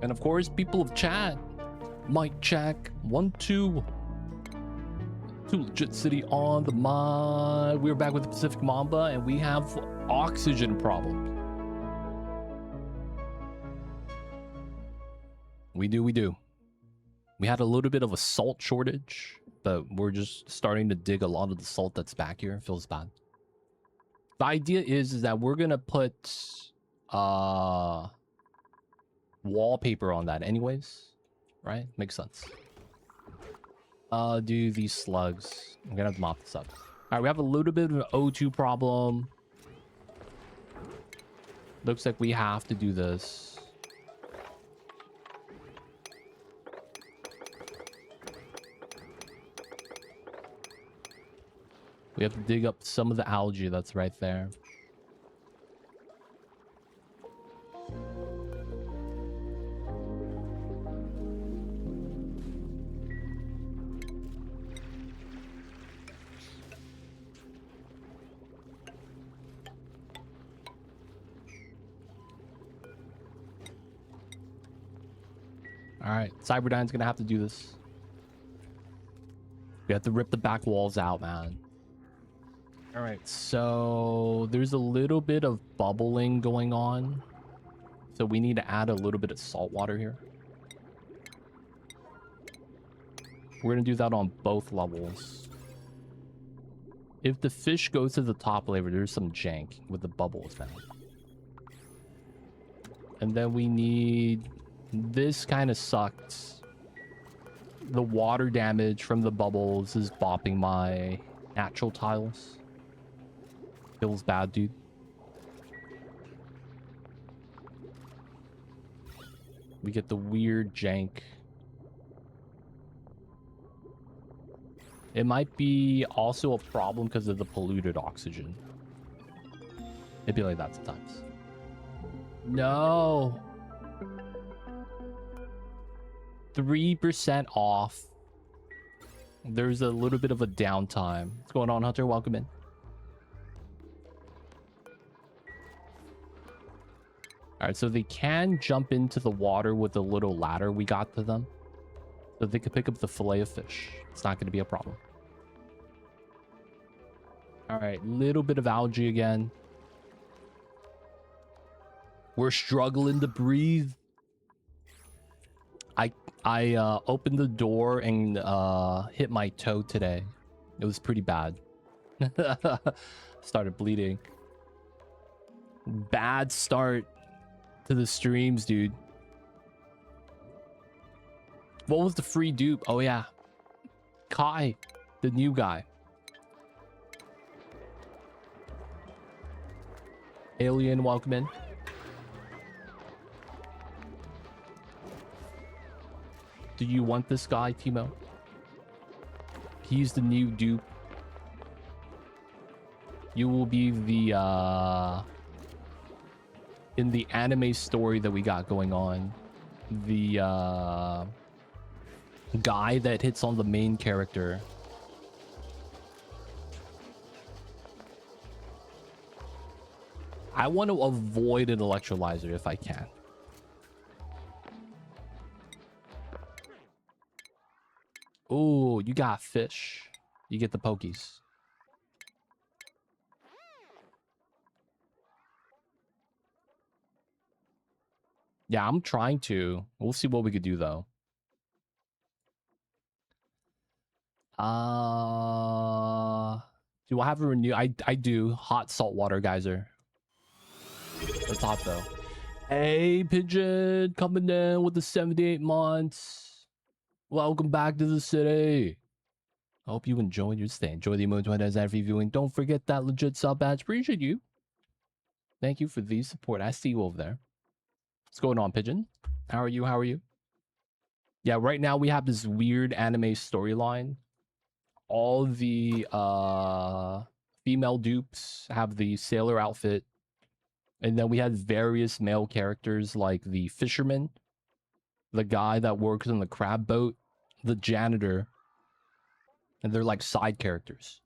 And of course, people of chat. Mic check. 1, 2. Too Legit City on the mod. We're back with the Pacific Mamba, and we have oxygen problems. We do. We had a little bit of a salt shortage, but we're just starting to dig a lot of the salt that's back here. It feels bad. The idea is that we're gonna put wallpaper on that anyways, right? Makes sense. Do these slugs. I'm gonna have to mop this up. All right, we have a little bit of an O2 problem. Looks like we have to do this. We have to dig up some of the algae that's right there. Alright, Cyberdyne's gonna have to do this. We have to rip the back walls out, man. Alright, so there's a little bit of bubbling going on. So we need to add a little bit of salt water here. We're gonna do that on both levels. If the fish goes to the top layer, there's some jank with the bubbles, man. And then we need... This kind of sucks. The water damage from the bubbles is bopping my natural tiles. Feels bad, dude. We get the weird jank. It might be also a problem because of the polluted oxygen. It'd be like that sometimes. No. 3% off. There's a little bit of a downtime. What's going on, Hunter? Welcome in. All right, so they can jump into the water with a little ladder we got to them. So they could pick up the fillet of fish. It's not going to be a problem. All right, little bit of algae again. We're struggling to breathe. I opened the door and hit my toe today. It was pretty bad. Started bleeding. Bad start to the streams, dude. What was the free dupe? Oh yeah, Klei, the new guy. Alien, welcome in. Do you want this guy, Timo? He's the new dupe. You will be the in the anime story that we got going on, the guy that hits on the main character. I want to avoid an electrolyzer if I can. Oh, you got fish. You get the pokies. Yeah, I'm trying to. We'll see what we could do though. Do I have a renew? I do. Hot salt water geyser. That's hot though. Hey, Pigeon, coming in with the 78 months. Welcome back to the city. I hope you enjoyed your stay. Enjoy the emoji as every viewing. Don't forget that legit sub badge. Appreciate you. Thank you for the support. I see you over there. What's going on, Pigeon? How are you? How are you? Yeah, right now we have this weird anime storyline. All the female dupes have the sailor outfit. And then we had various male characters like the fisherman, the guy that works on the crab boat, the janitor, and they're like side characters.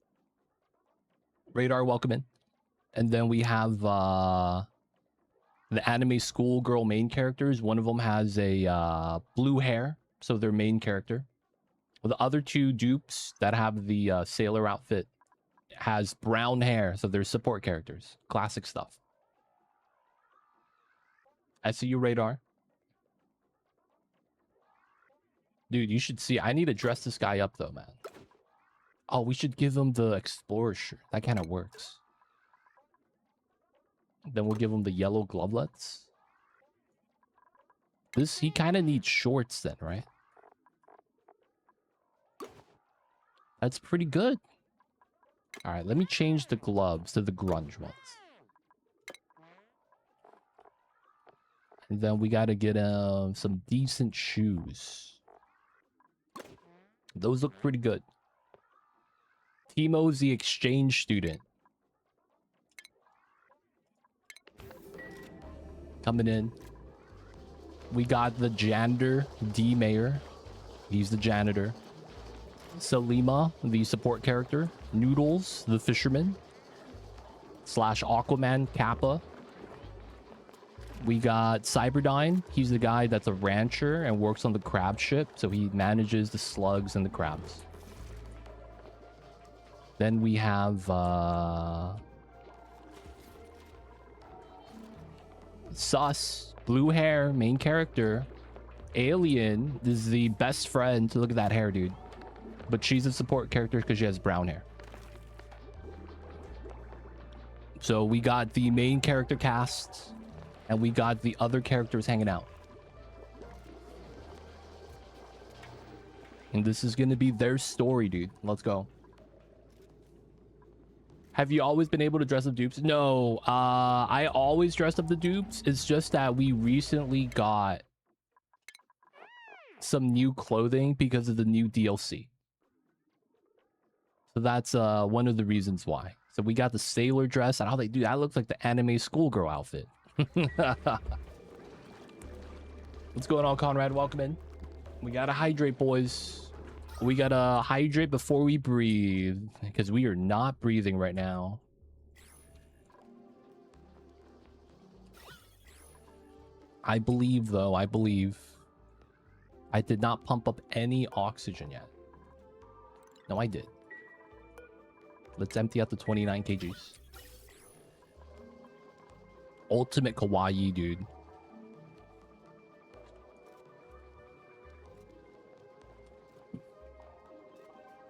Radar, welcome in. And then we have The anime schoolgirl main characters, one of them has a blue hair, so their main character. Well, the other two dupes that have the sailor outfit has brown hair, so they're support characters. Classic stuff. I see you, Radar. Dude, you should see. I need to dress this guy up, though, man. Oh, we should give him the explorer shirt. That kind of works. Then we'll give him the yellow glovelets. He kind of needs shorts then, right? That's pretty good. All right, let me change the gloves to the grunge ones. And then we got to get some decent shoes. Those look pretty good. Timo's the exchange student. Coming in. We got the janitor, D Mayor. He's the janitor. Salima, the support character. Noodles, the fisherman. / Aquaman, Kappa. We got Cyberdyne. He's the guy that's a rancher and works on the crab ship. So he manages the slugs and the crabs. Then we have Sus, blue hair, main character. Alien is the best friend. Look at that hair, dude. But she's a support character because she has brown hair. So we got the main character cast. And we got the other characters hanging out. And this is going to be their story, dude. Let's go. Have you always been able to dress up dupes? No, I always dressed up the dupes. It's just that we recently got some new clothing because of the new DLC. So that's one of the reasons why. So we got the sailor dress. And I was like, dude, that looks like the anime schoolgirl outfit. What's going on, Conrad? Welcome in. We gotta hydrate, boys. We gotta hydrate before we breathe, because we are not breathing right now. I believe, though, I did not pump up any oxygen yet. No, I did. Let's empty out the 29 kgs. Ultimate kawaii, dude.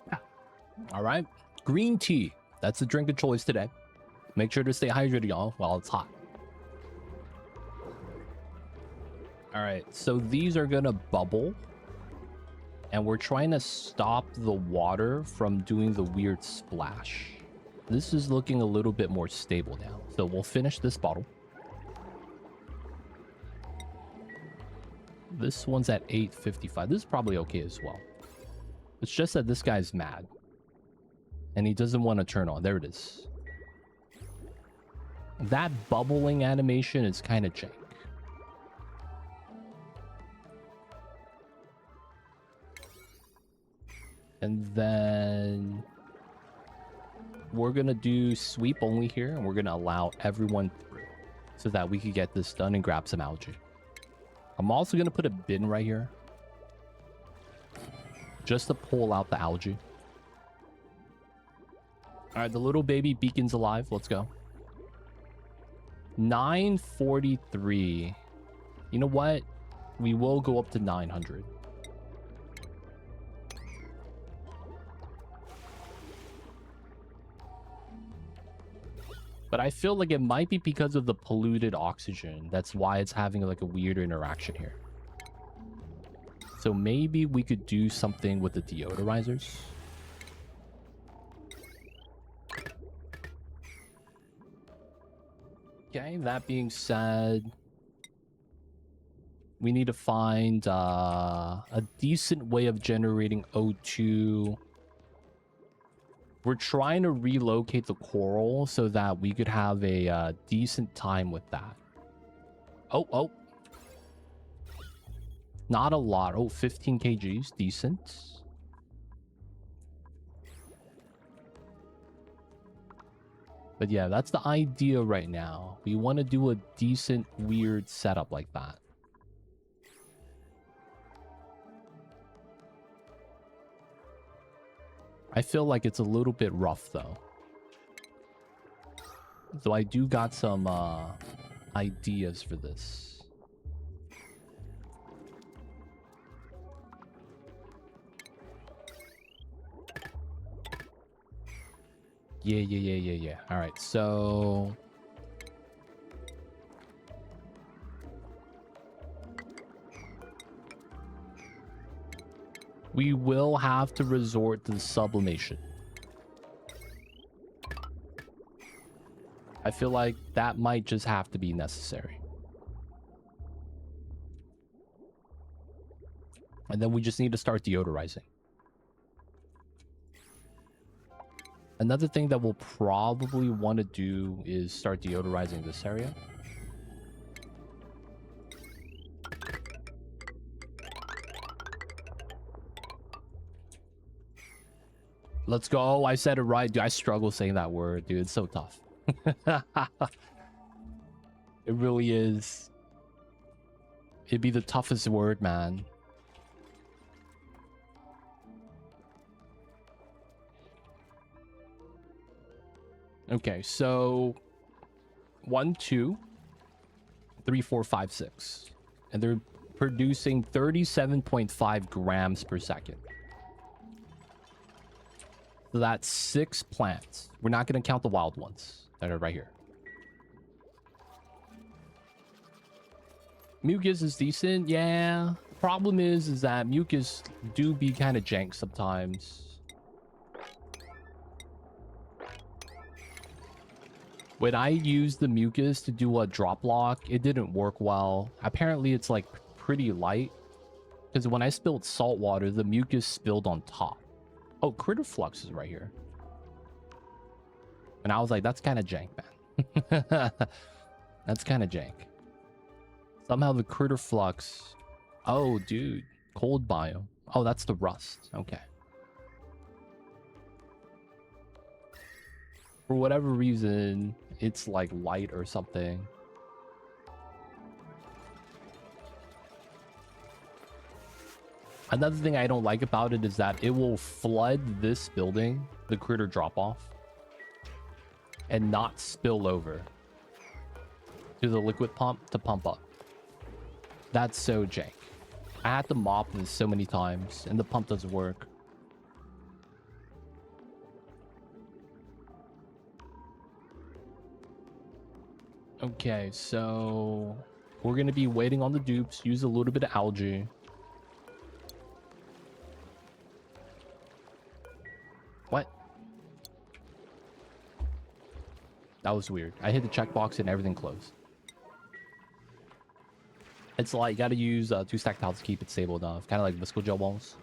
Yeah. All right. Green tea. That's the drink of choice today. Make sure to stay hydrated, y'all, while it's hot. All right. So these are going to bubble. And we're trying to stop the water from doing the weird splash. This is looking a little bit more stable now. So we'll finish this bottle. This one's at 855. This is probably okay as well. It's just that this guy's mad. And he doesn't want to turn on. There it is. That bubbling animation is kind of jank. And then we're going to do sweep only here. And we're going to allow everyone through so that we could get this done and grab some algae. I'm also going to put a bin right here just to pull out the algae. All right, the little baby beacon's alive. Let's go. 943. You know what? We will go up to 900. But I feel like it might be because of the polluted oxygen. That's why it's having like a weird interaction here. So maybe we could do something with the deodorizers. Okay, that being said, we need to find a decent way of generating O2. We're trying to relocate the coral so that we could have a decent time with that. Oh. Not a lot. Oh, 15 kgs. Decent. But yeah, that's the idea right now. We want to do a decent, weird setup like that. I feel like it's a little bit rough though. So I do got some ideas for this. Yeah. All right, so we will have to resort to the sublimation. I feel like that might just have to be necessary. And then we just need to start deodorizing. Another thing that we'll probably want to do is start deodorizing this area. Let's go. I said it right. Dude, I struggle saying that word, dude. It's so tough. It really is. It'd be the toughest word, man. Okay, so 1, 2, 3, 4, 5, 6. And they're producing 37.5 grams per second. So that's 6 plants. We're not going to count the wild ones that are right here. Mucus is decent, yeah. Problem is that mucus do be kind of jank sometimes. When I used the mucus to do a drop lock, it didn't work well. Apparently it's like pretty light, because when I spilled salt water, the mucus spilled on top. Oh, critter flux is right here. And I was like, that's kind of jank, man. That's kind of jank. Somehow the critter flux. Oh, dude. Cold biome. Oh, that's the rust. Okay. For whatever reason, it's like light or something. Another thing I don't like about it is that it will flood this building, the critter drop off, and not spill over to the liquid pump to pump up. That's so jank. I had to mop this so many times and the pump doesn't work. Okay, so we're going to be waiting on the dupes, use a little bit of algae. What? That was weird. I hit the checkbox and everything closed. It's like you got to use 2 stack tiles to keep it stable enough. Kind of like visco gel walls.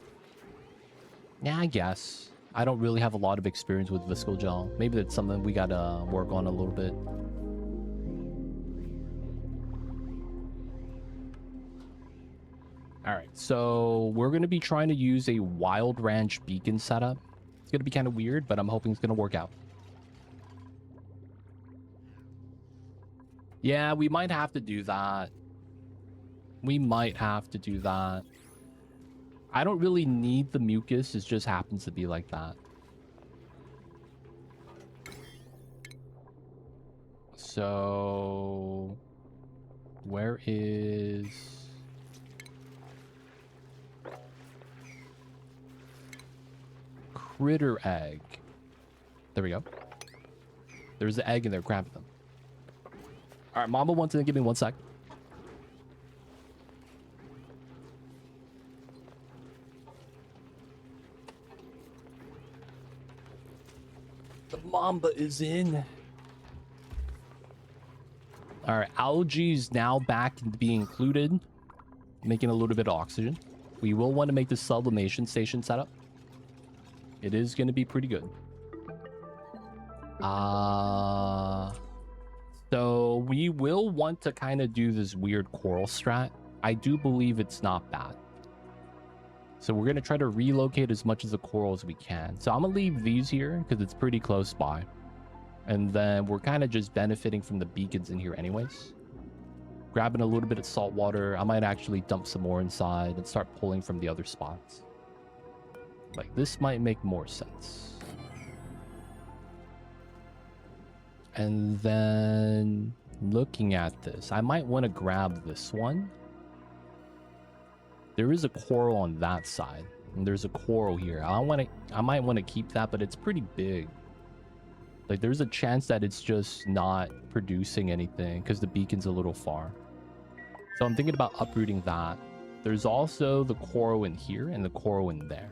Yeah, I guess. I don't really have a lot of experience with visco gel. Maybe that's something we got to work on a little bit. All right, so we're going to be trying to use a Wild Ranch beacon setup. It's going to be kind of weird, but I'm hoping it's going to work out. Yeah, we might have to do that. We might have to do that. I don't really need the mucus. It just happens to be like that. So where is... critter egg? There we go. There's the egg in there. Grab them. All right, Mamba wants to give me 1 sec. The Mamba is in. All right, algae is now back to being included, making a little bit of oxygen. We will want to make the sublimation station setup. It is going to be pretty good. So we will want to kind of do this weird coral strat. I do believe it's not bad. So we're going to try to relocate as much of the coral as we can. So I'm going to leave these here because it's pretty close by. And then we're kind of just benefiting from the beacons in here anyways. Grabbing a little bit of salt water. I might actually dump some more inside and start pulling from the other spots. Like, this might make more sense. And then looking at this, I might want to grab this one. There is a coral on that side, and there's a coral here. I might want to keep that, but it's pretty big. Like, there's a chance that it's just not producing anything because the beacon's a little far. So I'm thinking about uprooting that. There's also the coral in here and the coral in there.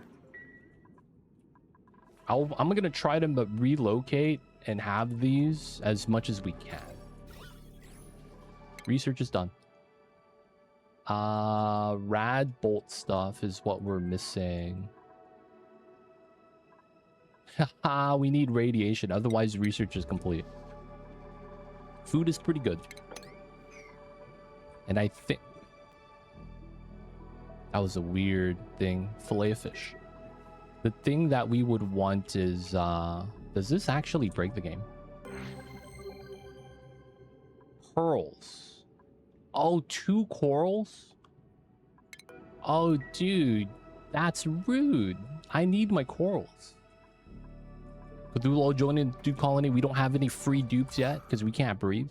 I'm going to try to relocate and have these as much as we can. Research is done. Rad bolt stuff is what we're missing. Haha, we need radiation, otherwise research is complete. Food is pretty good. And I think that was a weird thing. Fillet of fish. The thing that we would want is, does this actually break the game? Pearls. Oh, 2 corals? Oh, dude, that's rude. I need my corals. Cthulhu joining Dupe Colony. We don't have any free dupes yet because we can't breathe.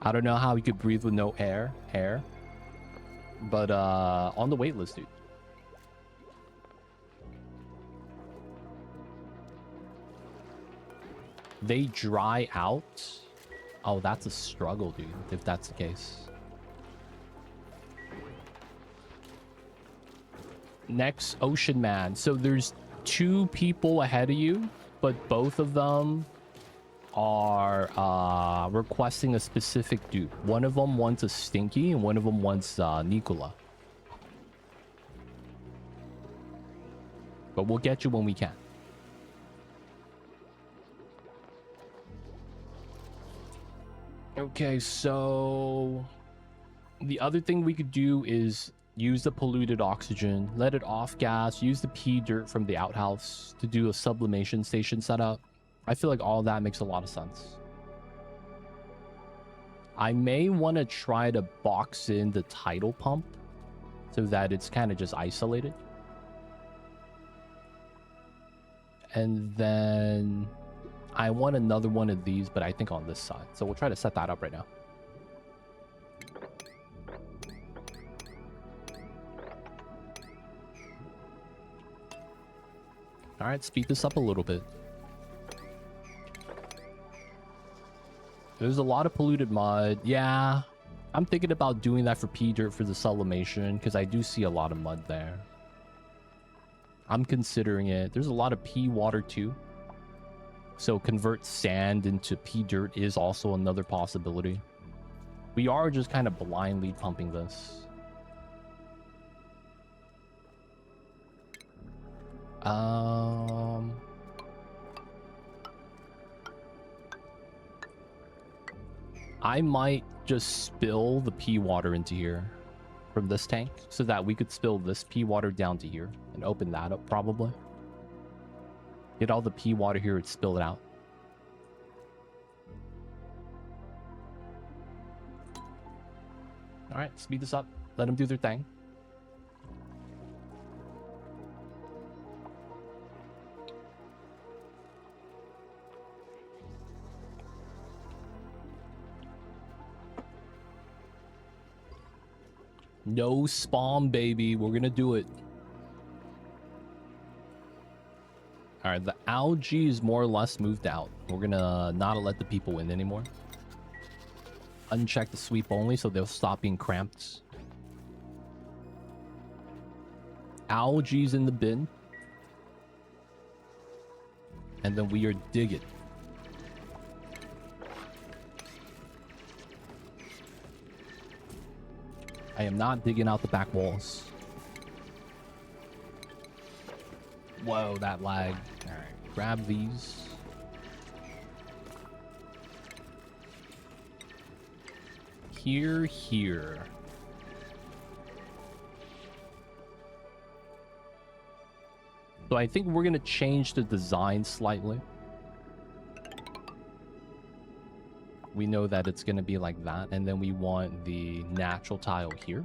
I don't know how we could breathe with no air. But on the wait list, dude. They dry out. Oh, that's a struggle, dude, if that's the case. Next, Ocean Man. So there's 2 people ahead of you, but both of them are requesting a specific dupe. One of them wants a Stinky and one of them wants Nicola. But we'll get you when we can. Okay, so the other thing we could do is use the polluted oxygen, let it off gas, use the pea dirt from the outhouse to do a sublimation station setup. I feel like all that makes a lot of sense. I may want to try to box in the tidal pump so that it's kind of just isolated. And then I want another one of these, but I think on this side. So we'll try to set that up right now. All right, speed this up a little bit. There's a lot of polluted mud. Yeah, I'm thinking about doing that for pea dirt for the sublimation because I do see a lot of mud there. I'm considering it. There's a lot of pea water too. So convert sand into pea dirt is also another possibility. We are just kind of blindly pumping this. I might just spill the pea water into here from this tank so that we could spill this pea water down to here and open that up probably. Get all the pea water here and spill it out. All right, speed this up. Let them do their thing. No spawn, baby. We're gonna do it. All right, the algae is more or less moved out. We're gonna not let the people in anymore. Uncheck the sweep only so they'll stop being cramped. Algae's in the bin. And then we are digging. I am not digging out the back walls. Whoa, that lag. All right, grab these. Here. So I think we're going to change the design slightly. We know that it's going to be like that. And then we want the natural tile here.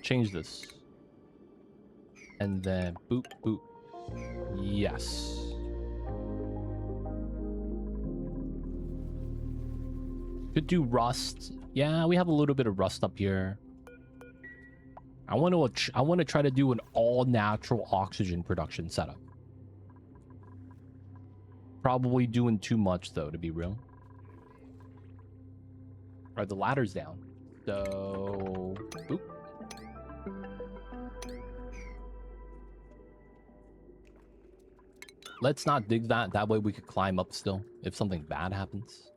Change this. And then boop, boop. Yes. Could do rust. Yeah, we have a little bit of rust up here. I want to try to do an all natural oxygen production setup. Probably doing too much though, to be real. All right, the ladder's down. So, boop. Let's not dig that. That way we could climb up still if something bad happens.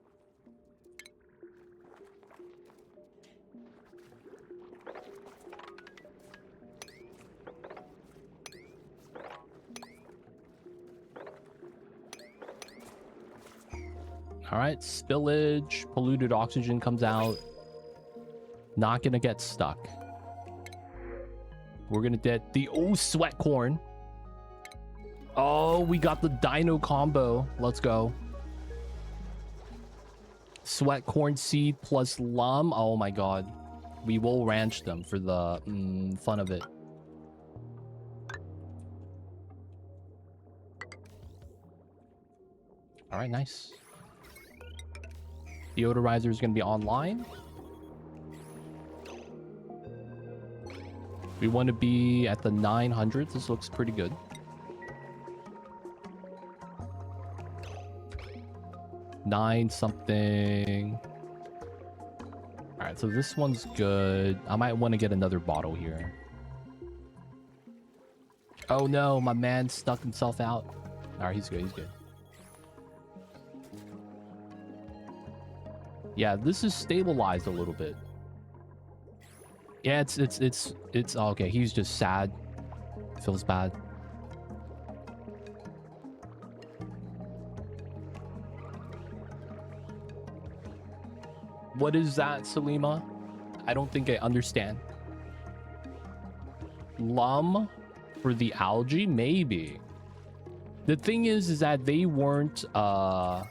All right, spillage, polluted oxygen comes out. Not gonna get stuck. We're gonna get the sweat corn. Oh, we got the dino combo. Let's go. Sweat corn seed plus lum. Oh my god. We will ranch them for the fun of it. All right, nice. Deodorizer is going to be online. We want to be at the 900s. This looks pretty good. Nine something. All right, so this one's good. I might want to get another bottle here. Oh no, my man stuck himself out. All right, he's good. He's good. Yeah, this is stabilized a little bit. Yeah, it's oh, okay. He's just sad. Feels bad. What is that, Salima? I don't think I understand. Lum for the algae? Maybe. The thing is that they weren't, how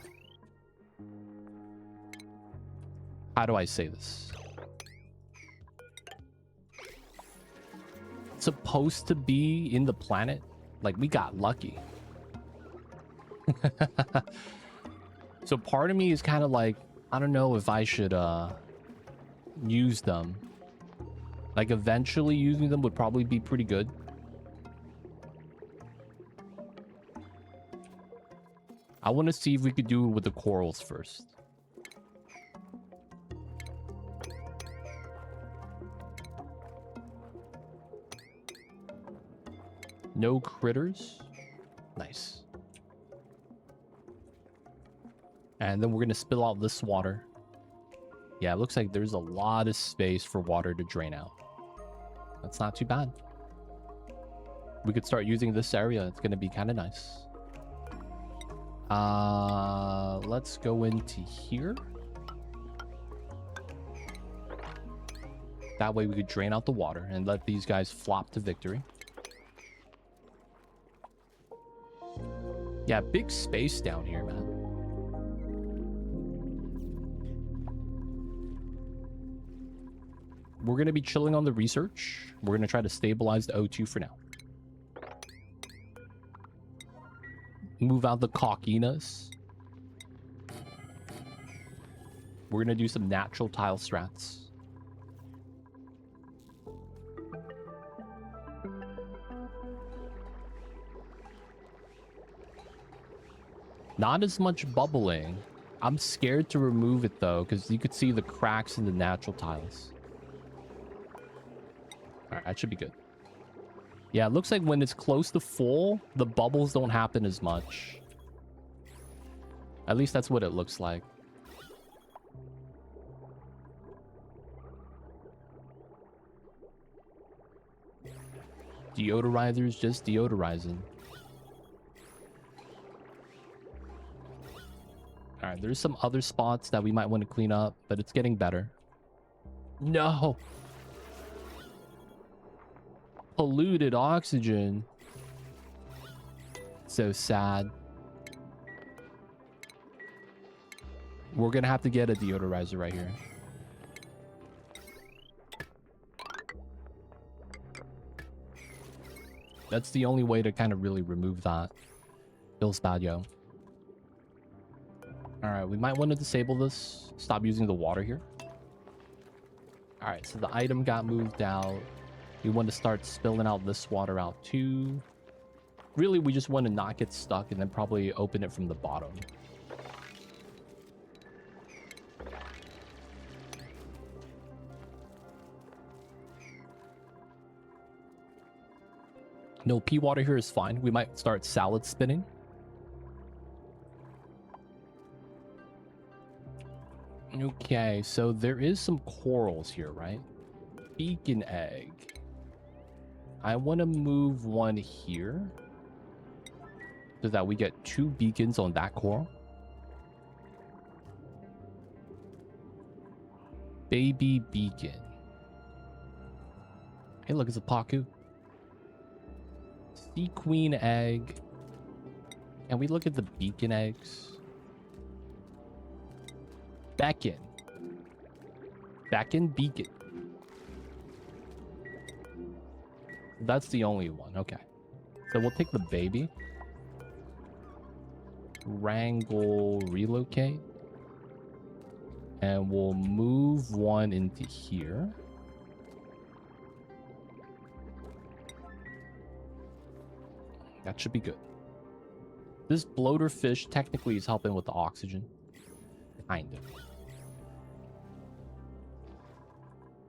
do I say this? Supposed to be in the planet? Like, we got lucky. So part of me is kind of like, I don't know if I should use them. Like, eventually using them would probably be pretty good. I want to see if we could do it with the corals first. No critters. Nice. And then we're going to spill out this water. Yeah, it looks like there's a lot of space for water to drain out. That's not too bad. We could start using this area. It's going to be kind of nice. Let's go into here. That way we could drain out the water and let these guys flop to victory. Yeah, big space down here, man. We're going to be chilling on the research. We're going to try to stabilize the O2 for now. Move out the cockiness. We're going to do some natural tile strats. Not as much bubbling. I'm scared to remove it though, because you could see the cracks in the natural tiles. Alright, that should be good. Yeah, it looks like when it's close to full, the bubbles don't happen as much. At least that's what it looks like. Deodorizer's just deodorizing. Alright, there's some other spots that we might want to clean up, but it's getting better. No! Polluted oxygen. So sad. We're gonna have to get a deodorizer right here. That's the only way to kind of really remove that. Feels bad, yo. Alright, we might want to disable this. Stop using the water here. Alright, so the item got moved out. We want to start spilling out this water out too. Really, we just want to not get stuck and then probably open it from the bottom. No pea water here is fine. We might start salad spinning. Okay, so there is some corals here, right? Beacon egg. I want to move one here so that we get 2 beacons on that coral. Baby beacon. Hey, look, it's a Paku. Sea queen egg. Can we look at the beacon eggs? Beacon. Beacon beacon. That's the only one. Okay. So we'll take the baby. Wrangle relocate. And we'll move one into here. That should be good. This bloater fish technically is helping with the oxygen. Kind of.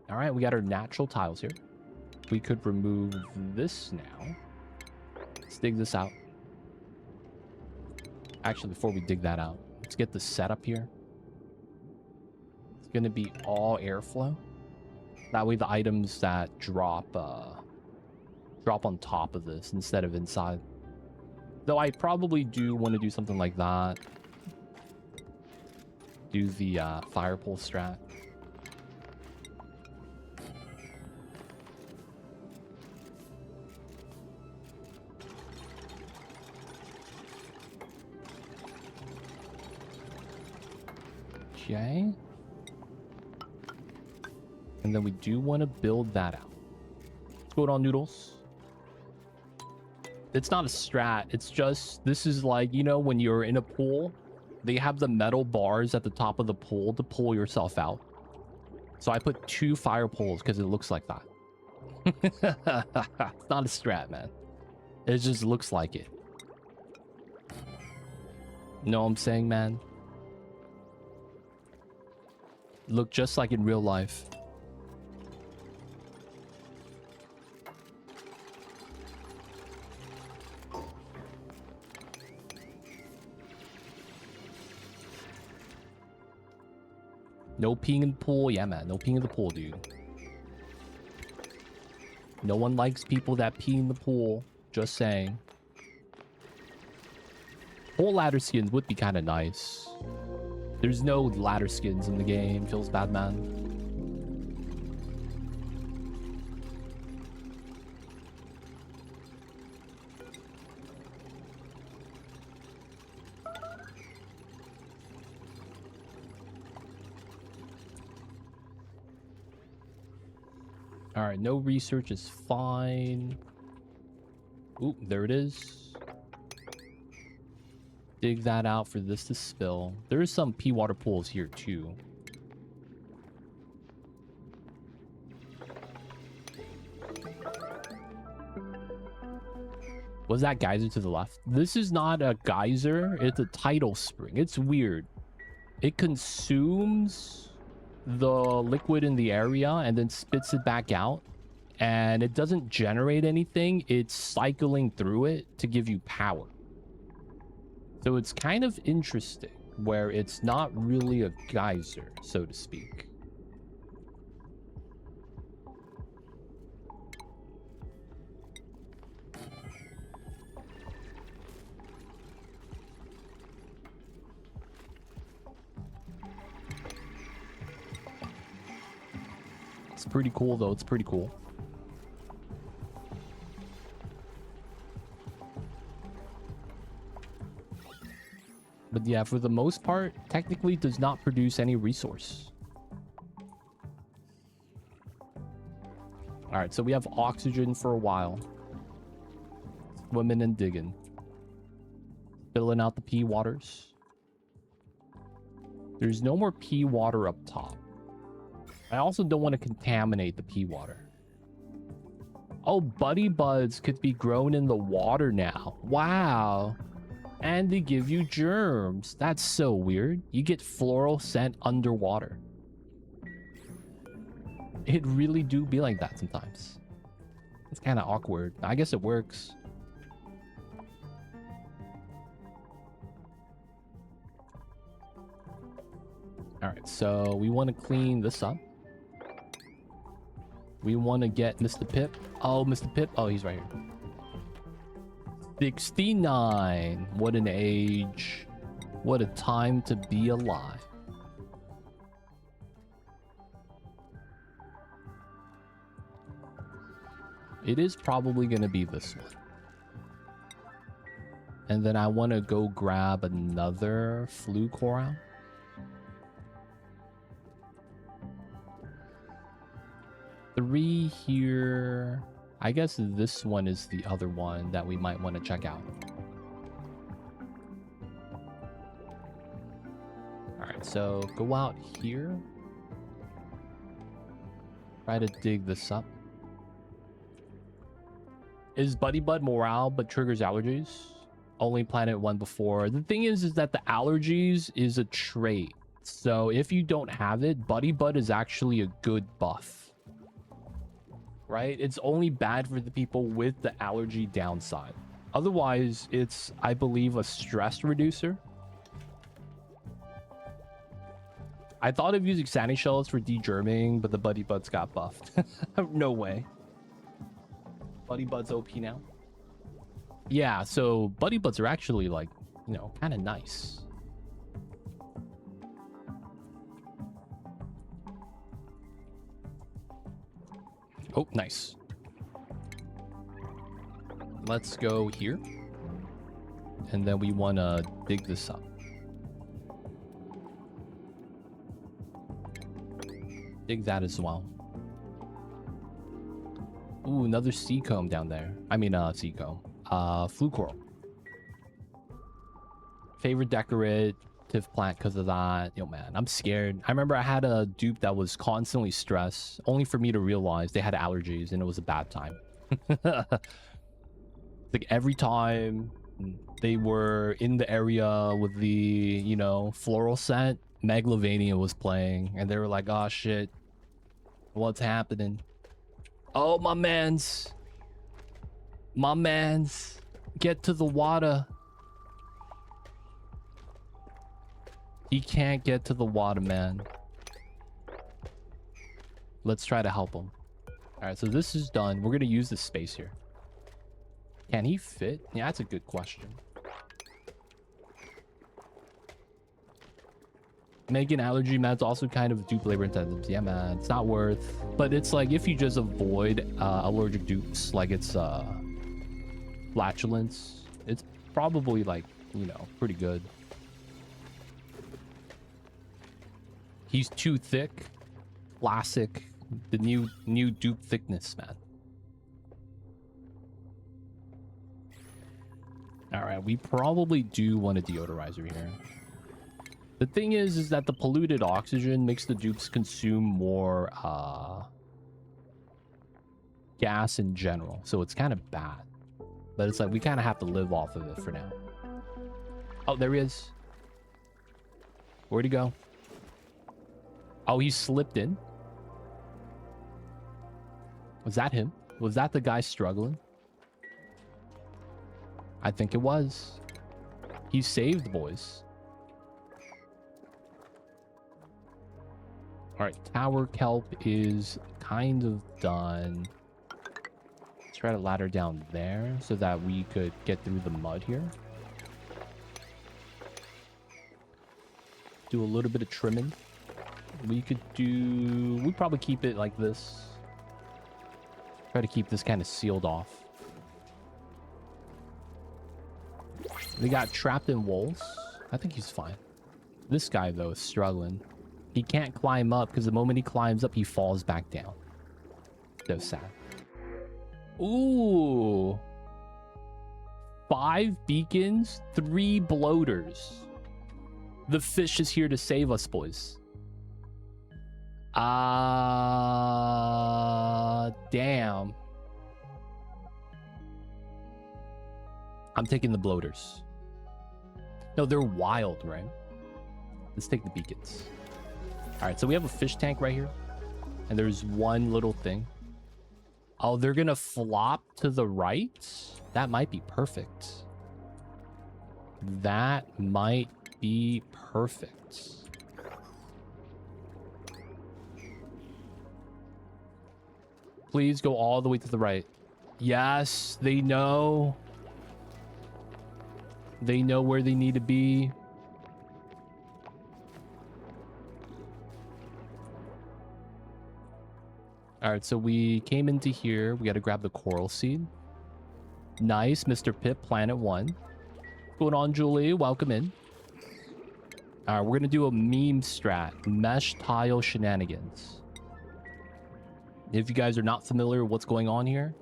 All right, we got our natural tiles here. We could remove this now. Let's dig this out. Actually, before we dig that out, let's get the setup here. It's going to be all airflow. That way the items that drop on top of this instead of inside. Though I probably do want to do something like that. Do the fire pole strat. Okay. And then we do want to build that out. What's going on, Noodles? It's not a strat. It's just, this is like, you know, when you're in a pool, they have the metal bars at the top of the pool to pull yourself out. So I put 2 fire poles because it looks like that. It's not a strat, man. It just looks like it. You know what I'm saying, man? Look just like in real life. No peeing in the pool. Yeah, man. No peeing in the pool, dude. No one likes people that pee in the pool. Just saying. Whole ladder skins would be kind of nice. There's no ladder skins in the game. Feels bad, man. All right, no research is fine. Oop, there it is. Dig that out for this to spill. There is some pea water pools here too. Was that geyser to the left? This is not a geyser. It's a tidal spring. It's weird. It consumes the liquid in the area and then spits it back out. And it doesn't generate anything. It's cycling through it to give you power. So it's kind of interesting where it's not really a geyser, so to speak. It's pretty cool, though. It's pretty cool. But yeah, for the most part, technically does not produce any resource. All right, so we have oxygen for a while. Swimming and digging. Filling out the pee waters. There's no more pee water up top. I also don't want to contaminate the pee water. Oh, buddy buds could be grown in the water now. Wow. And they give you germs. That's so weird. You get floral scent underwater. It really do be like that sometimes. It's kind of awkward. I guess it works. All right, so we want to clean this up. We want to get Mr. Pip. Oh, Mr. Pip. Oh, he's right here. 69. What an age. What a time to be alive. It is probably going to be this one. And then I want to go grab another flu coral. Three here. I guess this one is the other one that we might want to check out. All right, so go out here. Try to dig this up. Is Buddy Bud morale but triggers allergies? Only Planet 1 before. The thing is that the allergies is a trait. So if you don't have it, Buddy Bud is actually a good buff. Right? It's only bad for the people with the allergy downside. Otherwise, it's, I believe, a stress reducer. I thought of using Sandy shells for degerming, but the Buddy Buds got buffed. No way. Buddy Buds OP now. Yeah, so Buddy Buds are actually like, you know, kind of nice. Oh, nice. Let's go here. And then we want to dig this up. Dig that as well. Ooh, another sea comb down there. I mean, sea comb. Flu coral. Favorite decorative plant because of that. Yo, man, I'm scared. I remember I had a dupe that was constantly stressed, only for me to realize they had allergies and it was a bad time. Like every time they were in the area with the, you know, floral scent, Megalovania was playing and they were like, oh shit, what's happening? Oh, my mans, get to the water. He can't get to the water, man. Let's try to help him. All right, so this is done. We're gonna use this space here. Can he fit? Yeah, that's a good question. Making allergy meds also kind of dupe labor intensive. Yeah, man, it's not worth. But it's like if you just avoid allergic dupes, like it's flatulence, it's probably like, you know, pretty good. He's too thick. Classic. The new dupe thickness, man. All right, we probably do want a deodorizer here. The thing is that the polluted oxygen makes the dupes consume more gas in general, so it's kind of bad. But it's like we kind of have to live off of it for now. Oh, there he is. Where'd he go? Oh, he slipped in. Was that him? Was that the guy struggling? I think it was. He saved, boys. All right, tower kelp is kind of done. Let's try to ladder down there so that we could get through the mud here. Do a little bit of trimming. We'd probably keep it like this. Try to keep this kind of sealed off. They got trapped in walls. I think he's fine. This guy, though, is struggling. He can't climb up because the moment he climbs up, he falls back down. So sad. Ooh. 5 beacons, 3 bloaters. The fish is here to save us, boys. Damn. I'm taking the bloaters. No, they're wild, right? Let's take the beacons. All right, so we have a fish tank right here. And there's one little thing. Oh, they're gonna flop to the right? That might be perfect. That might be perfect. Please go all the way to the right. Yes, they know. They know where they need to be. All right, so we came into here. We got to grab the coral seed. Nice, Mr. Pip, Planet 1. What's going on, Julie? Welcome in. All right, we're going to do a meme strat. Mesh tile shenanigans. If you guys are not familiar with what's going on here,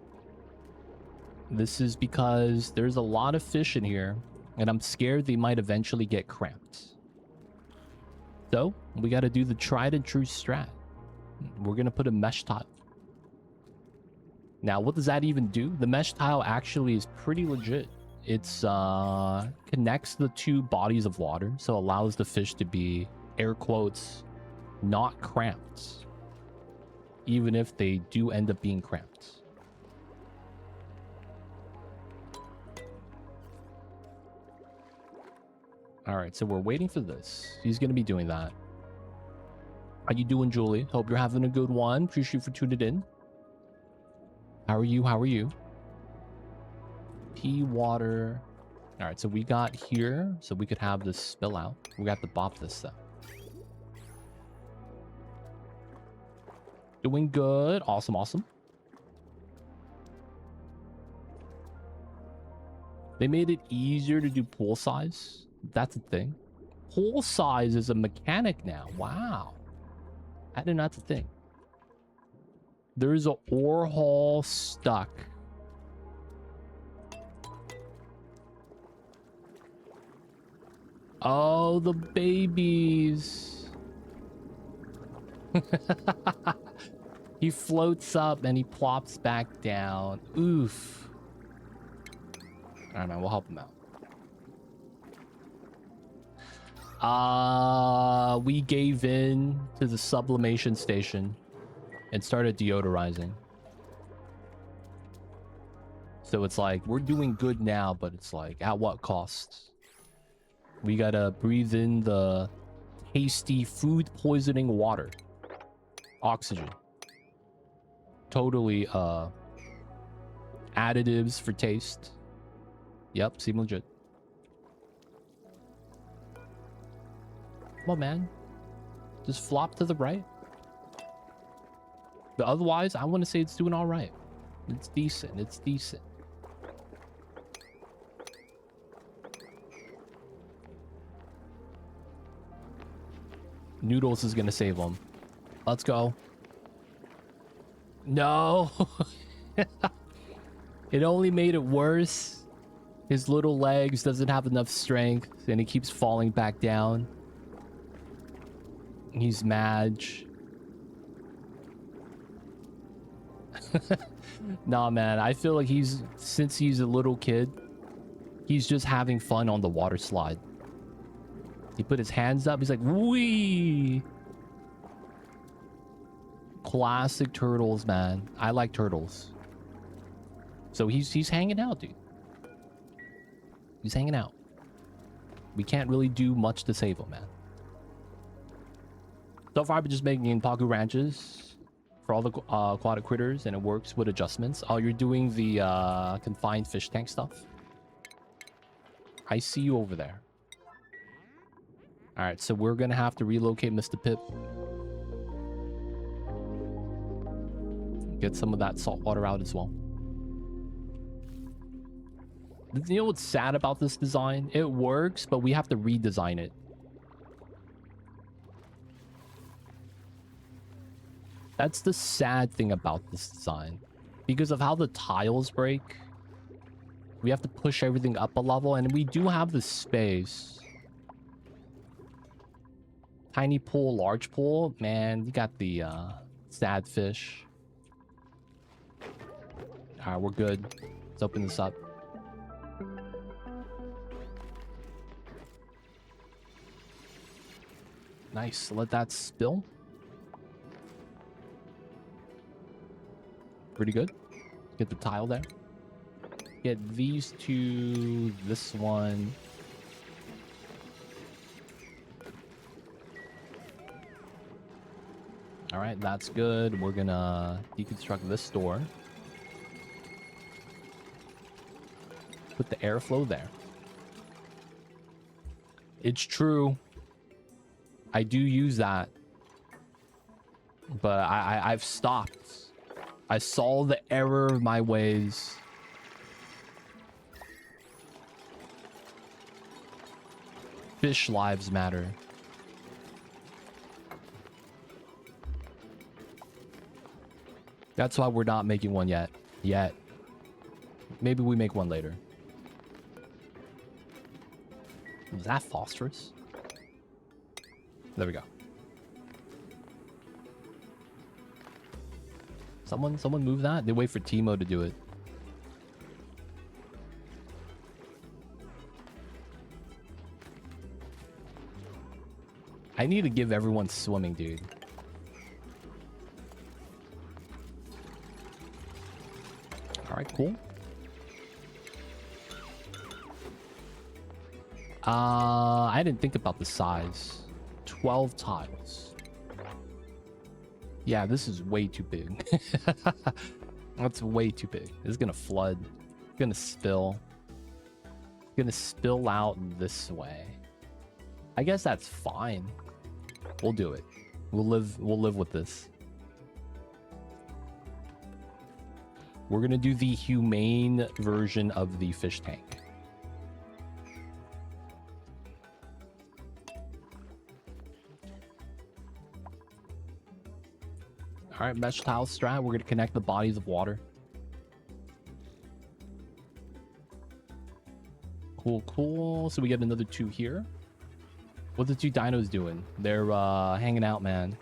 this is because there's a lot of fish in here, and I'm scared they might eventually get cramped. So, we got to do the tried and true strat. We're going to put a mesh tile. Now, what does that even do? The mesh tile actually is pretty legit. It's connects the 2 bodies of water, so allows the fish to be, air quotes, not cramped. Even if they do end up being cramped. All right, so we're waiting for this. He's going to be doing that. How you doing, Julie? Hope you're having a good one. Appreciate you for tuning in. How are you? How are you? Pea water. All right, so we got here, so we could have this spill out. We got to bop this though. Doing good. Awesome, awesome. They made it easier to do pool size. That's a thing. Pool size is a mechanic now. Wow. I didn't know that's a thing. There's a ore hole stuck. Oh, the babies. He floats up and he plops back down. Oof. All right, man, we'll help him out. We gave in to the sublimation station and started deodorizing. So it's like, we're doing good now, but it's like, at what cost? We gotta breathe in the tasty food poisoning water. Oxygen. Totally, additives for taste. Yep, seem legit. Come on, man. Just flop to the right. But otherwise, I want to say it's doing all right. It's decent. It's decent. Noodles is going to save him. Let's go. No. It only made it worse. His little legs doesn't have enough strength and he keeps falling back down. He's mad. Nah, man, I feel like since he's a little kid, he's just having fun on the water slide. He put his hands up, he's like, wee! Classic turtles, man. I like turtles. So he's hanging out, dude. He's hanging out. We can't really do much to save him, man. So far, I've been just making Paku ranches for all the aquatic critters, and it works with adjustments. Oh, you're doing the confined fish tank stuff? I see you over there. All right, so we're going to have to relocate Mr. Pip. Get some of that salt water out as well. You know what's sad about this design? It works, but we have to redesign it. That's the sad thing about this design. Because of how the tiles break, we have to push everything up a level, and we do have the space. Tiny pool, large pool. Man, you got the sad fish. Alright, we're good. Let's open this up. Nice. Let that spill. Pretty good. Get the tile there. Get these two. This one. All right, that's good. We're gonna deconstruct this door. Put the airflow there. It's true. I do use that. But I've stopped. I saw the error of my ways. Fish lives matter. That's why we're not making one yet. Maybe we make one later. Is that phosphorus? There we go. Someone move that? They wait for Timo to do it. I need to give everyone swimming, dude. Alright, cool. I didn't think about the size. 12 tiles. Yeah, this is way too big. That's way too big. It's gonna flood. It's gonna spill. It's gonna spill out this way. I guess that's fine. We'll do it. We'll live with this. We're gonna do the humane version of the fish tank. All right, mesh tile strat. We're gonna connect the bodies of water. Cool. So we get another 2 here. What the 2 dinos doing? They're hanging out, man.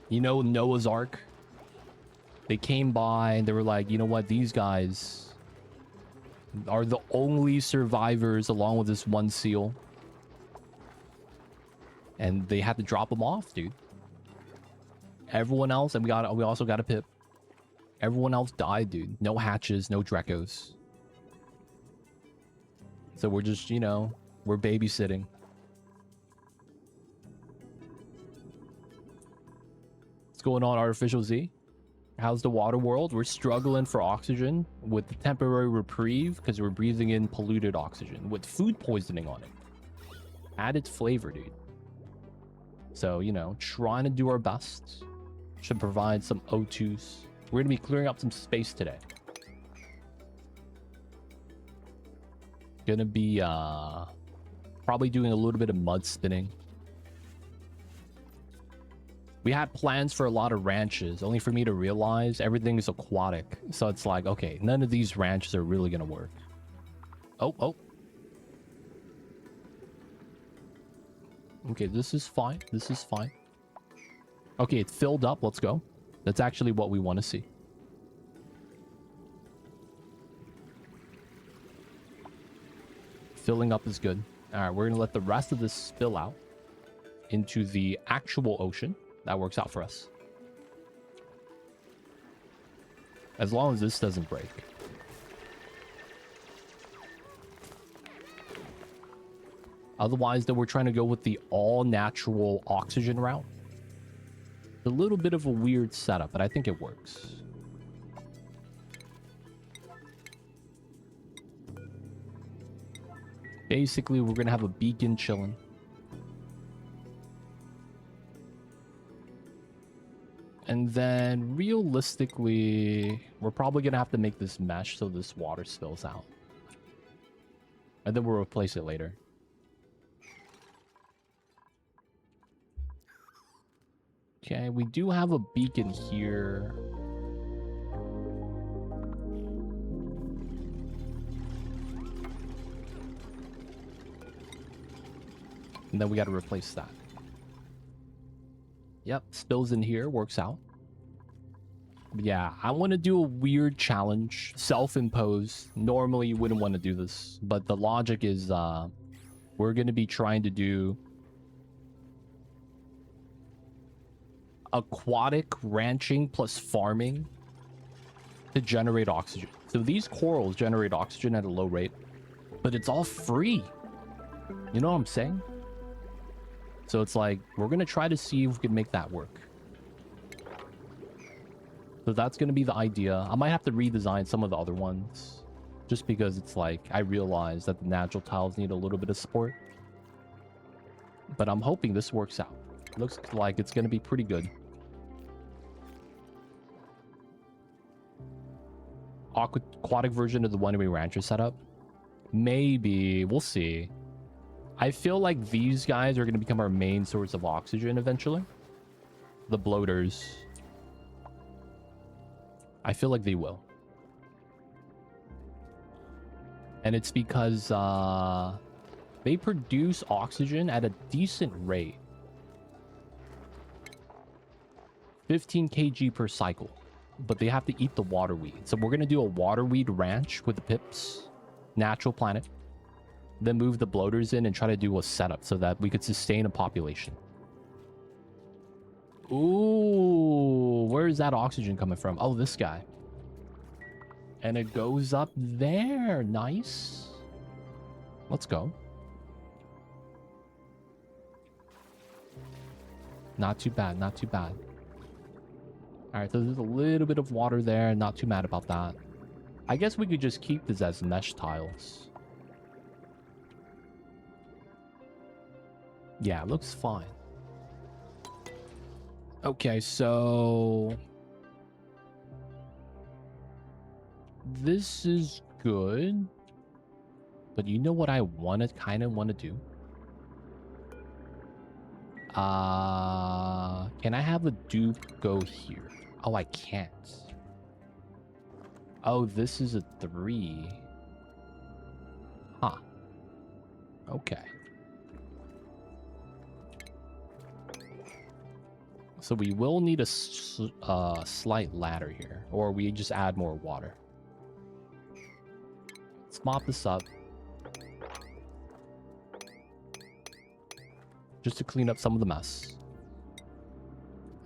You know Noah's Ark? They came by and they were like, you know what? These guys are the only survivors along with this one seal. And they had to drop them off, dude. Everyone else, and we also got a pip. Everyone else died, dude. No hatches, no Drecos. So we're just, you know, we're babysitting. What's going on, Artificial Z? How's the water world? We're struggling for oxygen with the temporary reprieve because we're breathing in polluted oxygen with food poisoning on it. Added flavor, dude. So, you know, trying to do our best. Should provide some O2s. We're going to be clearing up some space today. Gonna be probably doing a little bit of mud spinning. We had plans for a lot of ranches, only for me to realize everything is aquatic. So it's like, okay, none of these ranches are really gonna work. Oh. Okay, this is fine. This is fine. Okay, it filled up. Let's go. That's actually what we want to see. Filling up is good. All right, we're going to let the rest of this spill out into the actual ocean. That works out for us. As long as this doesn't break. Otherwise, though, we're trying to go with the all-natural oxygen route. A little bit of a weird setup, but I think it works. Basically, we're going to have a beacon chilling. And then realistically, we're probably going to have to make this mesh so this water spills out. And then we'll replace it later. Okay, we do have a beacon here. And then we got to replace that. Yep, spills in here, works out. But yeah, I want to do a weird challenge, self-imposed. Normally you wouldn't want to do this, but the logic is we're going to be trying to do aquatic ranching plus farming to generate oxygen. So these corals generate oxygen at a low rate, but it's all free. You know what I'm saying? So it's like, we're going to try to see if we can make that work. So that's going to be the idea. I might have to redesign some of the other ones. Just because it's like, I realize that the natural tiles need a little bit of support. But I'm hoping this works out. Looks like it's going to be pretty good. Aquatic version of the one we rancher setup? Maybe. We'll see. I feel like these guys are going to become our main source of oxygen eventually. The bloaters. I feel like they will. And it's because they produce oxygen at a decent rate. 15 kg per cycle. But they have to eat the water weed. So we're going to do a water weed ranch with the pips. Natural planet. Then move the bloaters in and try to do a setup so that we could sustain a population. Ooh, where is that oxygen coming from? Oh, this guy. And it goes up there. Nice. Let's go. Not too bad, not too bad. Alright, so there's a little bit of water there. Not too mad about that. I guess we could just keep this as mesh tiles. Yeah, it looks fine. Okay, so this is good. But you know what I kind of want to do? Can I have a dupe go here? Oh, I can't. Oh, this is a 3. Huh. Okay. So we will need a slight ladder here, or we just add more water. Let's mop this up. Just to clean up some of the mess.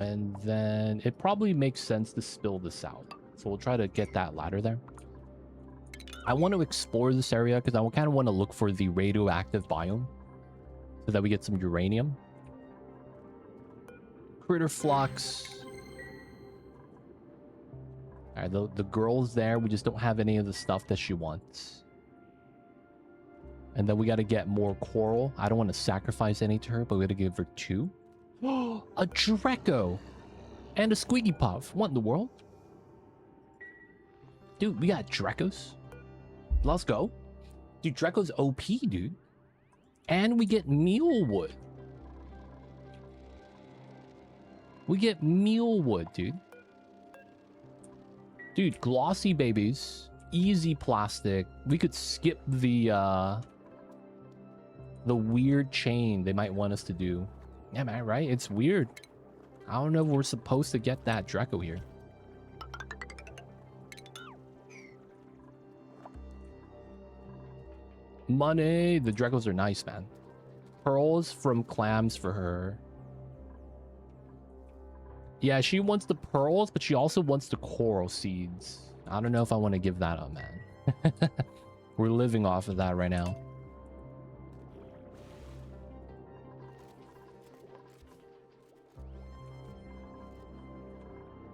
And then it probably makes sense to spill this out. So we'll try to get that ladder there. I want to explore this area because I kind of want to look for the radioactive biome. So that we get some uranium. Critter flux. Alright, the girl's there. We just don't have any of the stuff that she wants. And then we got to get more coral. I don't want to sacrifice any to her, but we got to give her 2. A Draco! And a Squeaky Puff. What in the world? Dude, we got Dracos. Let's go. Dude, Draco's OP, dude. And we get mealwood. We get mealwood, dude. Dude, glossy babies. Easy plastic. We could skip the weird chain they might want us to do. Yeah, man, right? It's weird. I don't know if we're supposed to get that Draco here. Money. The Dracos are nice, man. Pearls from clams for her. Yeah, she wants the pearls, but she also wants the coral seeds. I don't know if I want to give that up, man. We're living off of that right now.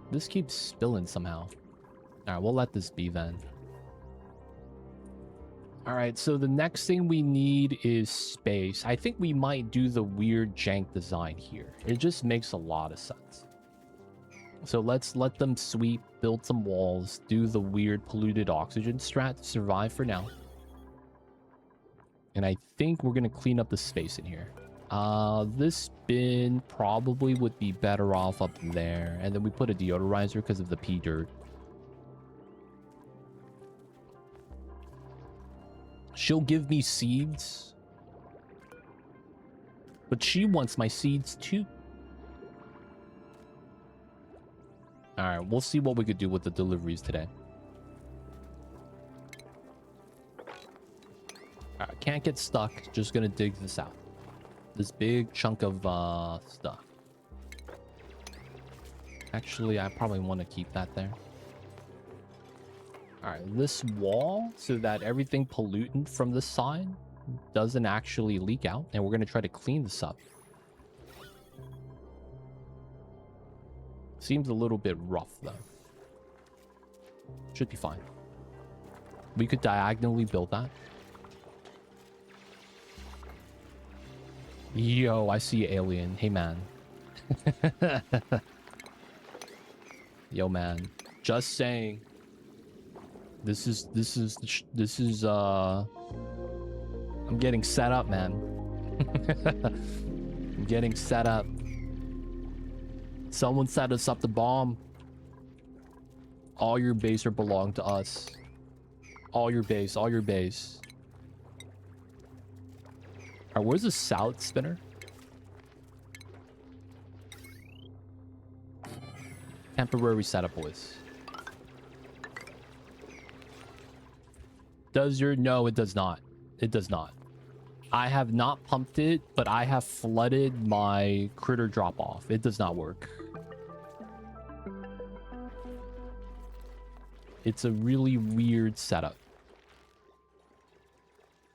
This keeps spilling somehow. Alright, we'll let this be then. Alright, so the next thing we need is space. I think we might do the weird jank design here. It just makes a lot of sense. So let's let them sweep, build some walls, do the weird polluted oxygen strat to survive for now. And I think we're going to clean up the space in here. This bin probably would be better off up there. And then we put a deodorizer because of the pea dirt. She'll give me seeds. But she wants my seeds too. Alright, we'll see what we could do with the deliveries today. Alright, can't get stuck. Just gonna dig this out. This big chunk of stuff. Actually, I probably want to keep that there. Alright, this wall, so that everything pollutant from this side doesn't actually leak out. And we're gonna try to clean this up. Seems a little bit rough, though. Should be fine. We could diagonally build that. Yo, I see alien. Hey, man. Yo, man. Just saying. This is, I'm getting set up, man. I'm getting set up. Someone set us up the bomb. All your base are belong to us. All your base, all your base. Alright, where's the salad spinner? Temporary setup, boys. Does your... No, it does not. It does not. I have not pumped it, but I have flooded my critter drop-off. It does not work. It's a really weird setup.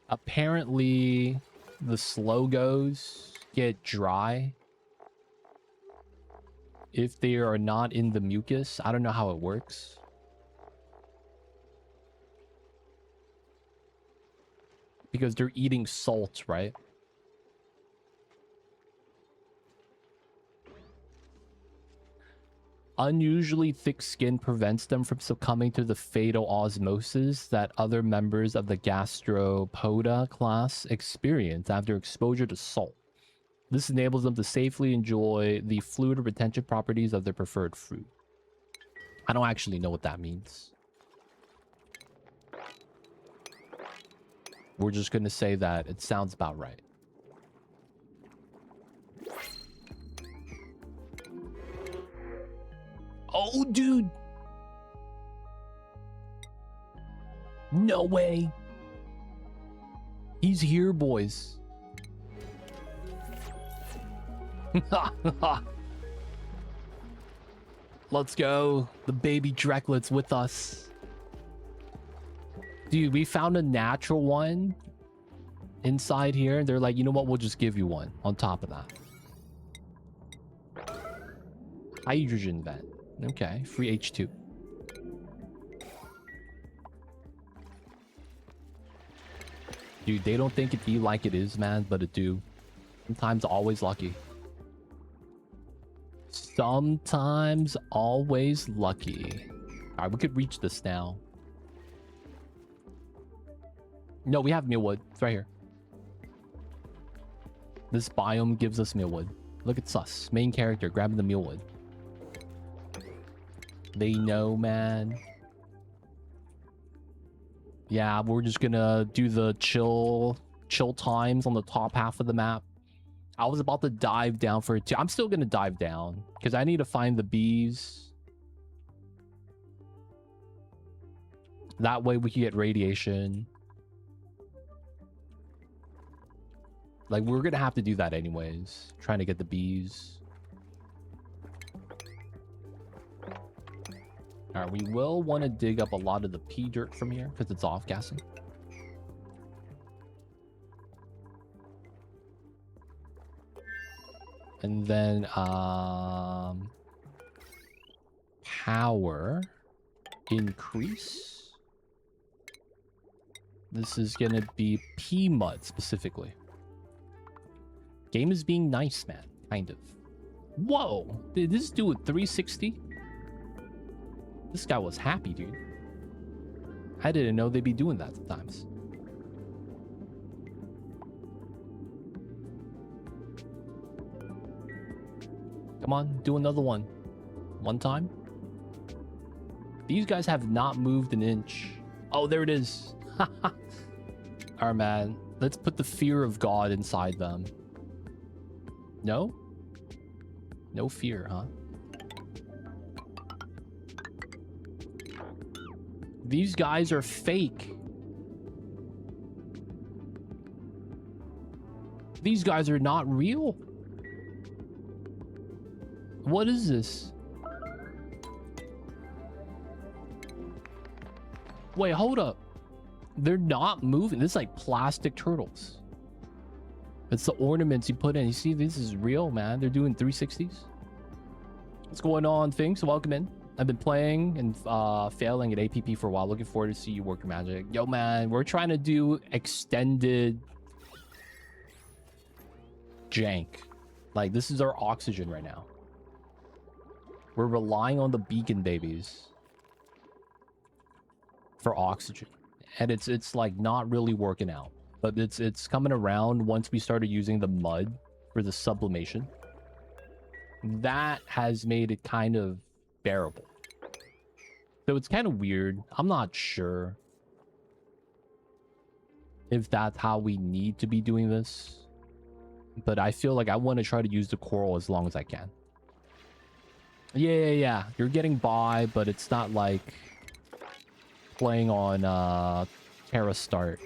Apparently, the slow goes get dry if they are not in the mucus. I don't know how it works. Because they're eating salt, right? Unusually thick skin prevents them from succumbing to the fatal osmosis that other members of the gastropoda class experience after exposure to salt. This enables them to safely enjoy the fluid retention properties of their preferred fruit. I don't actually know what that means. We're just going to say that it sounds about right. Oh, dude. No way. He's here, boys. Let's go. The baby Drecklets with us. Dude, we found a natural one inside here. They're like, you know what? We'll just give you one on top of that. Hydrogen vent. Okay, free H2. Dude, they don't think it be like it is, man, but it do. Sometimes always lucky. Sometimes always lucky. Alright, we could reach this now. No, we have mealwood. It's right here. This biome gives us mealwood. Look at sus. Main character grabbing the mealwood. They know, man. Yeah, we're just gonna do the chill times on the top half of the map. I was about to dive down for it too. I'm still gonna dive down because I need to find the bees. That way we can get radiation. Like, we're gonna have to do that anyways. Trying to get the bees. Alright, we will want to dig up a lot of the pea dirt from here because it's off-gassing. And then, power increase. This is gonna be pea mud specifically. Game is being nice, man. Kind of. Whoa! Did this do a 360? This guy was happy, dude. I didn't know they'd be doing that sometimes. Come on, do another one. One time. These guys have not moved an inch. Oh, there it is. Alright, man. Let's put the fear of God inside them. No? No fear, huh? These guys are fake. These guys are not real. What is this? Wait, hold up. They're not moving. This is like plastic turtles. It's the ornaments you put in. You see, this is real, man. They're doing 360s. What's going on, Finks? Welcome in. I've been playing and failing at APP for a while. Looking forward to see you work your magic. Yo, man, we're trying to do extended jank. Like, this is our oxygen right now. We're relying on the beacon babies for oxygen. And it's like not really working out. But it's coming around once we started using the mud for the sublimation. That has made it kind of bearable. So it's kind of weird. I'm not sure if that's how we need to be doing this. But I feel like I want to try to use the coral as long as I can. Yeah. You're getting by, but it's not like playing on Terra Start.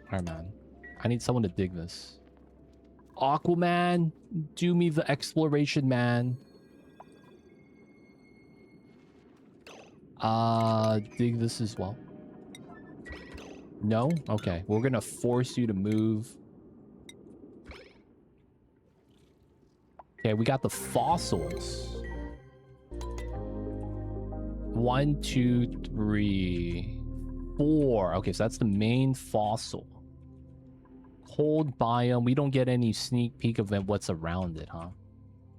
Alright, man. I need someone to dig this. Aquaman, do me the exploration, man. Dig this as well. No? Okay. We're gonna force you to move. Okay, we got the fossils. 1, 2, 3, 4. Okay, so that's the main fossil. Cold biome. We don't get any sneak peek of what's around it, huh?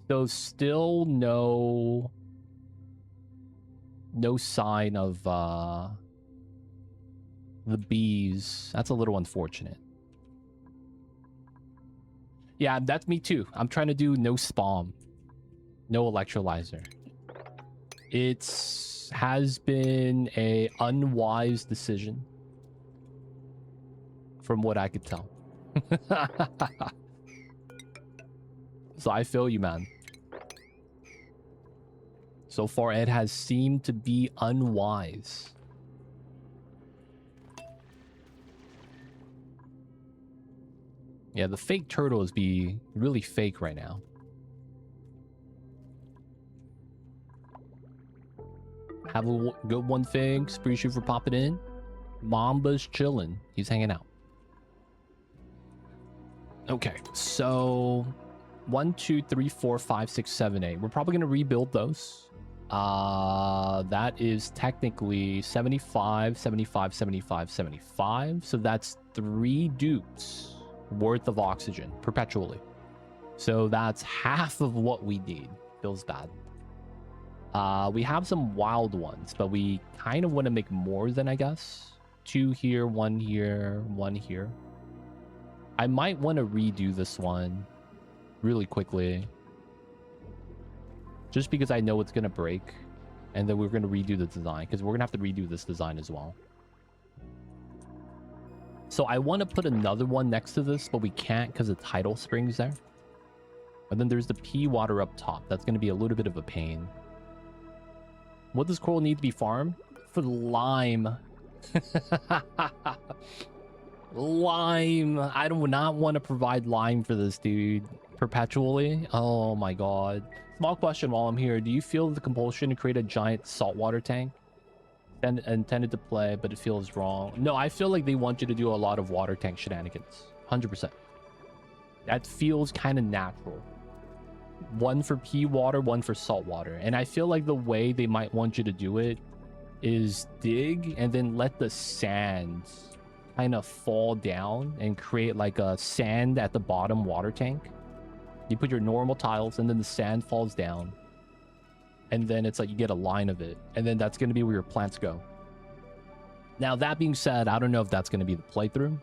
So still no sign of the bees. That's a little unfortunate. Yeah, that's me too. I'm trying to do no spawn, no electrolyzer. It has been a unwise decision from what I could tell. So I feel you, man. So far, it has seemed to be unwise. Yeah, the fake turtles be really fake right now. Have a good one, Finks. Appreciate you for popping in. Mamba's chilling. He's hanging out. Okay, so 1, 2, 3, 4, 5, 6, 7, 8. We're probably gonna rebuild those. That is technically 75, 75, 75, 75. So that's 3 dupes worth of oxygen perpetually. So that's half of what we need. Feels bad. We have some wild ones, but we kind of want to make more than, I guess. 2 here, 1 here, 1 here. I might want to redo this one really quickly. Just because I know it's going to break. And then we're going to redo the design. Because we're going to have to redo this design as well. So I want to put another one next to this, but we can't because the tidal spring's there. And then there's the pea water up top. That's going to be a little bit of a pain. What does coral need to be farmed? For lime. Lime. I do not want to provide lime for this, dude. Perpetually. Oh my god. Small question while I'm here. Do you feel the compulsion to create a giant saltwater tank? And intended to play, but it feels wrong. No, I feel like they want you to do a lot of water tank shenanigans. 100%. That feels kind of natural. One for pea water, one for salt water. And I feel like the way they might want you to do it is dig and then let the sand kind of fall down and create like a sand at the bottom water tank. You put your normal tiles and then the sand falls down. and then it's like you get a line of it, and then that's going to be where your plants go. Now, that being said, I don't know if that's going to be the playthrough,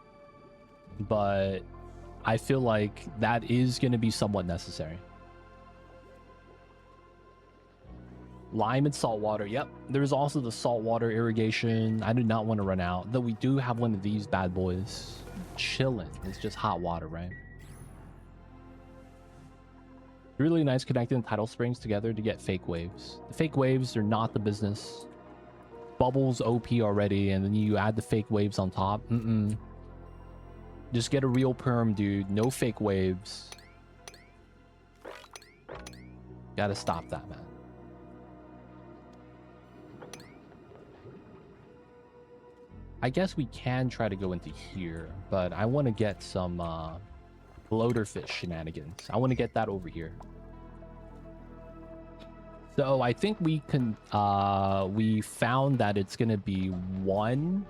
but I feel like that is going to be somewhat necessary. Lime and salt water. Yep. There's also the saltwater irrigation. I do not want to run out, though we do have one of these bad boys chilling. It's just hot water, right? Really nice connecting tidal springs together to get fake waves. The fake waves are not the business. Bubbles OP already, and then you add the fake waves on top. Just get a real perm, dude. No fake waves. Gotta stop that, man. I guess we can try to go into here, but I want to get some bloaterfish shenanigans. I want to get that over here. So I think we can we found that it's gonna be 1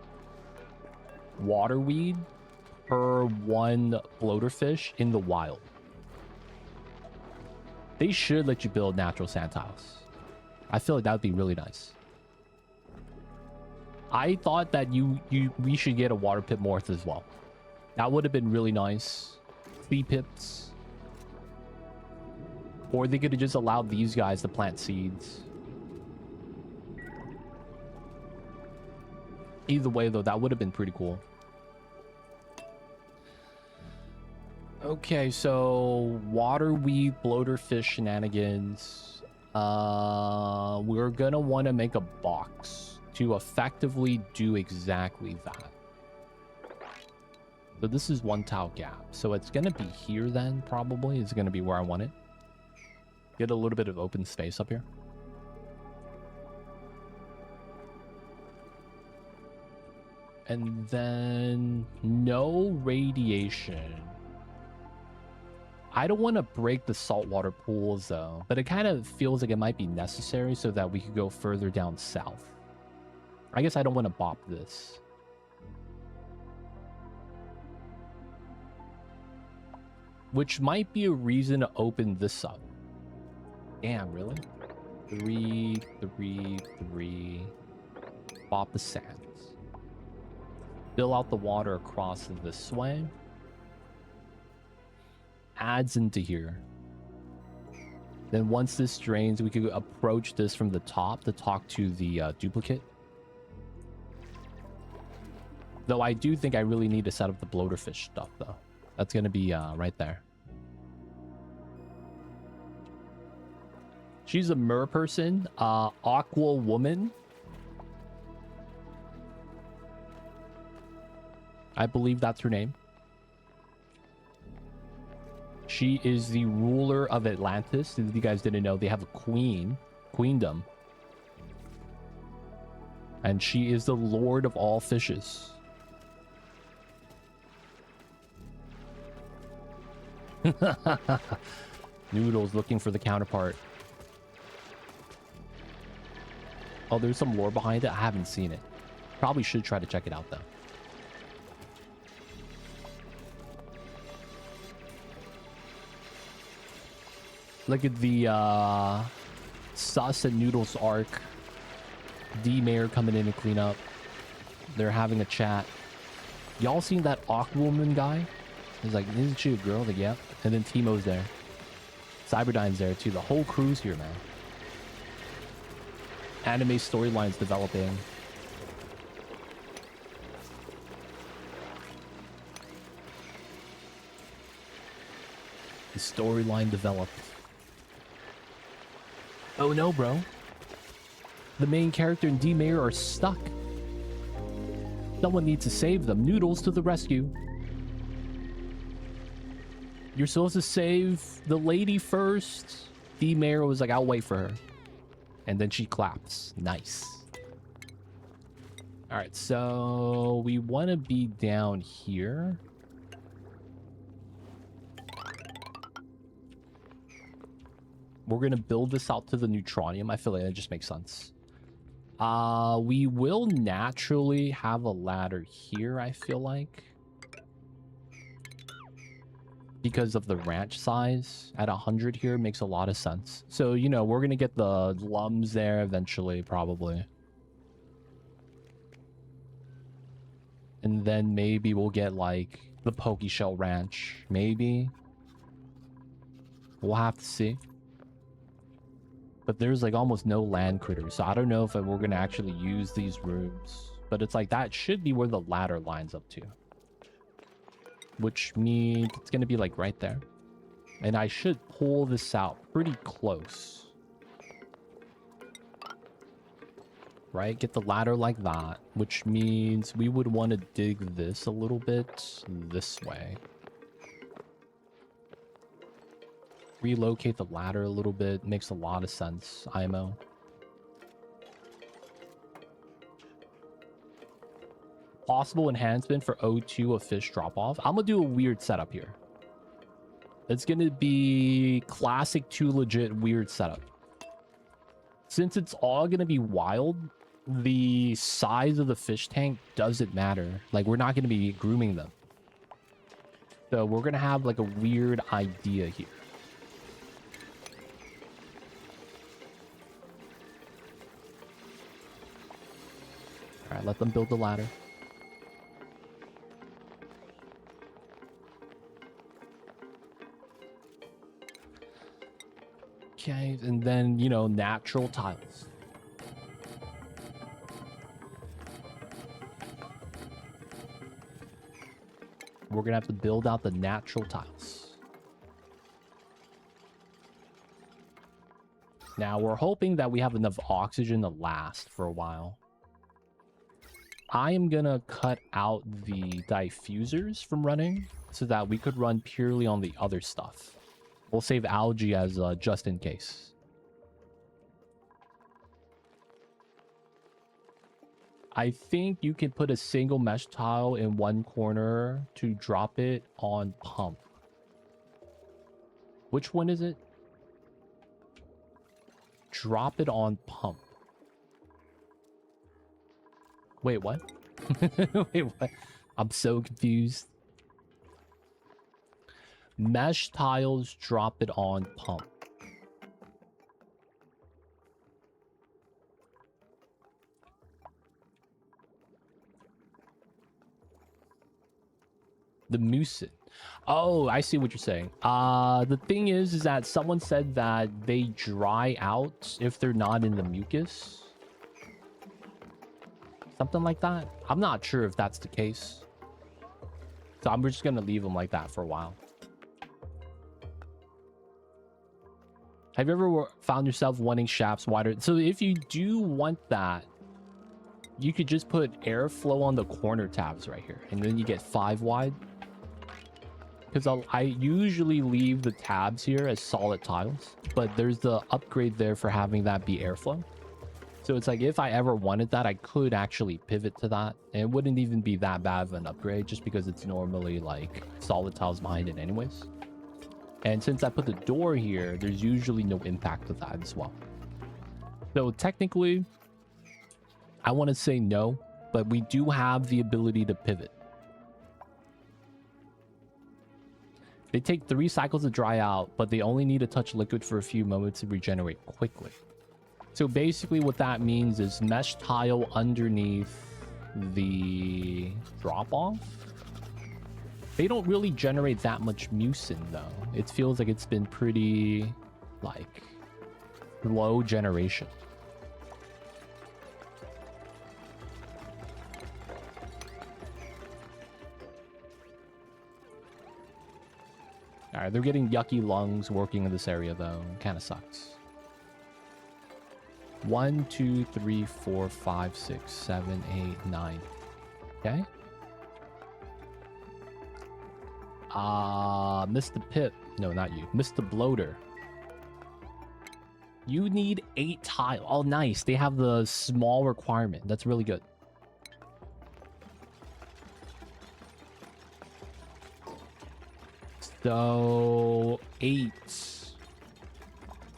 waterweed per 1 bloaterfish in the wild. They should let you build natural sand tiles. I feel like that would be really nice. I thought that we should get a water pit morph as well. That would have been really nice. 3 pips. Or they could have just allowed these guys to plant seeds. Either way, though, that would have been pretty cool. Okay, so waterweed, bloaterfish shenanigans. We're gonna want to make a box to effectively do exactly that. So this is 1 tile gap. So it's gonna be here then, probably. It's gonna be where I want it. Get a little bit of open space up here. And then no radiation. I don't want to break the saltwater pools though, but it kind of feels like it might be necessary so that we could go further down south. I guess I don't want to bop this. Which might be a reason to open this up. Damn, really? 3, 3, 3. Bop the sands. Fill out the water across this way. Adds into here. Then once this drains, we could approach this from the top to talk to the duplicate. Though I do think I really need to set up the bloaterfish stuff, though. That's going to be right there. She's a mer person. Aqua woman. I believe that's her name. She is the ruler of Atlantis. If you guys didn't know, they have a queendom. And she is the lord of all fishes. Noodles looking for the counterpart. Oh, there's some lore behind it. I haven't seen it. Probably should try to check it out, though. Look at the Sus and Noodles arc. D-Mayor coming in to clean up. They're having a chat. Y'all seen that Aquawoman guy? He's like, isn't she a girl? Like, yep. And then Teemo's there. Cyberdyne's there too. The whole crew's here, man. Anime storylines developing. The storyline developed. Oh no, bro. The main character and D-Mayor are stuck. Someone needs to save them. Noodles to the rescue. You're supposed to save the lady first. D-Mayor was like, I'll wait for her. And then she claps. Nice. All right, so we want to be down here. We're going to build this out to the neutronium. I feel like that just makes sense. We will naturally have a ladder here, I feel like. because of the ranch size at 100 here makes a lot of sense. So, you know, we're gonna get the lums there eventually, probably. And then maybe we'll get like the Pokeshell Ranch, maybe. We'll have to see. But there's like almost no land critters, so I don't know if we're gonna actually use these rooms. But it's like that should be where the ladder lines up to, which means it's gonna be like right there. And I should pull this out pretty close. Right? Get the ladder like that, which means we would want to dig this a little bit this way. Relocate the ladder a little bit. Makes a lot of sense, IMO. Possible enhancement for O2 of fish drop-off. I'm going to do a weird setup here. It's going to be classic to legit weird setup. Since it's all going to be wild, the size of the fish tank doesn't matter. Like, we're not going to be grooming them. So we're going to have like a weird idea here. All right, let them build the ladder. Okay, and then, you know, natural tiles. We're gonna have to build out the natural tiles. Now, we're hoping that we have enough oxygen to last for a while. I am gonna cut out the diffusers from running so that we could run purely on the other stuff. We'll save algae as just in case. I think you can put a single mesh tile in one corner to drop it on pump. Which one is it? Drop it on pump. Wait, what? Wait, what? I'm so confused. Mesh tiles, drop it on pump. The mucin. Oh, I see what you're saying. The thing is that someone said that they dry out if they're not in the mucus. Something like that. I'm not sure if that's the case. So I'm just gonna leave them like that for a while. Have you ever found yourself wanting shafts wider? So if you do want that, you could just put airflow on the corner tabs right here, and then you get 5 wide. Because I usually leave the tabs here as solid tiles, but there's the upgrade there for having that be airflow. So it's like if I ever wanted that, I could actually pivot to that. And it wouldn't even be that bad of an upgrade just because it's normally like solid tiles behind it anyways. And since I put the door here, there's usually no impact to that as well. So technically, I want to say no, but we do have the ability to pivot. They take 3 cycles to dry out, but they only need to touch liquid for a few moments to regenerate quickly. So basically what that means is mesh tile underneath the drop-off. They don't really generate that much mucin though. It feels like it's been pretty like low generation. All right, they're getting yucky lungs working in this area though. Kind of sucks. 1, 2, 3, 4, 5, 6, 7, 8, 9. Okay. Mr. Pip. No, not you. Mr. Bloater. You need 8 tile. Oh, nice. They have the small requirement. That's really good. So 8.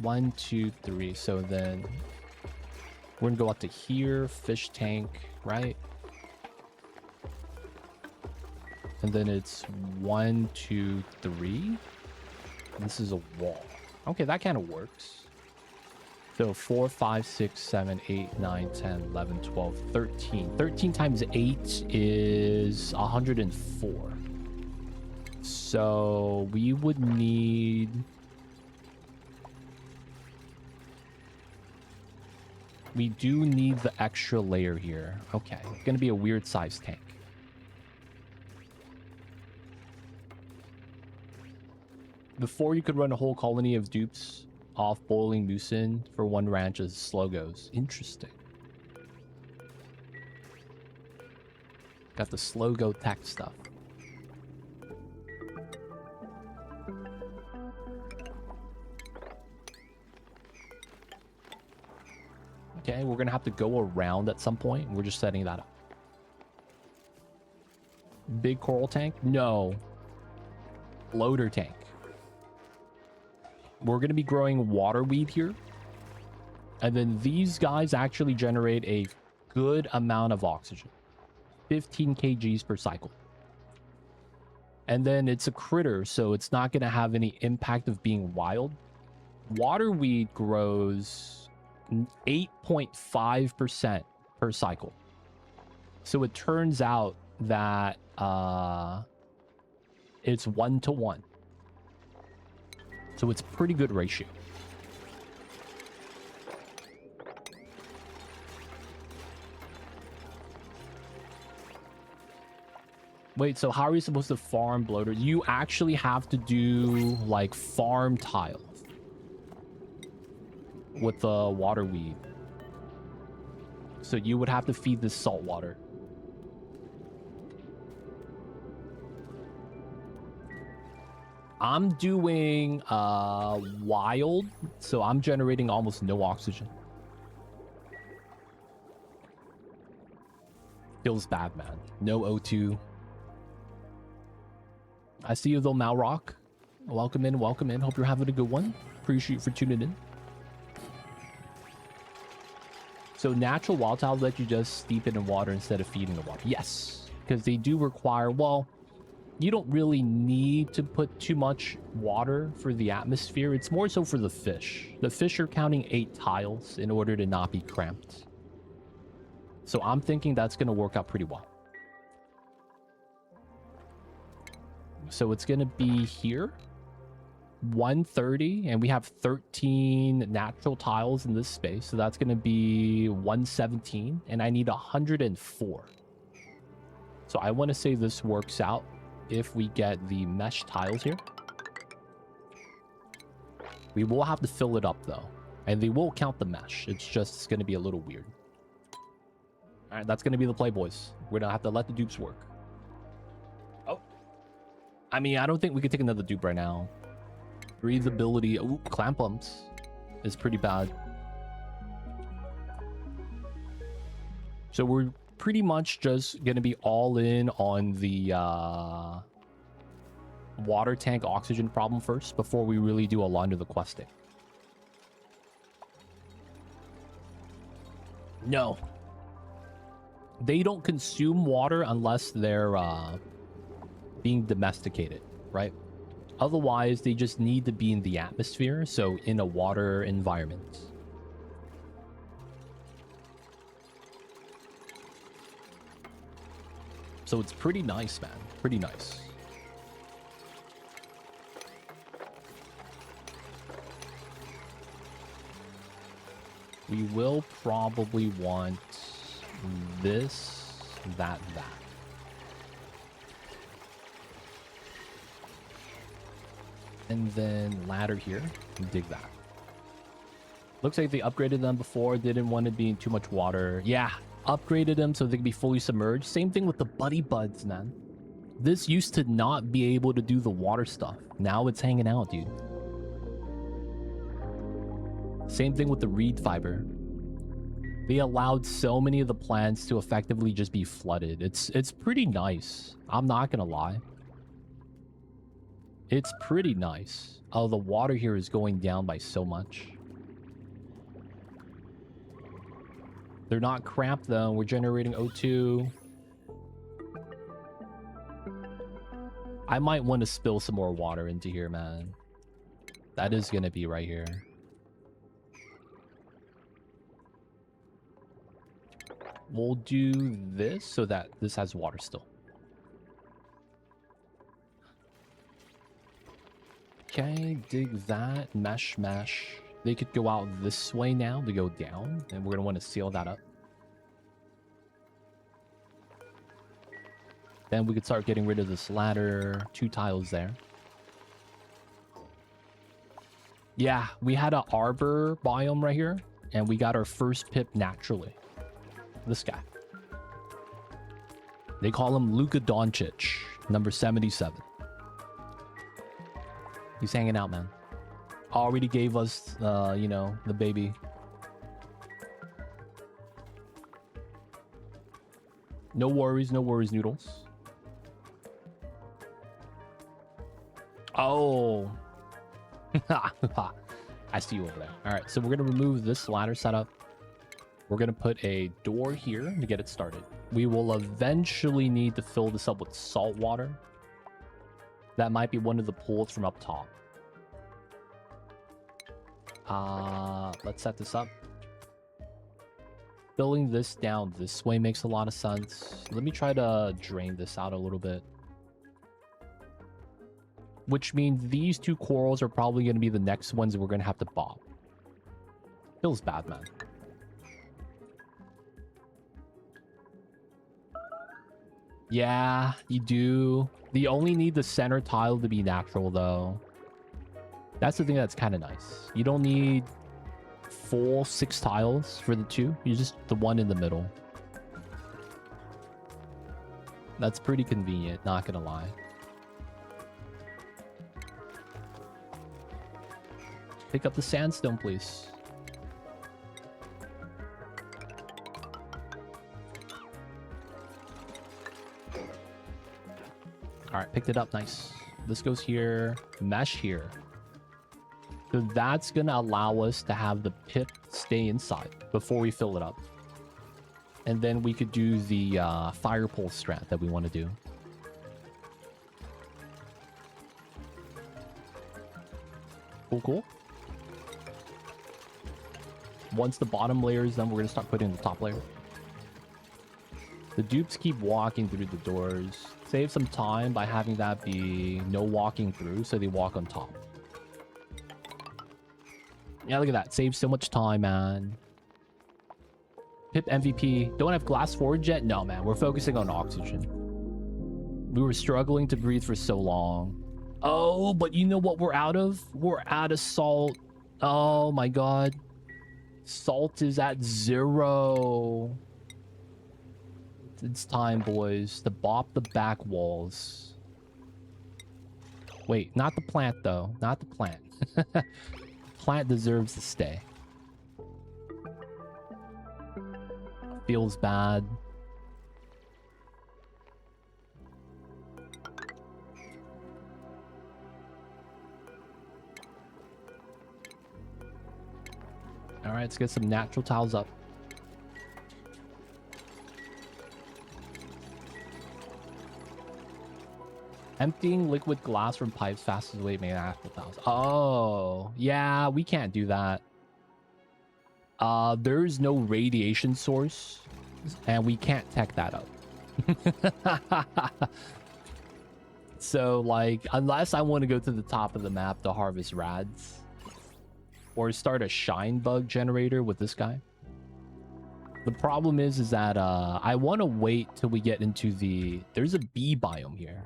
1, 2, 3. So then we're gonna go up to here. Fish tank, right? And then it's 1, 2, 3. This is a wall. Okay, that kind of works. So 4, 5, 6, 7, 8, 9, 10, 11, 12, 13. 13 times 8 is 104. So we would need... We do need the extra layer here. Okay, it's going to be a weird size tank. Before, you could run a whole colony of dupes off boiling mucin for one ranch as slow goes. Interesting. Got the slow go tech stuff. Okay, we're gonna have to go around at some point. We're just setting that up. Big coral tank? No. Floater tank. We're going to be growing waterweed here. And then these guys actually generate a good amount of oxygen. 15 kgs per cycle. And then it's a critter, so it's not going to have any impact of being wild. Waterweed grows 8.5% per cycle. So it turns out that it's 1-to-1. So it's a pretty good ratio. Wait, so how are you supposed to farm bloaters? You actually have to do like farm tiles with the waterweed. So you would have to feed this salt water. I'm doing wild, so I'm generating almost no oxygen. Feels bad, man. No O2. I see you though, Malrock. Welcome in, welcome in. Hope you're having a good one. Appreciate you for tuning in. So natural wild tiles let you just steep it in water instead of feeding the water. Yes, because they do require, well, you don't really need to put too much water for the atmosphere. It's more so for the fish. The fish are counting 8 tiles in order to not be cramped. So I'm thinking that's going to work out pretty well. So it's going to be here. 130, and we have 13 natural tiles in this space. So that's going to be 117, and I need 104. So I want to say this works out if we get the mesh tiles here. We will have to fill it up though, and they will count the mesh. It's going to be a little weird. All right, that's going to be the play, boys. We're going to have to let the dupes work. Oh, I mean, I don't think we could take another dupe right now. Breathability. Ooh, clamp bumps is pretty bad. So we're pretty much just going to be all in on the water tank oxygen problem first before we really do a lot of the questing. No. They don't consume water unless they're being domesticated, right? Otherwise, they just need to be in the atmosphere, so in a water environment. So it's pretty nice, man. Pretty nice. We will probably want this, that. And then ladder here. Dig that. Looks like they upgraded them before. Didn't want to be in too much water. Yeah, upgraded them so they can be fully submerged. Same thing with the buddy buds, man. This used to not be able to do the water stuff. Now it's hanging out, dude. Same thing with the reed fiber. They allowed so many of the plants to effectively just be flooded. It's pretty nice. I'm not gonna lie. It's pretty nice. Oh, the water here is going down by so much. They're not cramped though. We're generating O2. I might want to spill some more water into here, man. That is gonna be right here. We'll do this so that this has water still. Okay, dig that. Mesh. They could go out this way now to go down, and we're gonna want to seal that up. Then we could start getting rid of this ladder. 2 tiles there. Yeah, we had an arbor biome right here, and we got our first pip naturally. This guy. They call him Luka Doncic, number 77. He's hanging out, man. Already gave us, you know, the baby. No worries, noodles. Oh. I see you over there. All right, so we're going to remove this ladder setup. We're going to put a door here to get it started. We will eventually need to fill this up with salt water. That might be one of the pools from up top. Let's set this up. Filling this down this way makes a lot of sense. Let me try to drain this out a little bit. Which means these 2 corals are probably going to be the next ones we're going to have to bob. Feels bad, man. Yeah, you do. You only need the center tile to be natural, though. That's the thing that's kind of nice. You don't need full 6 tiles for the 2. You just the one in the middle. That's pretty convenient, not gonna lie. Pick up the sandstone, please. All right, picked it up. Nice. This goes here. Mesh here. So that's going to allow us to have the pip stay inside before we fill it up. And then we could do the fire pole strat that we want to do. Cool. Once the bottom layer is done, we're going to start putting the top layer. The dupes keep walking through the doors. Save some time by having that be no walking through, so they walk on top. Yeah, look at that. Saves so much time, man. Pip MVP. Don't have glass forge yet? No, man. We're focusing on oxygen. We were struggling to breathe for so long. Oh, but you know what we're out of? We're out of salt. Oh, my God. Salt is at 0. It's time, boys, to bop the back walls. Wait, not the plant, though. Not the plant. Plant deserves to stay. Feels bad. All right, let's get some natural tiles up. Emptying liquid glass from pipes fastest way to make actual tiles. Oh, yeah, we can't do that. There's no radiation source, and we can't tech that up. So, like, unless I want to go to the top of the map to harvest rads, or start a shine bug generator with this guy. The problem is that I want to wait till we get into the... There's a bee biome here.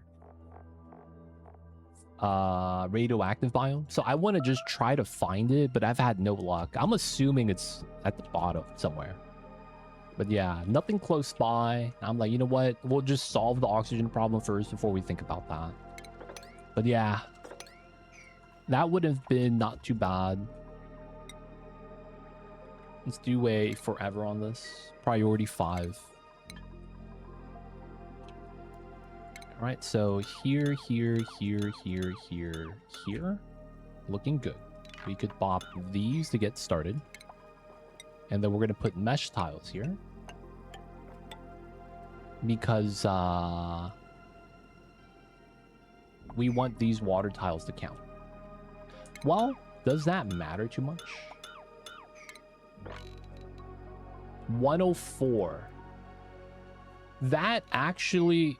Radioactive biome. So I want to just try to find it, but I've had no luck. I'm assuming it's at the bottom somewhere. But yeah, nothing close by. I'm like, you know what? We'll just solve the oxygen problem first before we think about that. But yeah, that would have been not too bad. Let's do a forever on this. Priority 5. All right, so here. Looking good. We could bop these to get started. And then we're going to put mesh tiles here. Because, we want these water tiles to count. Well, does that matter too much? 104. That actually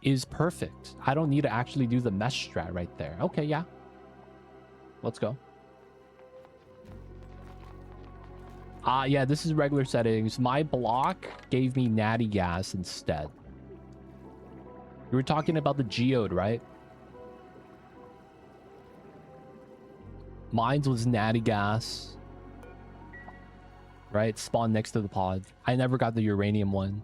is perfect. I don't need to actually do the mesh strat right there. Okay, yeah. Let's go. Yeah, this is regular settings. My block gave me natty gas instead. You were talking about the geode, right? Mine was natty gas. Right? Spawned next to the pod. I never got the uranium one.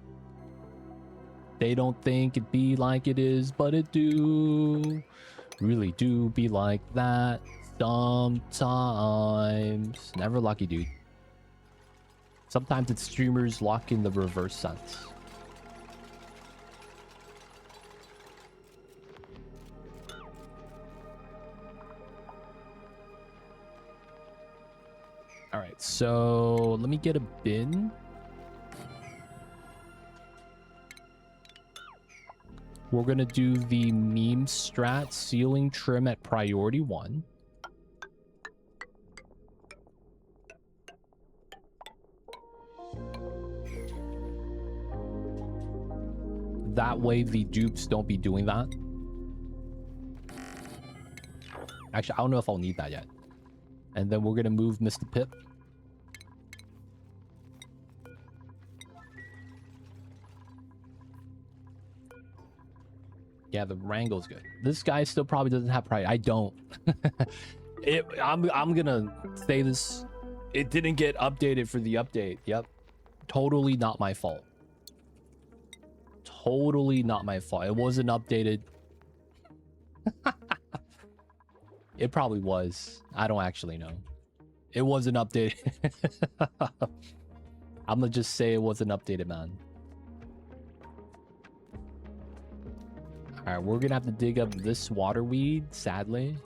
They don't think it be like it is, but it do. Really do be like that sometimes. Never lucky, dude. Sometimes it's streamers luck in the reverse sense. All right, so let me get a bin. We're gonna do the meme strat ceiling trim at priority 1. That way the dupes don't be doing that. Actually, I don't know if I'll need that yet. And then we're gonna move Mr. Pip. Yeah, the wrangle's good. This guy still probably doesn't have priority. I don't. I'm gonna say this. It didn't get updated for the update. Yep. Totally not my fault. Totally not my fault. It wasn't updated. It probably was. I don't actually know. It wasn't updated. I'm gonna just say it wasn't updated, man. All right, we're gonna have to dig up this water weed, sadly.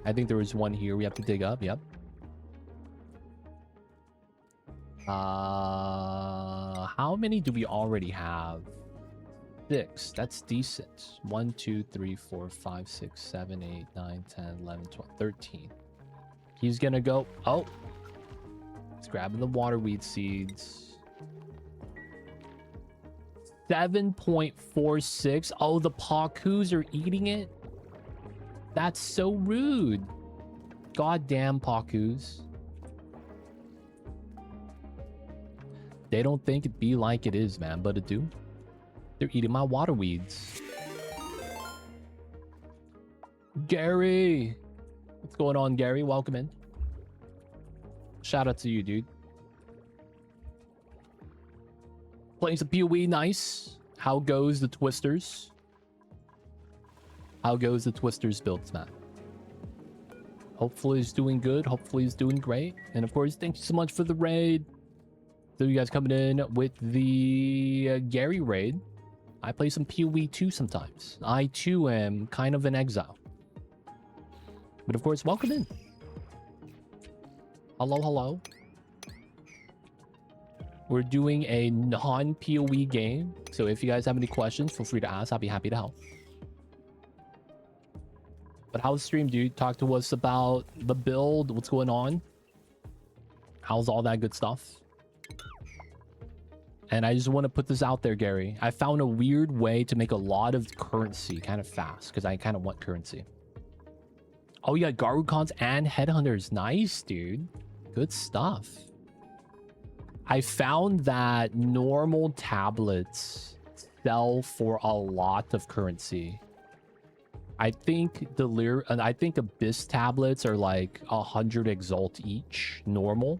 I think there was one here we have to dig up. Yep. How many do we already have? 6. That's decent. 1, 2, 3, 4, 5, 6, 7, 8, 9, 10, 11, 12, 13. He's gonna go. Oh, he's grabbing the water weed seeds. 7.46. Oh, the Pakus are eating it. That's so rude. Goddamn Pakus. They don't think it be like it is, man, but it do. They're eating my water weeds. Gary. What's going on, Gary? Welcome in. Shout out to you, dude. Playing some PoE, nice. How goes the Twisters? How goes the Twisters builds, man? Hopefully he's doing good. Hopefully he's doing great. And of course, thank you so much for the raid. So you guys coming in with the Gary raid. I play some PoE too sometimes. I too am kind of an exile. But of course, welcome in. Hello, hello. We're doing a non-PoE game. So if you guys have any questions, feel free to ask. I'll be happy to help. But how's the stream, dude? Talk to us about the build. What's going on? How's all that good stuff? And I just want to put this out there, Gary. I found a weird way to make a lot of currency kind of fast because I kind of want currency. Oh, yeah, Garukons and Headhunters. Nice, dude. Good stuff. I found that normal tablets sell for a lot of currency. I think Abyss tablets are like 100 Exalt each, normal.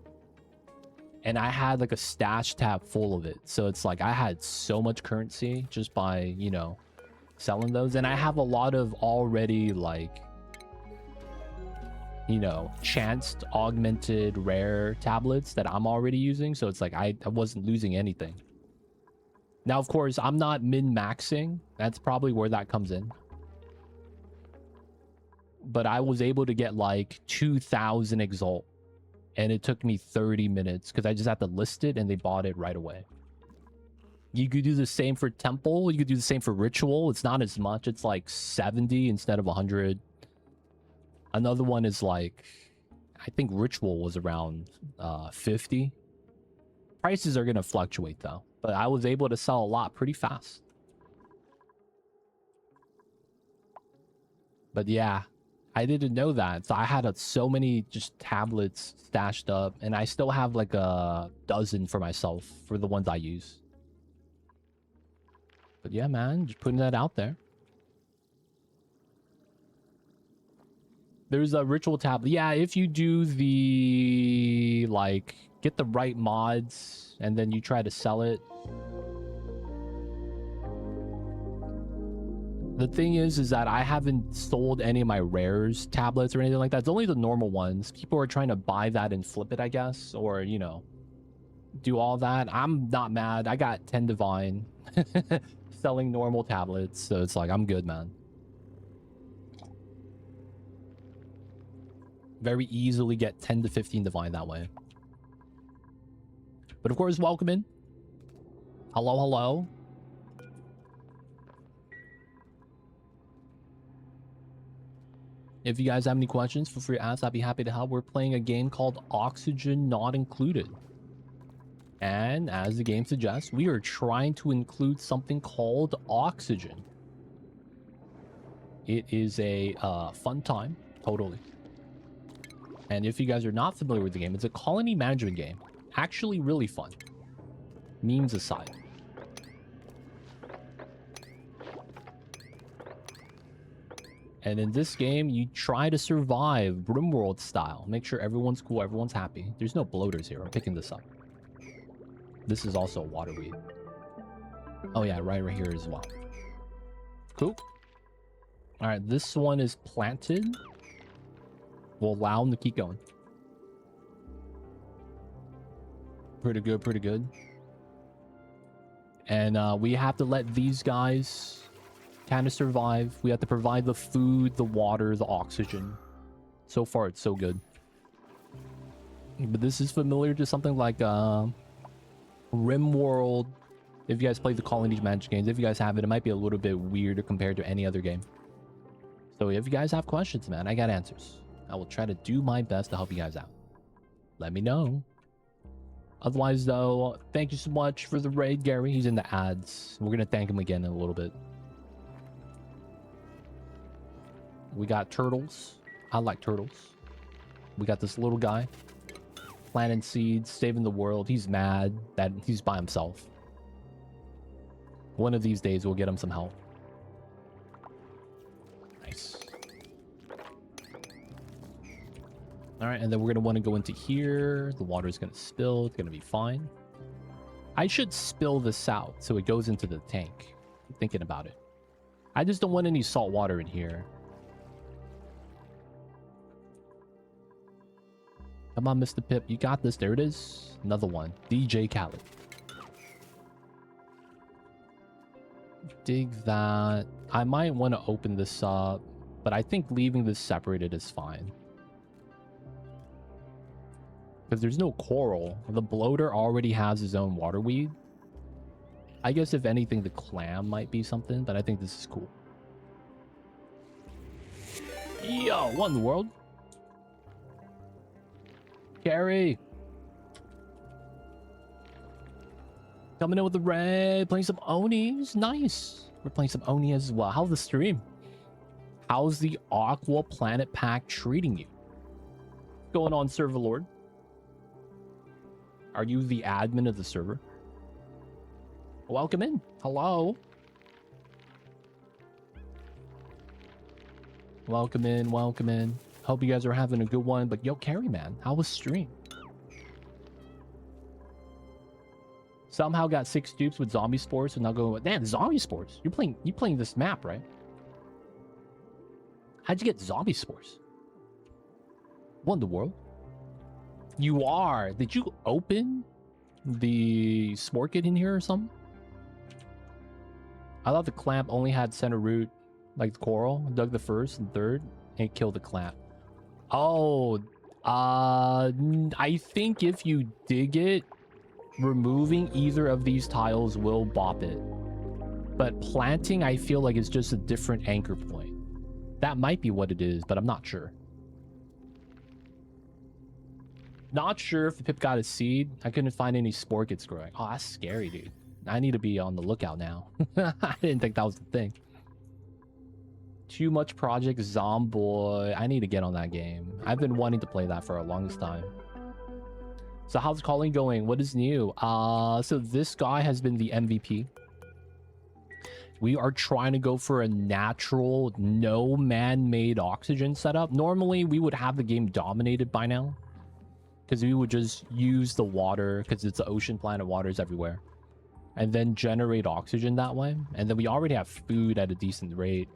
And I had like a stash tab full of it. So it's like I had so much currency just by, you know, selling those. And I have a lot of already like, you know, chanced, augmented, rare tablets that I'm already using. So it's like I wasn't losing anything. Now, of course, I'm not min-maxing. That's probably where that comes in. But I was able to get like 2,000 Exalt. And it took me 30 minutes because I just had to list it and they bought it right away. You could do the same for temple. You could do the same for ritual. It's not as much. It's like 70 instead of 100. Another one is like, I think ritual was around 50. Prices are going to fluctuate though, but I was able to sell a lot pretty fast. But yeah, I didn't know that. So I had so many just tablets stashed up, and I still have like a dozen for myself for the ones I use. But yeah, man, just putting that out there. There's a ritual tablet. Yeah, if you do the, like, get the right mods and then you try to sell it. The thing is that I haven't sold any of my rares tablets or anything like that. It's only the normal ones. People are trying to buy that and flip it, I guess, or, you know, do all that. I'm not mad. I got 10 divine selling normal tablets, so it's like, I'm good, man. Very easily get 10 to 15 divine that way. But of course, welcome in. Hello, hello. If you guys have any questions, feel free to ask. I'd be happy to help. We're playing a game called Oxygen Not Included. And as the game suggests, we are trying to include something called oxygen. It is a fun time, totally. And if you guys are not familiar with the game, it's a colony management game. Actually really fun. Memes aside. And in this game, you try to survive RimWorld style. Make sure everyone's cool, everyone's happy. There's no bloaters here. I'm picking this up. This is also a water weed. Oh yeah, right here as well. Cool. All right, this one is planted. We'll allow them to keep going. Pretty good, pretty good. And we have to let these guys kind of survive. We have to provide the food, the water, the oxygen. So far, it's so good. But this is familiar to something like RimWorld. If you guys play the Colony Management games, if you guys have it, it might be a little bit weird compared to any other game. So if you guys have questions, man, I got answers. I will try to do my best to help you guys out. Let me know. Otherwise, though, thank you so much for the raid, Gary. He's in the ads. We're going to thank him again in a little bit. We got turtles. I like turtles. We got this little guy. Planting seeds, saving the world. He's mad that he's by himself. One of these days, we'll get him some help. Nice. All right, and then we're going to want to go into here. The water is going to spill. It's going to be fine. I should spill this out so it goes into the tank. I'm thinking about it. I just don't want any salt water in here. Come on, Mr. Pip. You got this. There it is. Another one. DJ Khaled. Dig that. I might want to open this up, but I think leaving this separated is fine. Because there's no coral. The bloater already has his own water weed. I guess if anything, the clam might be something, but I think this is cool. Yo, what in the world? Carrie. Coming in with the red, playing some Onis. Nice. We're playing some Oni as well. How's the stream? How's the Aqua Planet Pack treating you? What's going on, Server Lord? Are you the admin of the server? Welcome in. Hello. Welcome in. Welcome in. Hope you guys are having a good one. But yo, Carrie, man, how was stream? Somehow got 6 dupes with zombie spores, and now going with damn zombie spores. You playing this map, right? How'd you get zombie spores? What in the world? You are. Did you open the spore kit in here or something? I thought the clamp only had center root, like the coral. Dug the first and third, and killed the clamp. Oh, I think if you dig it, Removing either of these tiles will bop it. But planting, I feel like, is just a different anchor point. That might be what it is, but I'm not sure. Not sure if the pip got a seed. I couldn't find any spore kits growing. Oh, that's scary, dude. I need to be on the lookout now. I didn't think that was the thing. Too much Project Zomboy. I need to get on that game. I've been wanting to play that for a longest time. So how's calling going? What is new? So this guy has been the MVP. We are trying to go for a natural, no man-made oxygen setup. Normally, we would have the game dominated by now, because we would just use the water, because it's an ocean planet, water is everywhere, and then generate oxygen that way. And then we already have food at a decent rate.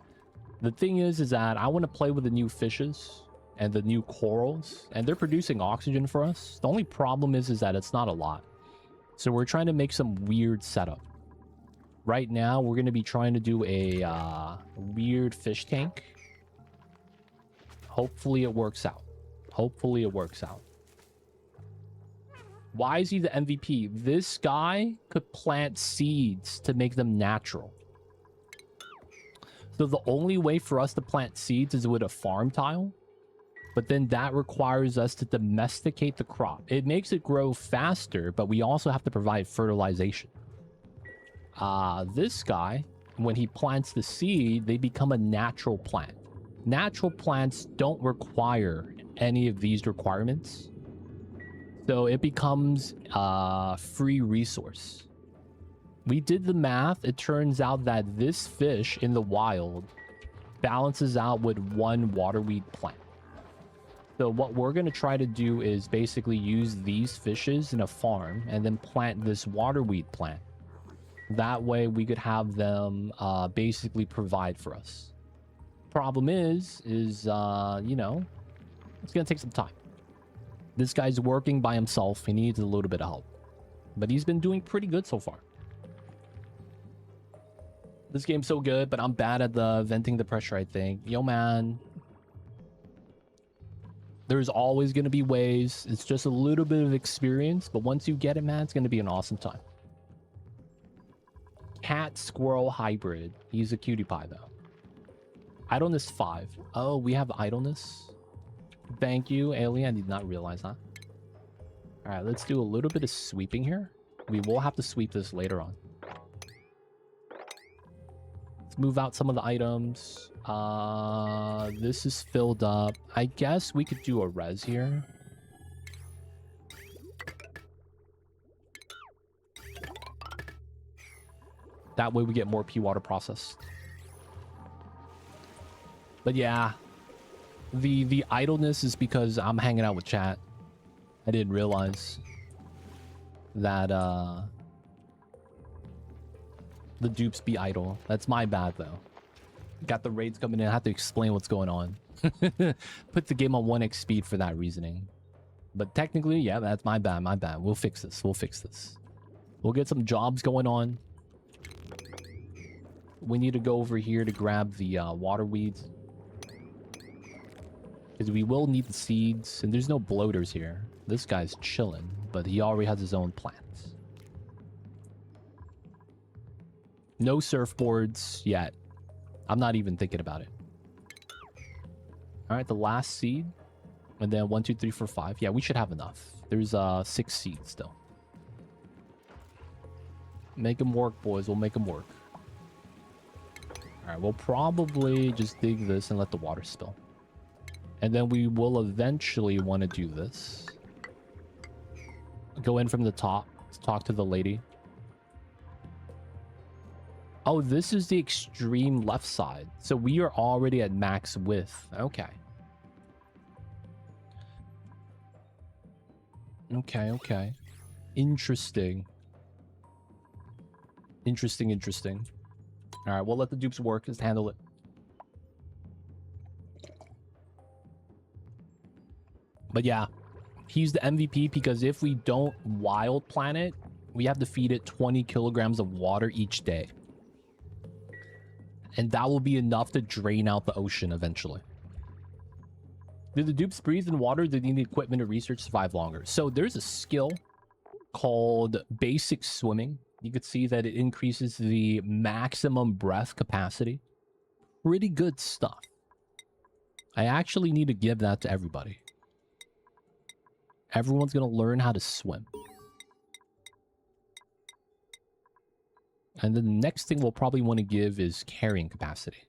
The thing is that I want to play with the new fishes and the new corals, and they're producing oxygen for us. The only problem is that it's not a lot. So we're trying to make some weird setup. Right now, we're going to be trying to do a weird fish tank. Hopefully it works out. Hopefully it works out. Why is he the MVP? This guy could plant seeds to make them natural. So the only way for us to plant seeds is with a farm tile. But then that requires us to domesticate the crop. It makes it grow faster, but we also have to provide fertilization. This guy, when he plants the seed, they become a natural plant. Natural plants don't require any of these requirements. So it becomes a free resource. We did the math. It turns out that this fish in the wild balances out with one waterweed plant. So what we're going to try to do is basically use these fishes in a farm and then plant this waterweed plant. That way we could have them basically provide for us. Problem is you know, it's going to take some time. This guy's working by himself. He needs a little bit of help. But he's been doing pretty good so far. This game's so good, but I'm bad at the venting the pressure, I think. Yo, man. There's always going to be ways. It's just a little bit of experience. But once you get it, man, it's going to be an awesome time. Cat squirrel hybrid. He's a cutie pie, though. Idleness 5. Oh, we have idleness. Thank you, alien. I did not realize that. All right, let's do a little bit of sweeping here. We will have to sweep this later on. Let's move out some of the items. This is filled up. I guess we could do a res here. That way we get more P water processed. But yeah, the idleness is because I'm hanging out with chat. I didn't realize that the dupes be idle. That's my bad though. Got the raids coming in. I have to explain what's going on. Put the game on 1x speed for that reasoning. But technically, yeah, that's my bad. My bad. We'll fix this. We'll fix this. We'll get some jobs going on. We need to go over here to grab the water weeds. Because we will need the seeds. And there's no bloaters here. This guy's chilling. But he already has his own plants. No surfboards yet. I'm not even thinking about it. All right, the last seed. And then 1, 2, 3, 4, 5. Yeah, we should have enough. There's 6 seeds still. Make them work, boys. We'll make them work. All right, we'll probably just dig this and let the water spill. And then we will eventually want to do this. Go in from the top. Talk to the lady. Oh, this is the extreme left side. So we are already at max width. Okay. Okay. Interesting. Interesting. All right, we'll let the dupes work. Just handle it. But yeah, he's the MVP because if we don't wild plant it, we have to feed it 20 kilograms of water each day. And that will be enough to drain out the ocean eventually. Do the dupes breathe in water? Do they need equipment or research to survive longer? So there's a skill called Basic Swimming. You could see that it increases the maximum breath capacity. Pretty good stuff. I actually need to give that to everybody. Everyone's going to learn how to swim. And then the next thing we'll probably want to give is carrying capacity.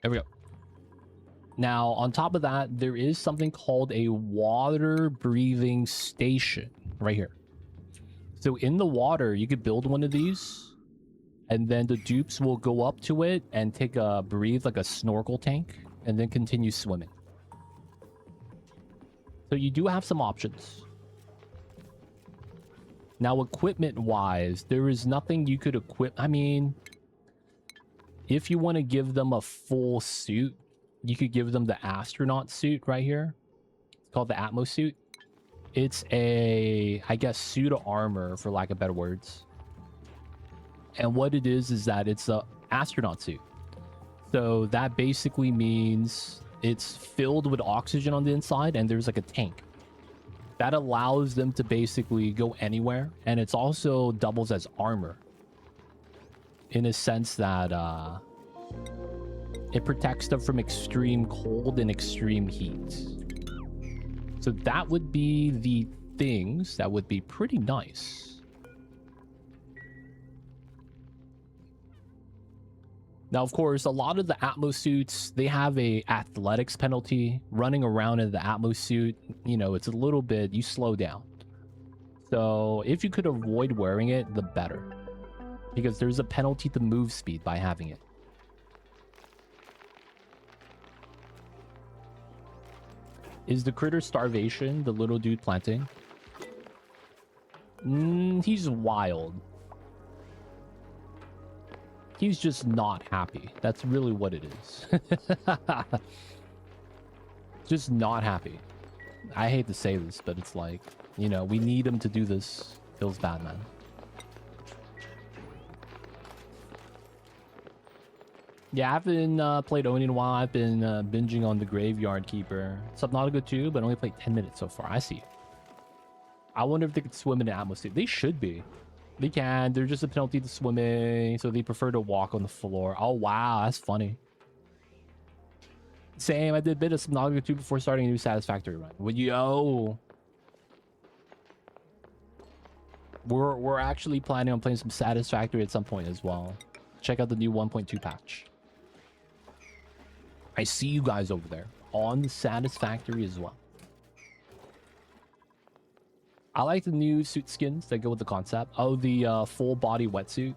There we go. Now, on top of that, there is something called a water breathing station right here. So in the water, you could build one of these, and then the dupes will go up to it and take a breathe like a snorkel tank, and then continue swimming. So you do have some options. Now, equipment-wise, there is nothing you could equip. I mean, if you want to give them a full suit, you could give them the astronaut suit right here. It's called the Atmos suit. It's a, I guess, suit of armor, for lack of better words. And what it is that it's a astronaut suit. So that basically means it's filled with oxygen on the inside, and there's like a tank. That allows them to basically go anywhere, and it's also doubles as armor. In a sense that it protects them from extreme cold and extreme heat. So that would be the things that would be pretty nice. Now, of course, a lot of the Atmos suits, they have a athletics penalty. Running around in the Atmos suit, you know, it's a little bit, you slow down. So if you could avoid wearing it, the better. Because there's a penalty to move speed by having it. Is the critter starvation the little dude planting? He's wild. He's just not happy. That's really what it is. Just not happy. I hate to say this, but it's like, you know, we need him to do this. Feels bad, man. Yeah, I haven't played Oni in a while. I've been binging on the Graveyard Keeper. Subnautica 2, but only played 10 minutes so far. I see. I wonder if they could swim in the atmosphere. They should be. They can. There's just a penalty to swimming, so they prefer to walk on the floor. Oh, wow. That's funny. Same. I did a bit of Subnautica 2 before starting a new Satisfactory run. Well, yo. We're actually planning on playing some Satisfactory at some point as well. Check out the new 1.2 patch. I see you guys over there on the Satisfactory as well. I like the new suit skins that go with the concept. Oh, the full body wetsuit.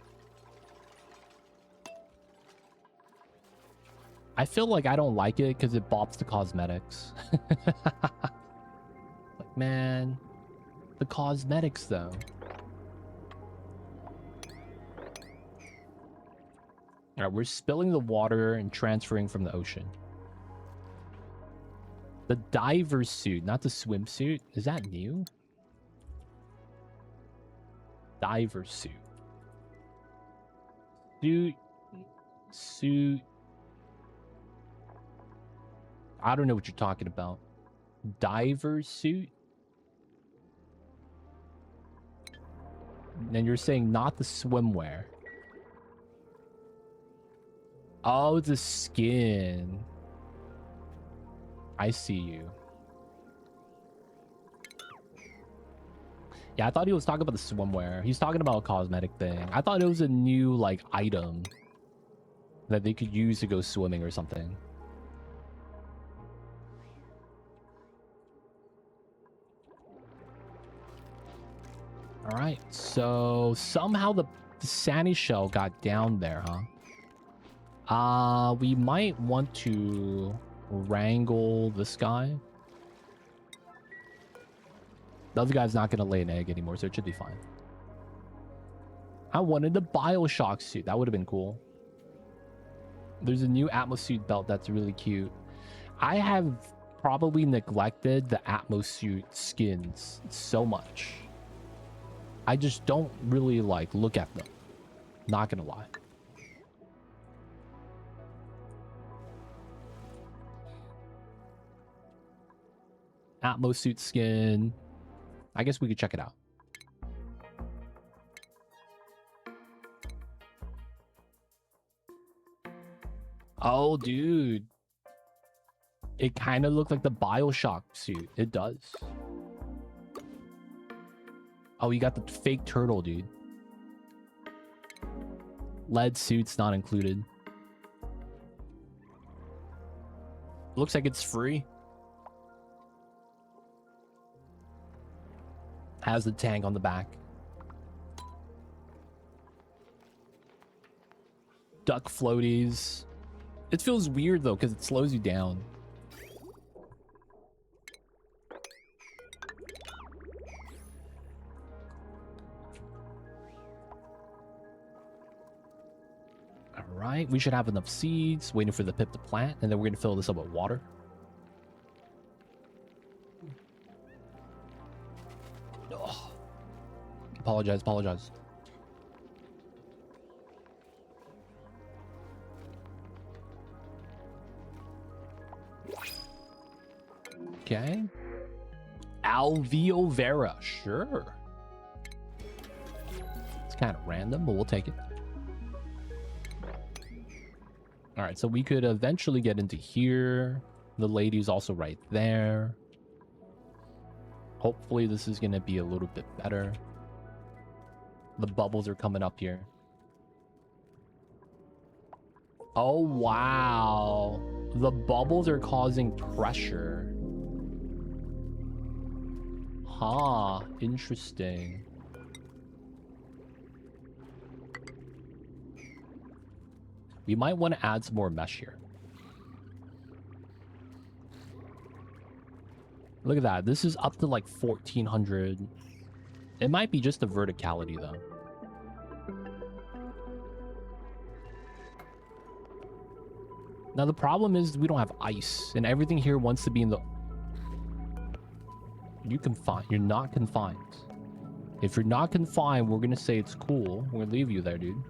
I feel like I don't like it because it bops the cosmetics. Like, man, the cosmetics though. All right, we're spilling the water and transferring from the ocean. The diver suit, not the swimsuit. Is that new? Diver suit. Suit. I don't know what you're talking about. Diver suit? And you're saying not the swimwear. Oh, the skin. I see you. Yeah, I thought he was talking about the swimwear. He's talking about a cosmetic thing. I thought it was a new, like, item that they could use to go swimming or something. All right, so somehow the Sandy shell got down there, huh? We might want to wrangle this guy. The other guy's not going to lay an egg anymore, so it should be fine. I wanted the Bioshock suit. That would have been cool. There's a new Atmos suit belt that's really cute. I have probably neglected the Atmos suit skins so much. I just don't really, like, look at them. Not gonna lie. Atmos suit skin. I guess we could check it out. Oh, dude. It kind of looked like the Bioshock suit. It does. Oh, you got the fake turtle, dude. Lead suit's not included. Looks like it's free. Has the tank on the back. Duck floaties. It feels weird though because it slows you down. All right, we should have enough seeds. Waiting for the pip to plant, and then we're gonna fill this up with water. Oh. Apologize. Okay. Alveovera, sure. It's kind of random, but we'll take it. All right, so we could eventually get into here. The lady's also right there. Hopefully this is going to be a little bit better. The bubbles are coming up here. Oh, wow. The bubbles are causing pressure. Huh, interesting. We might want to add some more mesh here. Look at that. This is up to like 1400. It might be just the verticality though. Now the problem is we don't have ice and everything here wants to be in the... You're not confined. If you're not confined, we're gonna say it's cool. We're gonna leave you there, dude.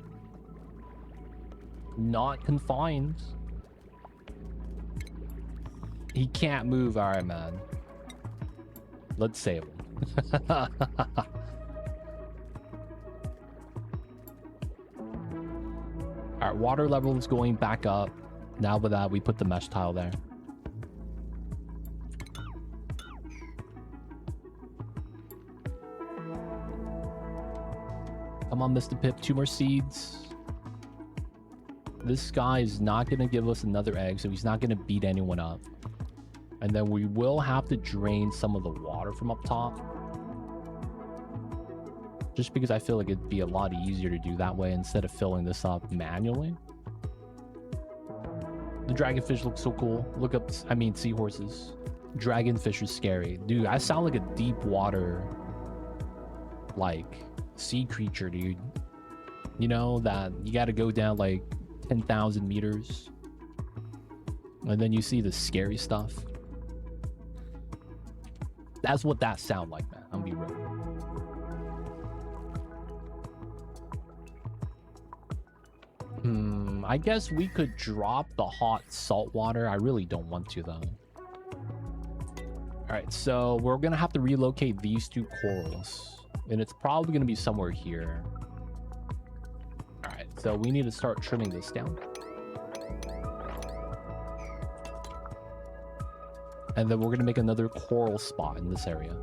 Not confined. He can't move. All right, man. Let's save him. All right, water level is going back up. Now with that, we put the mesh tile there. Come on, Mr. Pip, 2 more seeds. This guy is not going to give us another egg, so he's not going to beat anyone up. And then we will have to drain some of the water from up top. Just because I feel like it'd be a lot easier to do that way instead of filling this up manually. The dragonfish looks so cool. Look up, I mean, seahorses. Dragonfish is scary. Dude, I sound like a deep water, like, sea creature, dude. You know, that you got to go down like 10,000 meters. And then you see the scary stuff. That's what that sound like, man. I'm gonna be real. I guess we could drop the hot salt water. I really don't want to, though. All right, so we're gonna have to relocate these 2 corals. And it's probably gonna be somewhere here. All right, so we need to start trimming this down. And then we're going to make another coral spot in this area.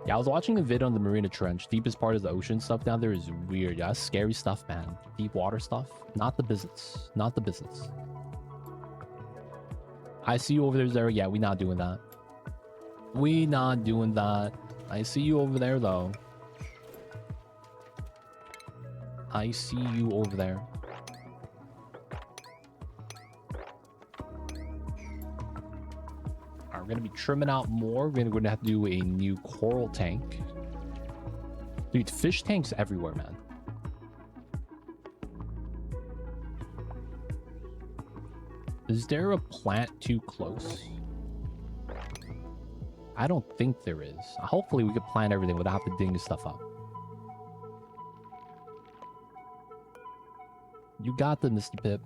Yeah, I was watching a vid on the Marina Trench. Deepest part of the ocean stuff down there is weird. Yeah, that's scary stuff, man. Deep water stuff. Not the business. Not the business. I see you over there, Zara. Yeah, we not doing that. We not doing that. I see you over there, though. I see you over there. Alright, we're gonna be trimming out more. We're gonna have to do a new coral tank. Dude, fish tanks everywhere, man. Is there a plant too close? I don't think there is. Hopefully we could plant everything without having to dig stuff up. You got them, Mr. Pip.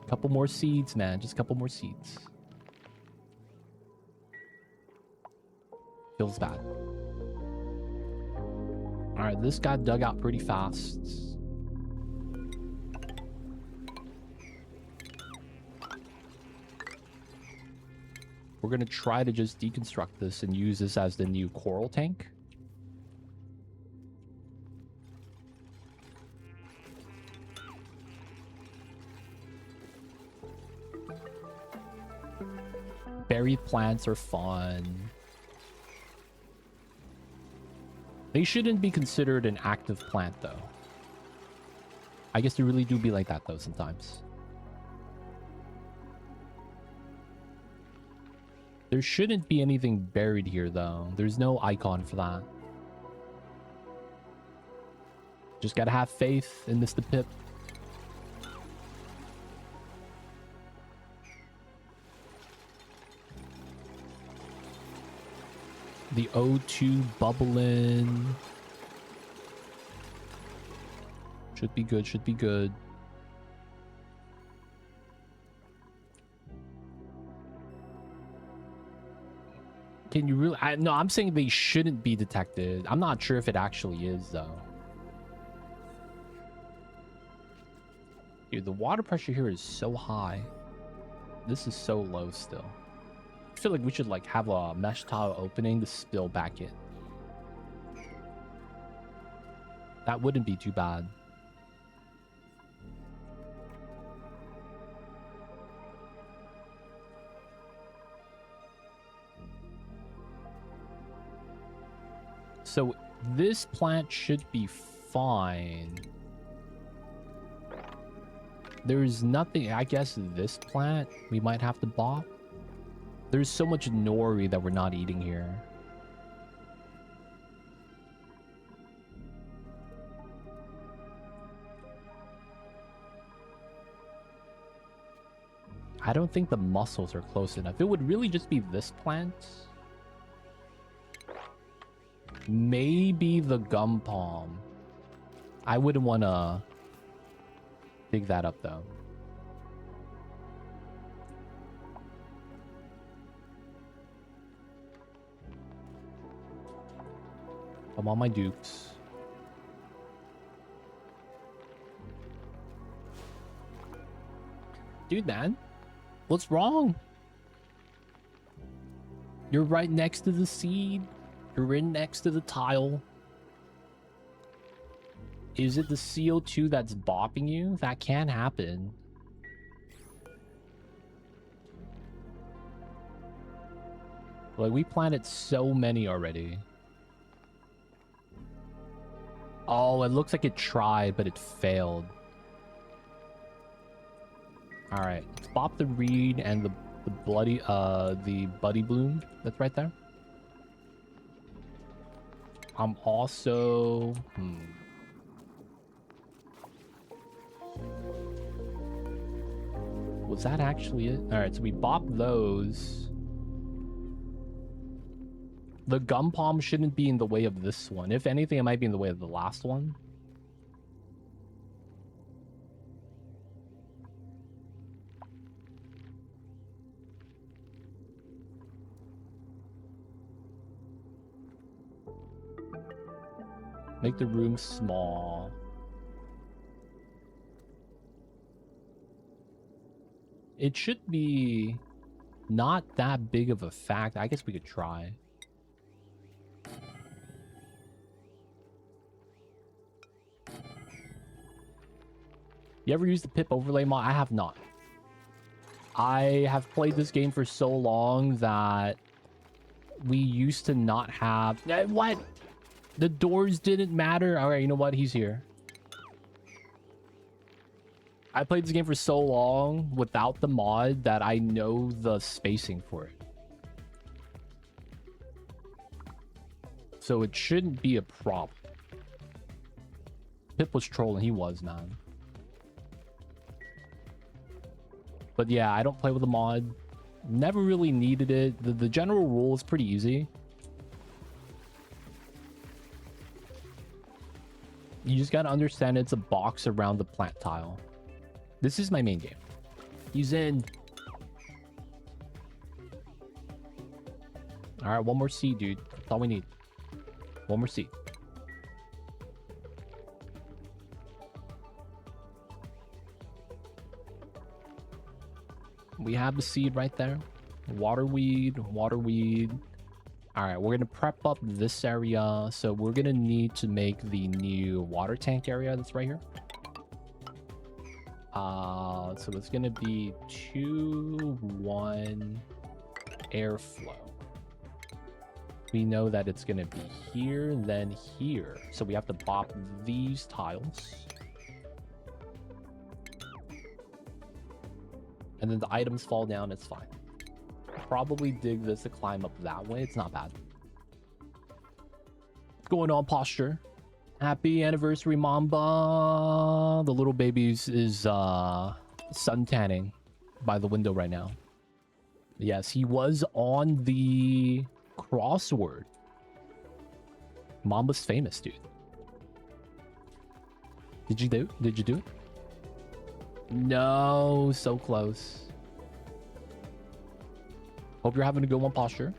Couple more seeds, man. Just a couple more seeds. Feels bad. Alright, this got dug out pretty fast. We're gonna try to just deconstruct this and use this as the new coral tank. Berry plants are fun. They shouldn't be considered an active plant, though. I guess they really do be like that, though, sometimes. There shouldn't be anything buried here, though. There's no icon for that. Just gotta have faith in Mr. Pip. The O2 bubbling. Should be good, should be good. Can you really? No, I'm saying they shouldn't be detected. I'm not sure if it actually is, though. Dude, the water pressure here is so high. This is so low still. I feel like we should like have a mesh tile opening to spill back in. That wouldn't be too bad. So this plant should be fine. There's nothing, I guess this plant we might have to bop. There's so much nori that we're not eating here. I don't think the mussels are close enough. It would really just be this plant. Maybe the gum palm. I wouldn't want to dig that up, though. I'm on my dupes. Dude, man. What's wrong? You're right next to the seed. You're in next to the tile. Is it the CO2 that's bopping you? That can happen. Like, we planted so many already. Oh, it looks like it tried, but it failed. Alright, let's bop the reed and the buddy bloom that's right there. I'm also... Was that actually it? Alright, so we bop those. The gum palm shouldn't be in the way of this one. If anything, it might be in the way of the last one. Make the room small. It should be not that big of a fact. I guess we could try. You ever used the pip overlay mod? I have not. I have played this game for so long that we used to not have... What? The doors didn't matter? Alright, you know what? He's here. I played this game for so long without the mod that I know the spacing for it. So it shouldn't be a problem. Pip was trolling. He was, man. But yeah, I don't play with the mod. Never really needed it. The general rule is pretty easy. You just gotta understand it's a box around the plant tile. This is my main game. He's in. All right, one more seed, dude. That's all we need. One more seed. We have the seed right there. Waterweed, waterweed. All right, we're gonna prep up this area. So we're gonna need to make the new water tank area that's right here. So it's gonna be 2-1 airflow. We know that it's gonna be here, then here. So we have to bop these tiles. And then the items fall down, it's fine. Probably dig this to climb up that way. It's not bad. What's going on, posture? Happy anniversary, Mamba. The little baby is sun tanning by the window right now. Yes, he was on the crossword. Mamba's famous, dude. Did you do it? No, so close. Hope you're having a good one, posture.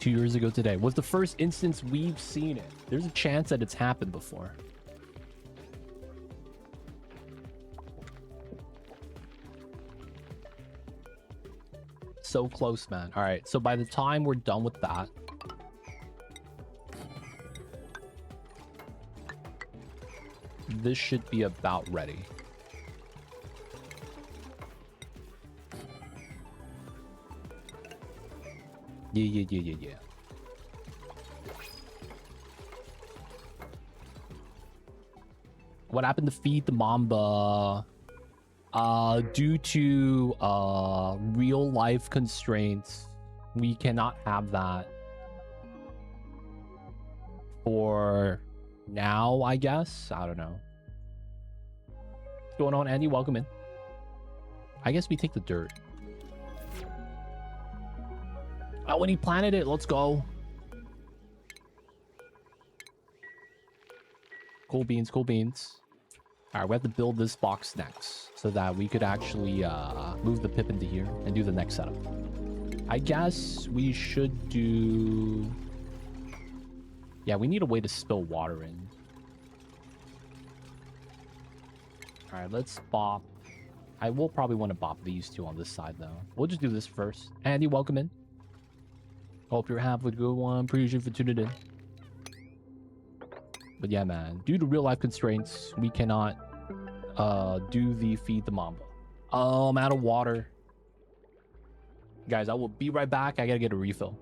2 years ago today was the first instance we've seen it. There's a chance that it's happened before. So close, man. All right, so by the time we're done with that, this should be about ready. Yeah. What happened to feed the Mamba? Due to real life constraints, we cannot have that for now, I guess. I don't know. What's going on, Andy? Welcome in. I guess we take the dirt. Oh, when he planted it, let's go. Cool beans, cool beans. All right, we have to build this box next so that we could actually move the pip into here and do the next setup. I guess we should do... Yeah, we need a way to spill water in. All right, let's bop. I will probably want to bop these two on this side, though. We'll just do this first. Andy, welcome in. Hope you're having a good one. Appreciate you for tuning in. But yeah, man, due to real life constraints, we cannot do the feed the Mamba. Oh, I'm out of water. Guys, I will be right back. I gotta get a refill.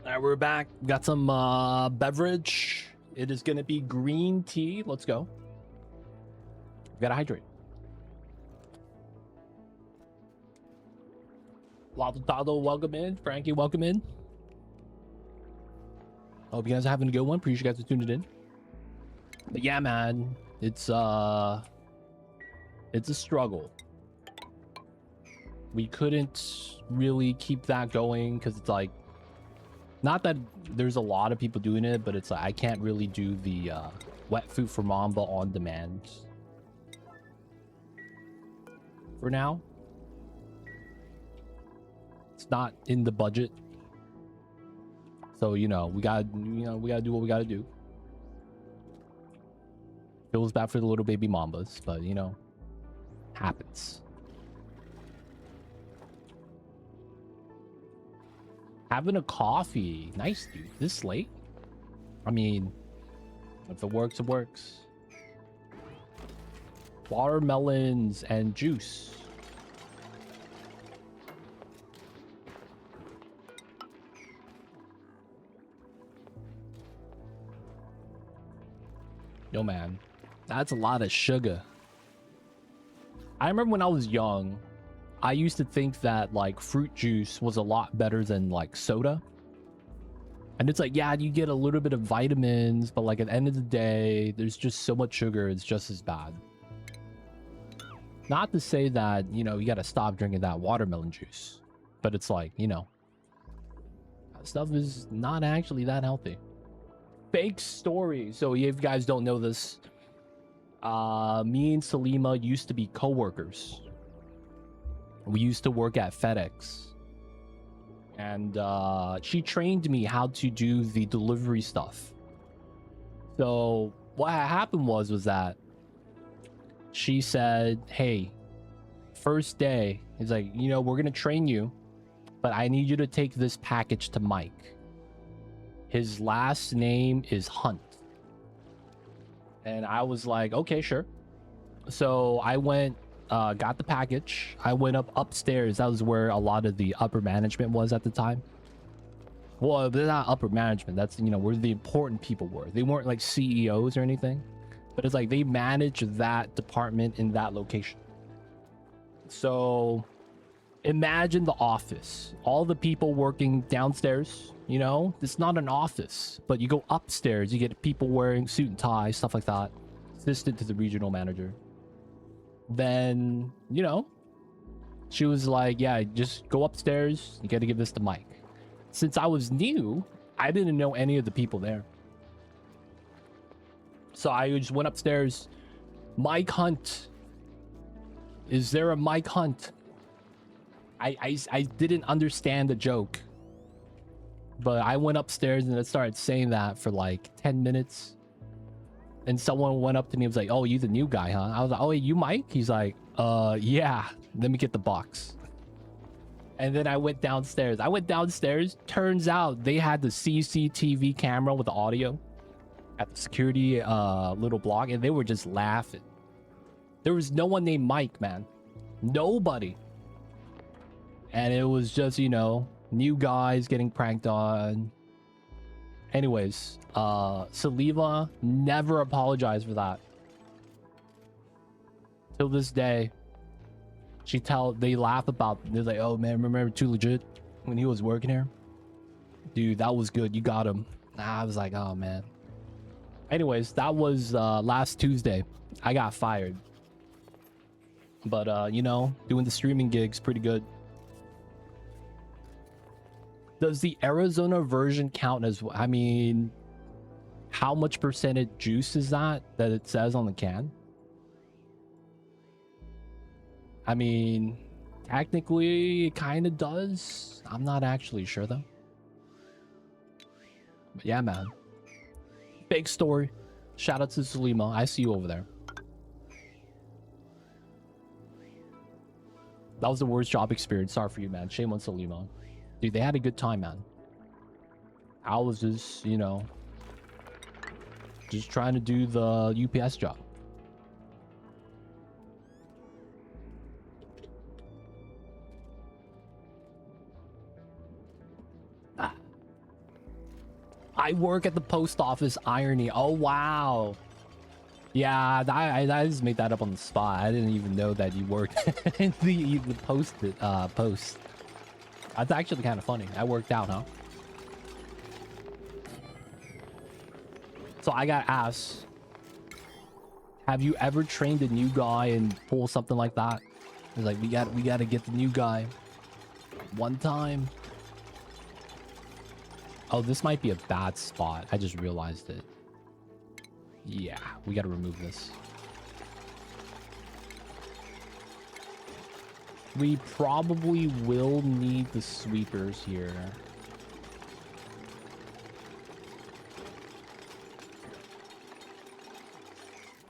All right, we're back. We got some beverage. It is gonna be green tea. Let's go. We gotta hydrate. Latado, welcome in. Frankie, welcome in. Hope you guys are having a good one. Appreciate you guys for tuning in. But yeah, man, it's a struggle. We couldn't really keep that going because it's like, not that there's a lot of people doing it, but it's like I can't really do the wet food for Mamba on demand for now. It's not in the budget, so we gotta do what we gotta do. Feels bad for the little baby Mambas, but happens. Having a coffee. Nice, dude. This late? I mean, if it works, it works. Watermelons and juice. Yo, man. That's a lot of sugar. I remember when I was young, I used to think that like fruit juice was a lot better than like soda. And it's like, yeah, you get a little bit of vitamins, but like at the end of the day, there's just so much sugar, it's just as bad. Not to say that, you gotta stop drinking that watermelon juice, but it's like, that stuff is not actually that healthy. Fake story. So if you guys don't know this, me and Salima used to be co-workers. We used to work at FedEx, and she trained me how to do the delivery stuff. So what happened was that she said, hey, first day, he's like, we're gonna train you, but I need you to take this package to Mike. His last name is Hunt. And I was like, okay, sure. So I went, got the package. I went upstairs. That was where a lot of the upper management was at the time. Well, they're not upper management. That's, where the important people were. They weren't like CEOs or anything, but it's like they managed that department in that location. So imagine the office, all the people working downstairs, it's not an office, but you go upstairs, you get people wearing suit and tie, stuff like that, assistant to the regional manager. Then, she was like, yeah, just go upstairs. You got to give this to Mike. Since I was new, I didn't know any of the people there. So I just went upstairs. Mike Hunt. Is there a Mike Hunt? I didn't understand the joke. But I went upstairs and I started saying that for like 10 minutes. And someone went up to me and was like, oh, you the new guy, huh? I was like, oh, you Mike? He's like, yeah, let me get the box. And then I went downstairs. Turns out they had the CCTV camera with the audio at the security little block, and they were just laughing. There was no one named Mike, man. Nobody. And it was just, new guys getting pranked on. Anyways, Salima never apologized for that. Till this day, they laugh about it. They're like, oh man, remember Too Legit when he was working here? Dude, that was good. You got him. I was like, oh man. Anyways, that was last Tuesday. I got fired. But doing the streaming gigs pretty good. Does the Arizona version count as, I mean, how much percentage juice is that it says on the can? I mean, technically it kind of does. I'm not actually sure though. But yeah, man. Big story. Shout out to Salima. I see you over there. That was the worst job experience. Sorry for you, man. Shame on Salima. Dude, they had a good time, man. I was just, just trying to do the UPS job. I work at the post office. Irony. Oh, wow. Yeah, I just made that up on the spot. I didn't even know that you worked in the post. That's actually kind of funny. That worked out, huh? So I got asked, have you ever trained a new guy and pull something like that? It's like, we got to get the new guy. One time. Oh, this might be a bad spot. I just realized it. Yeah, we got to remove this. We probably will need the sweepers here.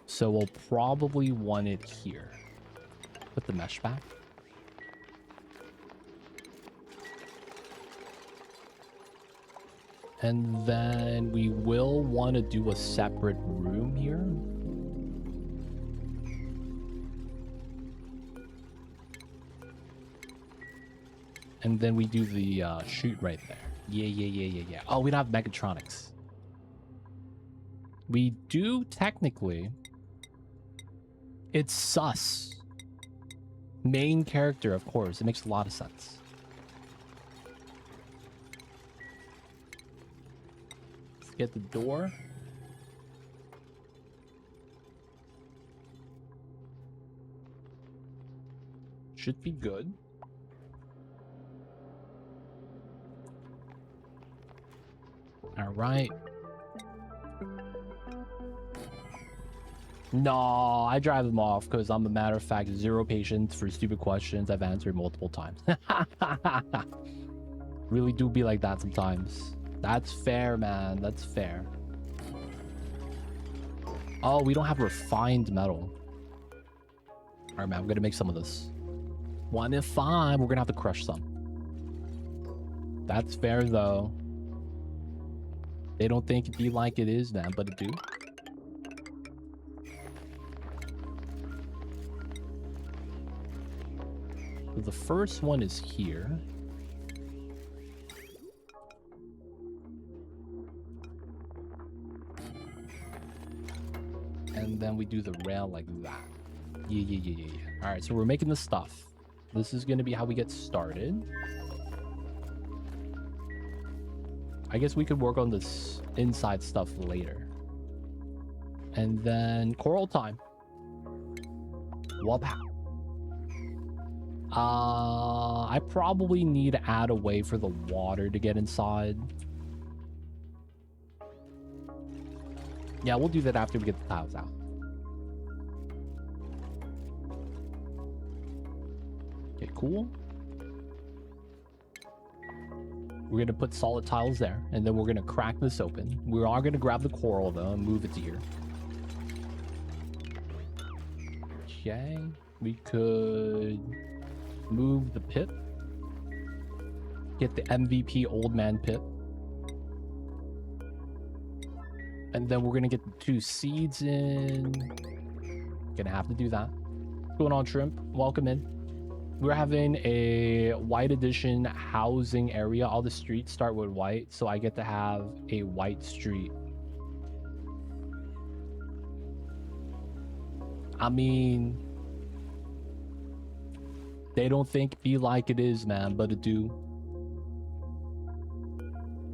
So we'll probably want it here. Put the mesh back. And then we will want to do a separate room here. And then we do the chute right there. Yeah. Oh, we don't have mechatronics. We do technically. It's sus. Main character, of course. It makes a lot of sense. Let's get the door. Should be good. All right. No, I drive them off because I'm a matter of fact zero patience for stupid questions I've answered multiple times. Really do be like that sometimes. That's fair, man. That's fair. Oh, we don't have refined metal. All right, man. I'm gonna make some of this. 1 in 5. We're gonna have to crush some. That's fair though. They don't think it be like it is, man, but it do. So the first one is here. And then we do the rail like that. Yeah. All right, so we're making the stuff. This is gonna be how we get started. I guess we could work on this inside stuff later. And then coral time. Wapow. I probably need to add a way for the water to get inside. Yeah, we'll do that after we get the tiles out. Okay, cool. We're going to put solid tiles there, and then we're going to crack this open. We are going to grab the coral, though, and move it to here. Okay. We could move the pit. Get the MVP old man pit. And then we're going to get the 2 seeds in. Gonna have to do that. What's going on, Shrimp? Welcome in. We're having a white edition housing area. All the streets start with white, so I get to have a white street. I mean, they don't think be like it is, man, but it do.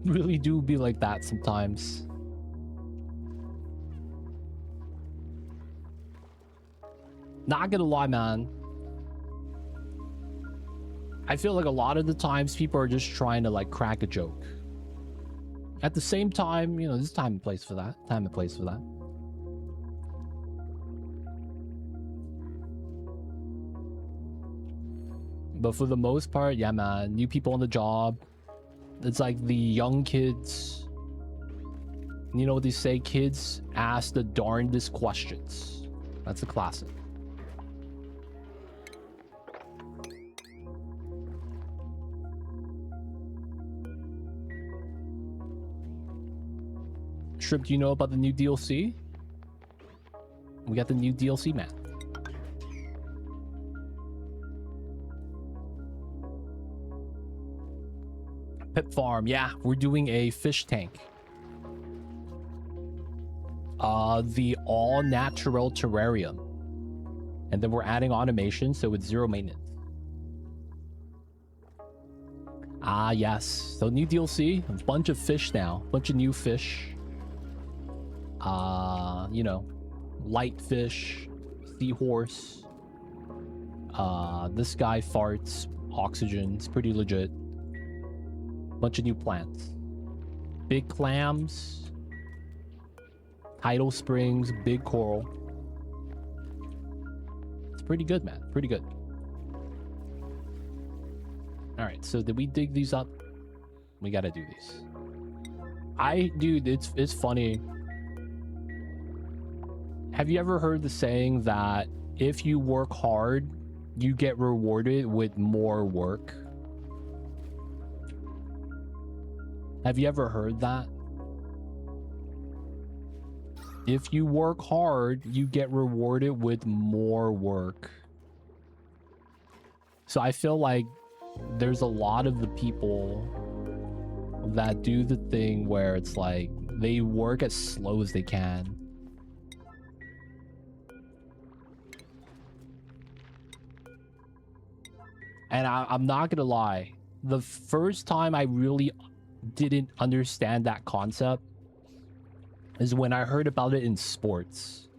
Really do be like that sometimes. Not gonna lie, man. I feel like a lot of the times people are just trying to like crack a joke. At the same time, you know, there's time and place for that. Time and place for that. But for the most part, yeah, man. New people on the job. It's like the young kids. You know what they say? Kids ask the darndest questions. That's a classic. Shrimp, do you know about the new DLC? We got the new DLC, man. Pit farm, yeah, we're doing a fish tank. The all natural terrarium, and then we're adding automation, so it's 0 maintenance. Ah, yes. So new DLC, a bunch of fish now, bunch of new fish. You know, light fish, seahorse. This guy farts oxygen. It's pretty legit. Bunch of new plants. Big clams. Tidal springs, big coral. It's pretty good, man. Pretty good. Alright, so did we dig these up? We gotta do these. Dude, it's funny. Have you ever heard the saying that if you work hard, you get rewarded with more work? Have you ever heard that? If you work hard, you get rewarded with more work. So I feel like there's a lot of the people that do the thing where it's like they work as slow as they can. And I'm not gonna lie, the first time I really didn't understand that concept is when I heard about it in sports.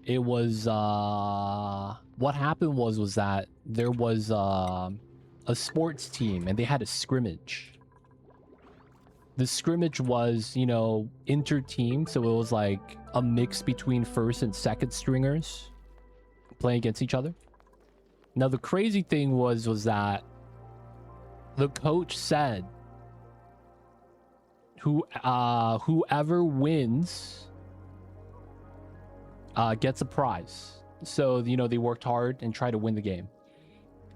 It was what happened was that there was a sports team and they had a scrimmage. The scrimmage was, you know, inter-team, so it was like a mix between first and second stringers playing against each other. Now the crazy thing was that the coach said whoever wins gets a prize. So, you know, they worked hard and tried to win the game.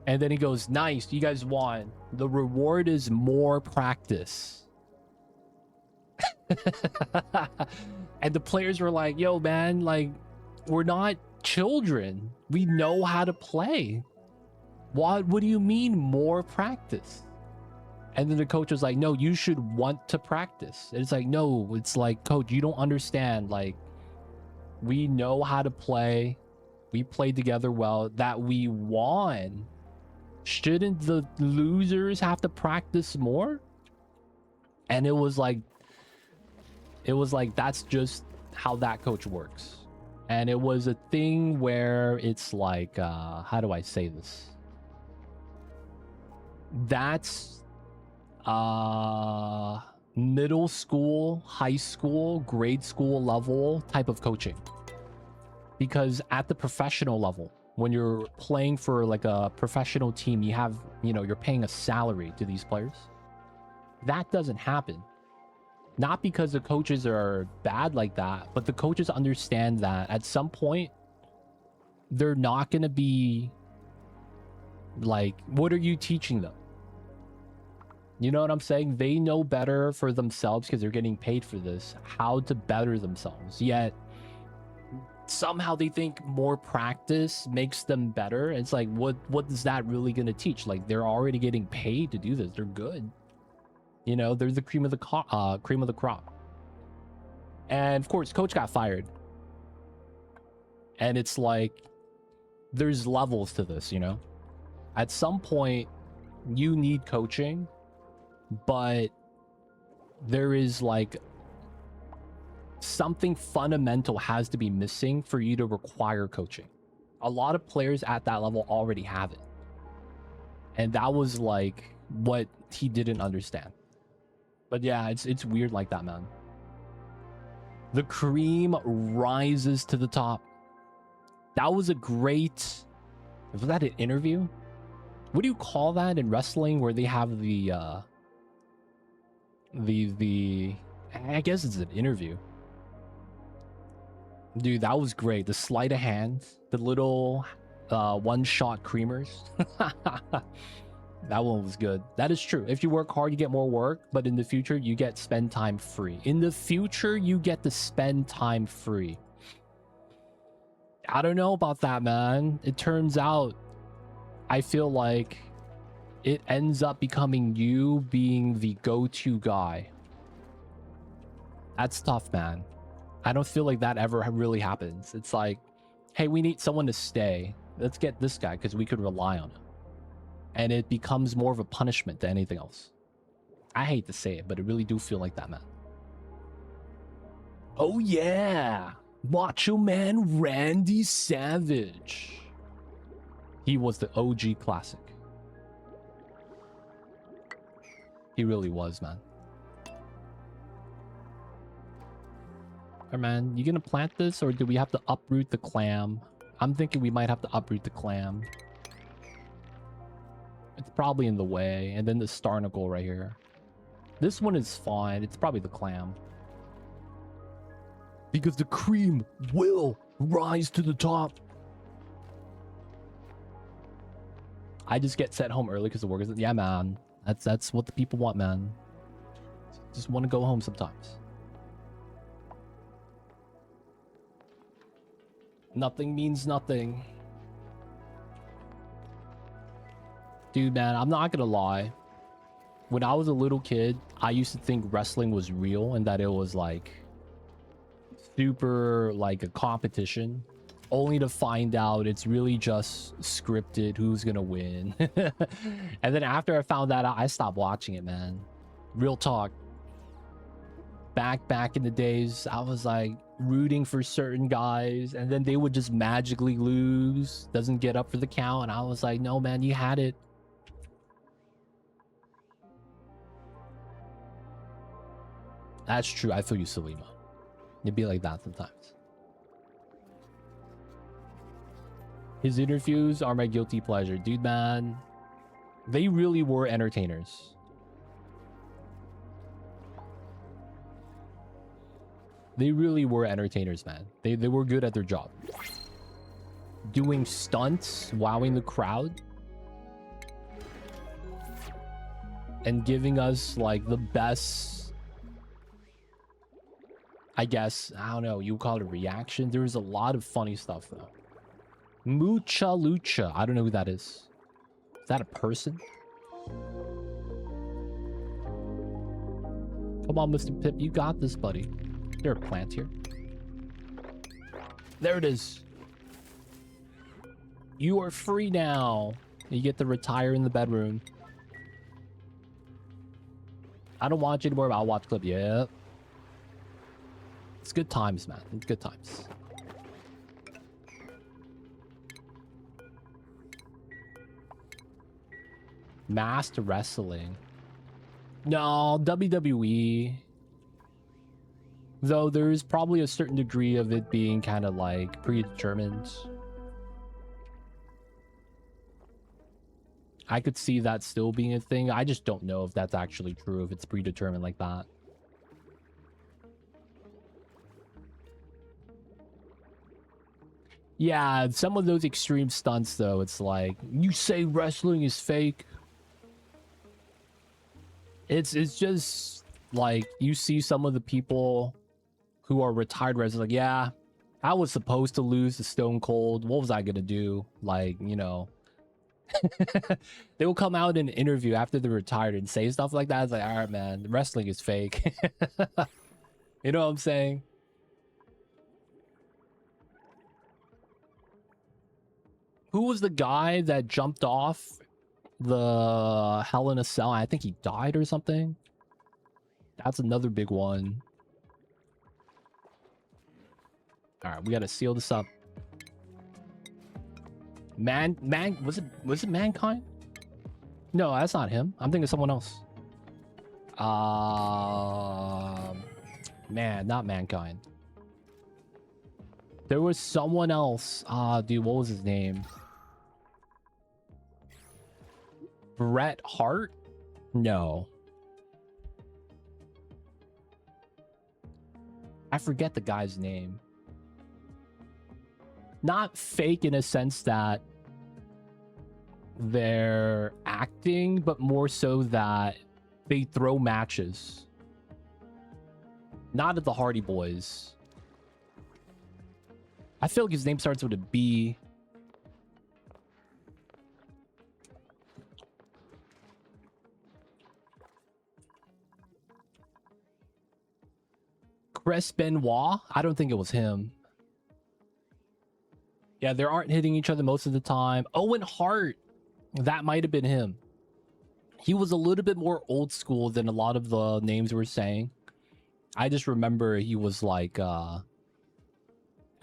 And then he goes, nice, you guys won. The reward is more practice. And the players were like, yo, man, like, we're not children. We know how to play. What do you mean more practice? And then the coach was like, no, you should want to practice. And it's like, no, it's like, coach, you don't understand. Like, we know how to play. We played together well. That we won. Shouldn't the losers have to practice more? And it was like, that's just how that coach works. And it was a thing where it's like, how do I say this? That's middle school, high school, grade school level type of coaching. Because at the professional level, when you're playing for like a professional team, you have, you know, you're paying a salary to these players. That doesn't happen. Not because the coaches are bad like that, but the coaches understand that at some point, they're not going to be like, what are you teaching them? You know what I'm saying? They know better for themselves because they're getting paid for this, how to better themselves. Yet, somehow they think more practice makes them better. It's like, what is that really going to teach? Like, they're already getting paid to do this. They're good. You know, they're the cream of the crop. And of course, coach got fired. And it's like, there's levels to this, you know? At some point, you need coaching, but there is like something fundamental has to be missing for you to require coaching. A lot of players at that level already have it. And that was like what he didn't understand. But yeah, it's weird like that, man. The cream rises to the top. That was a great... Was that an interview? What do you call that in wrestling where they have the I guess it's an interview. Dude, that was great. The sleight of hand, the little one-shot creamers. That one was good. That is true. If you work hard, you get more work, but in the future, you get spend time free. In the future, you get to spend time free. I don't know about that, man. It turns out, I feel like it ends up becoming you being the go-to guy. That's tough, man. I don't feel like that ever really happens. It's like, hey, we need someone to stay. Let's get this guy because we could rely on him. And it becomes more of a punishment than anything else. I hate to say it, but it really do feel like that, man. Oh yeah, Macho Man Randy Savage. He was the OG classic. He really was, man. Alright, man, you gonna plant this or do we have to uproot the clam? I'm thinking we might have to uproot the clam. It's probably in the way. And then the starnacle right here. This one is fine. It's probably the clam. Because the cream will rise to the top. I just get sent home early because the work is... Yeah, man. That's what the people want, man. Just want to go home sometimes. Nothing means nothing. Dude, man, I'm not gonna lie. When I was a little kid, I used to think wrestling was real and that it was like super like a competition, only to find out it's really just scripted who's gonna win. And then after I found that out, I stopped watching it, man. Real talk. Back in the days, I was like rooting for certain guys and then they would just magically lose, doesn't get up for the count, and I was like, no man, you had it. That's true. I feel you, Selima. It'd be like that sometimes. His interviews are my guilty pleasure. Dude, man. They really were entertainers. They really were entertainers, man. They were good at their job. Doing stunts, wowing the crowd. And giving us, like, the best... I guess, I don't know, you call it a reaction. There was a lot of funny stuff, though. Mucha Lucha. I don't know who that is. Is that a person? Come on, Mr. Pip. You got this, buddy. There are plants here. There it is. You are free now. You get to retire in the bedroom. I don't watch anymore, but I'll watch clip. Yep. It's good times, man. It's good times. Masked wrestling. No, WWE. Though there is probably a certain degree of it being kind of like predetermined. I could see that still being a thing. I just don't know if that's actually true, if it's predetermined like that. Yeah, some of those extreme stunts, though, it's like, you say wrestling is fake. It's just like, you see some of the people who are retired wrestlers, like, yeah, I was supposed to lose to Stone Cold. What was I gonna do? Like, you know. They will come out in an interview after they're retired and say stuff like that. It's like, all right, man, wrestling is fake. You know what I'm saying? Who was the guy that jumped off the Hell in a Cell? I think he died or something. That's another big one. All right, we gotta seal this up. Was it Mankind? No, that's not him. I'm thinking of someone else. Man, not Mankind. There was someone else. Dude, what was his name? Bret Hart? No. I forget the guy's name. Not fake in a sense that they're acting, but more so that they throw matches. Not at the Hardy Boys. I feel like his name starts with a B. Chris Benoit? I don't think it was him. Yeah, they aren't hitting each other most of the time. Owen Hart. That might have been him. He was a little bit more old school than a lot of the names we're saying. I just remember he was like,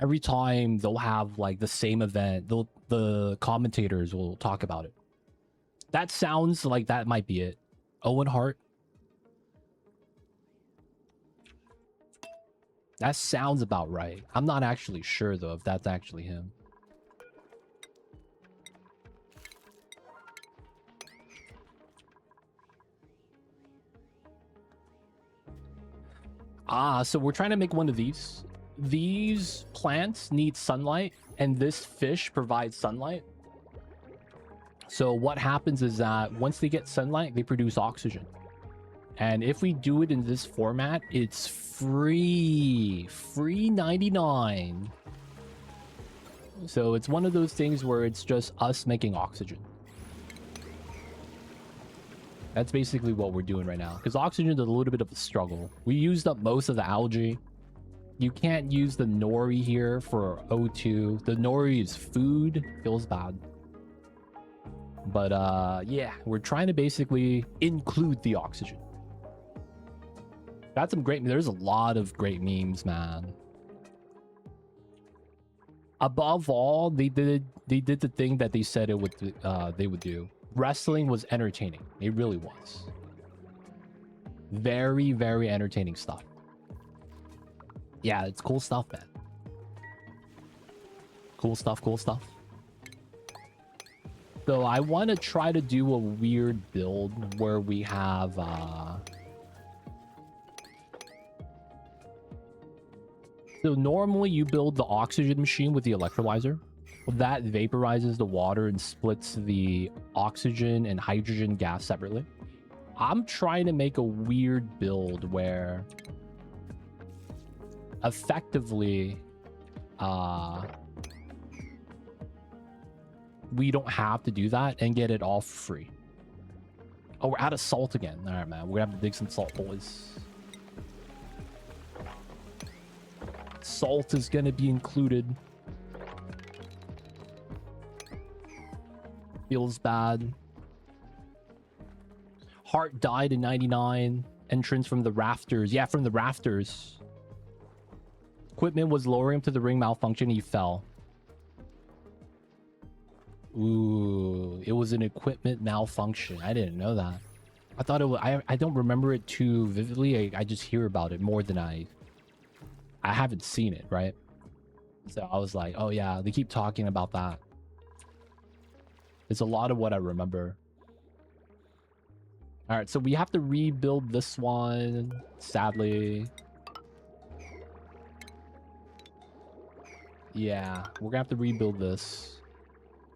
every time they'll have like the same event, the commentators will talk about it. That sounds like that might be it. Owen Hart. That sounds about right. I'm not actually sure though if that's actually him. So we're trying to make one of these. These plants need sunlight, and this fish provides sunlight. So what happens is that once they get sunlight, they produce oxygen. And if we do it in this format, it's free. Free 99. So it's one of those things where it's just us making oxygen. That's basically what we're doing right now. Because oxygen is a little bit of a struggle. We used up most of the algae. You can't use the nori here for O2. The nori is food. Feels bad. But yeah, we're trying to basically include the oxygen. Got some great... There's a lot of great memes, man. Above all, they did the thing that they said they would do. Wrestling was entertaining. It really was. Very, very entertaining stuff. Yeah, it's cool stuff, man. Cool stuff, cool stuff. So I want to try to do a weird build where we have... So normally you build the oxygen machine with the electrolyzer. That vaporizes the water and splits the oxygen and hydrogen gas separately. I'm trying to make a weird build where effectively we don't have to do that and get it all for free. Oh, we're out of salt again. All right, man. We're gonna have to dig some salt, boys. Salt is gonna be included. Feels bad. Hart died in 99. Entrance from the rafters. Yeah, from the rafters. Equipment was lowering him to the ring, malfunction. He fell. Ooh, it was an equipment malfunction. I didn't know that. I thought it was... I don't remember it too vividly. I just hear about it more than I haven't seen it, right? So I was like, oh yeah, they keep talking about that. It's a lot of what I remember. All right, so we have to rebuild this one, sadly. Yeah, we're gonna have to rebuild this.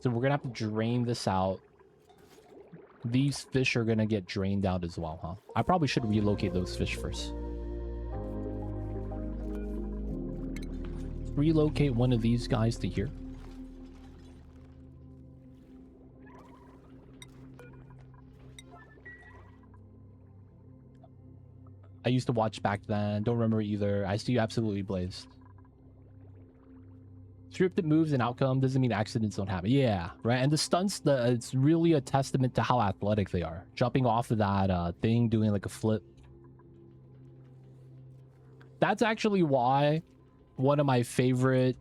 So we're gonna have to drain this out. These fish are gonna get drained out as well, huh? I probably should relocate those fish first. Relocate one of these guys to here. I used to watch back then. Don't remember either. I see you absolutely blazed. Scripted moves and outcome doesn't mean accidents don't happen. Yeah, right. And the stunts, it's really a testament to how athletic they are. Jumping off of that thing, doing like a flip. That's actually why one of my favorite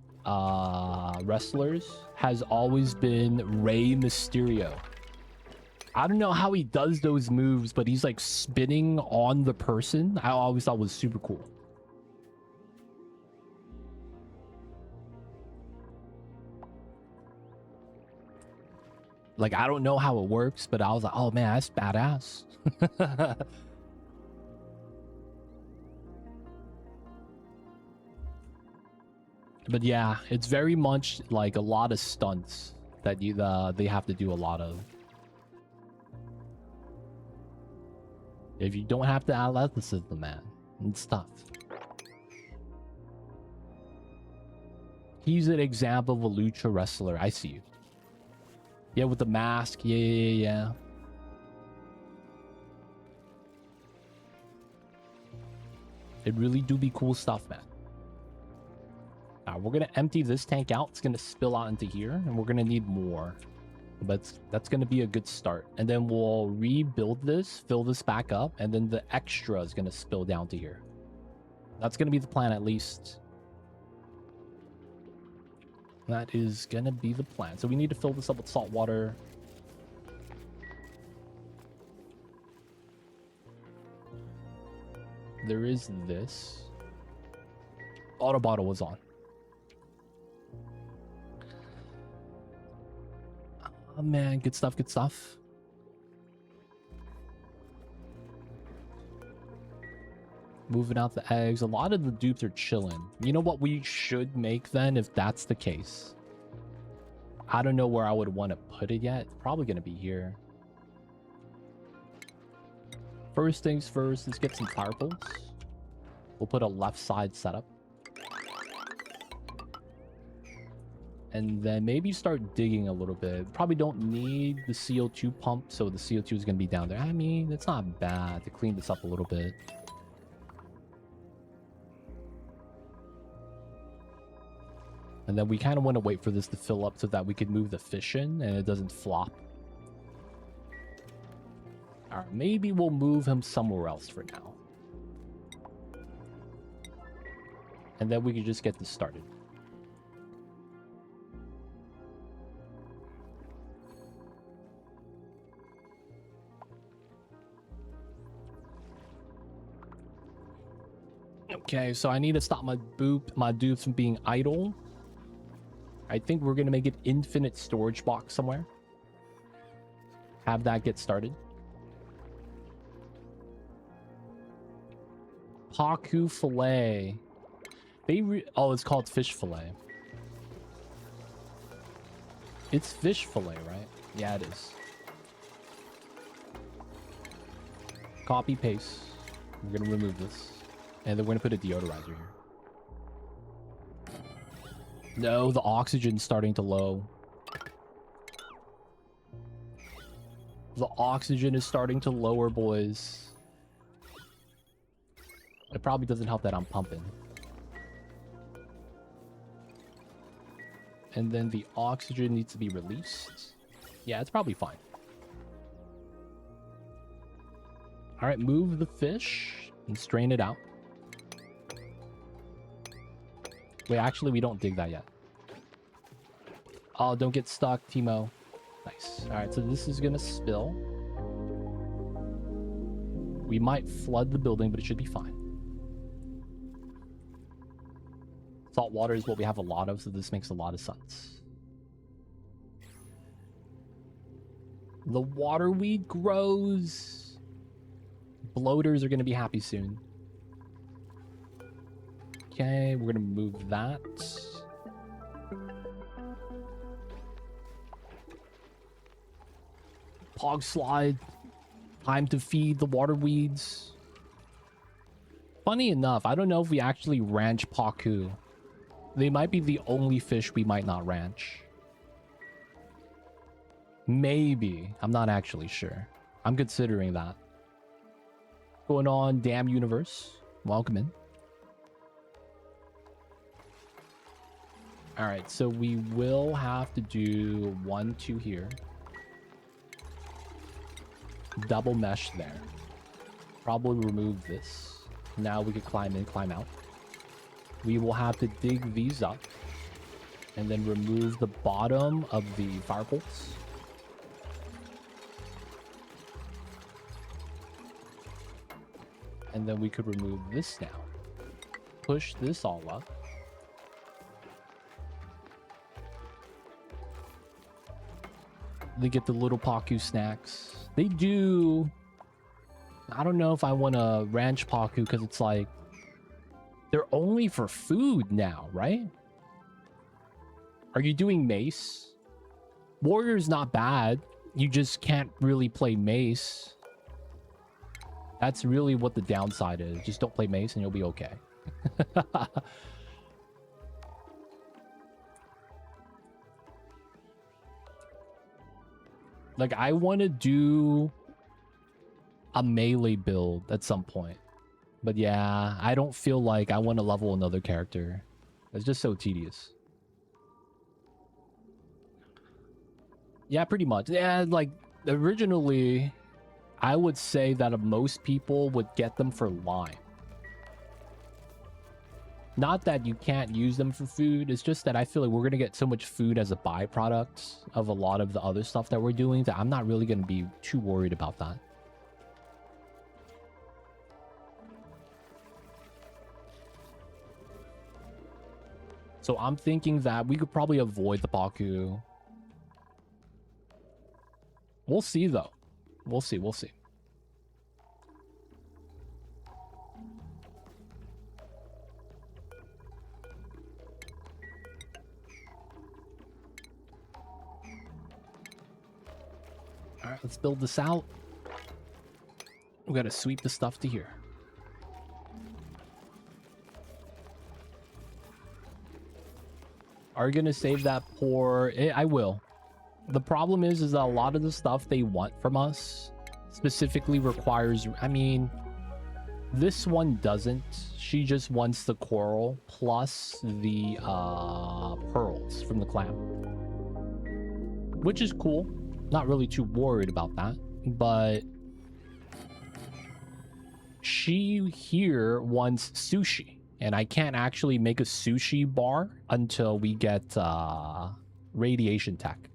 wrestlers has always been Rey Mysterio. I don't know how he does those moves, but he's like spinning on the person. I always thought was super cool. Like, I don't know how it works, but I was like, oh man, that's badass. But yeah, it's very much like a lot of stunts that they have to do a lot of. If you don't have the athleticism, man, it's tough. He's an example of a lucha wrestler. I see you. Yeah, with the mask. Yeah. It really do be cool stuff, man. Now, we're going to empty this tank out. It's going to spill out into here, and we're going to need more. But that's going to be a good start. And then we'll rebuild this, fill this back up, and then the extra is going to spill down to here. That's going to be the plan, at least. That is going to be the plan. So we need to fill this up with salt water. There is this. Auto bottle was on. Oh man, good stuff, good stuff. Moving out the eggs. A lot of the dupes are chilling. You know what we should make then, if that's the case? I don't know where I would want to put it yet. It's probably going to be here. First things first, let's get some fire poles. We'll put a left side setup. And then maybe start digging a little bit. Probably don't need the CO2 pump, so the CO2 is going to be down there. I mean, it's not bad to clean this up a little bit. And then we kind of want to wait for this to fill up so that we can move the fish in and it doesn't flop. Alright, maybe we'll move him somewhere else for now. And then we can just get this started. Okay, so I need to stop my dupes from being idle. I think we're going to make an infinite storage box somewhere. Have that get started. Paku fillet. Oh, it's called fish fillet. It's fish fillet, right? Yeah, it is. Copy, paste. We're going to remove this. And then we're going to put a deodorizer here. No, the oxygen's starting to low. The oxygen is starting to lower, boys. It probably doesn't help that I'm pumping. And then the oxygen needs to be released. Yeah, it's probably fine. Alright, move the fish and strain it out. Wait, actually, we don't dig that yet. Oh, don't get stuck, Timo. Nice. Alright, so this is gonna spill. We might flood the building, but it should be fine. Salt water is what we have a lot of, so this makes a lot of sense. The water weed grows. Bloaters are gonna be happy soon. Okay, we're gonna move that. Pog slide. Time to feed the water weeds. Funny enough, I don't know if we actually ranch Paku. They might be the only fish we might not ranch. Maybe. I'm not actually sure. I'm considering that. What's going on, damn universe? Welcome in. Alright, so we will have to do 1, 2 here. Double mesh there. Probably remove this. Now we could climb in, climb out. We will have to dig these up. And then remove the bottom of the fire poles. And then we could remove this now. Push this all up. They get the little Paku snacks. They do. I don't know if I want to ranch Paku because it's like they're only for food now, right? Are you doing mace? Warrior's not bad. You just can't really play mace. That's really what the downside is. Just don't play mace and you'll be okay. Like, I want to do a melee build at some point. But yeah, I don't feel like I want to level another character. It's just so tedious. Yeah, pretty much. Yeah, like originally, I would say that most people would get them for lime. Not that you can't use them for food, it's just that I feel like we're going to get so much food as a byproduct of a lot of the other stuff that we're doing that I'm not really going to be too worried about that. So I'm thinking that we could probably avoid the Baku. We'll see, though. We'll see, we'll see. All right, let's build this out. We got to sweep the stuff to here. Are you going to save that pour? I will. The problem is that a lot of the stuff they want from us specifically requires... I mean, this one doesn't. She just wants the coral plus the pearls from the clam. Which is cool. Not really too worried about that. But she here wants sushi. And I can't actually make a sushi bar until we get radiation tech.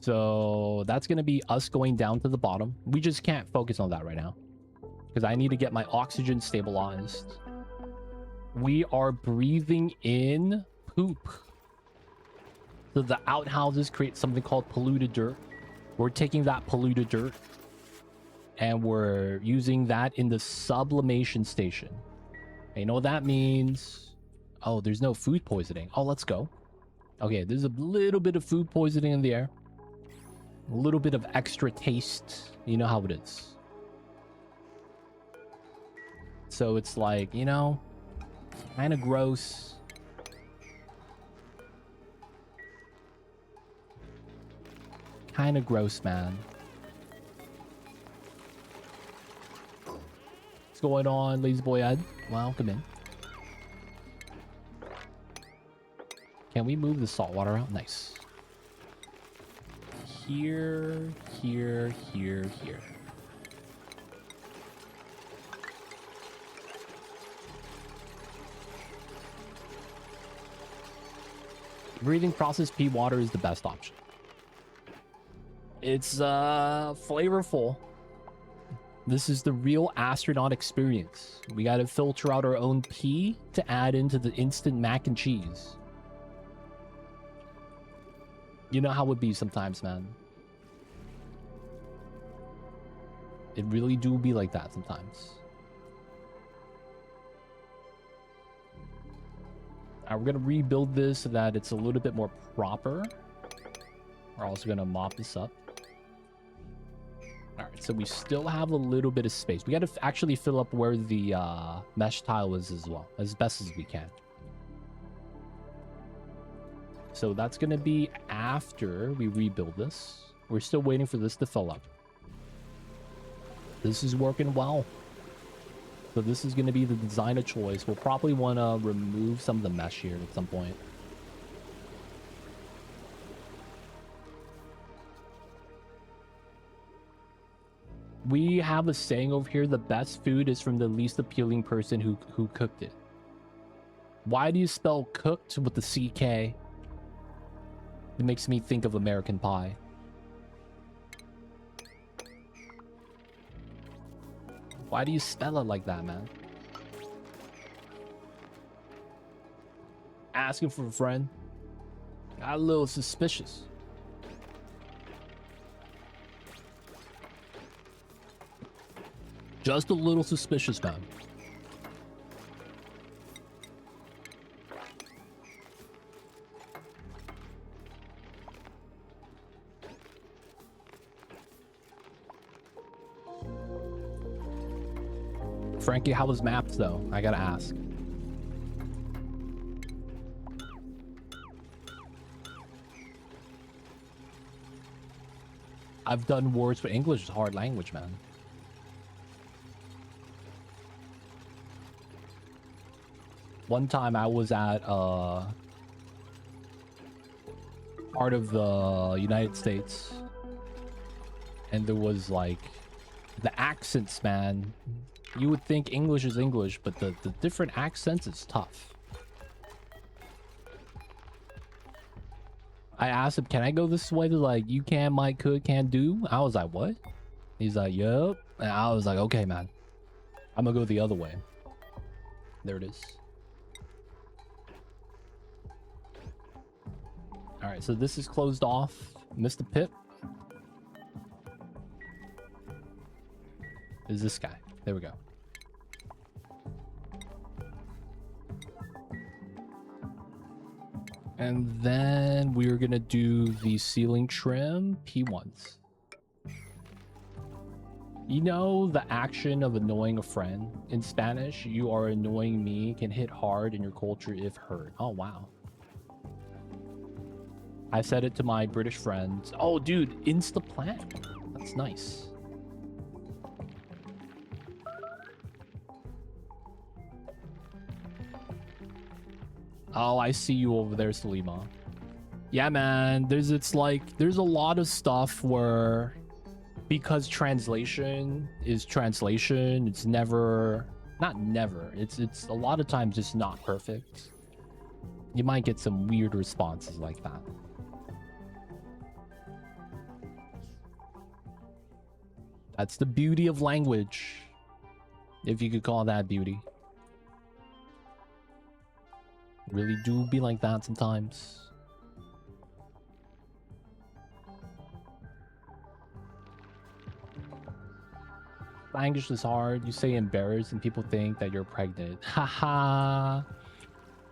So that's going to be us going down to the bottom. We just can't focus on that right now, because I need to get my oxygen stabilized. We are breathing in poop. So the outhouses create something called polluted dirt. We're taking that polluted dirt and we're using that in the sublimation station. And you know what that means? Oh, there's no food poisoning. Oh, let's go. Okay, there's a little bit of food poisoning in the air. A little bit of extra taste. You know how it is. So it's like, you know, kind of gross. Kind of gross, man. What's going on, lazy boy Ed? Welcome in. Can we move the salt water out? Nice. Here, here, here, here. Breathing processed pea water is the best option. It's flavorful. This is the real astronaut experience. We got to filter out our own pee to add into the instant mac and cheese. You know how it be sometimes, man. It really do be like that sometimes. We're going to rebuild this so that it's a little bit more proper. We're also going to mop this up. All right, so we still have a little bit of space. We got to actually fill up where the mesh tile is as well, as best as we can. So that's going to be after we rebuild this. We're still waiting for this to fill up. This is working well. So this is going to be the design of choice. We'll probably want to remove some of the mesh here at some point. We have a saying over here, the best food is from the least appealing person who cooked it. Why do you spell cooked with the CK? It makes me think of American Pie. Why do you spell it like that, man? Asking for a friend. Got a little suspicious. Just a little suspicious, man. Frankie, how was maps though? I gotta ask. I've done words, but English is a hard language, man. One time I was at part of the United States, and there was like the accents, man. You would think English is English, but the different accents is tough. I asked him, can I go this way? They're like, you can, might, could, can, do. I was like, what? He's like, yup. And I was like, okay, man. I'm gonna go the other way. There it is. All right, so this is closed off. Mr. Pip is this guy. There we go. And then we're gonna do the ceiling trim P1s. You know the action of annoying a friend? In Spanish, you are annoying me can hit hard in your culture if heard. Oh, wow. I said it to my British friends. Oh, dude, Instaplant. That's nice. Oh, I see you over there, Salima. Yeah, man. There's a lot of stuff where, because translation is translation, it's never, not never, it's a lot of times just not perfect. You might get some weird responses like that. That's the beauty of language, if you could call that beauty. Really do be like that sometimes. Language is hard. You say embarrassed and people think that you're pregnant. Haha.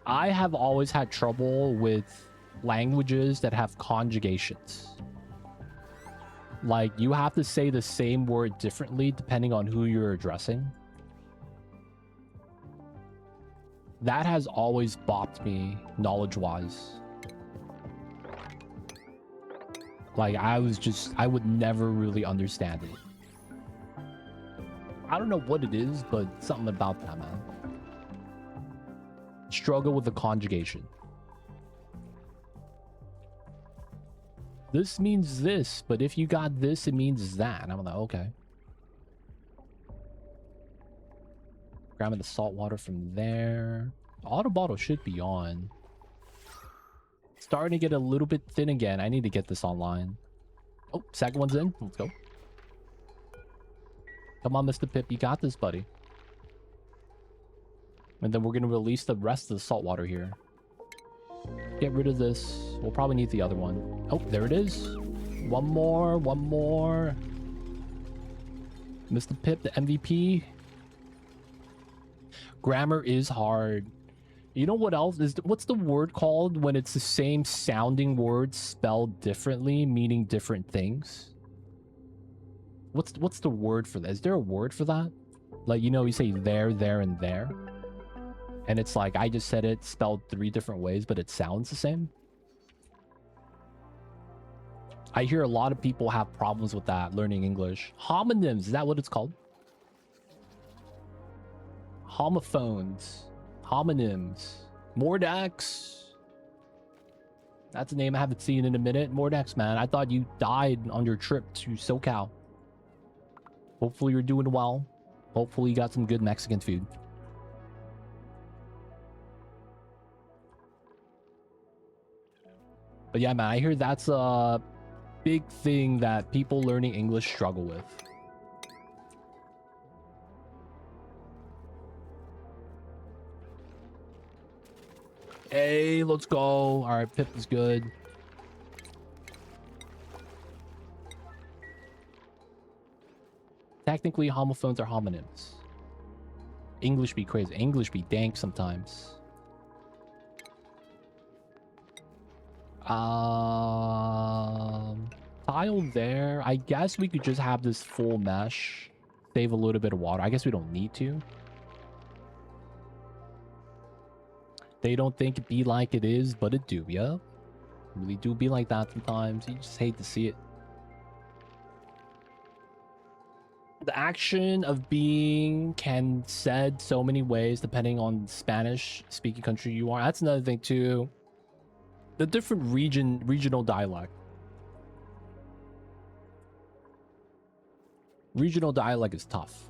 I have always had trouble with languages that have conjugations. Like, you have to say the same word differently depending on who you're addressing. That has always bopped me knowledge-wise. Like, I would never really understand it. I don't know what it is, but something about that, man. Struggle with the conjugation. This means this, but if you got this, it means that. And I'm like, okay. Grabbing the salt water from there. The auto bottle should be on. Starting to get a little bit thin again. I need to get this online. Oh, second one's in. Let's go. Come on, Mr. Pip. You got this, buddy. And then we're going to release the rest of the salt water here. Get rid of this. We'll probably need the other one. Oh, there it is. One more. One more. Mr. Pip, the MVP. Grammar is hard. You know what else is? What's the word called when it's the same sounding word spelled differently, meaning different things? What's the word for that? Is there a word for that? Like, you know, you say there, and there. And it's like, I just said it spelled 3 different ways, but it sounds the same. I hear a lot of people have problems with that, learning English. Homonyms, is that what it's called? Homophones. Homonyms. Mordax. That's a name I haven't seen in a minute. Mordax, man. I thought you died on your trip to SoCal. Hopefully you're doing well. Hopefully you got some good Mexican food. But yeah, man, I hear that's a big thing that people learning English struggle with. Hey, let's go. All right, Pip is good. Technically, homophones are homonyms. English be crazy. English be dank sometimes. Tile there. I guess we could just have this full mesh. Save a little bit of water. I guess we don't need to. They don't think it be like it is, but it do, yeah? Really do be like that sometimes. You just hate to see it. The action of being can said so many ways depending on Spanish speaking country you are. That's another thing too. The different regional dialect. Regional dialect is tough.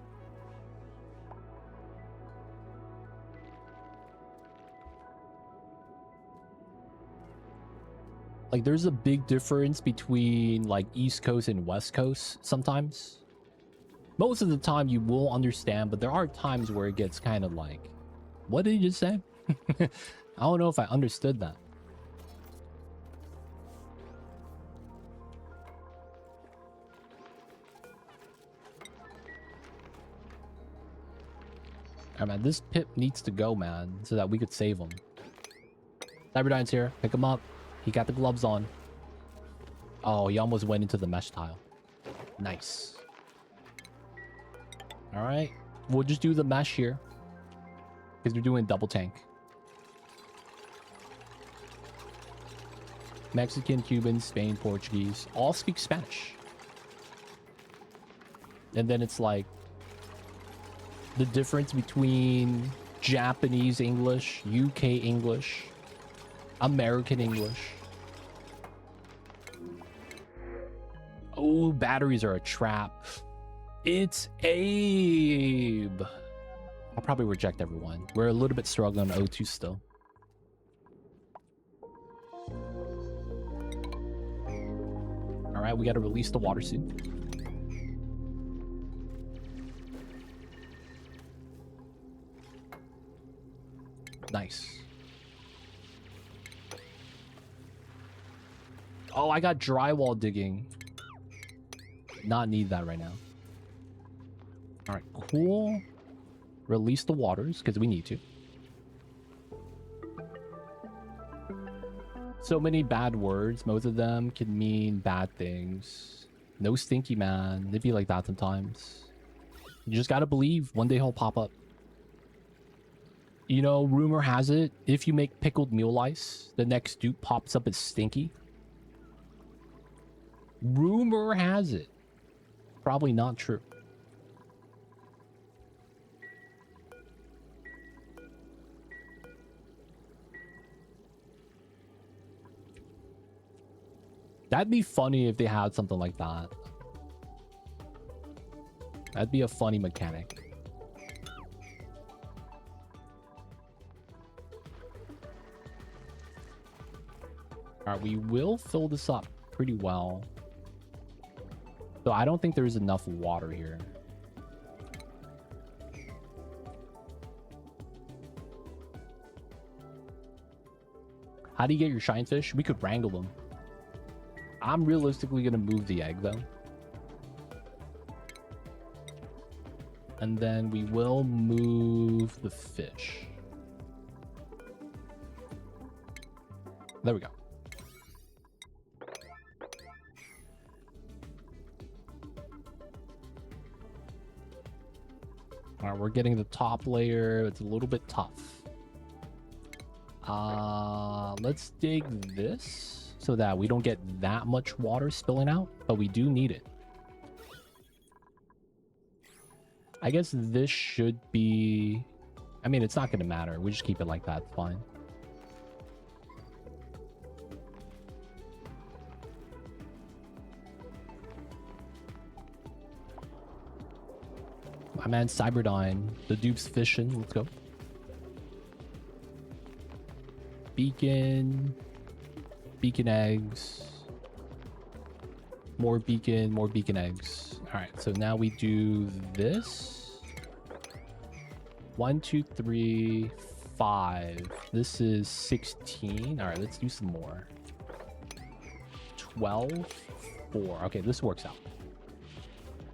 Like there's a big difference between like East Coast and West Coast sometimes. Most of the time you will understand, but there are times where it gets kind of like, what did you just say? I don't know if I understood that. Alright, man, this pip needs to go, man, so that we could save him. Cyberdyne's here. Pick him up. He got the gloves on. Oh, he almost went into the mesh tile. Nice. Alright. We'll just do the mesh here. Because we're doing double tank. Mexican, Cuban, Spain, Portuguese. All speak Spanish. And then it's like the difference between Japanese English, UK English, American English. Oh, batteries are a trap. It's Abe. I'll probably reject everyone. We're a little bit struggling on O2 still. All right, we got to release the water suit. Nice. Oh, I got drywall digging. Not need that right now. All right, cool. Release the waters because we need to. So many bad words. Most of them can mean bad things. No stinky man. They'd be like that sometimes. You just gotta believe one day he'll pop up. You know, rumor has it, if you make pickled mule ice, the next dupe pops up as stinky. Rumor has it. Probably not true. That'd be funny if they had something like that. That'd be a funny mechanic. All right, we will fill this up pretty well. So I don't think there's enough water here. How do you get your shine fish? We could wrangle them. I'm realistically going to move the egg, though. And then we will move the fish. There we go. All right, we're getting the top layer. It's a little bit tough. Let's dig this so that we don't get that much water spilling out, but we do need it. I guess this should be... I mean, it's not going to matter. We just keep it like that. It's fine. My man Cyberdyne. The Dupes fishing. Let's go. Beacon. Beacon eggs. More beacon eggs. All right, so now we do this. 1, 2, 3, 5. This is 16. All right, let's do some more. 12, 4. Okay, this works out.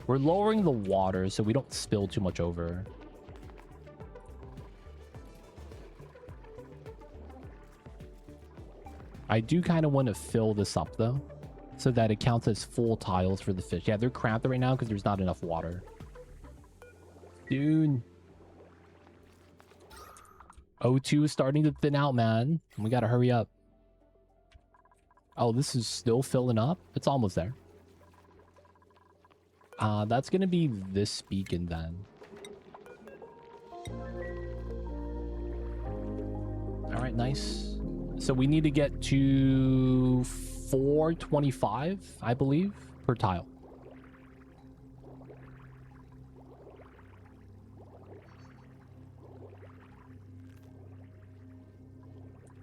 We're lowering the water so we don't spill too much over. I do kind of want to fill this up though, so that it counts as full tiles for the fish. Yeah, they're cramped right now because there's not enough water. Dude. O2 is starting to thin out, man. We gotta hurry up. Oh, this is still filling up? It's almost there. That's gonna be this beacon then. All right, nice. So we need to get to 425, I believe, per tile.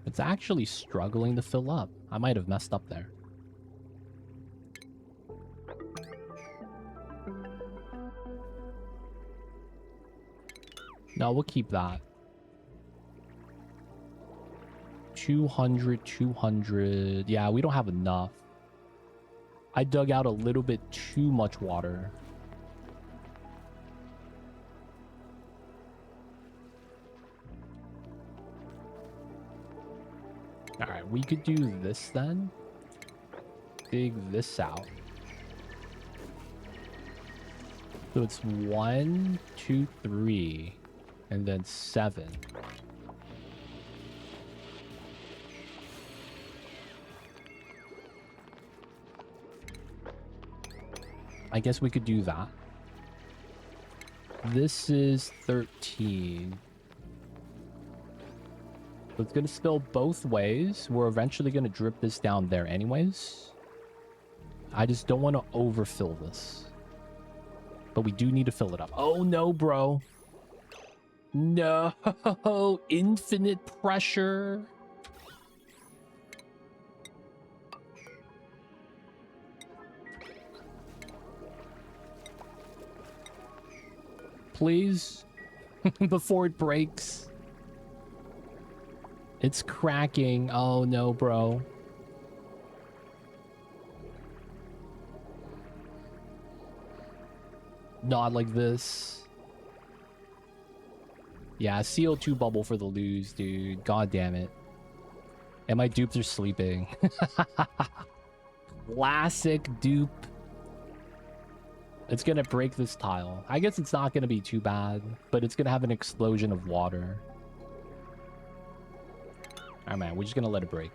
It's actually struggling to fill up. I might have messed up there. No, we'll keep that. 200, 200. Yeah, we don't have enough. I dug out a little bit too much water. All right, we could do this then. Dig this out. So it's 1, 2, 3, and then 7. I guess we could do that. This is 13. So it's going to spill both ways. We're eventually going to drip this down there anyways. I just don't want to overfill this. But we do need to fill it up. Oh no, bro. No. Infinite pressure. Please. Before it breaks. It's cracking. Oh no, bro. Not like this. Yeah, CO2 bubble for the lose, dude. God damn it. And my dupes are sleeping. Classic dupe. It's gonna break this tile. I guess it's not gonna be too bad, but it's gonna have an explosion of water. Alright, man, we're just gonna let it break.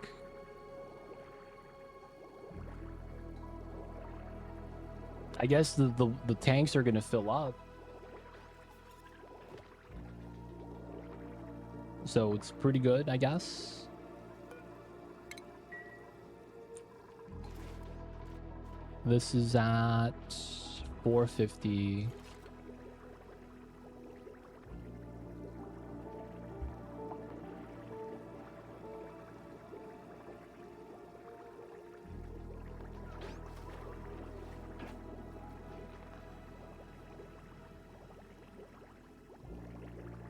I guess the tanks are gonna fill up. So it's pretty good, I guess. This is at 450.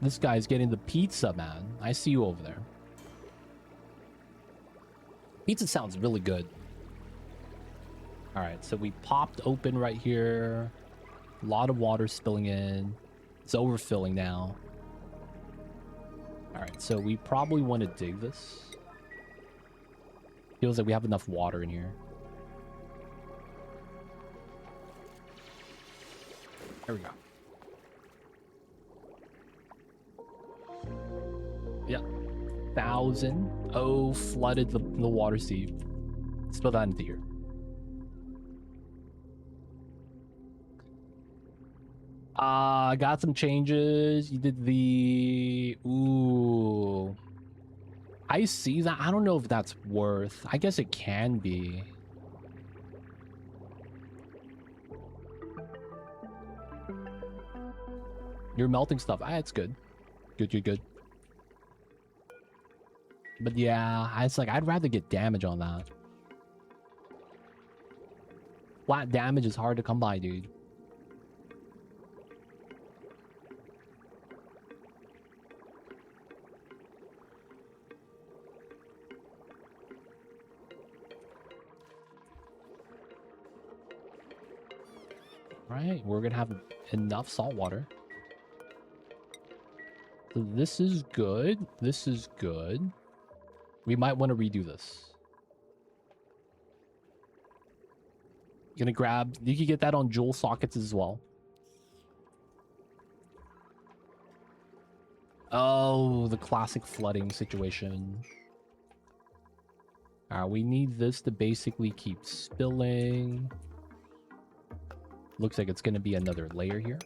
This guy's getting the pizza, man. I see you over there. Pizza sounds really good. All right, so we popped open right here. A lot of water spilling in. It's overfilling now. All right, so we probably want to dig this. Feels like we have enough water in here. There we go. Yeah. 1,000. Oh, flooded the water seep. Spill that into here. Got some changes. You did the... Ooh. I see that. I don't know if that's worth. I guess it can be. You're melting stuff. Ah, it's good. Good. But yeah, it's like, I'd rather get damage on that. Flat damage is hard to come by, dude. Right, we're gonna have enough salt water. So this is good. This is good. We might want to redo this. Gonna grab... You can get that on jewel sockets as well. Oh, the classic flooding situation. Alright, we need this to basically keep spilling. Looks like it's going to be another layer here.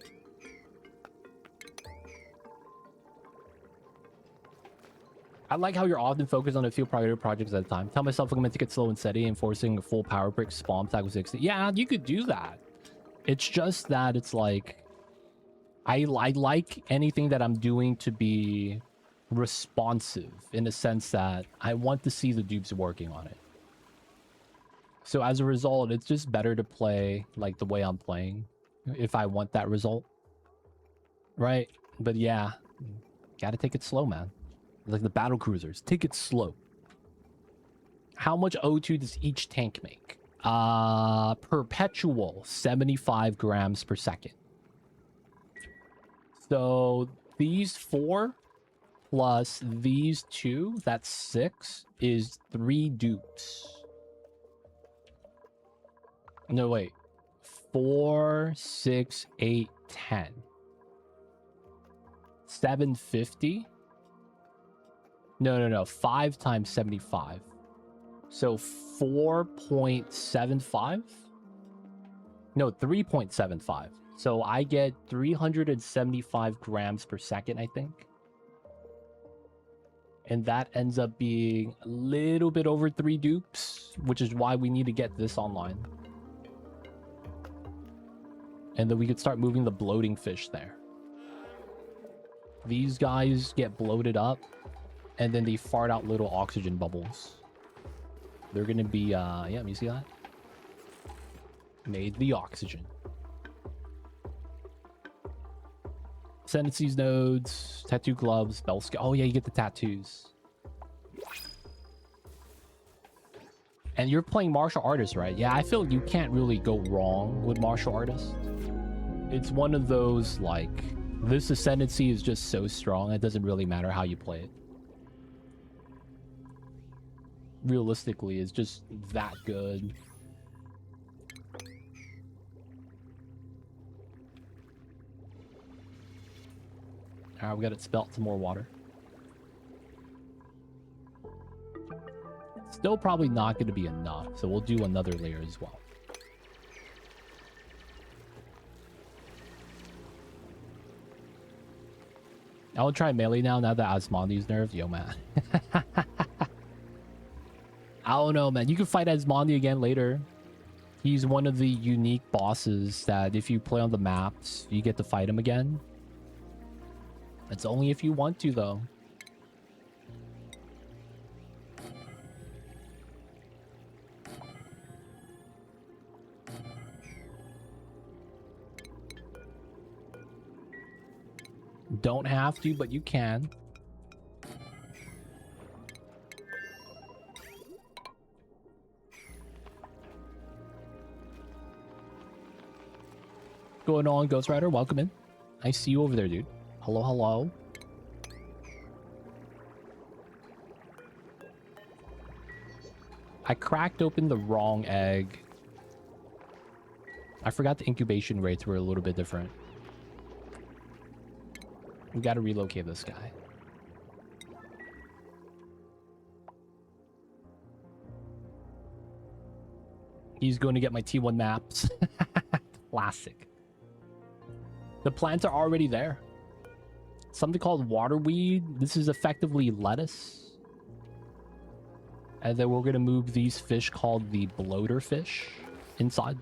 I like how you're often focused on a few priority projects at a time. Tell myself I'm going to take it slow and steady, enforcing a full power brick spawn tag with 60. Yeah, you could do that. It's just that it's like... I like anything that I'm doing to be responsive in the sense that I want to see the dupes working on it. So as a result, it's just better to play like the way I'm playing if I want that result. Right? But yeah, gotta take it slow, man. Like the battle cruisers, take it slow. How much O2 does each tank make? Perpetual 75 grams per second. So these 4 plus these 2, that's 6, is 3 dupes. No, wait. 4, 6, 8, 10. 750? No. 5 times 75. So 4.75? No, 3.75. So I get 375 grams per second, I think. And that ends up being a little bit over 3 dupes, which is why we need to get this online. And then we could start moving the bloating fish there. These guys get bloated up, and then they fart out little oxygen bubbles. They're gonna be, yeah, you see that? Made the oxygen. Ascendancies nodes, tattoo gloves, bell scale. Oh yeah, you get the tattoos. And you're playing martial artists, right? Yeah, I feel you can't really go wrong with martial artists. It's one of those, like, this ascendancy is just so strong, it doesn't really matter how you play it. Realistically, it's just that good. Alright, we got it spelt to more water. Still probably not going to be enough, so we'll do another layer as well. I will try melee now that Asmondi's nerfed. Yo, man. I don't know, man. You can fight Asmondi again later. He's one of the unique bosses that if you play on the maps, you get to fight him again. It's only if you want to, though. Don't have to, but you can. Going on, Ghost Rider? Welcome in. I see you over there, dude. Hello, hello. I cracked open the wrong egg. I forgot the incubation rates were a little bit different. We gotta relocate this guy. He's going to get my T1 maps. Classic. The plants are already there. Something called waterweed. This is effectively lettuce. And then we're going to move these fish called the bloater fish inside.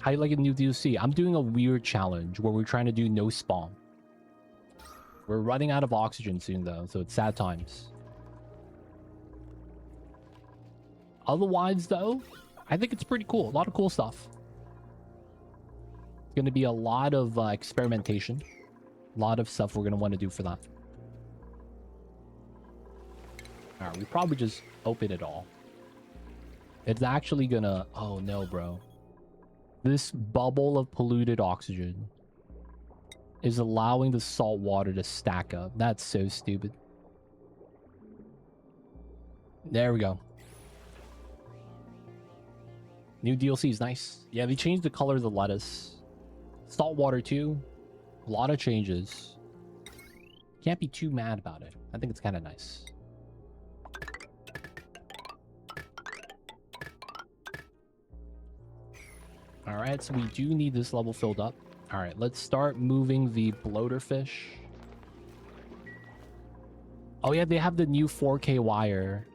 How do you like a new DLC? I'm doing a weird challenge where we're trying to do no spawn. We're running out of oxygen soon, though, so it's sad times. Otherwise, though, I think it's pretty cool. A lot of cool stuff. It's going to be a lot of experimentation. A lot of stuff we're going to want to do for that. Alright, we probably just open it all. It's actually going to... Oh, no, bro. This bubble of polluted oxygen is allowing the salt water to stack up. That's so stupid. There we go. New DLC is nice. Yeah, they changed the color of the lettuce. Salt water too. A lot of changes. Can't be too mad about it. I think it's kind of nice. All right, so we do need this level filled up. All right, let's start moving the bloater fish. Oh yeah, they have the new 4K wire.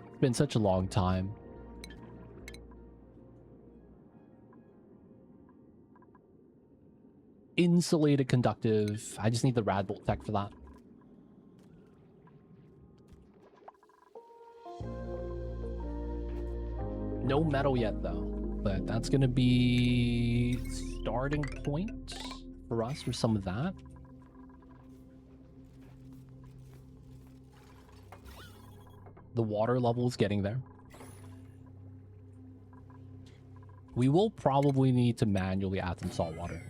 It's been such a long time. Insulated conductive. I just need the rad bolt tech for that. No metal yet though, but that's gonna be starting point for us for some of that. The water level is getting there. We will probably need to manually add some salt water.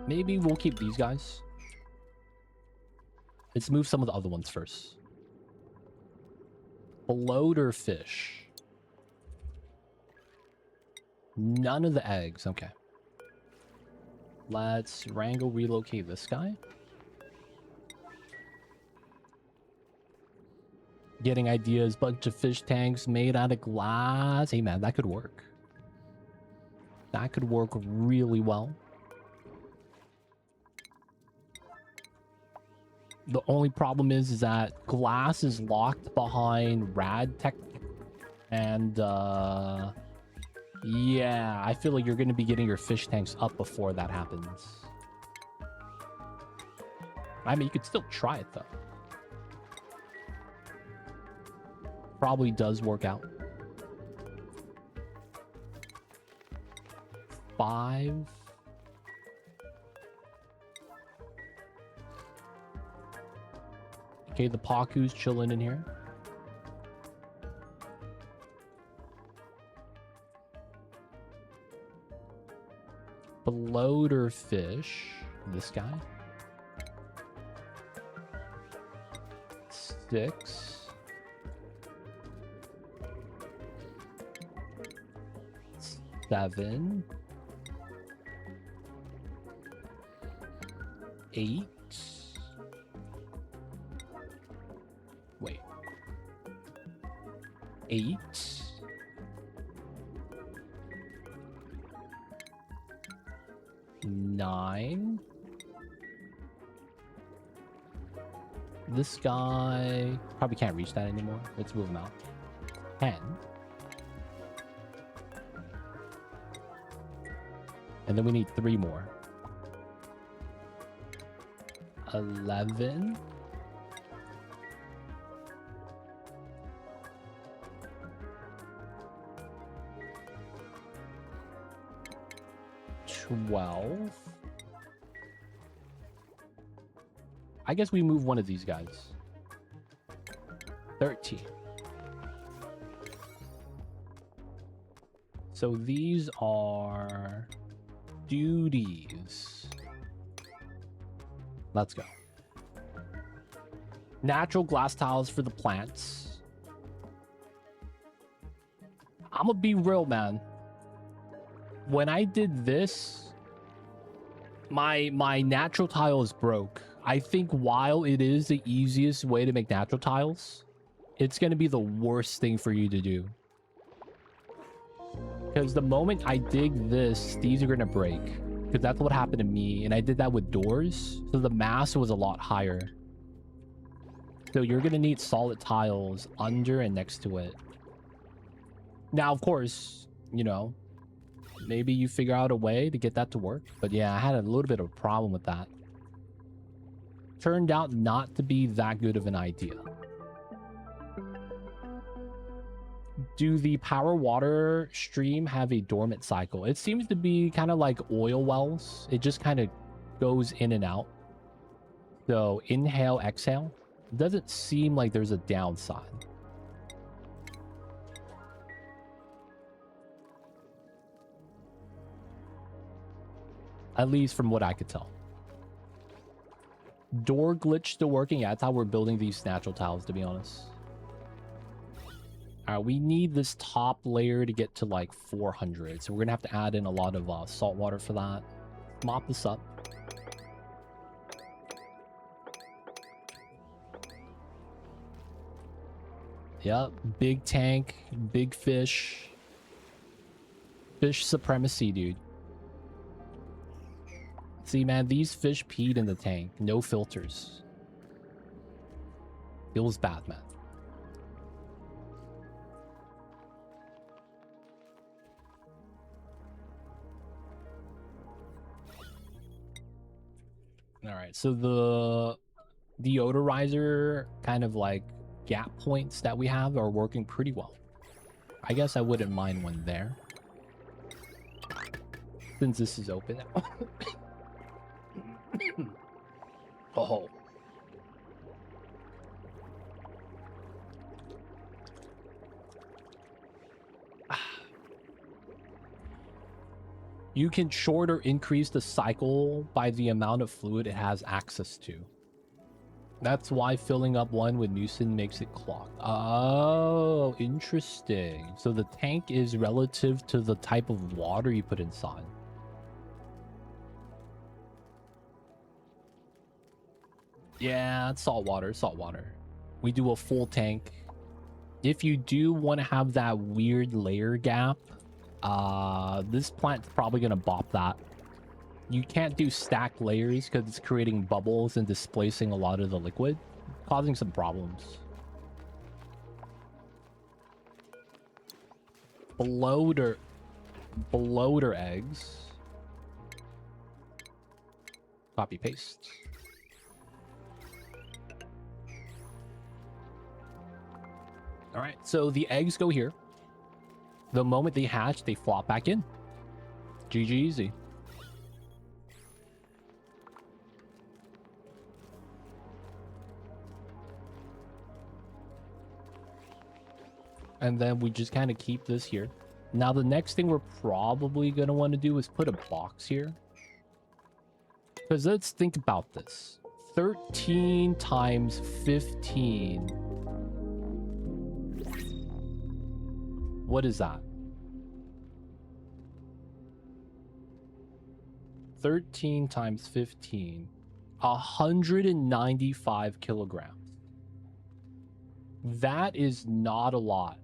Maybe we'll keep these guys. Let's move some of the other ones first. Bloater fish. None of the eggs. Okay. Let's wrangle relocate this guy. Getting ideas. Bunch of fish tanks made out of glass. Hey man, that could work. That could work really well. The only problem is that glass is locked behind rad tech. And, yeah, I feel like you're going to be getting your fish tanks up before that happens. I mean, you could still try it, though. Probably does work out. 5. Okay, the Paku's chilling in here. Bloater fish. This guy. 6. 7. 8. Wait. 8. 9. This guy probably can't reach that anymore. Let's move him out. 10. And then we need 3 more. 11. 12. I guess we move one of these guys. 13. So these are duties. Let's go. Natural glass tiles for the plants. I'm gonna be real, man. When I did this, my natural tiles broke. I think while it is the easiest way to make natural tiles, it's going to be the worst thing for you to do. Because the moment I dig this, these are going to break. Because that's what happened to me. And I did that with doors. So the mass was a lot higher. So you're going to need solid tiles under and next to it. Now, of course, you know, maybe you figure out a way to get that to work. But yeah, I had a little bit of a problem with that. Turned out not to be that good of an idea. Do the power water stream have a dormant cycle? It seems to be kind of like oil wells. It just kind of goes in and out. So inhale, exhale. It doesn't seem like there's a downside. At least from what I could tell. Door glitch still working? Yeah, that's how we're building these natural tiles, to be honest. Alright, we need this top layer to get to like 400. So we're going to have to add in a lot of salt water for that. Mop this up. Yep, big tank, big fish. Fish supremacy, dude. See, man, these fish peed in the tank. No filters. Feels bad, man. All right, so the deodorizer kind of like gap points that we have are working pretty well. I guess I wouldn't mind one there. Since this is open. Oh. You can short or increase the cycle by the amount of fluid it has access to. That's why filling up one with mucin makes it clogged. Oh, interesting. So the tank is relative to the type of water you put inside. Yeah, it's salt water, salt water. We do a full tank. If you do want to have that weird layer gap, this plant's probably going to bop that. You can't do stacked layers because it's creating bubbles and displacing a lot of the liquid, causing some problems. Bloater eggs. Copy paste. All right, so the eggs go here. The moment they hatch, they flop back in. GG easy. And then we just kind of keep this here. Now, the next thing we're probably going to want to do is put a box here. Because let's think about this. 13 times 15. What is that? 13 times 15. 195 kilograms. That is not a lot.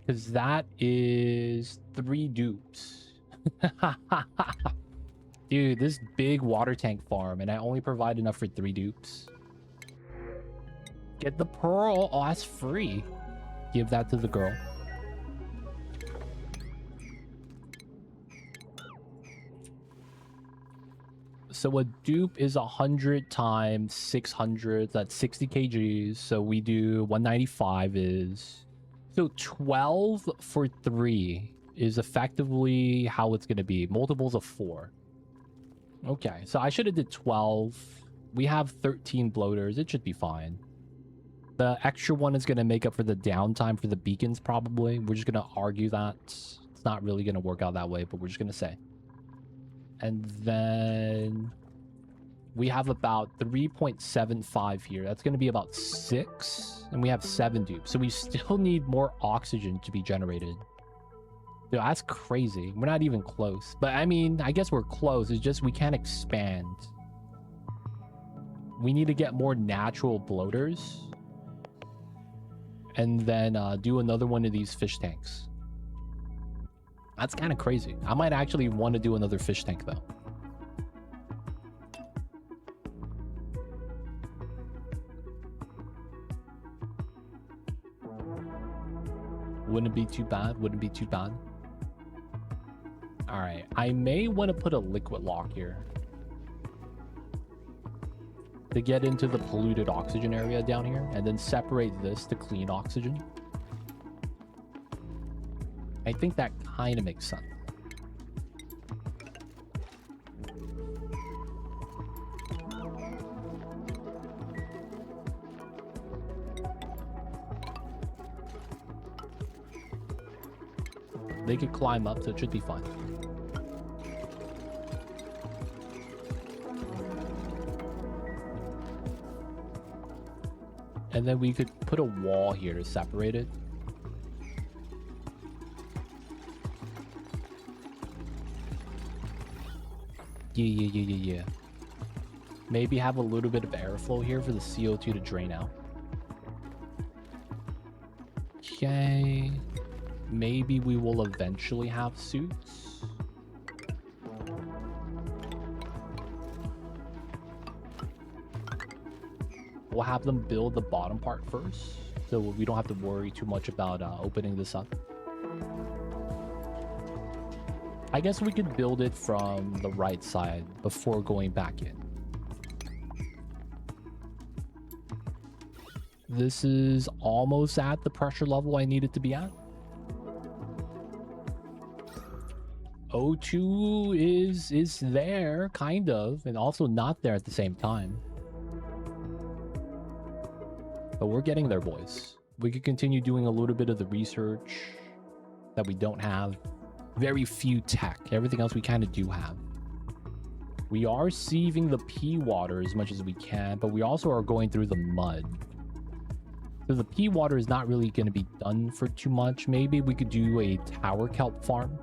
Because that is 3 dupes. Dude, this big water tank farm, and I only provide enough for 3 dupes. Get the pearl. Oh, that's free. Give that to the girl. So a dupe is 100 times 600. That's 60 kgs. So we do 195 is... So 12 for 3 is effectively how it's going to be. Multiples of 4. Okay, so I should have did 12. We have 13 bloaters. It should be fine. The extra one is going to make up for the downtime for the beacons, probably. We're just going to argue that. It's not really going to work out that way, but we're just going to say. And then we have about 3.75 here. That's going to be about 6. And we have 7 dupes. So we still need more oxygen to be generated. Dude, that's crazy. We're not even close. But I mean, I guess we're close. It's just we can't expand. We need to get more natural bloaters. And then do another one of these fish tanks. That's kind of crazy. I might actually want to do another fish tank, though. Wouldn't be too bad. Wouldn't be too bad. All right. I may want to put a liquid lock here to get into the polluted oxygen area down here, and then separate this to clean oxygen. I think that kind of makes sense. They could climb up, so it should be fine. And then we could put a wall here to separate it. Yeah. Maybe have a little bit of airflow here for the CO2 to drain out. okay. Maybe we will eventually have suits. We'll have them build the bottom part first, so we don't have to worry too much about opening this up. I guess we could build it from the right side before going back in. This is almost at the pressure level I need it to be at. O2 is there, kind of, and also not there at the same time. But we're getting there, boys. We could continue doing a little bit of the research that we don't have. Very few tech. Everything else we kind of do have. We are sieving the pea water as much as we can, but we also are going through the mud. So the pea water is not really going to be done for too much. Maybe we could do a tower kelp farm.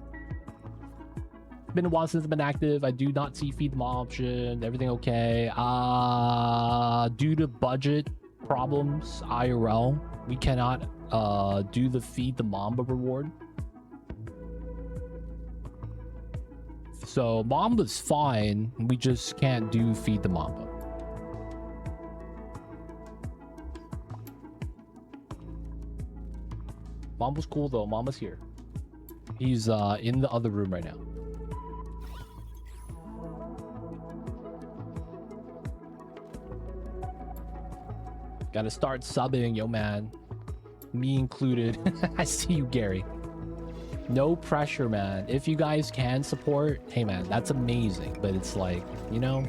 It's been a while since I've been active. I do not see feed them option. Everything okay. Due to budget problems, IRL, we cannot do the feed the Mamba reward. So Mamba's fine. We just can't do feed the Mamba. Mamba's cool though. Mamba's here. He's in the other room right now. Gotta start subbing, yo man. Me included. I see you, Gary. No pressure, man. If you guys can support, hey man, that's amazing. But it's like, you know,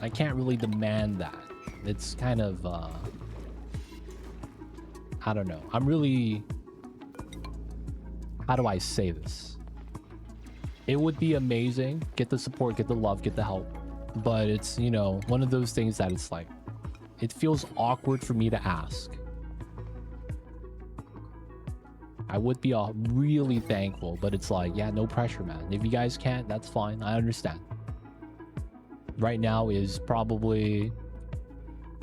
I can't really demand that. It's kind of, I don't know. I'm really, how do I say this? It would be amazing. Get the support, get the love, get the help. But it's, you know, one of those things that it's like, it feels awkward for me to ask. I would be really thankful, but it's like, yeah, no pressure, man. If you guys can't, that's fine. I understand. Right now is probably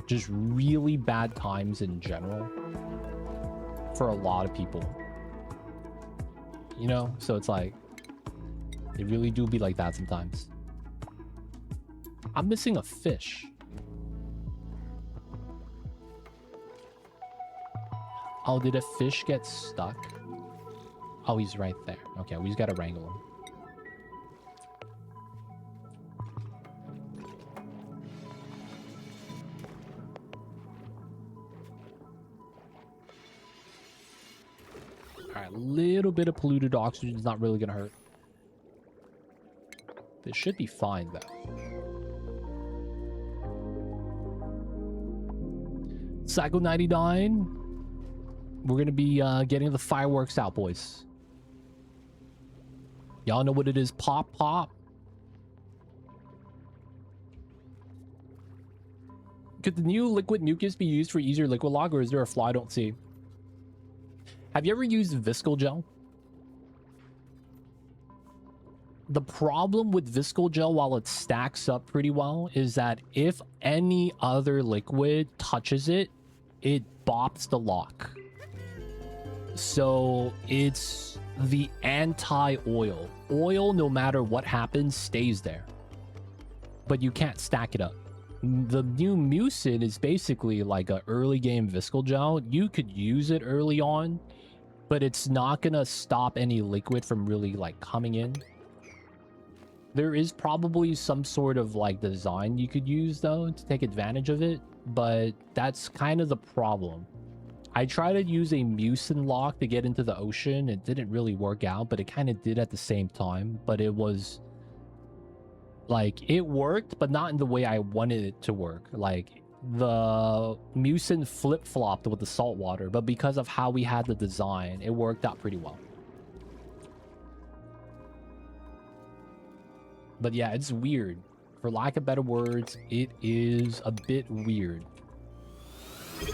just really bad times in general for a lot of people. You know? So it's like, it really do be like that sometimes. I'm missing a fish. Oh, did a fish get stuck? Oh, he's right there. Okay, we just gotta wrangle him. Alright, a little bit of polluted oxygen is not really gonna hurt. This should be fine, though. Psycho 99. We're gonna be getting the fireworks out, boys. Y'all know what it is. Pop, pop. Could the new liquid mucus be used for easier liquid log, or is there a flaw I don't see? Have you ever used viscal gel? The problem with viscal gel, while it stacks up pretty well, is that if any other liquid touches it, it bops the lock. So it's the anti-oil. Oil, no matter what happens, stays there. But you can't stack it up. The new mucin is basically like an early game viscal gel. You could use it early on, but it's not gonna stop any liquid from really like coming in. There is probably some sort of like design you could use though to take advantage of it, but that's kind of the problem. I tried to use a mucin lock to get into the ocean. It didn't really work out, but it kind of did at the same time. But it was like, it worked, but not in the way I wanted it to work. Like the mucin flip-flopped with the salt water, but because of how we had the design, it worked out pretty well. But yeah, it's weird. For lack of better words, it is a bit weird.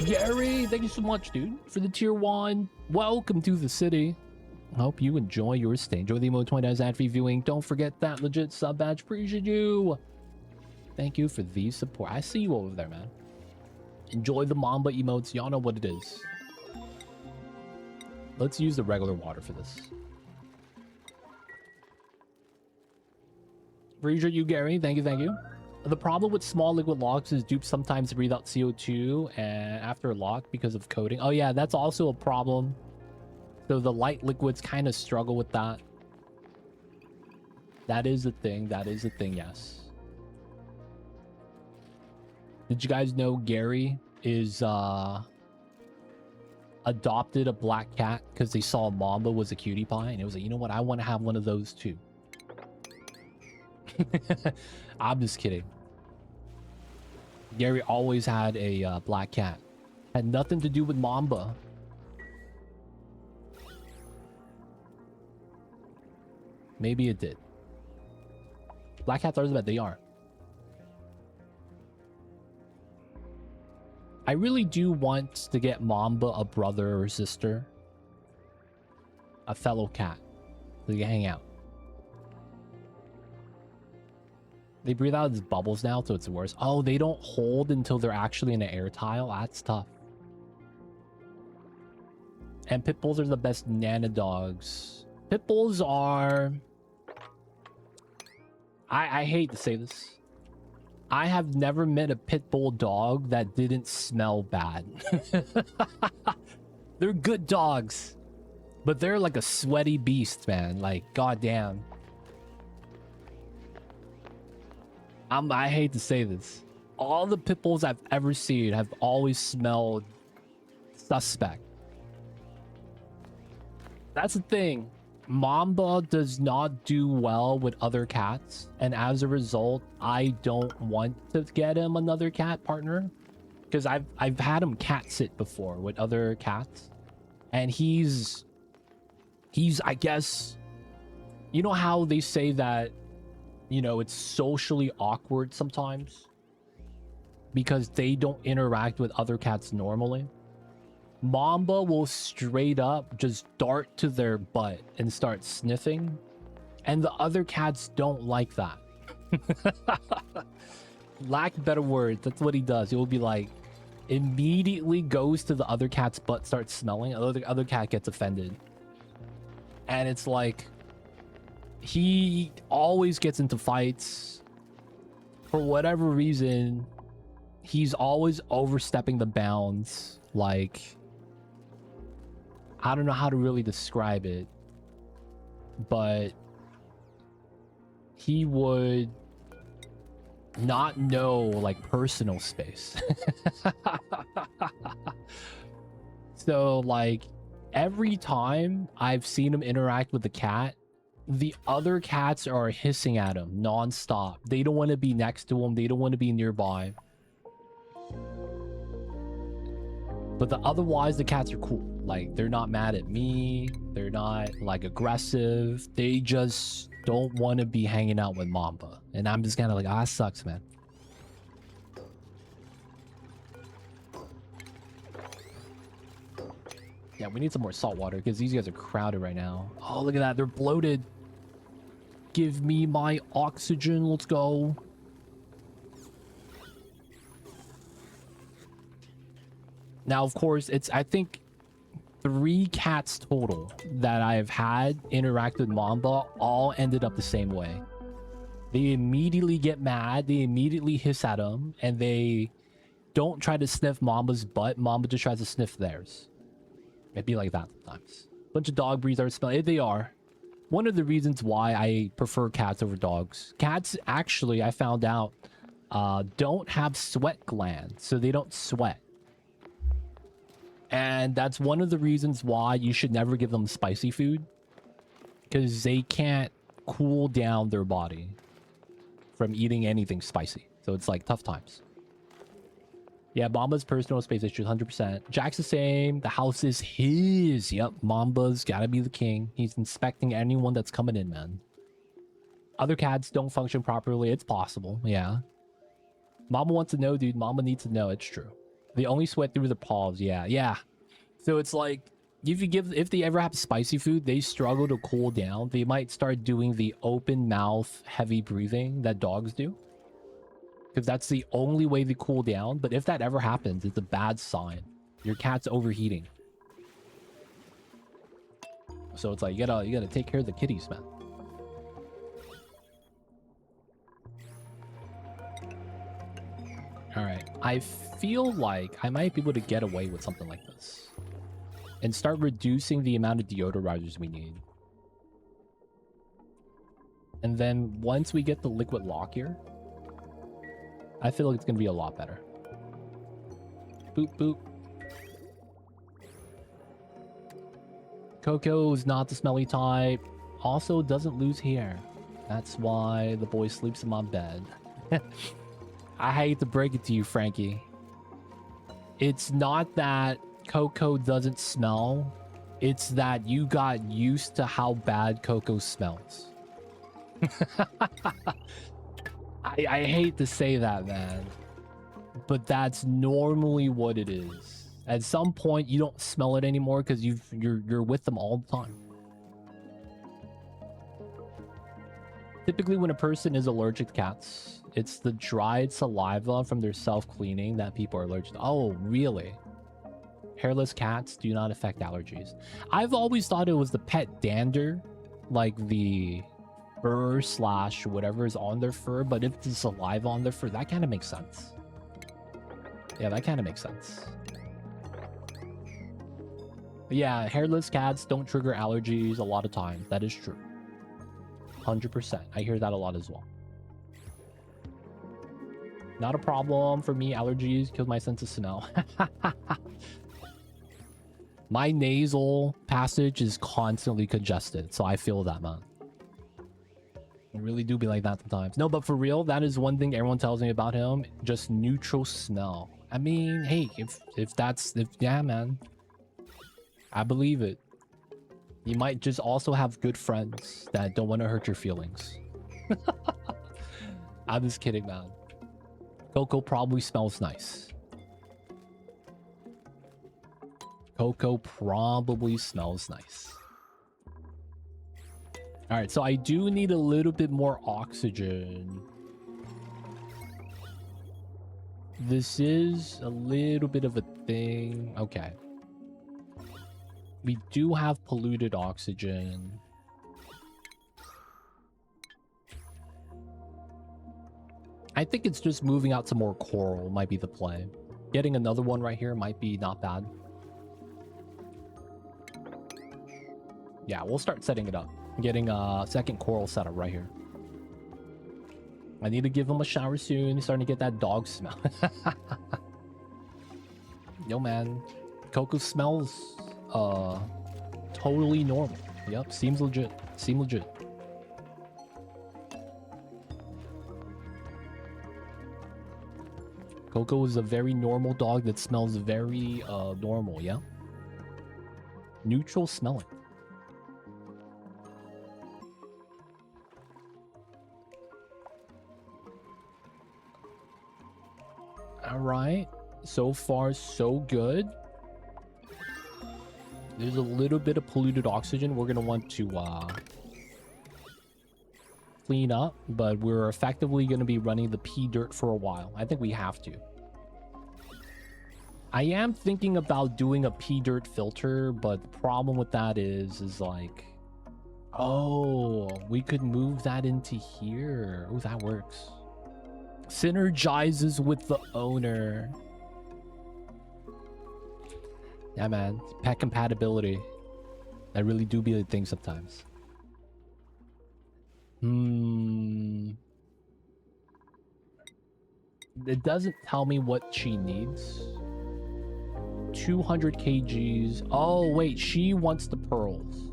Gary, thank you so much, dude, for the tier 1. Welcome to the city. Hope you enjoy your stay. Enjoy the emote 20 ad-free viewing. Don't forget that legit sub badge. Appreciate you. Thank you for the support. I see you over there, man. Enjoy the Mamba emotes. Y'all know what it is. Let's use the regular water for this. Appreciate you, Gary. Thank you, thank you. The problem with small liquid locks is dupes sometimes breathe out CO2 and after lock because of coating. Oh yeah, that's also a problem. So the light liquids kind of struggle with that. That is a thing. That is a thing, yes. Did you guys know Gary is adopted a black cat because they saw Mamba was a cutie pie and it was like, you know what, I want to have one of those too. I'm just kidding. Gary always had a black cat. Had nothing to do with Mamba. Maybe it did. Black cats are bad. They aren't. I really do want to get Mamba a brother or sister. A fellow cat. So they can hang out. They breathe out as bubbles now, so it's worse. Oh, they don't hold until they're actually in an air tile? That's tough. And pit bulls are the best nana dogs. Pit bulls are... I hate to say this. I have never met a pit bull dog that didn't smell bad. They're good dogs. But they're like a sweaty beast, man. Like, goddamn. I hate to say this. All the pit bulls I've ever seen have always smelled suspect. That's the thing. Mamba does not do well with other cats, and as a result, I don't want to get him another cat partner because I've had him cat sit before with other cats, and he's I guess, you know how they say that, you know, it's socially awkward sometimes because they don't interact with other cats normally. Mamba will straight up just dart to their butt and start sniffing, and the other cats don't like that. Lack of better words, that's what he does. It will be like, immediately goes to the other cat's butt, starts smelling, the other cat gets offended. And it's like, he always gets into fights. For whatever reason, he's always overstepping the bounds. Like, I don't know how to really describe it, but he would not know like personal space. So like every time I've seen him interact with the cat, the other cats are hissing at him non-stop. They don't want to be next to him. They don't want to be nearby. But otherwise, the cats are cool. Like, they're not mad at me. They're not, like, aggressive. They just don't want to be hanging out with Mamba. And I'm just kind of like, ah, sucks, man. Yeah, we need some more salt water because these guys are crowded right now. Oh, look at that. They're bloated. Give me my oxygen. Let's go. Now, of course, it's, I think, 3 cats total that I've had interact with Mamba all ended up the same way. They immediately get mad, they immediately hiss at him, and they don't try to sniff Mamba's butt. Mamba just tries to sniff theirs. It'd be like that sometimes. Bunch of dog breeds are smelling. They are. One of the reasons why I prefer cats over dogs. Cats, actually, I found out, don't have sweat glands, so they don't sweat. And that's one of the reasons why you should never give them spicy food, because they can't cool down their body from eating anything spicy. So it's like tough times. Yeah, Mamba's personal space issues, 100%. Jack's the same. The house is his. Yep, Mamba's gotta be the king. He's inspecting anyone that's coming in, man. Other cats don't function properly. It's possible, yeah. Mamba wants to know, dude. Mamba needs to know. It's true. They only sweat through the paws. Yeah. So it's like, if they ever have spicy food, they struggle to cool down. They might start doing the open mouth, heavy breathing that dogs do, because that's the only way they cool down. But if that ever happens, it's a bad sign. Your cat's overheating. So it's like you gotta take care of the kitties, man. All right, I feel like I might be able to get away with something like this and start reducing the amount of deodorizers we need. And then once we get the liquid lock here, I feel like it's gonna be a lot better. Boop, boop. Coco is not the smelly type. Also doesn't lose hair. That's why the boy sleeps in my bed. I hate to break it to you, Frankie. It's not that Coco doesn't smell. It's that you got used to how bad Coco smells. I hate to say that, man. But that's normally what it is. At some point, you don't smell it anymore because you're with them all the time. Typically, when a person is allergic to cats, it's the dried saliva from their self-cleaning that people are allergic to. Oh, really? Hairless cats do not affect allergies. I've always thought it was the pet dander, like the fur slash whatever is on their fur, but if the saliva on their fur, that kind of makes sense. Yeah, that kind of makes sense. But yeah, hairless cats don't trigger allergies a lot of times. That is true. 100%. I hear that a lot as well. Not a problem for me. Allergies kill my sense of smell. My nasal passage is constantly congested, so I feel that, man. I really do be like that sometimes. No, but for real, that is one thing everyone tells me about him. Just neutral smell. I mean, hey, yeah, man. I believe it. You might just also have good friends that don't want to hurt your feelings. I'm just kidding, man. Coco probably smells nice. Coco probably smells nice. All right, so I do need a little bit more oxygen. This is a little bit of a thing. Okay. We do have polluted oxygen. I think it's just moving out to more coral might be the play. Getting another one right here might be not bad. Yeah, we'll start setting it up. Getting a second coral setup right here. I need to give him a shower soon. He's starting to get that dog smell. Yo, man. Coco smells totally normal. Yep, seems legit. Seem legit. Coco is a very normal dog that smells very normal, yeah? Neutral smelling. All right, so far so good. There's a little bit of polluted oxygen we're gonna want to clean up, but we're effectively gonna be running the pea dirt for a while. I think we have to. I am thinking about doing a pea dirt filter, but the problem with that is like, oh, we could move that into here. Oh, that works. Synergizes with the owner. Yeah, man. Pet compatibility. I really do be a thing sometimes. It doesn't tell me what she needs. 200 kgs. Oh, wait. She wants the pearls.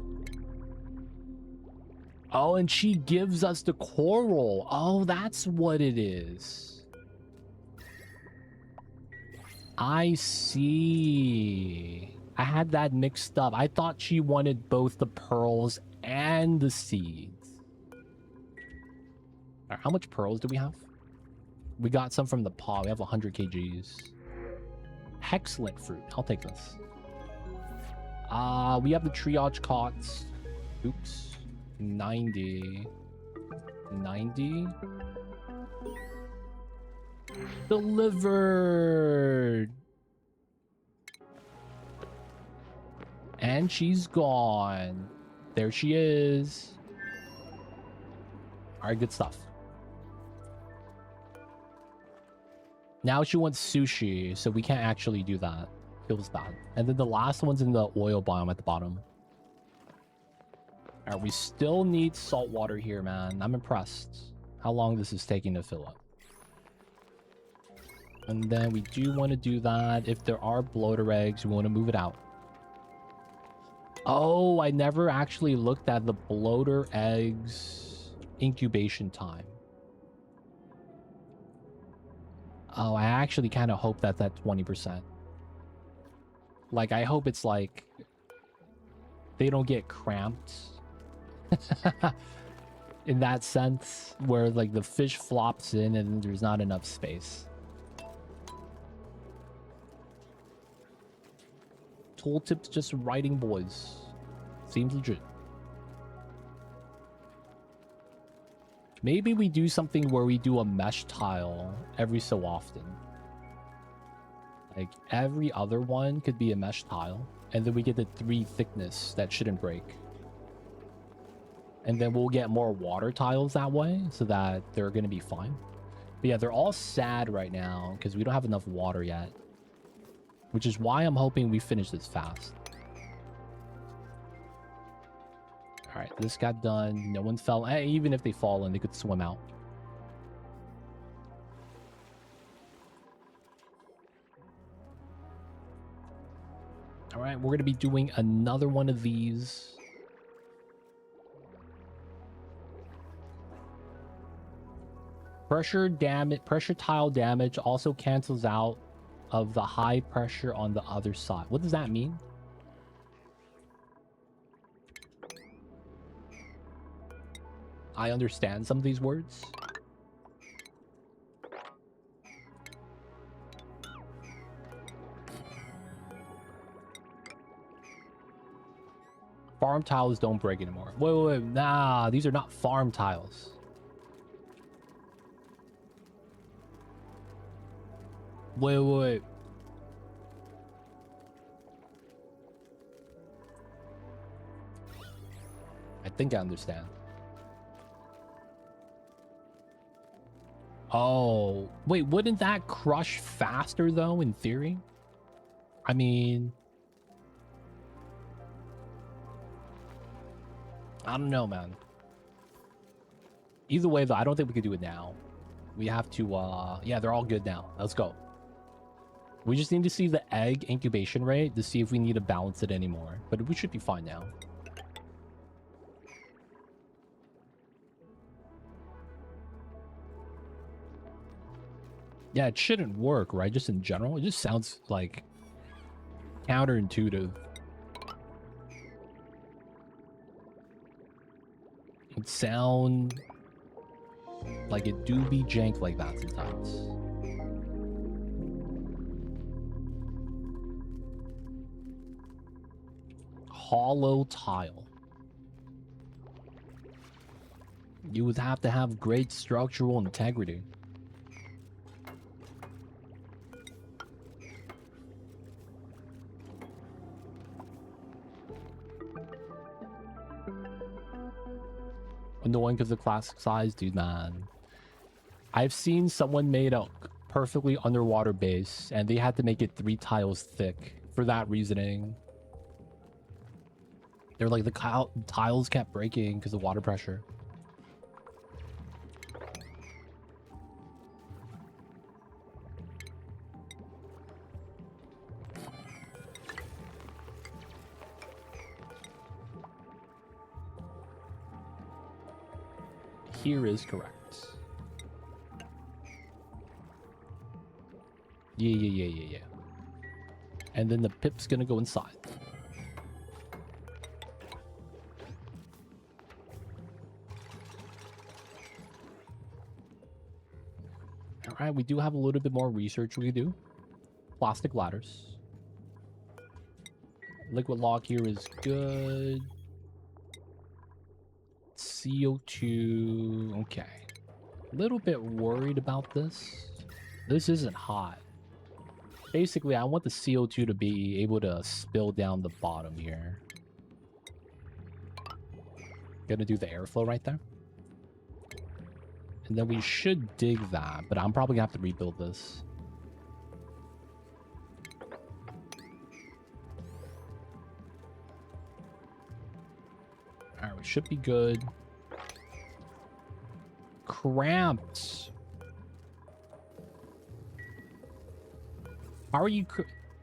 Oh, and she gives us the coral. Oh, that's what it is. I see. I had that mixed up. I thought she wanted both the pearls and the seeds. All right, how much pearls do we have? We got some from the paw. We have 100 kgs. Excellent fruit. I'll take this. We have the triage cots. Oops. 90. Delivered. And she's gone. There she is. All right, good stuff. Now she wants sushi, so we can't actually do that. Feels bad. And then the last one's in the oil biome at the bottom. All right, we still need salt water here, man. I'm impressed how long this is taking to fill up. And then we do want to do that. If there are bloater eggs, we want to move it out. Oh, I never actually looked at the bloater eggs incubation time. Oh, I actually kind of hope that's at 20%. Like, I hope it's like they don't get cramped in that sense, where like the fish flops in and there's not enough space. Tooltip's just writing, boys. Seems legit. Maybe we do something where we do a mesh tile every so often. Like every other one could be a mesh tile. And then we get the 3 thickness that shouldn't break. And then we'll get more water tiles that way so that they're going to be fine. But yeah, they're all sad right now because we don't have enough water yet. Which is why I'm hoping we finish this fast. Alright, this got done. No one fell. Even if they fall in, they could swim out. Alright, we're going to be doing another one of these. Pressure tile damage also cancels out of the high pressure on the other side. What does that mean? I understand some of these words. Farm tiles don't break anymore. Wait. Nah, these are not farm tiles. Wait. I think I understand. Oh, wait, wouldn't that crush faster though, in theory? I mean, I don't know, man. Either way though, I don't think we could do it now. We have to, yeah, they're all good now. Let's go. We just need to see the egg incubation rate to see if we need to balance it anymore. But we should be fine now. Yeah, it shouldn't work, right? Just in general. It just sounds like counterintuitive. It sound like it do be jank like that sometimes. Hollow tile. You would have to have great structural integrity. Annoying because the classic size, dude, man. I've seen someone made a perfectly underwater base and they had to make it 3 tiles thick for that reasoning. They're like, the tiles kept breaking because of water pressure. Here is correct. Yeah. And then the pip's gonna go inside. Alright, we do have a little bit more research we can do. Plastic ladders. Liquid lock here is good. CO2. Okay. A little bit worried about this. This isn't hot. Basically, I want the CO2 to be able to spill down the bottom here. Gonna do the airflow right there. And then we should dig that, but I'm probably gonna have to rebuild this. Alright, we should be good. Cramped. How are you...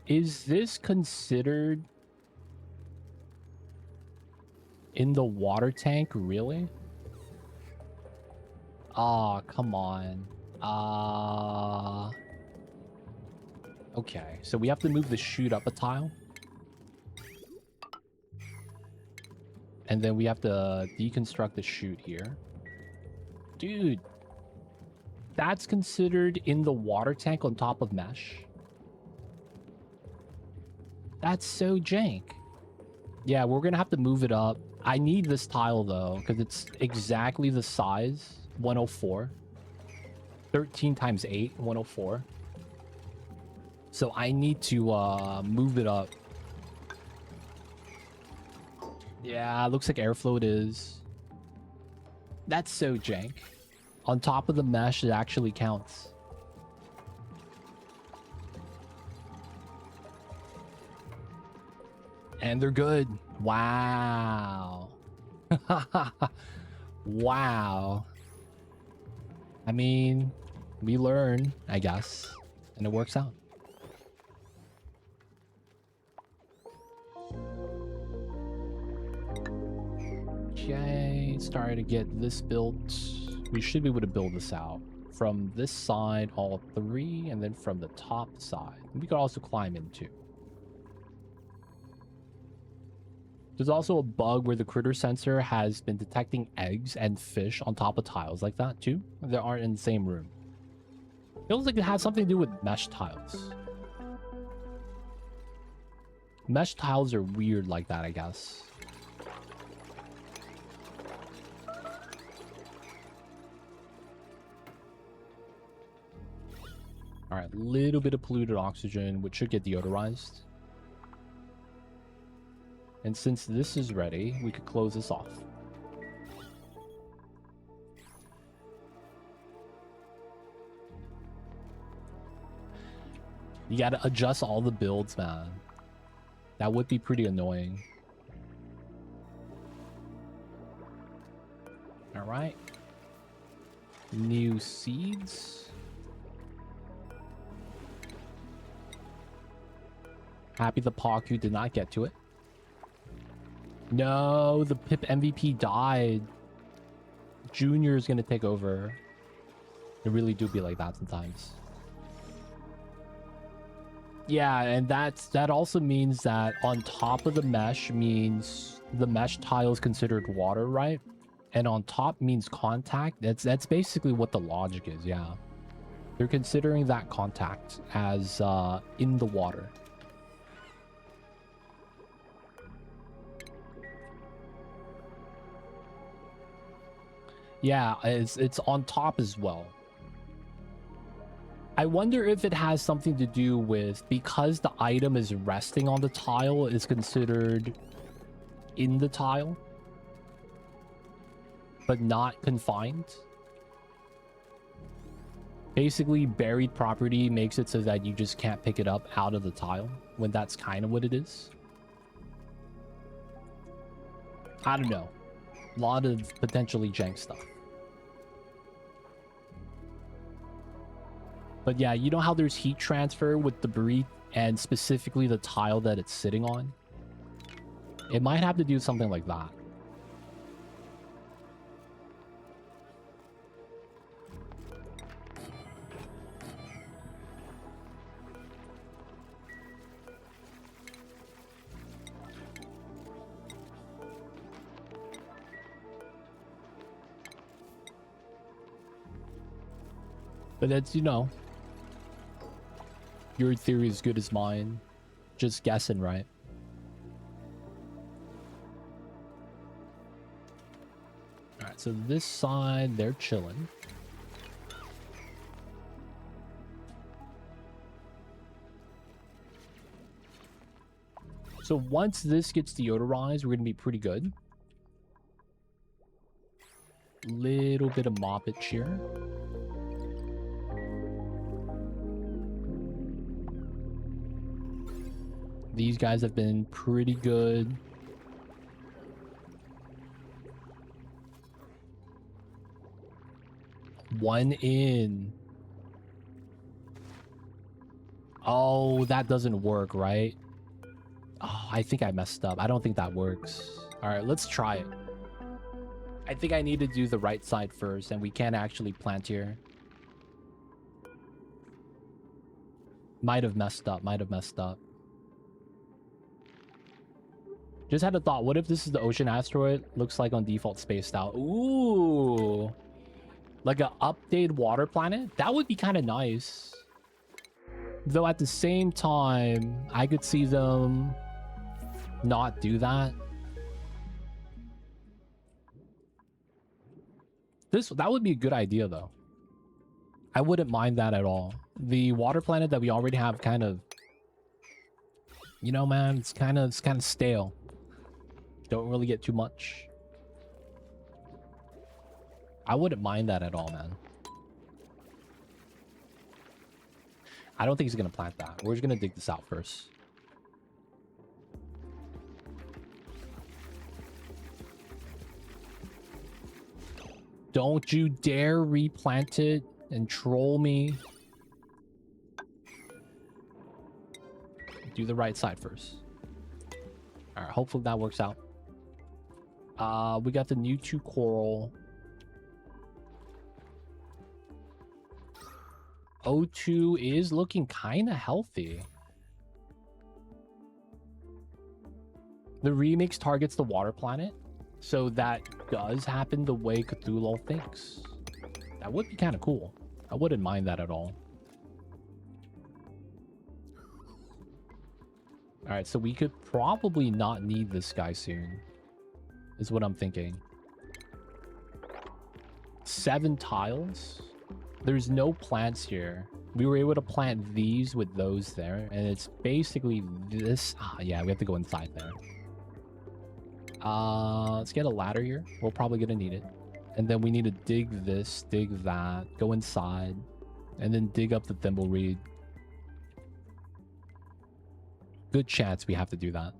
Is this considered in the water tank, really? Oh, come on. Okay, so we have to move the chute up a tile. And then we have to deconstruct the chute here. Dude, that's considered in the water tank on top of mesh? That's so jank. Yeah, we're gonna have to move it up. I need this tile though, because it's exactly the size. 104. 13 times 8, 104. So I need to move it up. Yeah, looks like airflow it is. That's so jank. On top of the mesh, it actually counts. And they're good. Wow. Wow. I mean, we learn, I guess, and it works out. Okay, starting to get this built. We should be able to build this out from this side, all 3, and then from the top side. We could also climb in too. There's also a bug where the critter sensor has been detecting eggs and fish on top of tiles like that too. They aren't in the same room. Feels like it has something to do with mesh tiles. Mesh tiles are weird like that, I guess. All right, a little bit of polluted oxygen, which should get deodorized. And since this is ready, we could close this off. You gotta adjust all the builds, man. That would be pretty annoying. All right. New seeds. Happy the Paku did not get to it. No, the Pip MVP died. Junior is going to take over. It really do be like that sometimes. Yeah, and that also means that on top of the mesh means the mesh tile is considered water, right? And on top means contact. That's basically what the logic is, yeah. They're considering that contact as in the water. Yeah, it's on top as well. I wonder if it has something to do with because the item is resting on the tile is considered in the tile, but not confined. Basically, buried property makes it so that you just can't pick it up out of the tile, when that's kind of what it is. I don't know. A lot of potentially jank stuff. But yeah, you know how there's heat transfer with debris and specifically the tile that it's sitting on? It might have to do something like that. But that's, you know, your theory is good as mine. Just guessing, right? Alright, so this side, they're chilling. So once this gets deodorized, we're going to be pretty good. Little bit of moppage here. These guys have been pretty good. One in. Oh, that doesn't work, right? Oh, I think I messed up. I don't think that works. All right, let's try it. I think I need to do the right side first, and we can't actually plant here. Might have messed up. Might have messed up. Just had a thought. What if this is the ocean asteroid? Looks like on default spaced out. Ooh. Like a updated water planet? That would be kind of nice. Though at the same time, I could see them not do that. That would be a good idea though. I wouldn't mind that at all. The water planet that we already have kind of, you know, man, it's kind of stale. Don't really get too much. I wouldn't mind that at all, man. I don't think he's gonna plant that. We're just gonna dig this out first. Don't you dare replant it and troll me. Do the right side first. All right, hopefully that works out. We got the new 2 coral. O2 is looking kind of healthy. The remix targets the water planet, so that does happen the way Cthulhu thinks. That would be kind of cool. I wouldn't mind that at all. All right, so we could probably not need this guy soon, is what I'm thinking. 7 tiles. There's no plants here. We were able to plant these with those there, and it's basically this. Yeah, we have to go inside there. Let's get a ladder here. We're probably gonna need it. And then we need to dig this, dig that, go inside, and then dig up the thimbleweed. Good chance we have to do that.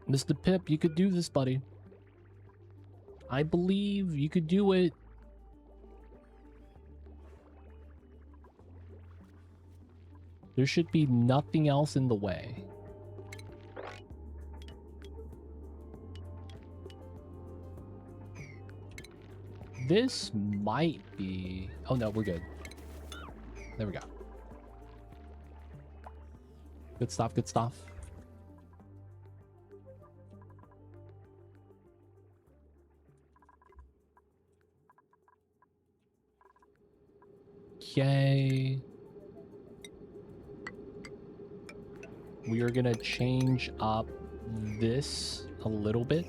Mr. Pip, you could do this, buddy. I believe you could do it. There should be nothing else in the way. This might be... Oh no, we're good. There we go. Good stuff, good stuff. Okay. We are gonna change up this a little bit.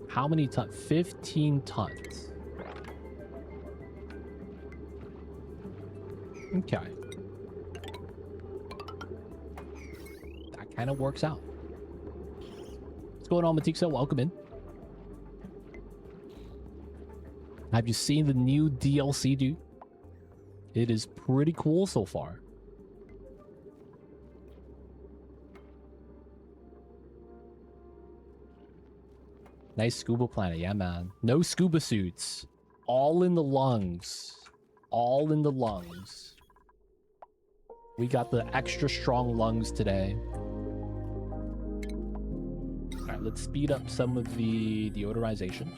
How many tons? 15 tons. Okay. That kind of works out. What's going on, Matixo? Welcome in. Have you seen the new DLC, dude? It is pretty cool so far. Nice scuba planet. Yeah, man. No scuba suits. All in the lungs. All in the lungs. We got the extra strong lungs today. Alright, let's speed up some of the deodorization.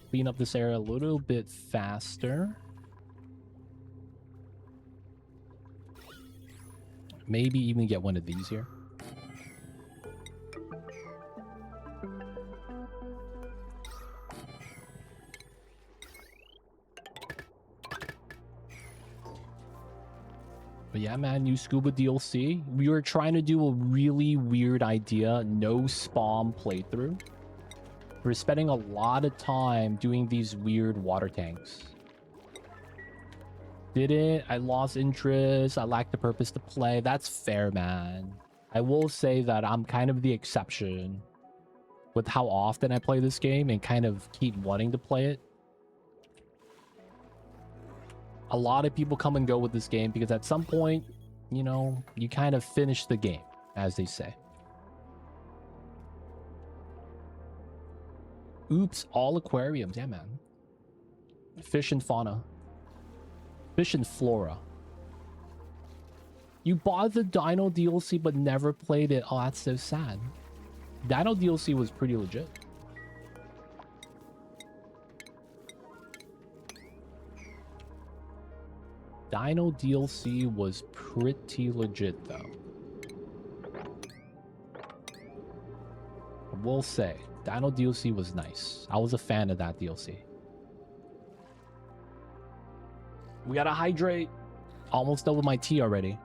Clean up this area a little bit faster. Maybe even get one of these here. But yeah, man, new scuba DLC. We were trying to do a really weird idea, no spawn playthrough. We're spending a lot of time doing these weird water tanks. Didn't. I lost interest. I lacked the purpose to play. That's fair, man. I will say that I'm kind of the exception with how often I play this game and kind of keep wanting to play it. A lot of people come and go with this game because at some point, you know, you kind of finish the game, as they say. Oops, all aquariums. Yeah, man. Fish and fauna. Fish and flora. You bought the Dino DLC but never played it. Oh, that's so sad. Dino DLC was pretty legit. Dino DLC was pretty legit, though. I will say, Dino DLC was nice. I was a fan of that DLC. We gotta hydrate. Almost done with my tea already.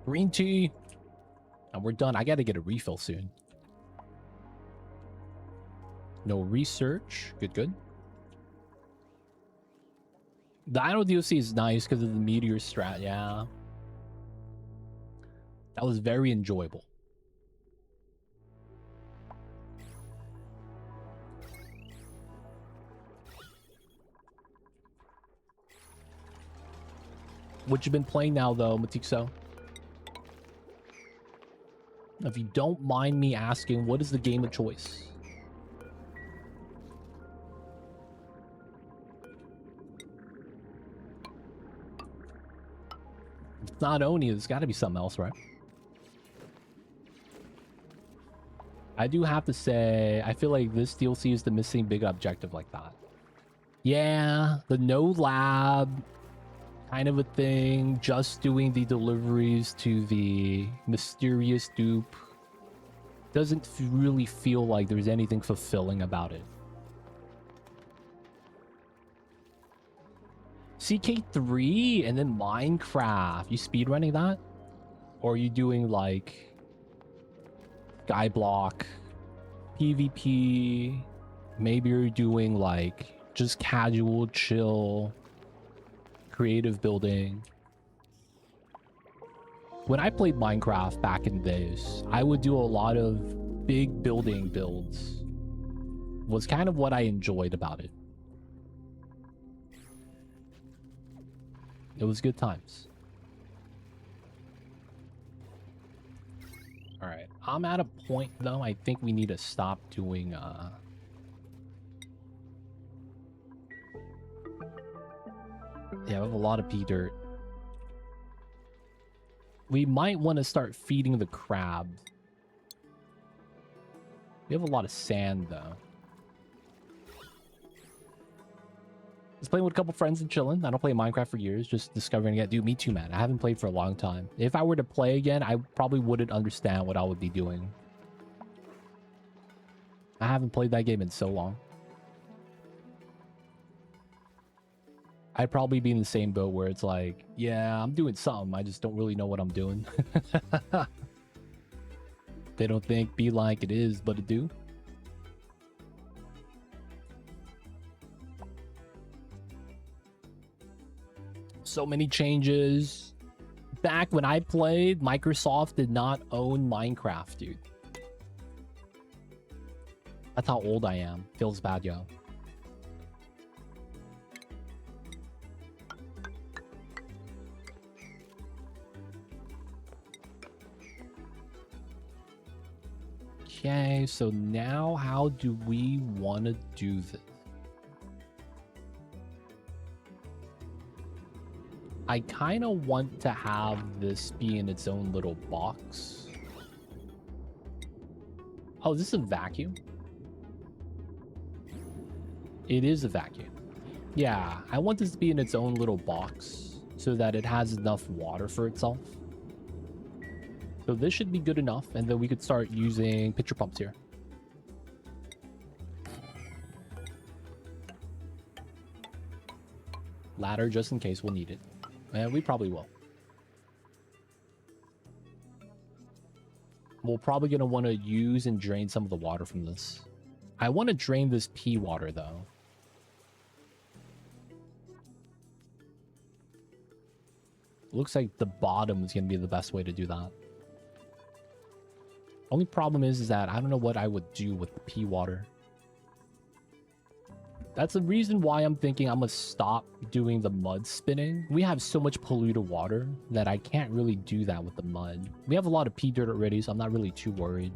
Green tea. And we're done. I gotta get a refill soon. No research. Good, good. The Dino DLC is nice because of the meteor strat, yeah. That was very enjoyable. What you been playing now, though, Matixo? If you don't mind me asking, what is the game of choice? If it's not Oni, there's got to be something else, right? I do have to say, I feel like this DLC is the missing big objective like that. Yeah, the no lab kind of a thing, just doing the deliveries to the mysterious dupe. Doesn't really feel like there's anything fulfilling about it. CK3 and then Minecraft. You speedrunning that? Or are you doing like Skyblock, PvP? Maybe you're doing like just casual, chill, creative building. When I played Minecraft back in the days, I would do a lot of big building builds. Was kind of what I enjoyed about it. It was good times. All right, I'm at a point though. I think we need to stop doing yeah, we have a lot of pea dirt. We might want to start feeding the crabs. We have a lot of sand though. Just playing with a couple friends and chilling. I don't play Minecraft for years, just discovering it. Dude, me too, man. I haven't played for a long time. If I were to play again, I probably wouldn't understand what I would be doing. I haven't played that game in so long. I'd probably be in the same boat where it's like, yeah, I'm doing something. I just don't really know what I'm doing. They don't think be like it is, but it do. So many changes. Back when I played, Microsoft did not own Minecraft, dude. That's how old I am. Feels bad, yo. Okay, so now how do we want to do this? I kind of want to have this be in its own little box. Oh, is this a vacuum? It is a vacuum. Yeah, I want this to be in its own little box so that it has enough water for itself. So this should be good enough, and then we could start using pitcher pumps here. Ladder just in case we'll need it. And we probably will. We're probably going to want to use and drain some of the water from this. I want to drain this pea water, though. Looks like the bottom is going to be the best way to do that. Only problem is that I don't know what I would do with the pea water. That's the reason why I'm thinking I'm going to stop doing the mud spinning. We have so much polluted water that I can't really do that with the mud. We have a lot of pea dirt already, so I'm not really too worried.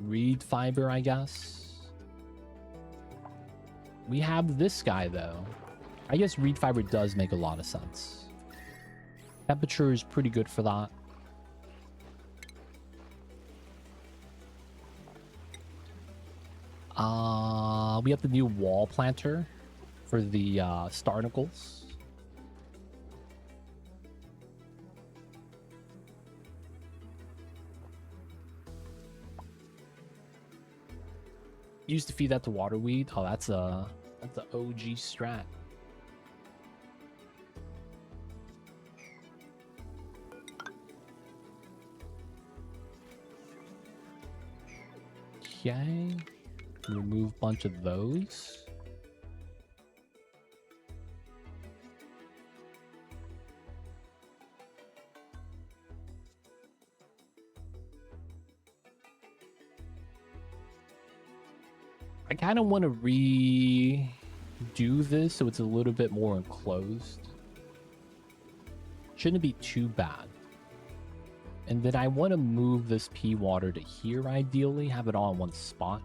Reed fiber, I guess. We have this guy, though. I guess reed fiber does make a lot of sense. Temperature is pretty good for that. We have the new wall planter for the starnicles. Used to feed that to waterweed. Oh, that's a OG strat. Okay. Remove a bunch of those. I kind of want to redo this so it's a little bit more enclosed. Shouldn't be too bad. And then I want to move this pea water to here, ideally. Have it all in one spot.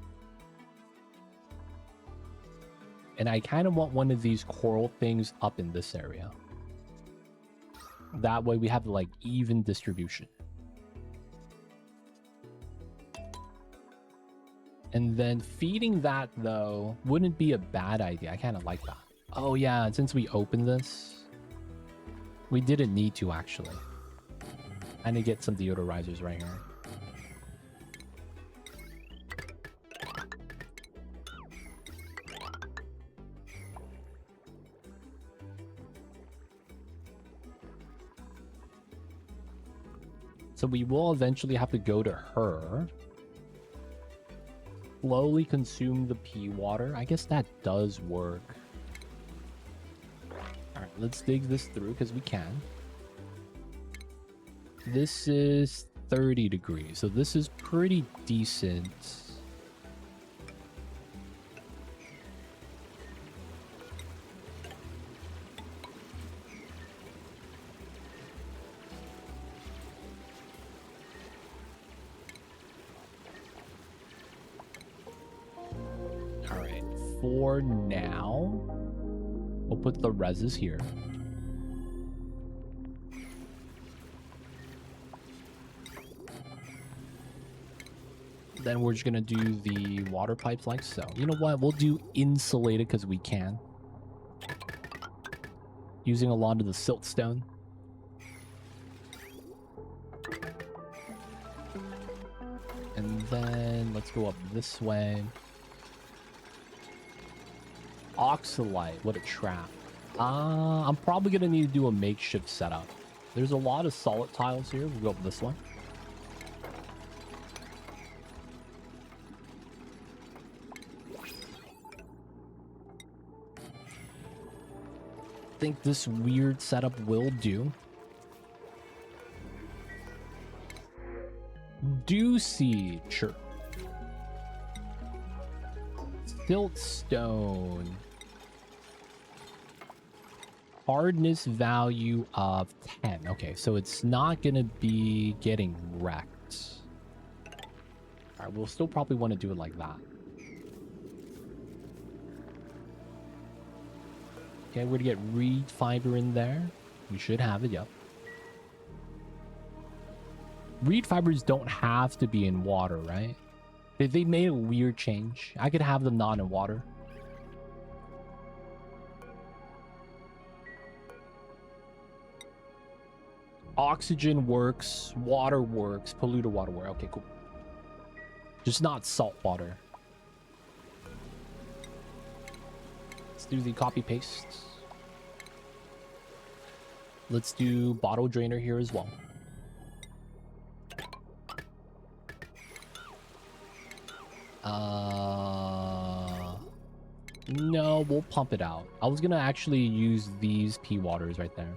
And I kind of want one of these coral things up in this area. That way we have like even distribution. And then feeding that, though, wouldn't be a bad idea. I kind of like that. Oh, yeah. And since we opened this, we didn't need to, actually. I need to get some deodorizers right here. So we will eventually have to go to her. Slowly consume the pea water. I guess that does work. Alright, let's dig this through because we can. This is 30 degrees, so this is pretty decent. For now, we'll put the reses here. Then we're just gonna do the water pipes like so. You know what? We'll do insulated because we can. Using a lot of the siltstone. And then let's go up this way. Oxalite, what a trap. I'm probably gonna need to do a makeshift setup. There's a lot of solid tiles here. We'll go up this one. I think this weird setup will do. Dew seed, sure. Siltstone. Hardness value of 10. Okay, so it's not going to be getting wrecked. All right, we'll still probably want to do it like that. Okay, we're going to get reed fiber in there. We should have it, yep. Reed fibers don't have to be in water, right? They made a weird change. I could have them not in water. Oxygen works, water works, polluted water works. Okay, cool. Just not salt water. Let's do the copy paste. Let's do bottle drainer here as well. No, we'll pump it out. I was gonna actually use these pea waters right there.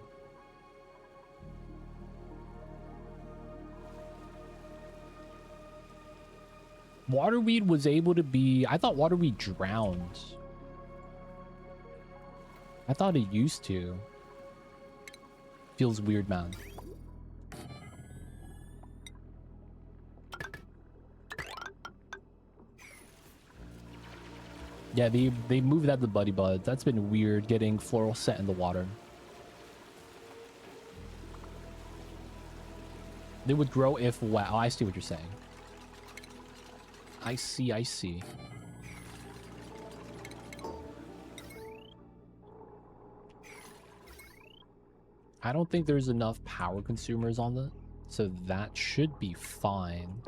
Waterweed was able to be... I thought waterweed drowned. I thought it used to. Feels weird, man. Yeah, they moved that to Buddy Buds. That's been weird, getting floral scent in the water. They would grow if wet. Oh, I see what you're saying. I see, I see. I don't think there's enough power consumers on the... So that should be fine.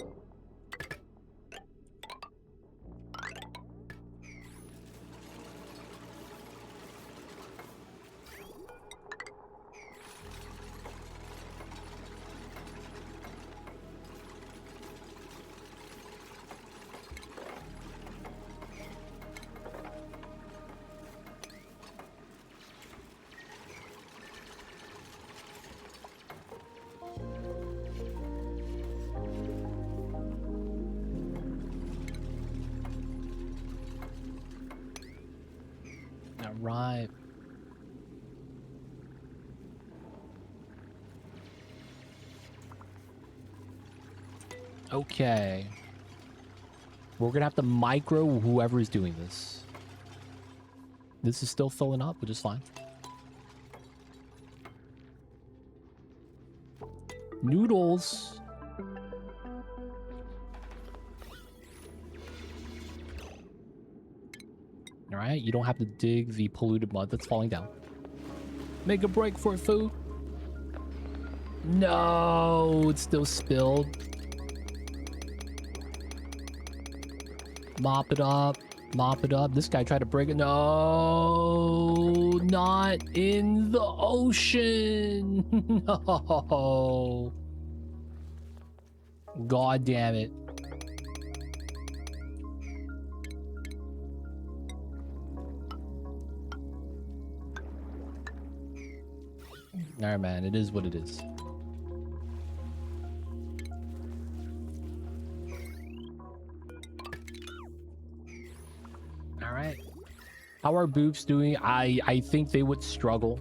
Right. Okay. We're gonna have to micro whoever is doing this. This is still filling up, which is fine. Noodles. Alright, you don't have to dig the polluted mud that's falling down. Make a break for it, food. No, it's still spilled. Mop it up. Mop it up. This guy tried to break it. No, not in the ocean. No. God damn it. Alright, man, it is what it is. Alright. How are Boops doing? I think they would struggle.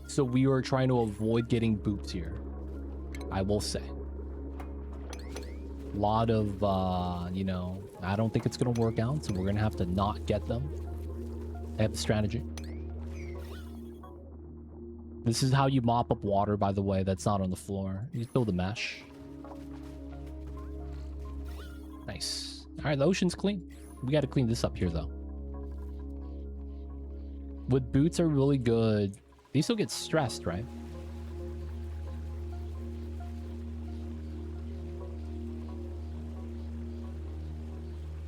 So we are trying to avoid getting Boops here. I will say. A lot of, you know, I don't think it's going to work out. So we're going to have to not get them. I have the strategy. This is how you mop up water, by the way, that's not on the floor. You just build a mesh. Nice. Alright, the ocean's clean. We gotta clean this up here, though. Wood boots are really good. They still get stressed, right?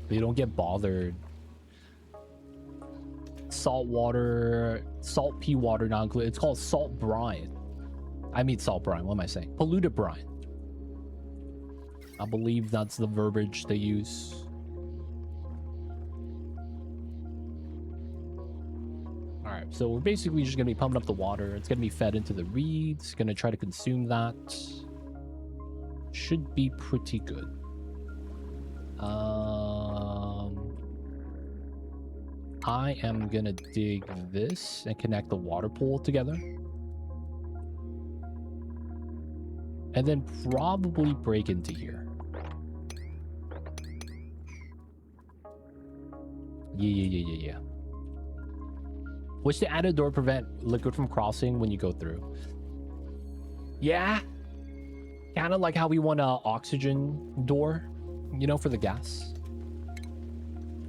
They don't get bothered. Salt water, salt pea water, not included. It's called salt brine. I mean salt brine. What am I saying? Polluted brine. I believe that's the verbiage they use. All right, so we're basically just gonna be pumping up the water. It's gonna be fed into the reeds. Gonna try to consume that. Should be pretty good. I am gonna dig this and connect the water pool together. And then probably break into here. Yeah. Which to add a door prevent liquid from crossing when you go through. Yeah. Kind of like how we want a oxygen door, you know, for the gas.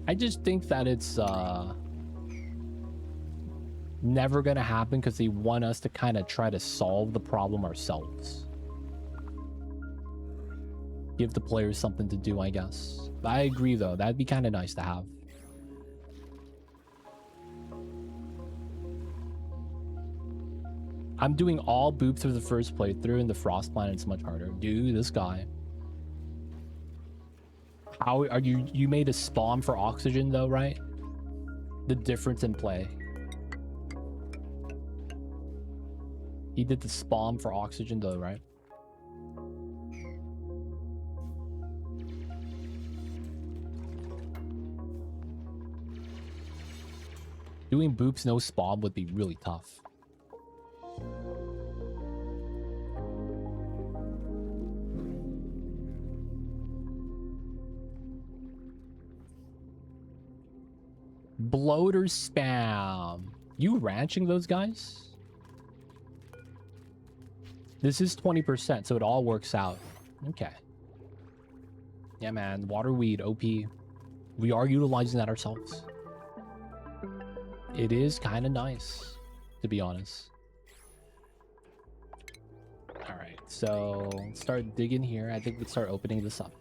I just think that it's never gonna happen because they want us to kind of try to solve the problem ourselves. Give the players something to do, I guess. But I agree, though. That'd be kind of nice to have. I'm doing all boop through the first playthrough, and the frost planet's much harder. Dude, this guy. How are you? You made a spawn for oxygen, though, right? The difference in play. He did the spawn for oxygen, though, right? Doing boops no spawn would be really tough. Bloater spam. You ranching those guys? This is 20%, so it all works out. Okay. Yeah, man. Water weed, OP. We are utilizing that ourselves. It is kind of nice, to be honest. Alright, so let's start digging here. I think let's start opening this up.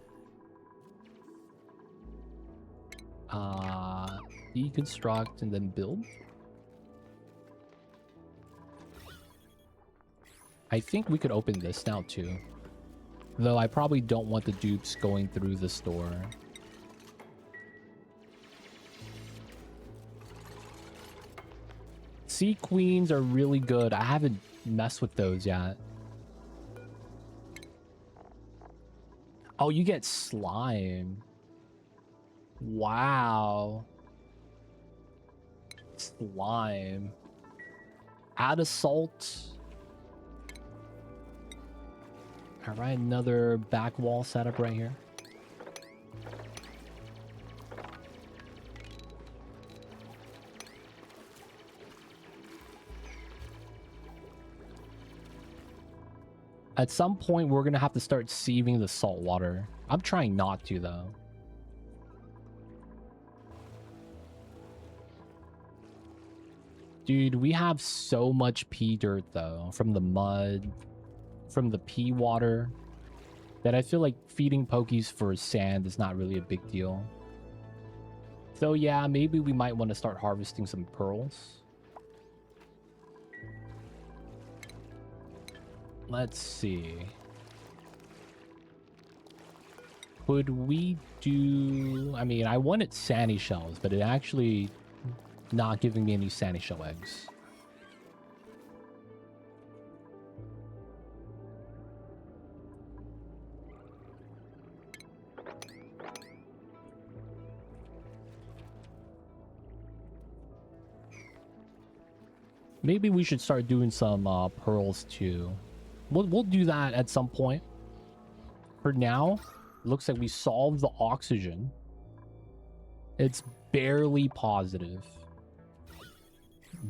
Deconstruct and then build. I think we could open this now too. Though I probably don't want the dupes going through the store. Sea queens are really good. I haven't messed with those yet. Oh, you get slime. Wow. Slime. Add a salt. Alright, another back wall setup right here. At some point, we're gonna have to start sieving the salt water. I'm trying not to, though. Dude, we have so much pea dirt, though, from the mud, from the pea water, that I feel like feeding pokies for sand is not really a big deal. So yeah, maybe we might want to start harvesting some pearls. Let's see. Could we do... I mean, I wanted sandy shells, but it actually not giving me any sandy shell eggs. Maybe we should start doing some pearls too. We'll do that at some point. For now, it looks like we solved the oxygen. It's barely positive.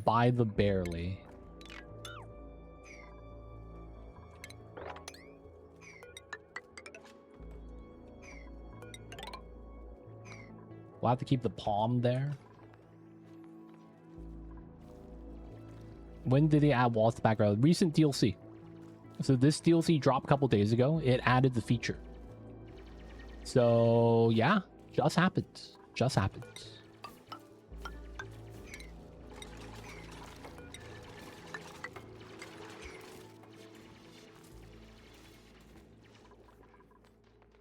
By the barely. We'll have to keep the palm there. When did they add walls to the background? Recent DLC. So this DLC dropped a couple days ago. It added the feature. So yeah, just happened. Just happened.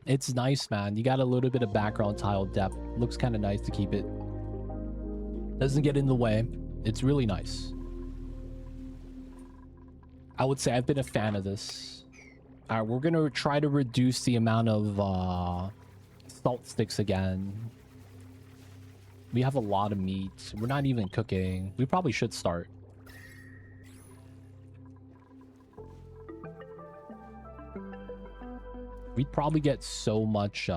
It's nice, man. You got a little bit of background tile depth. Looks kind of nice to keep it. Doesn't get in the way. It's really nice. I would say I've been a fan of this. Alright, we're gonna try to reduce the amount of salt sticks again. We have a lot of meat. We're not even cooking. We probably should start. We'd probably get so much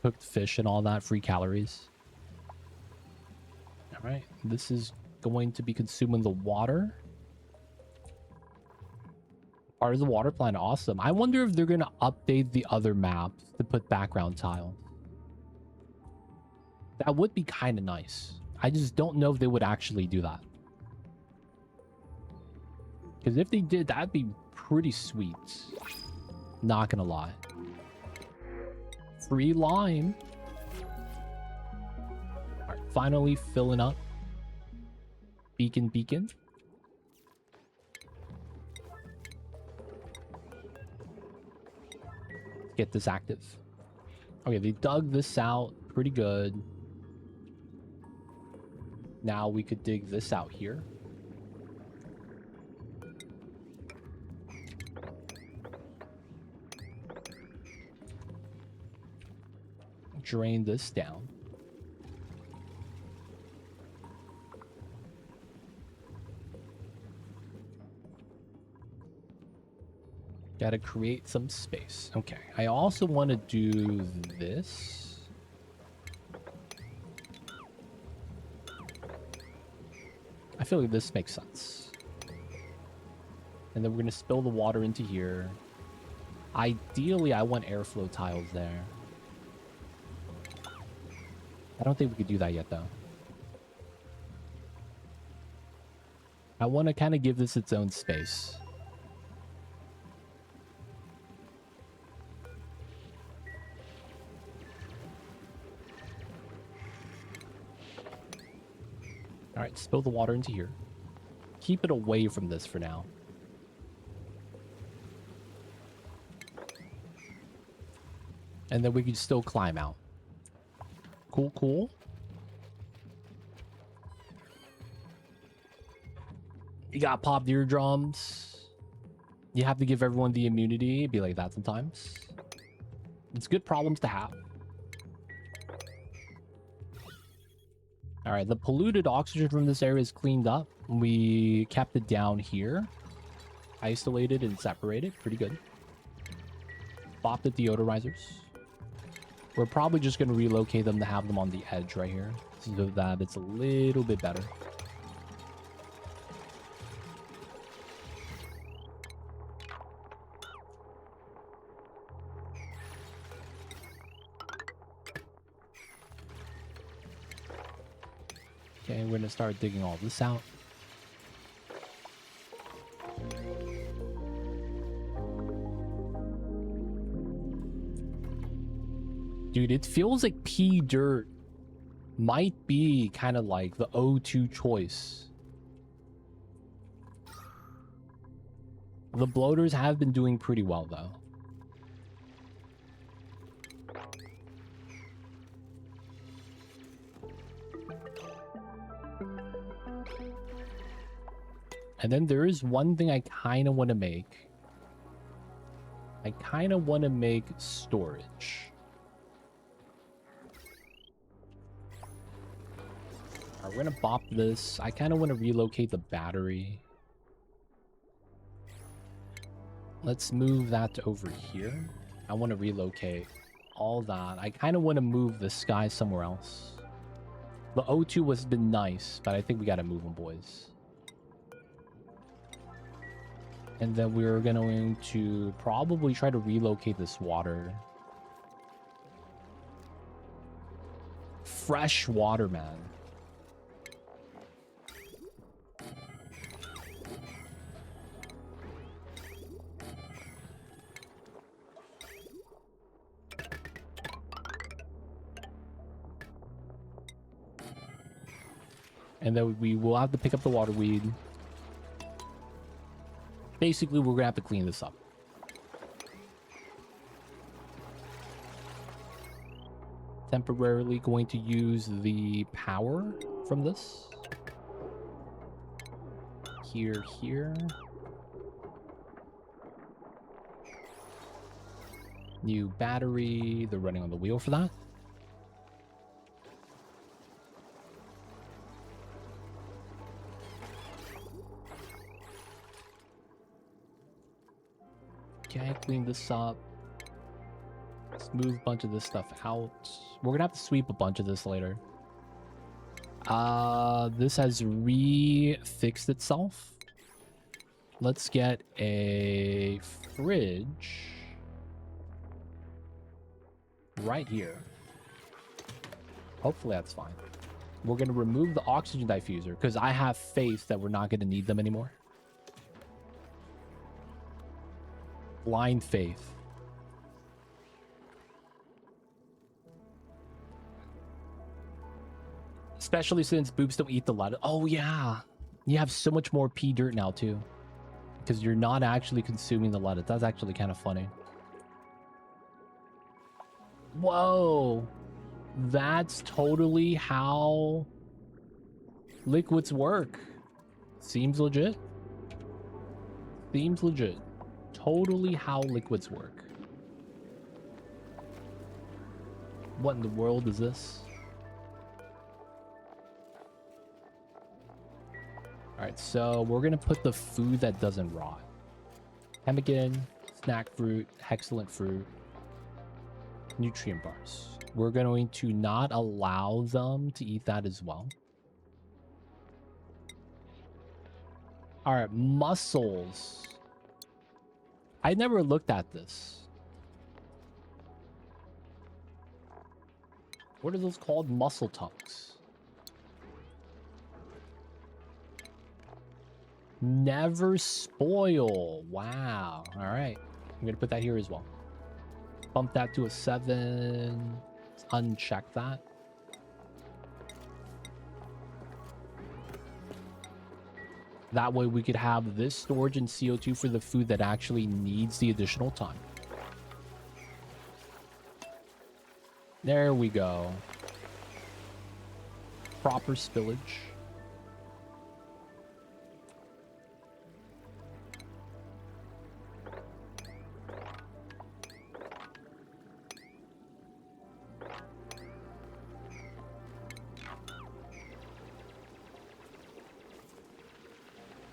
cooked fish and all that, free calories. Alright, this is going to be consuming the water. Part of the water plant, awesome. I wonder if they're going to update the other maps to put background tile. That would be kind of nice. I just don't know if they would actually do that. Because if they did, that'd be pretty sweet. Not gonna lie. Free lime. All right, finally filling up. Beacon. Get this active. Okay, they dug this out pretty good. Now we could dig this out here. Drain this down. Gotta create some space. Okay, I also want to do this. I feel like this makes sense. And then we're gonna spill the water into here. Ideally, I want airflow tiles there. I don't think we could do that yet, though. I want to kind of give this its own space. All right, spill the water into here. Keep it away from this for now. And then we can still climb out. Cool. You got popped eardrums. You have to give everyone the immunity. It'd be like that sometimes. It's good problems to have. All right, the polluted oxygen from this area is cleaned up. We kept it down here. Isolated and separated. Pretty good. Bopped the deodorizers. We're probably just going to relocate them to have them on the edge right here, so that it's a little bit better. Okay, we're going to start digging all this out. Dude, it feels like pea dirt might be kind of like the O2 choice. The bloaters have been doing pretty well, though. And then there is one thing I kind of want to make. I kind of want to make storage. We're gonna bop this. I kind of want to relocate the battery. Let's move that to over here. I want to relocate all that. I kind of want to move the sky somewhere else. The O2 has been nice, but I think we got to move them, boys. And then we're going to probably try to relocate this water. Fresh water, man. And then we will have to pick up the water weed. Basically, we're gonna have to clean this up. Temporarily going to use the power from this. Here. New battery. They're running on the wheel for that. Okay, clean this up. Let's move a bunch of this stuff out. We're gonna have to sweep a bunch of this later. This has re-fixed itself. Let's get a fridge right here. Hopefully that's fine. We're gonna remove the oxygen diffuser because I have faith that we're not gonna need them anymore. Blind faith. Especially since boobs don't eat the lettuce. Oh yeah, you have so much more pea dirt now too, because you're not actually consuming the lettuce. That's actually kind of funny. Whoa, that's totally how liquids work. Seems legit. Seems legit. Totally how liquids work. What in the world is this? Alright, so we're gonna put the food that doesn't rot. Pemmican, snack fruit, excellent fruit, nutrient bars. We're going to not allow them to eat that as well. Alright, mussels. I never looked at this. What are those called? Mussel tongues. Never spoil. Wow. All right. I'm going to put that here as well. Bump that to a 7. Let's uncheck that. That way we could have this storage and CO2 for the food that actually needs the additional time. There we go. Proper spillage.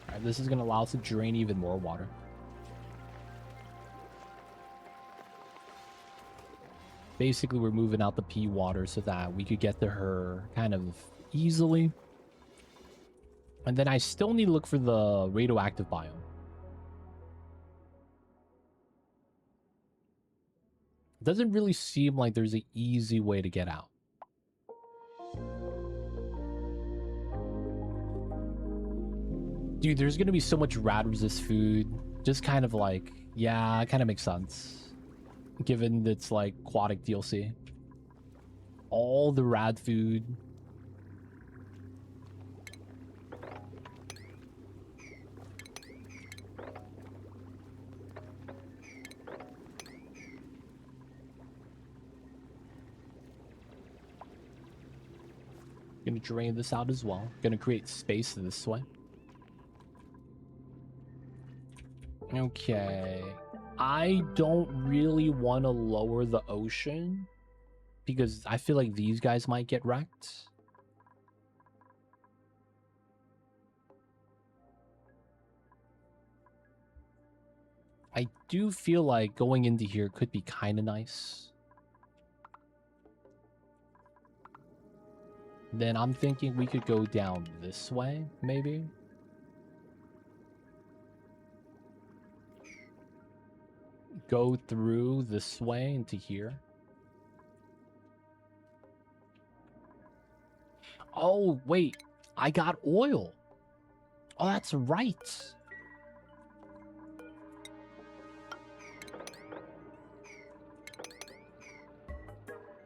Alright, this is going to allow us to drain even more water. Basically, we're moving out the pea water so that we could get to her kind of easily. And then I still need to look for the radioactive biome. Doesn't really seem like there's an easy way to get out. Dude, there's going to be so much rad resist food. Just kind of like, yeah, it kind of makes sense. Given it's like Aquatic DLC. All the rad food. Gonna drain this out as well. Gonna create space this way. Okay. I don't really want to lower the ocean because I feel like these guys might get wrecked. I do feel like going into here could be kind of nice. Then I'm thinking we could go down this way, maybe. Go through this way into here. Oh, wait. I got oil. Oh, that's right.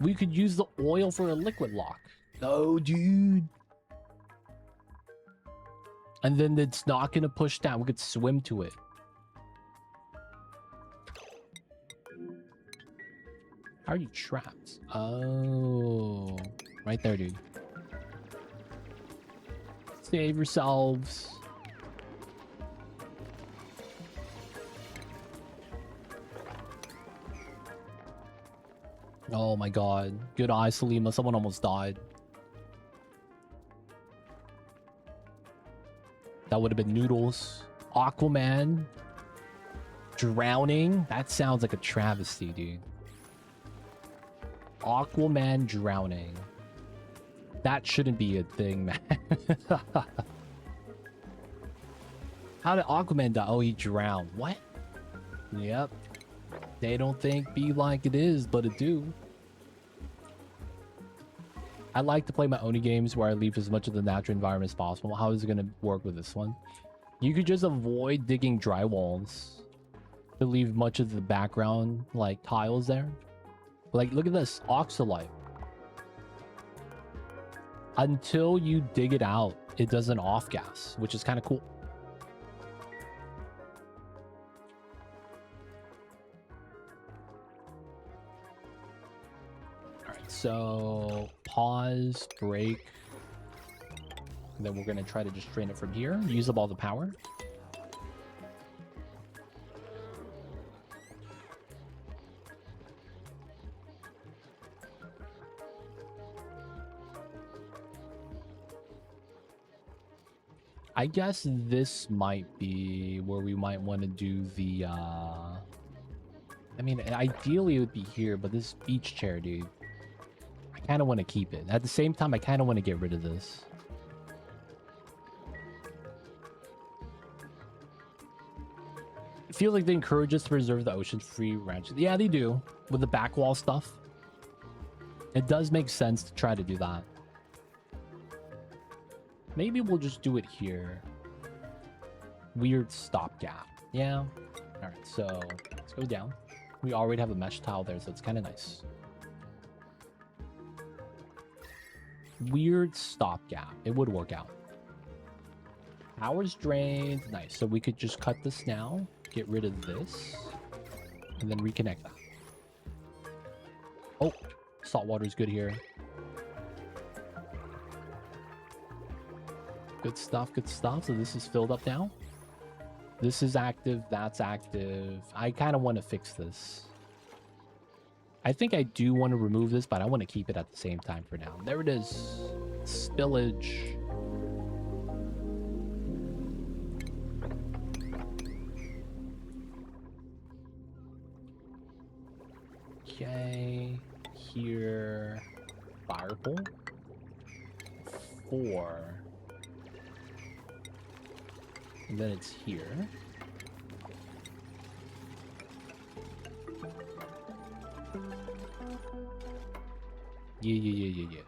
We could use the oil for a liquid lock. No, dude. And then it's not going to push down. We could swim to it. How are you trapped? Oh, right there, dude. Save yourselves. Oh my god. Good eye, Salima. Someone almost died. That would have been Noodles. Aquaman. Drowning. That sounds like a travesty, dude. Aquaman drowning. That shouldn't be a thing, man. How did Aquaman die? Oh, he drowned. What? Yep. They don't think be like it is, but it do. I like to play my Oni games where I leave as much of the natural environment as possible. How is it going to work with this one? You could just avoid digging drywalls to leave much of the background, like, tiles there. Like, look at this. Oxalite. Until you dig it out, it doesn't off gas, which is kind of cool. All right, so pause, break. And then we're going to try to just drain it from here. Use up all the power. I guess this might be where we might want to do the, I mean, ideally it would be here, but this beach chair, dude, I kind of want to keep it. At the same time, I kind of want to get rid of this. I feel like they encourage us to preserve the ocean-free ranch. Yeah, they do. With the back wall stuff. It does make sense to try to do that. Maybe we'll just do it here. Weird stopgap. Yeah. Alright, so let's go down. We already have a mesh tile there, so it's kind of nice. Weird stopgap. It would work out. Power's drained. Nice. So we could just cut this now. Get rid of this. And then reconnect that. Oh, salt water's good here. Good stuff, good stuff. So this is filled up now. This is active, that's active. I kind of want to fix this. I think I do want to remove this, but I want to keep it at the same time for now. There it is. Spillage. Okay. Here. Fire pole. 4. And then it's here. Yeah.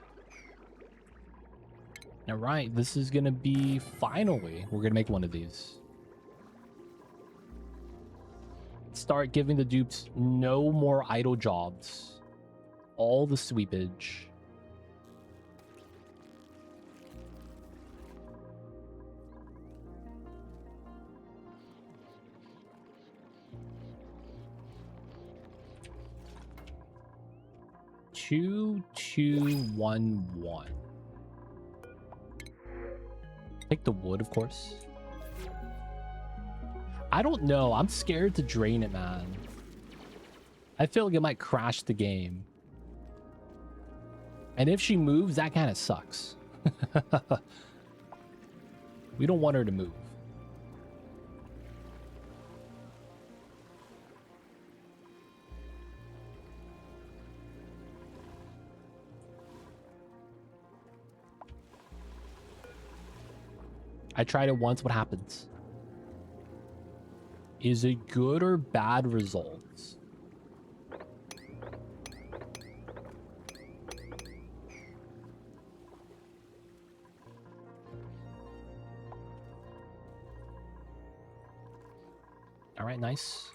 All right, this is gonna be finally. We're gonna make one of these. Start giving the dupes no more idle jobs. All the sweepage. Two, 1, 1. Take the wood, of course. I don't know. I'm scared to drain it, man. I feel like it might crash the game. And if she moves, that kind of sucks. We don't want her to move. I tried it once. What happens? Is it good or bad results? All right, nice.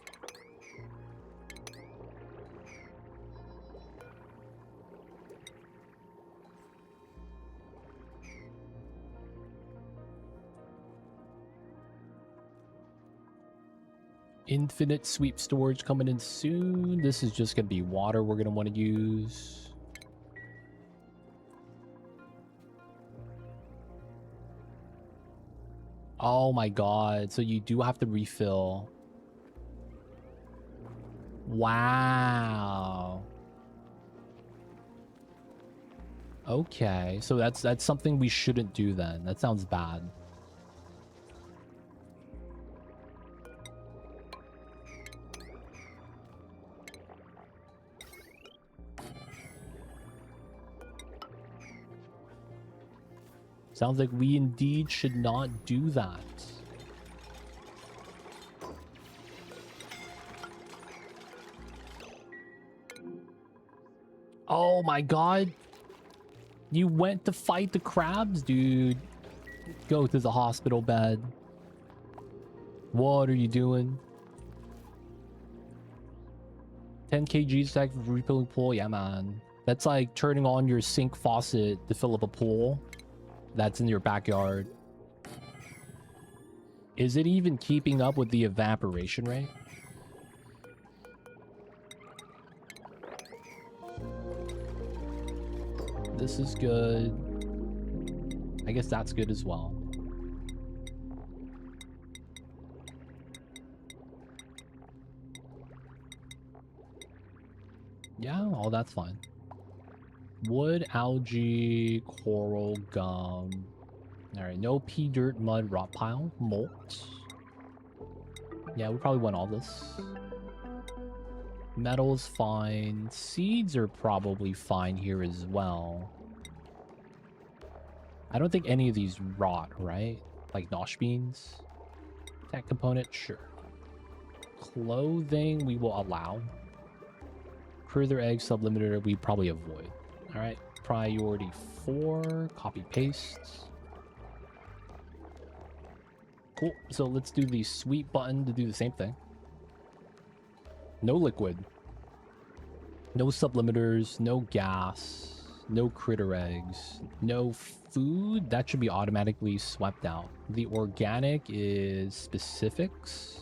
Infinite sweep storage coming in soon. This is just gonna be water we're gonna want to use. Oh my god, so you do have to refill. Wow. Okay, so that's something we shouldn't do then. That sounds bad. Sounds like we indeed should not do that. Oh my god. You went to fight the crabs, dude. Go to the hospital bed. What are you doing? 10 kg stack of refilling pool? Yeah, man. That's like turning on your sink faucet to fill up a pool that's in your backyard. Is it even keeping up with the evaporation rate? This is good. I guess that's good as well. Yeah, oh, that's fine. Wood, algae, coral, gum. Alright, no pea, dirt, mud, rock pile, molt. Yeah, we probably want all this. Metal's fine. Seeds are probably fine here as well. I don't think any of these rot, right? Like nosh beans. Tech component, sure. Clothing, we will allow. Further egg sublimiter, we probably avoid. Alright, priority 4. Copy paste. Cool, so let's do the sweep button to do the same thing. No liquid. No sublimiters, no gas, no critter eggs, no food. That should be automatically swept out. The organic is specifics.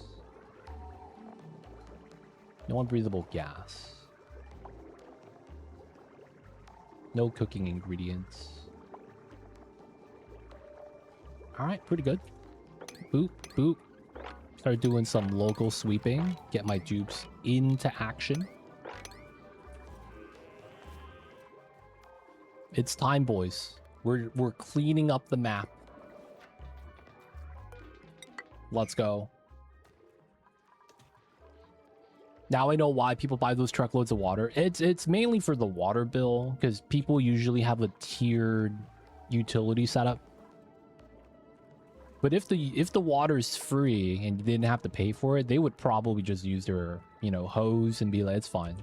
No unbreathable gas. No cooking ingredients. Alright, pretty good. Boop, boop. Start doing some local sweeping. Get my dupes into action. It's time, boys. We're cleaning up the map. Let's go. Now I know why people buy those truckloads of water. It's mainly for the water bill, because people usually have a tiered utility setup. But if the water's free and you didn't have to pay for it, they would probably just use their, you know, hose and be like, it's fine.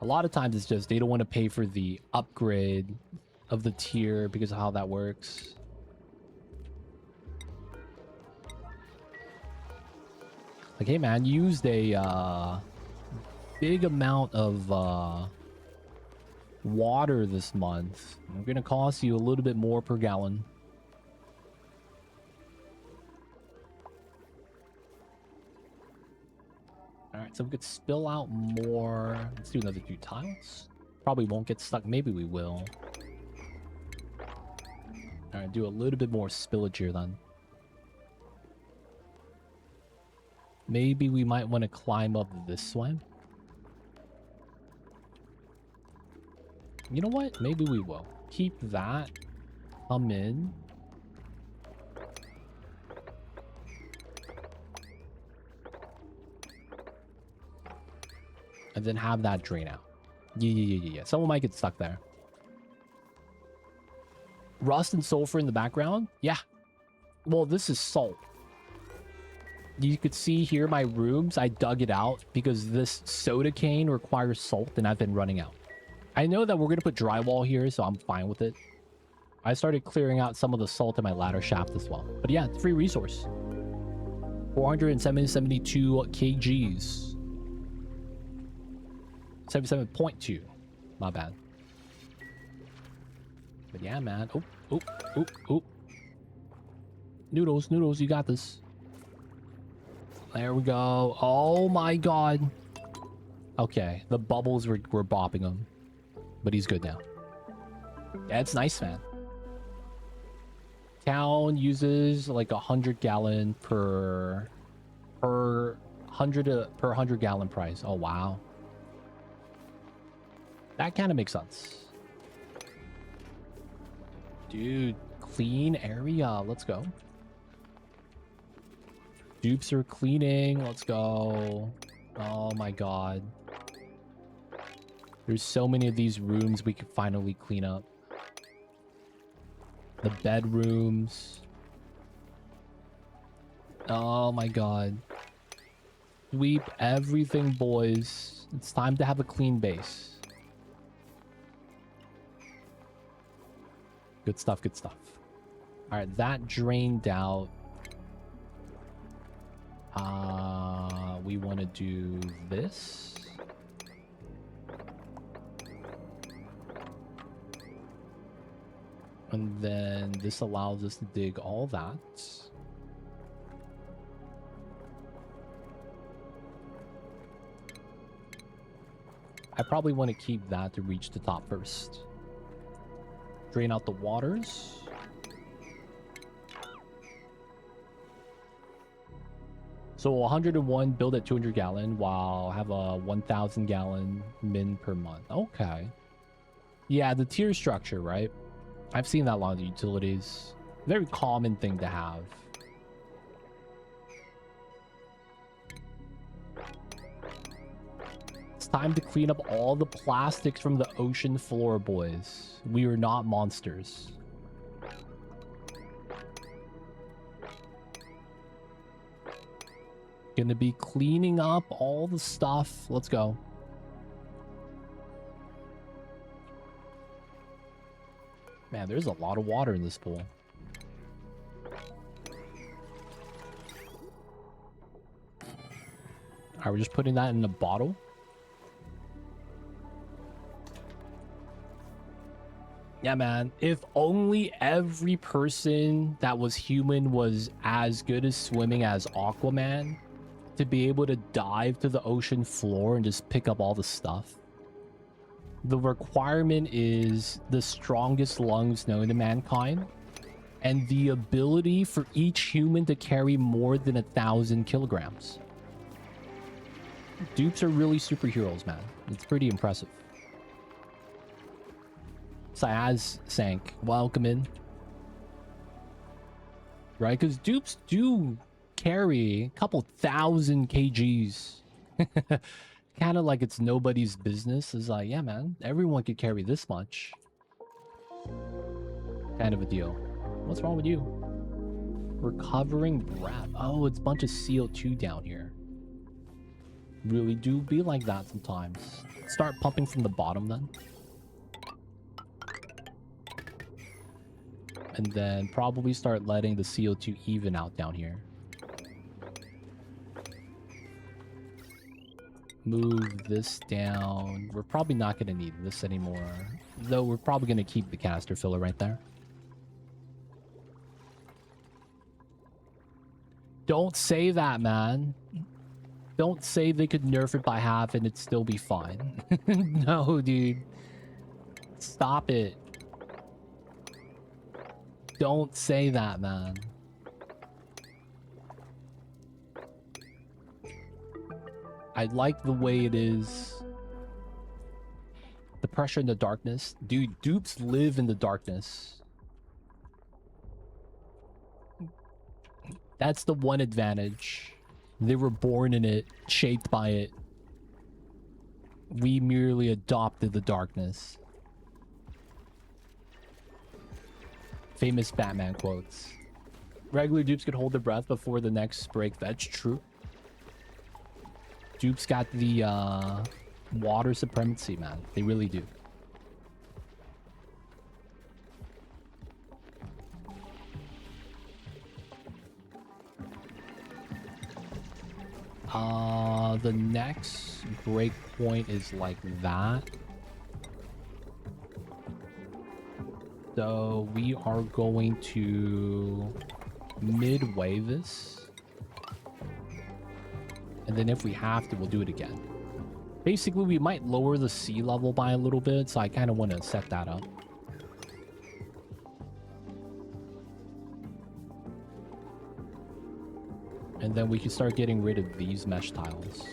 A lot of times it's just they don't want to pay for the upgrade of the tier because of how that works. Like, hey man, you used a big amount of water this month. We're gonna cost you a little bit more per gallon. Alright, so we could spill out more. Let's do another 2 tiles. Probably won't get stuck. Maybe we will. Alright, do a little bit more spillage here then. Maybe we might want to climb up this way. You know what? Maybe we will. Keep that. Come in. And then have that drain out. Yeah. Someone might get stuck there. Rust and sulfur in the background? Yeah. Well, this is salt. You could see here my rooms. I dug it out because this soda cane requires salt and I've been running out. I know that we're going to put drywall here, so I'm fine with it. I started clearing out some of the salt in my ladder shaft as well. But yeah, it's a free resource. 472 kgs. 77.2. My bad. But yeah, man. Oh. Noodles, you got this. There we go. Oh my god. Okay, the bubbles were bopping him. But he's good now. Yeah, it's nice, man. Town uses like 100 gallon per 100 gallon price. Oh wow. That kind of makes sense. Dude, clean area. Let's go. Dupes are cleaning. Let's go. Oh my god. There's so many of these rooms we can finally clean up. The bedrooms. Oh my god. Sweep everything, boys. It's time to have a clean base. Good stuff, good stuff. Alright, that drained out. We want to do this. And then this allows us to dig all that. I probably want to keep that to reach the top first. Drain out the waters. So 101 build at 200 gallon while have a 1000 gallon min per month. Okay. Yeah, the tier structure, right? I've seen that a lot of the utilities. Very common thing to have. It's time to clean up all the plastics from the ocean floor, boys. We are not monsters. Gonna be cleaning up all the stuff. Let's go. Man, there's a lot of water in this pool. Alright, we're just putting that in a bottle. Yeah, man. If only every person that was human was as good as swimming as Aquaman, to be able to dive to the ocean floor and just pick up all the stuff. The requirement is the strongest lungs known to mankind and the ability for each human to carry more than 1,000 kilograms. Dupes are really superheroes, man. It's pretty impressive. Syaz sank. Welcome in. Right? Because dupes do carry a couple thousand kgs. Kind of like it's nobody's business. It's like, yeah, man, everyone could carry this much. Kind of a deal. What's wrong with you? Recovering breath. Oh, it's a bunch of CO2 down here. Really do be like that sometimes. Start pumping from the bottom then. And then probably start letting the CO2 even out down here. Move this down. We're probably not going to need this anymore. Though we're probably going to keep the canister filler right there. Don't say that, man. Don't say they could nerf it by half and it'd still be fine. No, dude. Stop it. Don't say that, man. I like the way it is. The pressure in the darkness. Dude, dupes live in the darkness. That's the one advantage. They were born in it, shaped by it. We merely adopted the darkness. Famous Batman quotes. Regular dupes could hold their breath before the next break. That's true. Dupes got the water supremacy, man. They really do. The next break point is like that. So we are going to midway this. And then if we have to, we'll do it again. Basically, we might lower the sea level by a little bit, so I kind of want to set that up. And then we can start getting rid of these mesh tiles.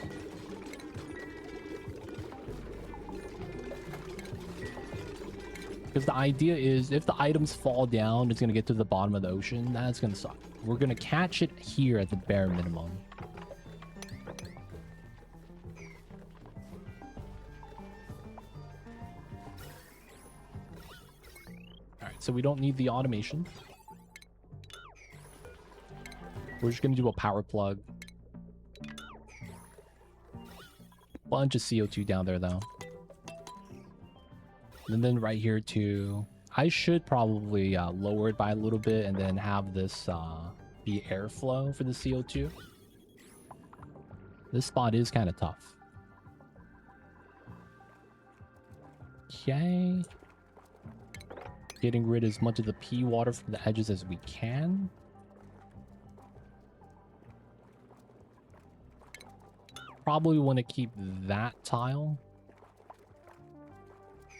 Because the idea is, if the items fall down, it's going to get to the bottom of the ocean. That's going to suck. We're going to catch it here at the bare minimum. Alright, so we don't need the automation. We're just going to do a power plug. Bunch of CO2 down there, though. And then right here, too. I should probably lower it by a little bit and then have this be airflow for the CO2. This spot is kind of tough. Okay. Getting rid of as much of the pea water from the edges as we can. Probably want to keep that tile.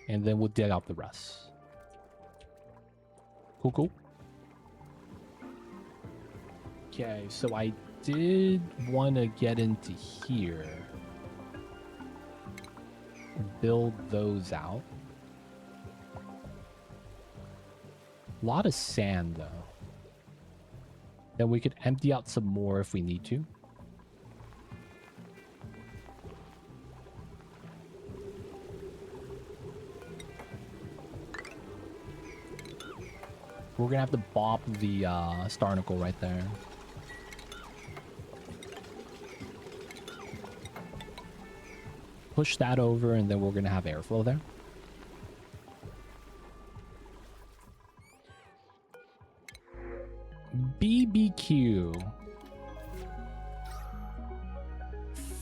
And then we'll dig out the rest. Cool, cool. Okay, so I did want to get into here. Build those out. A lot of sand, though. Then we could empty out some more if we need to. We're gonna have to bop the starnacle right there. Push that over, and then we're gonna have airflow there. BBQ.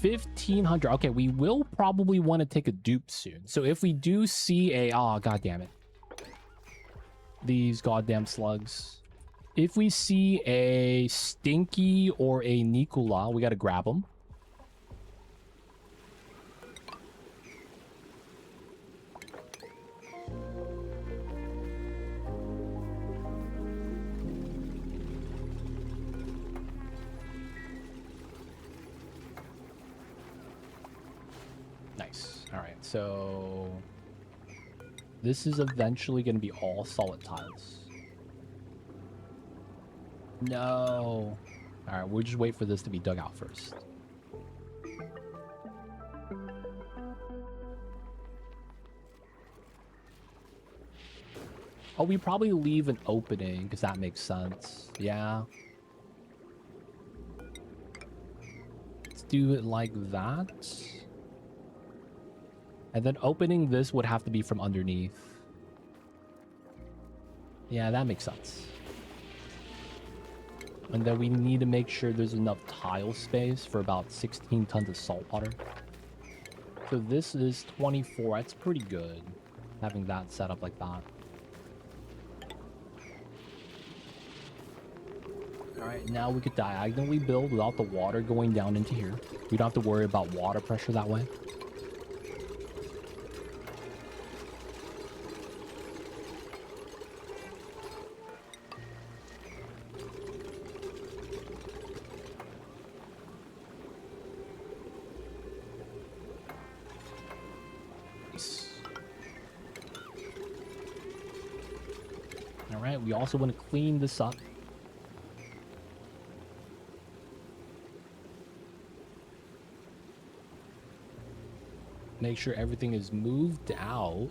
1500. Okay, we will probably want to take a dupe soon. So if we do see a... Oh, god damn it. These goddamn slugs. If we see a Stinky or a Nicola, we gotta grab them. Nice. All right, so this is eventually going to be all solid tiles. No. All right, we'll just wait for this to be dug out first. Oh, we probably leave an opening because that makes sense. Yeah. Let's do it like that. And then opening this would have to be from underneath. Yeah, that makes sense. And then we need to make sure there's enough tile space for about 16 tons of salt water. So this is 24. That's pretty good, having that set up like that. Alright, now we could diagonally build without the water going down into here. We don't have to worry about water pressure that way. Alright, we also want to clean this up. Make sure everything is moved out.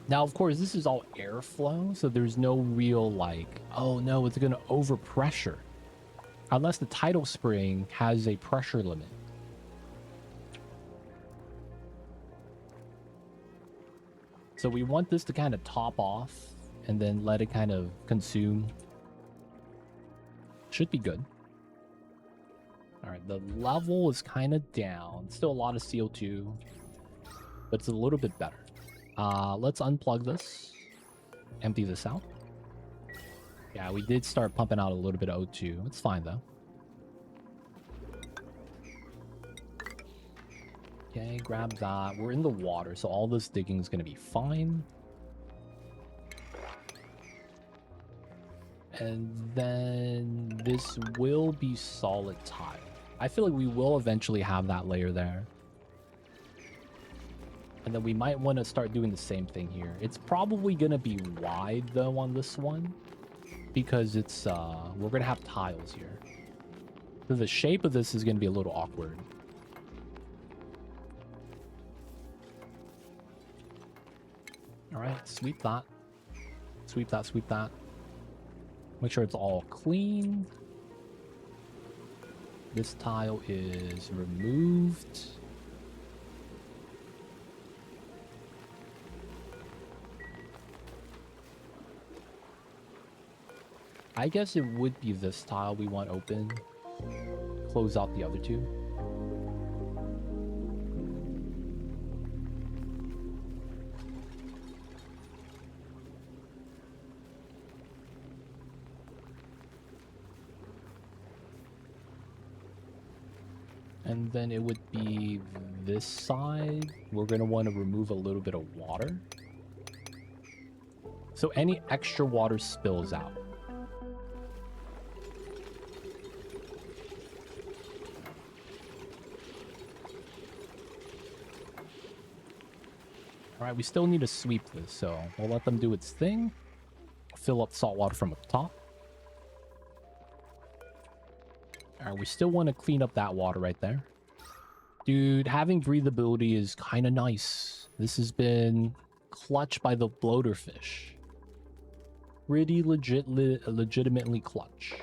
Now, of course, this is all airflow, so there's no real, like, oh no, it's going to overpressure. Unless the tidal spring has a pressure limit. So we want this to kind of top off and then let it kind of consume. Should be good. All right, the level is kind of down. Still a lot of CO2, but it's a little bit better. Let's unplug this. Empty this out. Yeah, we did start pumping out a little bit of O2. It's fine, though. Okay, grab that. We're in the water, so all this digging is going to be fine. And then this will be solid tile. I feel like we will eventually have that layer there. And then we might want to start doing the same thing here. It's probably going to be wide, though, on this one. Because it's, we're going to have tiles here. So the shape of this is going to be a little awkward. Alright, sweep that. Sweep that, sweep that. Make sure it's all clean. This tile is removed. I guess it would be this tile we want open. Close out the other two. And then it would be this side. We're going to want to remove a little bit of water. So any extra water spills out. All right, we still need to sweep this, so we'll let them do its thing. Fill up salt water from up top. All right, we still want to clean up that water right there. Dude, having breathability is kind of nice. This has been clutch by the bloater fish. Pretty legitimately clutch.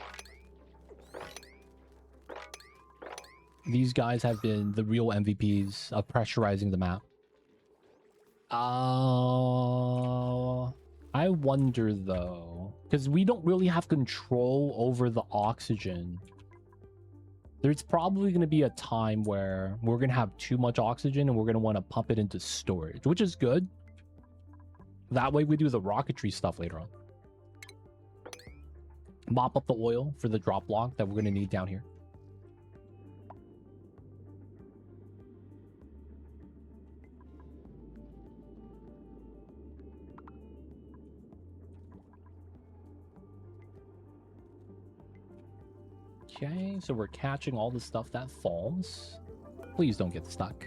These guys have been the real MVPs of pressurizing the map. I wonder though, because we don't really have control over the oxygen. There's probably going to be a time where we're going to have too much oxygen and we're going to want to pump it into storage, which is good. That way we do the rocketry stuff later on. Mop up the oil for the drop block that we're going to need down here. Okay, so we're catching all the stuff that falls. Please don't get stuck.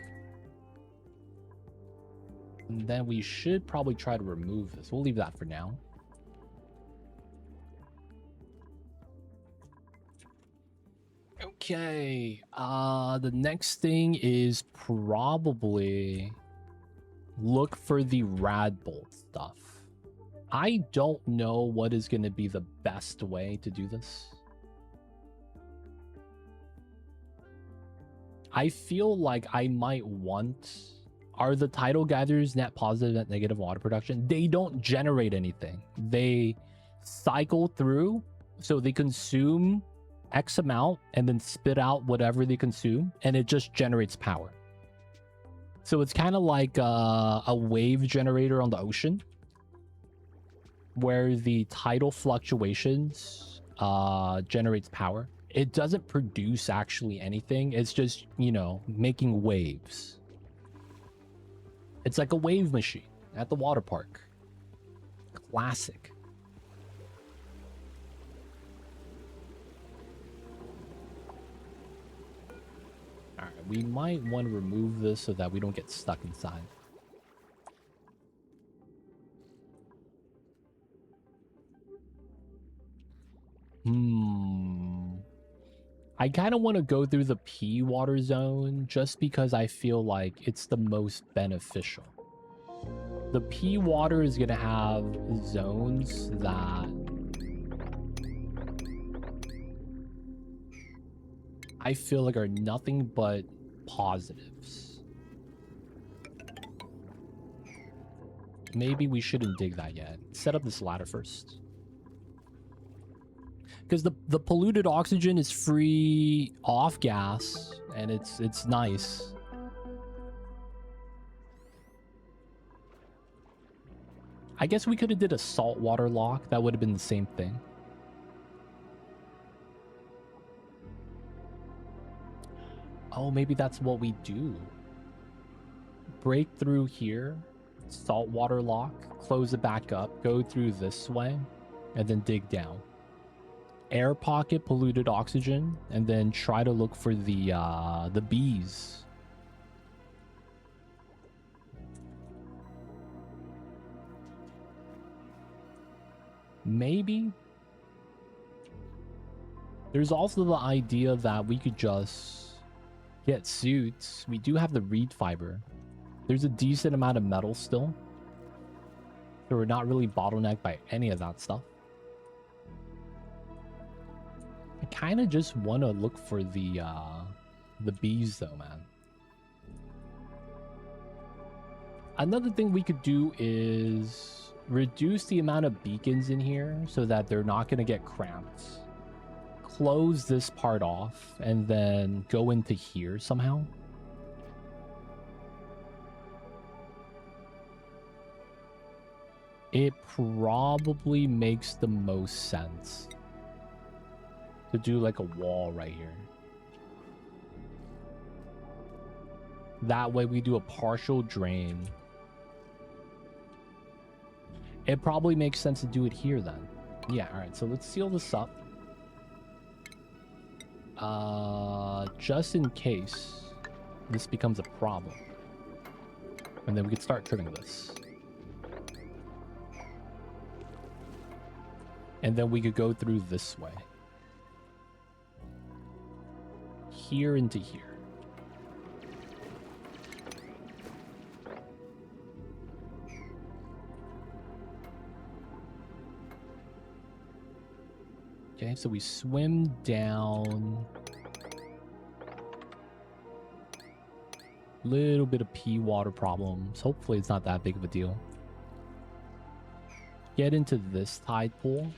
And then we should probably try to remove this. We'll leave that for now. Okay, the next thing is probably look for the rad bolt stuff. I don't know what is going to be the best way to do this. I feel like I might want... Are the tidal gatherers net positive, net negative water production? They don't generate anything. They cycle through, so they consume X amount and then spit out whatever they consume, and it just generates power. So it's kind of like a wave generator on the ocean, where the tidal fluctuations generates power. It doesn't produce actually anything. It's just, you know, making waves. It's like a wave machine at the water park. Classic. All right, we might want to remove this so that we don't get stuck inside. I kind of want to go through the P water zone just because I feel like it's the most beneficial. The P water is going to have zones that I feel like are nothing but positives. Maybe we shouldn't dig that yet. Set up this ladder first. Because the polluted oxygen is free off gas, and it's nice. I guess we could have did a saltwater lock. That would have been the same thing. Oh, maybe that's what we do. Break through here, saltwater lock, close it back up, go through this way, and then dig down. Air pocket polluted oxygen, and then try to look for the bees. Maybe. There's also the idea that we could just get suits. We do have the reed fiber. There's a decent amount of metal still, so we're not really bottlenecked by any of that stuff. I kind of just want to look for the bees though, man. Another thing we could do is reduce the amount of beacons in here so that they're not going to get cramped. Close this part off and then go into here somehow. It probably makes the most sense to do like a wall right here. That way we do a partial drain. It probably makes sense to do it here then. Yeah, alright, so let's seal this up. Just in case this becomes a problem. And then we can start trimming this. And then we could go through this way. Here into here. Okay, so we swim down. Little bit of pee water problems. Hopefully it's not that big of a deal. Get into this tide pool.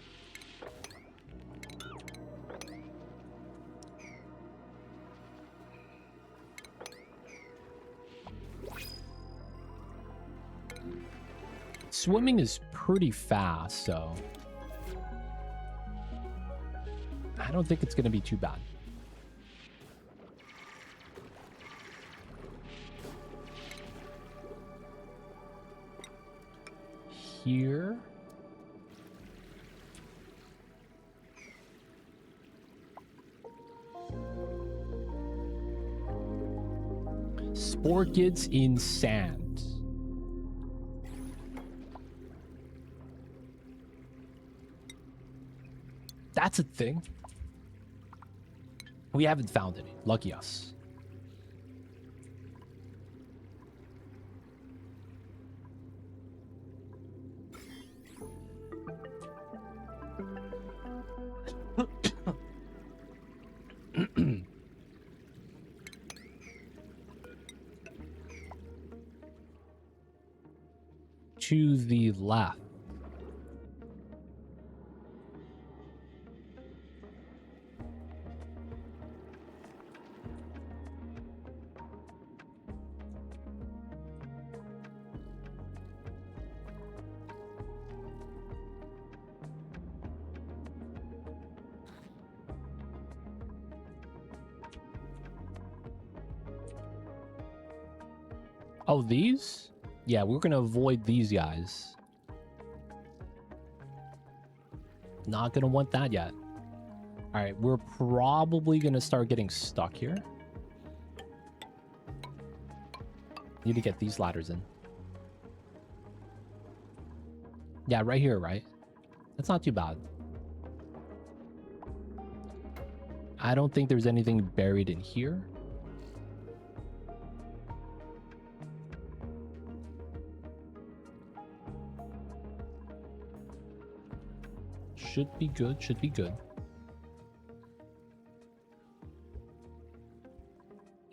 Swimming is pretty fast, so I don't think it's going to be too bad. Here. Sporkids in sand. That's a thing. We haven't found any. Lucky us. To the left. Oh, these? Yeah, we're gonna avoid these guys. Not gonna want that yet. All right, we're probably gonna start getting stuck here. Need to get these ladders in. Yeah, right here, right? That's not too bad. I don't think there's anything buried in here. Should be good, should be good.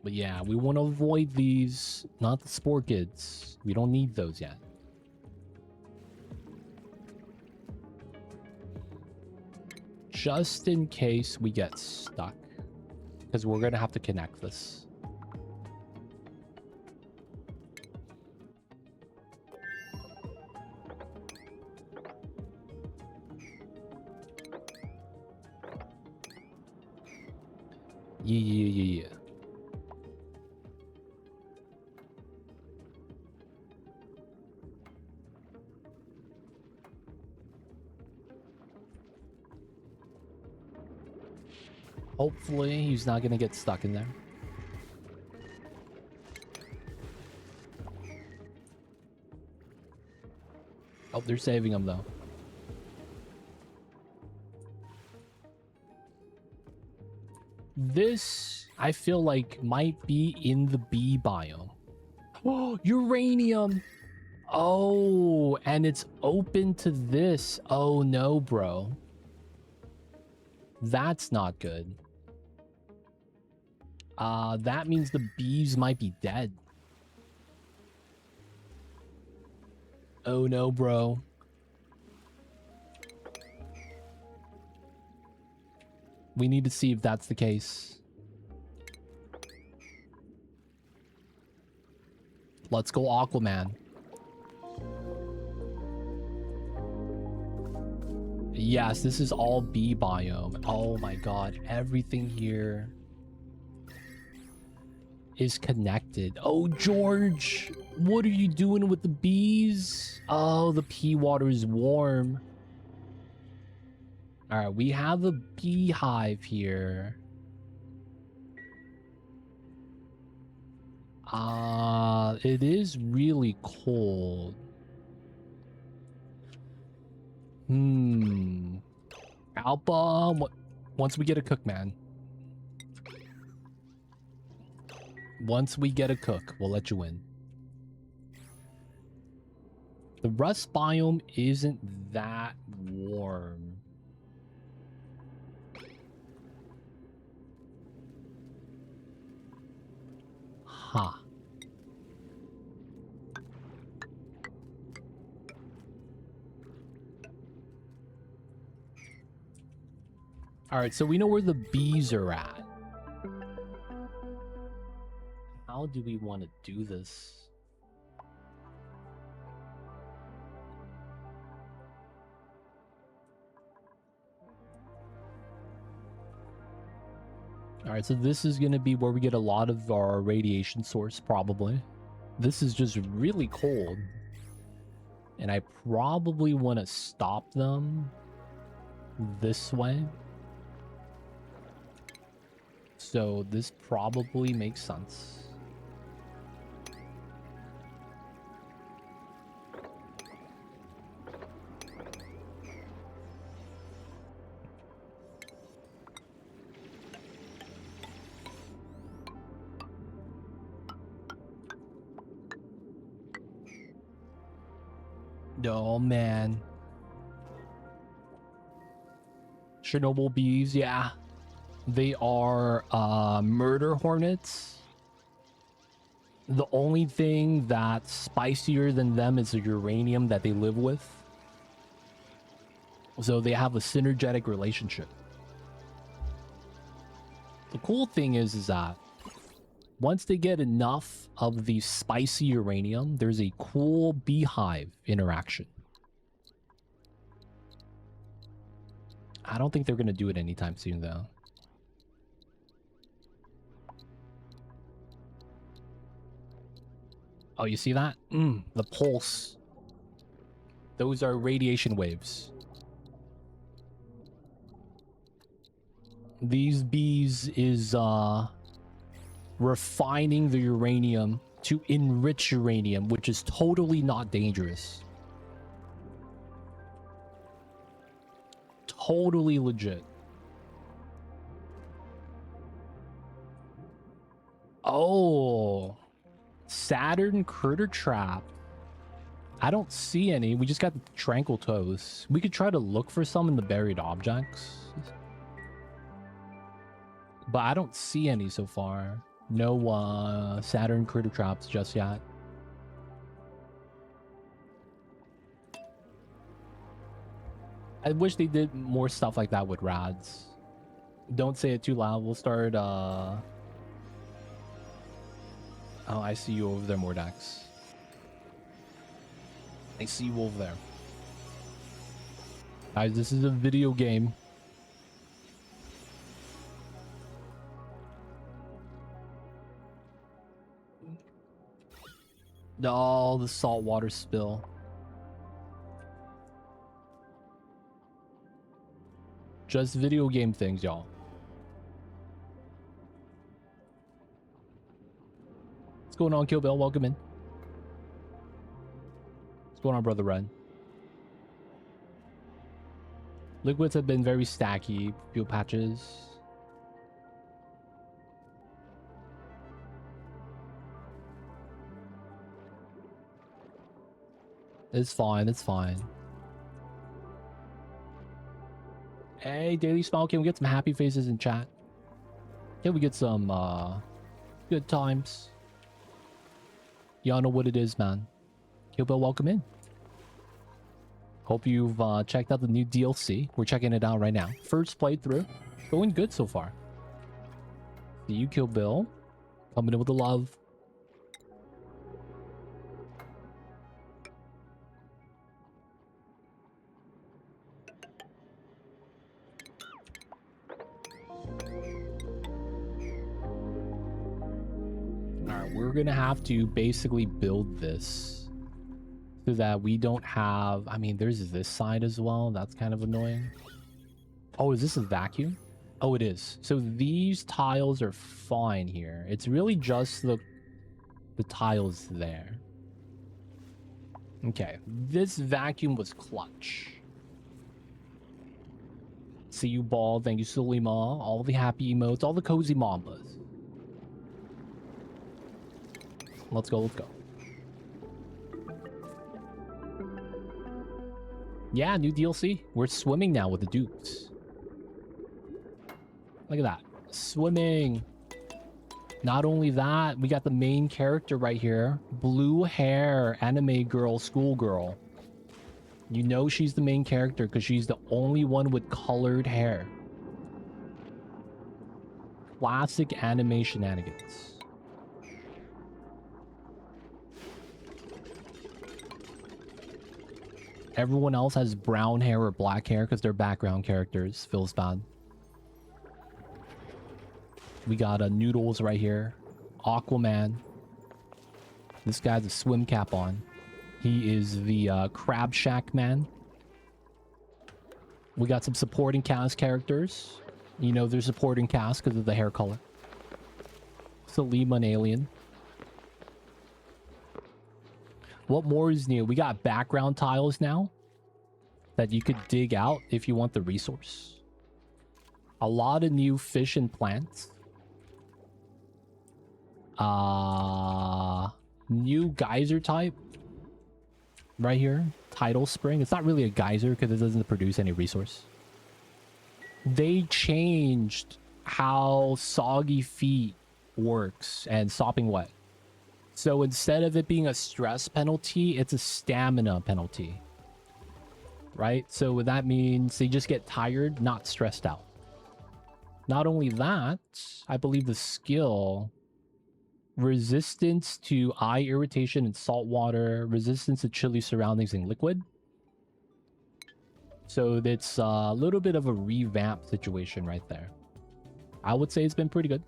But yeah, we want to avoid these, not the sporkids. We don't need those yet. Just in case we get stuck. Because we're going to have to connect this. Yeah. Hopefully he's not gonna get stuck in there. Oh, they're saving him though. This, I feel like, might be in the bee biome. Oh, uranium! Oh, and it's open to this. Oh no, bro. That's not good. That means the bees might be dead. Oh no, bro. We need to see if that's the case. Let's go Aquaman. Yes, this is all bee biome. Oh my god, everything here. is connected. Oh, George, what are you doing with the bees? Oh, the pea water is warm. All right, we have a beehive here. It is really cold. Alpha, once we get a cook, man. Once we get a cook, we'll let you in. The rust biome isn't that warm. Huh. All right, so we know where the bees are at. How do we want to do this? All right, so this is going to be where we get a lot of our radiation source, probably. This is just really cold. And I probably want to stop them this way. So this probably makes sense. Oh, man. Chernobyl bees, yeah. They are murder hornets. The only thing that's spicier than them is the uranium that they live with. So they have a synergetic relationship. The cool thing is that once they get enough of the spicy uranium, there's a cool beehive interaction. I don't think they're going to do it anytime soon, though. Oh, you see that? The pulse. Those are radiation waves. These bees is refining the uranium to enrich uranium, which is totally not dangerous. Totally legit. Oh, Saturn critter trap. I don't see any. We just got the tranquil toes. We could try to look for some in the buried objects, but I don't see any so far. No Saturn critter traps just yet. I wish they did more stuff like that with rads. Don't say it too loud. We'll start Oh, I see you over there, Mordax. I see you over there. Guys, this is a video game. Oh, the saltwater spill. Just video game things, y'all. What's going on, Kill Bill? Welcome in. What's going on, Brother Red? Liquids have been very stacky. Fuel patches. It's fine. It's fine. Hey, Daily Smile, can we get some happy faces in chat? Can we get some good times? Y'all know what it is, man. Kill Bill, welcome in. Hope you've checked out the new DLC. We're checking it out right now. First playthrough. Going good so far. See you, Kill Bill. Coming in with the love. Yeah, we're gonna have to basically build this so that we don't have... I mean, there's this side as well. That's kind of annoying. Oh, is this a vacuum? Oh, it is. So these tiles are fine here. It's really just the tiles there. Okay, this vacuum was clutch. See you, Ball. Thank you, Sulima. All the happy emotes, all the cozy Mambas. Let's go, let's go. Yeah, new DLC. We're swimming now with the Dupes. Look at that. Swimming. Not only that, we got the main character right here. Blue hair, anime girl, schoolgirl. You know she's the main character because she's the only one with colored hair. Classic anime shenanigans. Everyone else has brown hair or black hair because they're background characters. Feels bad. We got Noodles right here. Aquaman. This guy's a swim cap on. He is the Crab Shack man. We got some supporting cast characters. You know they're supporting cast because of the hair color. Salima, an alien. What more is new? We got background tiles now that you could dig out if you want the resource. A lot of new fish and plants. New geyser type right here. Tidal spring. It's not really a geyser because it doesn't produce any resource. They changed how soggy feet works and sopping wet. So instead of it being a stress penalty, it's a stamina penalty. Right? So that means they just get tired, not stressed out. Not only that, I believe the skill... resistance to eye irritation in salt water, resistance to chilly surroundings in liquid. So it's a little bit of a revamp situation right there. I would say it's been pretty good.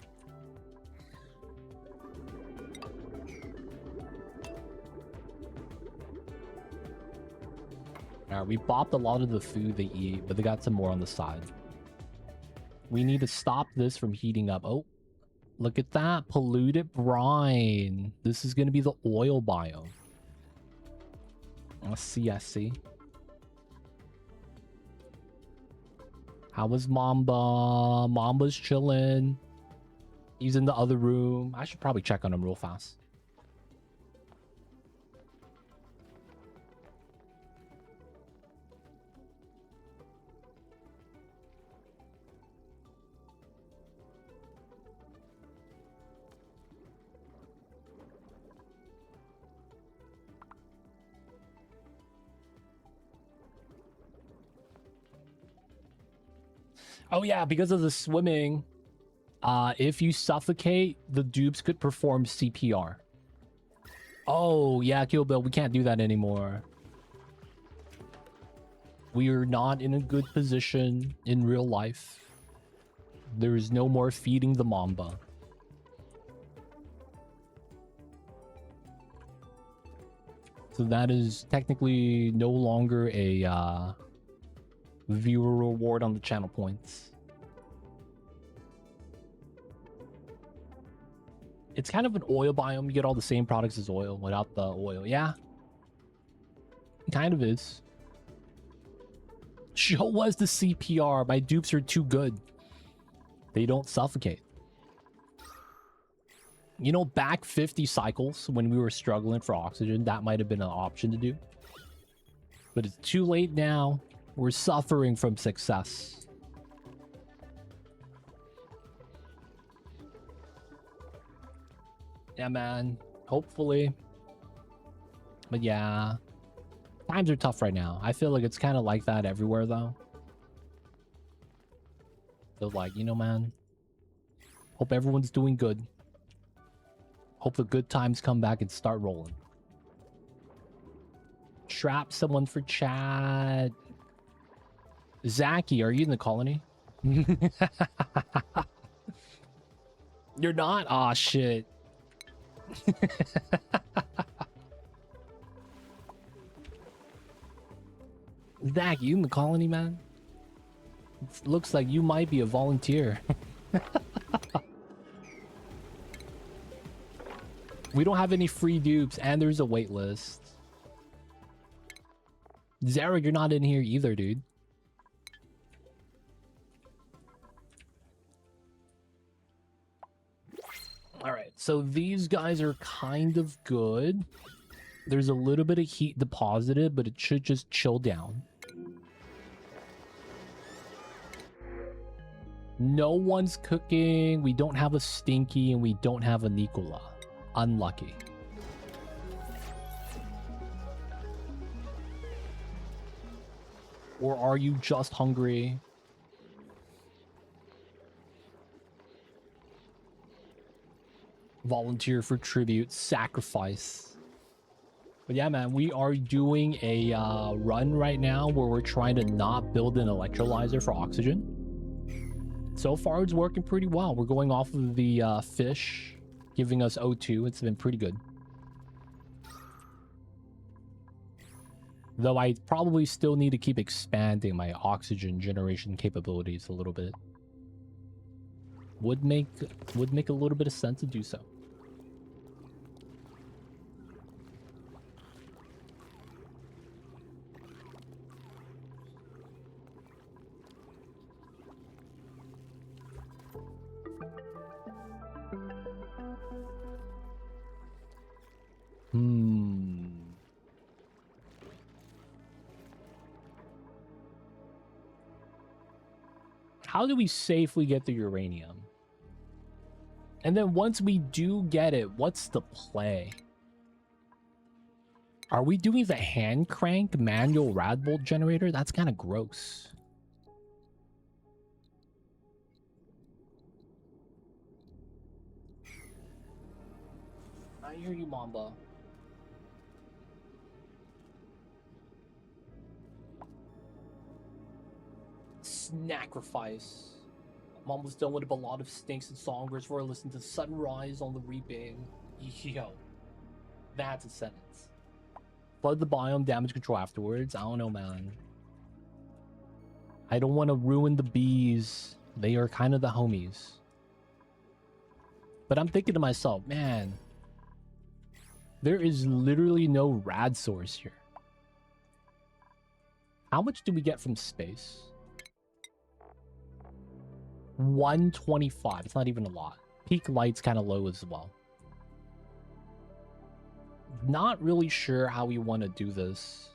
Alright, we bopped a lot of the food they eat, but they got some more on the side. We need to stop this from heating up. Oh. Look at that. Polluted brine. This is going to be the oil biome. I see, I see. How was Mamba? Mamba's chilling. He's in the other room. I should probably check on him real fast. Oh yeah, because of the swimming, if you suffocate, the dupes could perform CPR. Oh yeah, Kill Bill, we can't do that anymore. We are not in a good position in real life. There is no more feeding the Mamba. So that is technically no longer a viewer reward on the channel points. It's kind of an oil biome. You get all the same products as oil without the oil. Yeah. It kind of is. Show us the CPR. My dupes are too good. They don't suffocate. You know, back 50 cycles when we were struggling for oxygen, that might have been an option to do. But it's too late now. We're suffering from success. Yeah, man. Hopefully. But yeah. Times are tough right now. I feel like it's kind of like that everywhere, though. So, like, you know, man. Hope everyone's doing good. Hope the good times come back and start rolling. Trap someone for chat. Zachy, are you in the colony? You're not? Aw, shit. Zach, you in the colony, man? It looks like you might be a volunteer. We don't have any free dupes, and there's a wait list. Zarek, you're not in here either, dude. Alright, so these guys are kind of good. There's a little bit of heat deposited, but it should just chill down. No one's cooking. We don't have a Stinky, and we don't have a Nicola. Unlucky. Or are you just hungry? Volunteer for tribute. Sacrifice. But yeah, man, we are doing a run right now where we're trying to not build an electrolyzer for oxygen. So far, it's working pretty well. We're going off of the fish, giving us O2. It's been pretty good. Though I probably still need to keep expanding my oxygen generation capabilities a little bit. Would make a little bit of sense to do so. How do we safely get the uranium? And then once we do get it, what's the play? Are we doing the hand crank manual rad bolt generator? That's kind of gross. I hear you, Mamba. Sacrifice. I'm almost done with a lot of stinks and songbirds before I listen to Sunrise on the Reaping. Yo, that's a sentence. Flood the biome, damage control afterwards. I don't know, man. I don't want to ruin the bees. They are kind of the homies. But I'm thinking to myself, man, there is literally no rad source here. How much do we get from space? 125. It's not even a lot. Peak light's kind of low as well. Not really sure how we want to do this.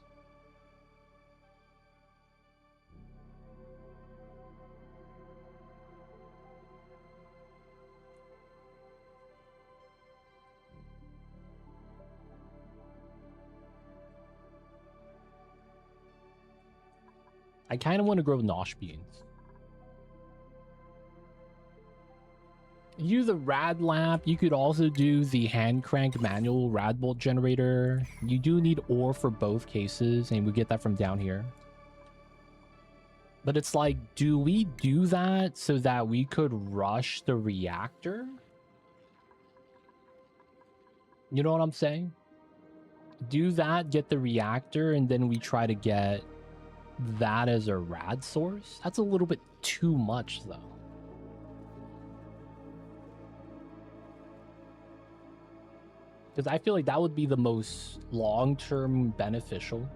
I kind of want to grow nosh beans. You the rad lamp. You could also do the hand crank manual rad bolt generator. You do need ore for both cases, and we get that from down here. But it's like, do we do that so that we could rush the reactor? You know what I'm saying? Do that, get the reactor, and then we try to get that as a rad source? That's a little bit too much, though. Because I feel like that would be the most long-term beneficial.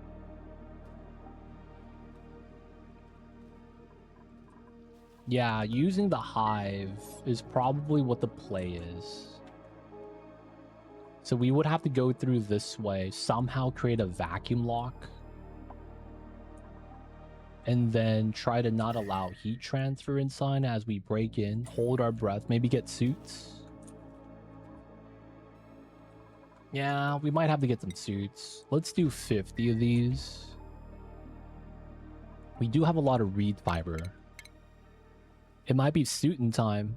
Yeah, using the hive is probably what the play is. So we would have to go through this way, somehow create a vacuum lock, and then try to not allow heat transfer inside as we break in, hold our breath, maybe get suits. Yeah, we might have to get some suits. Let's do 50 of these. We do have a lot of reed fiber. It might be suit in time.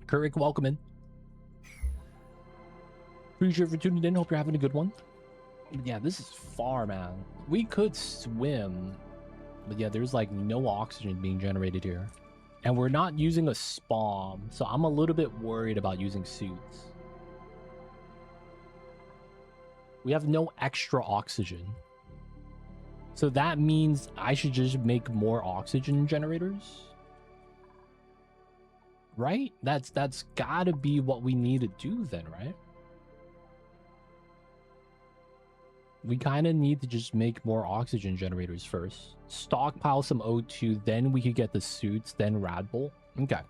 Kurik, welcome in. Appreciate you for tuning in. Hope you're having a good one. Yeah, this is far, man. We could swim But yeah, there's like no oxygen being generated here. And we're not using a spawn, so I'm a little bit worried about using suits. We have no extra oxygen. So that means I should just make more oxygen generators? Right? That's gotta be what we need to do then, right? We kind of need to just make more oxygen generators first. Stockpile some O2, then we could get the suits, then Radbolt. Okay.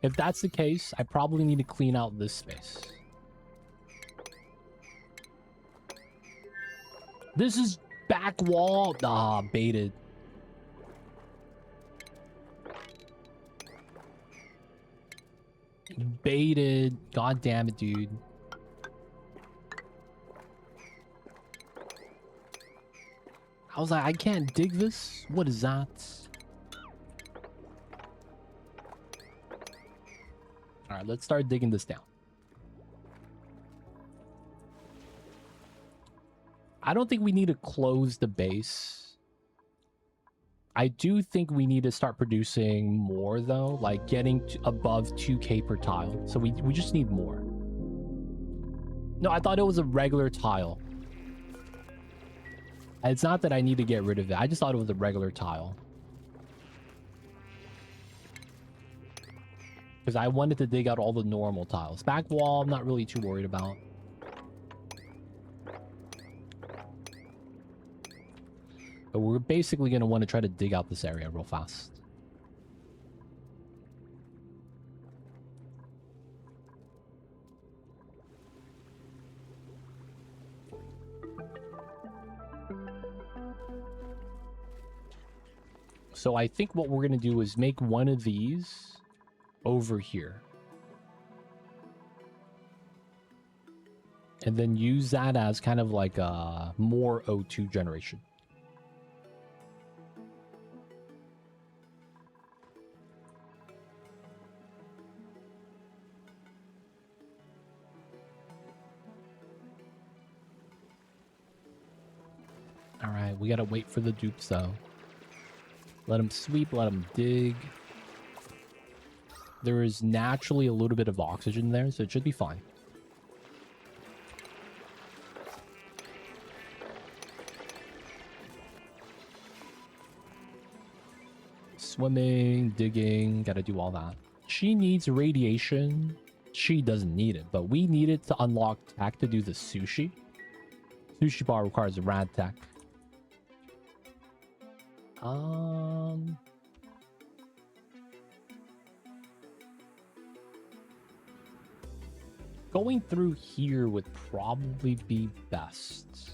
If that's the case, I probably need to clean out this space. This is back wall. Ah, baited. Baited. God damn it, dude. I was like, I can't dig this. What is that? All right, let's start digging this down. I don't think we need to close the base. I do think we need to start producing more, though, like getting above 2K per tile. So we just need more. No, I thought it was a regular tile. It's not that I need to get rid of it. I just thought it was a regular tile. Because I wanted to dig out all the normal tiles. Back wall, I'm not really too worried about. But we're basically going to want to try to dig out this area real fast. So I think what we're going to do is make one of these over here. And then use that as kind of like a more O2 generation. All right, we got to wait for the dupes though. Let them sweep, let them dig. There is naturally a little bit of oxygen there, so it should be fine. Swimming, digging, gotta do all that. She needs radiation. She doesn't need it, but we need it to unlock tech to do the sushi. Sushi bar requires a rad tech. Going through here would probably be best.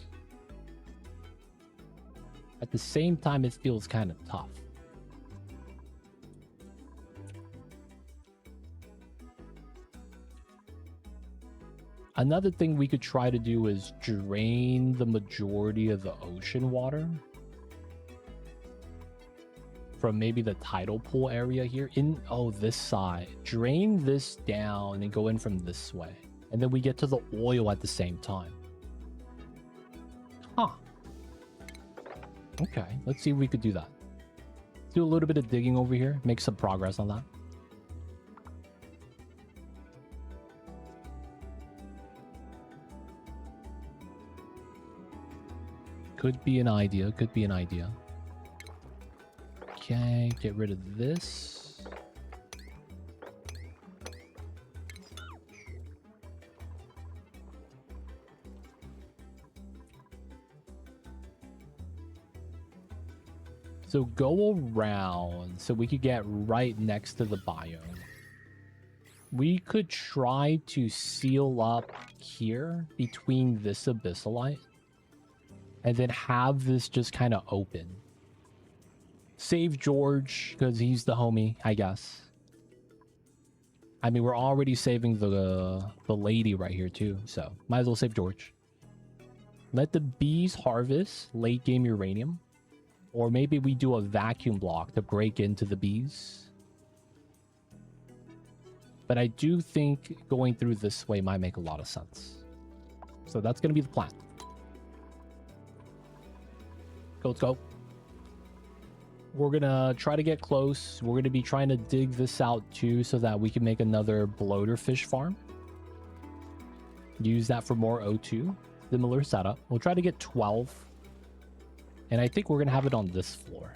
At the same time, it feels kind of tough. Another thing we could try to do is drain the majority of the ocean water from maybe the tidal pool area here in this side. Drain this down and go in from this way, and then we get to the oil at the same time. Huh. Okay, let's see if we could do that. Let's do a little bit of digging over here, make some progress on that. Could be an idea, could be an idea. Okay, get rid of this. So go around so we could get right next to the biome. We could try to seal up here between this abyssalite and then have this just kind of open. Save George, because he's the homie, I guess. I mean, we're already saving the lady right here, too. So, might as well save George. Let the bees harvest late game uranium. Or maybe we do a vacuum block to break into the bees. But I do think going through this way might make a lot of sense. So, that's going to be the plan. Go, let's go. We're gonna try to get close. We're gonna be trying to dig this out too so that we can make another bloater fish farm. Use that for more O2. Similar setup. We'll try to get 12. And I think we're gonna have it on this floor.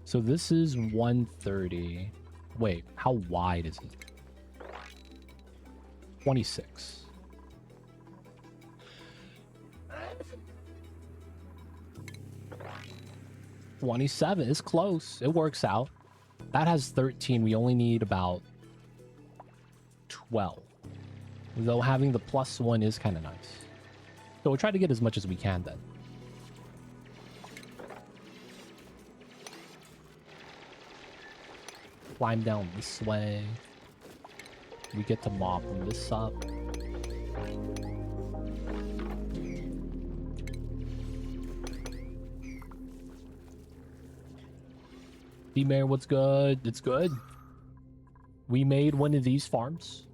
So this is 130. Wait, how wide is it? 26. $27 is close. It works out. That has 13. We only need about 12. Though having the +1 is kind of nice. So we'll try to get as much as we can then. Climb down this way. We get to mop this up. D-Mayor, what's good? It's good. We made one of these farms.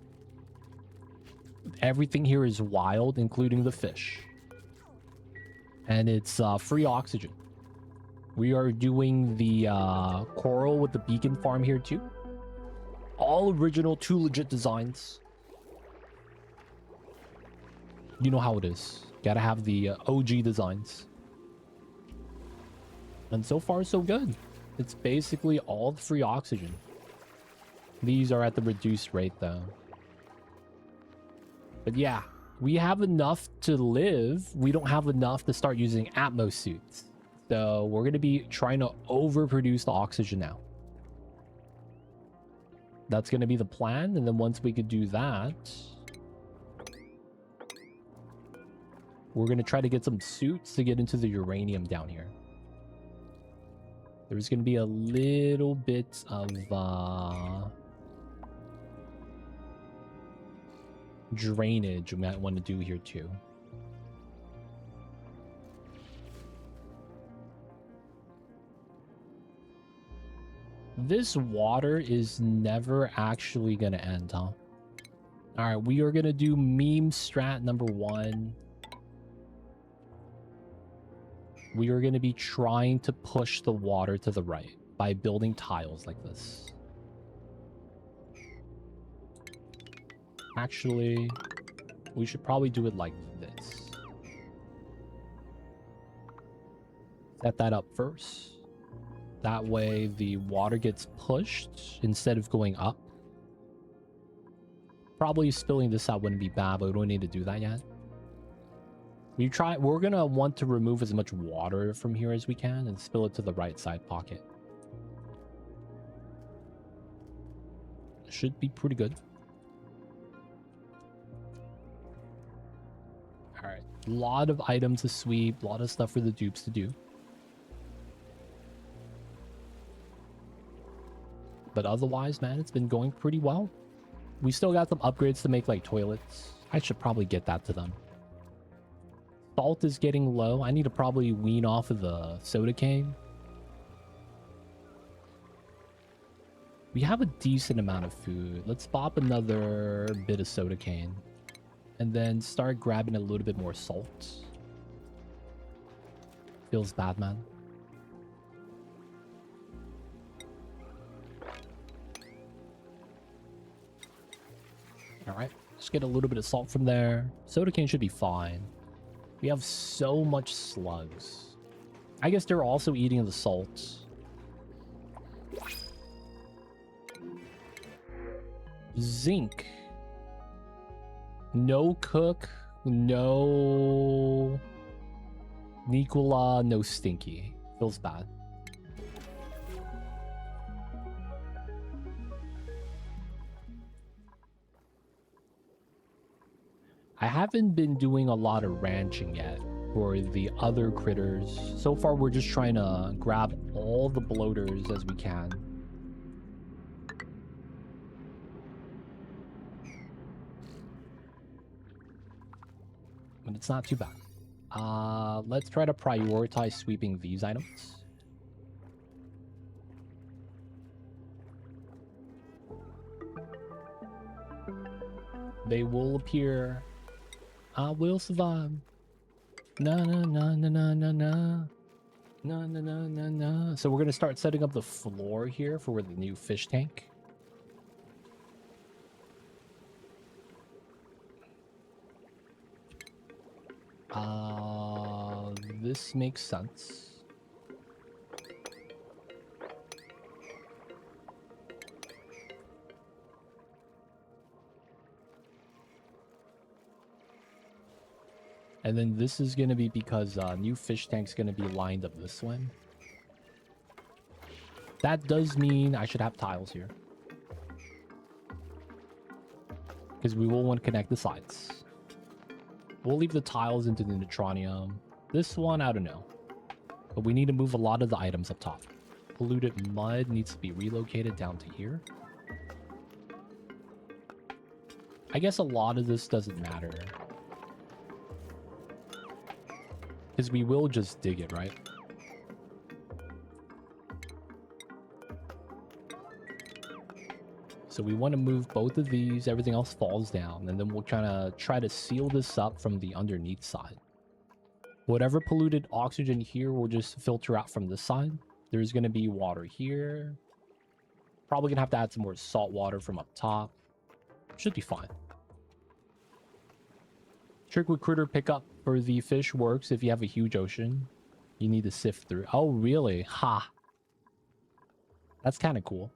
Everything here is wild, including the fish. And it's free oxygen. We are doing the coral with the beacon farm here too. All original, 2 legit designs. You know how it is. Gotta have the OG designs. And so far, so good. It's basically all free oxygen. These are at the reduced rate though. But yeah, we have enough to live. We don't have enough to start using Atmos suits. So we're going to be trying to overproduce the oxygen now. That's going to be the plan. And then once we could do that, we're going to try to get some suits to get into the uranium down here. There's going to be a little bit of drainage we might want to do here too. This water is never actually going to end, huh? All right, we are going to do meme strat number 1. We are going to be trying to push the water to the right by building tiles like this. Actually, we should probably do it like this. Set that up first. That way the water gets pushed instead of going up. Probably spilling this out wouldn't be bad, but we don't need to do that yet. We're gonna want to remove as much water from here as we can and spill it to the right side pocket. Should be pretty good. Alright, a lot of items to sweep, a lot of stuff for the dupes to do. But otherwise, man, it's been going pretty well. We still got some upgrades to make, like, toilets. I should probably get that to them. Salt is getting low. I need to probably wean off of the soda cane. We have a decent amount of food. Let's pop another bit of soda cane. And then start grabbing a little bit more salt. Feels bad, man. Alright, let's get a little bit of salt from there. Soda cane should be fine. We have so much slugs. I guess they're also eating the salt. Zinc. No cook, no Nicola, no stinky. Feels bad. I haven't been doing a lot of ranching yet for the other critters. So far, we're just trying to grab all the bloaters as we can. But it's not too bad. Let's try to prioritize sweeping these items. They will appear. I will survive. Na na na na na na na. No, no, no, no, no. So we're gonna start setting up the floor here for the new fish tank. This makes sense. And then this is going to be because new fish tank's going to be lined up this way. That does mean I should have tiles here. Because we will want to connect the sides. We'll leave the tiles into the neutronium. This one, I don't know. But we need to move a lot of the items up top. Polluted mud needs to be relocated down to here. I guess a lot of this doesn't matter. Because we will just dig it, right? So we want to move both of these, everything else falls down, and then we'll try to seal this up from the underneath side. Whatever polluted oxygen here will just filter out from this side. There's going to be water here. Probably going to have to add some more salt water from up top. Should be fine. Trick with critter pickup for the fish works if you have a huge ocean. You need to sift through. Oh, really? Ha! That's kind of cool.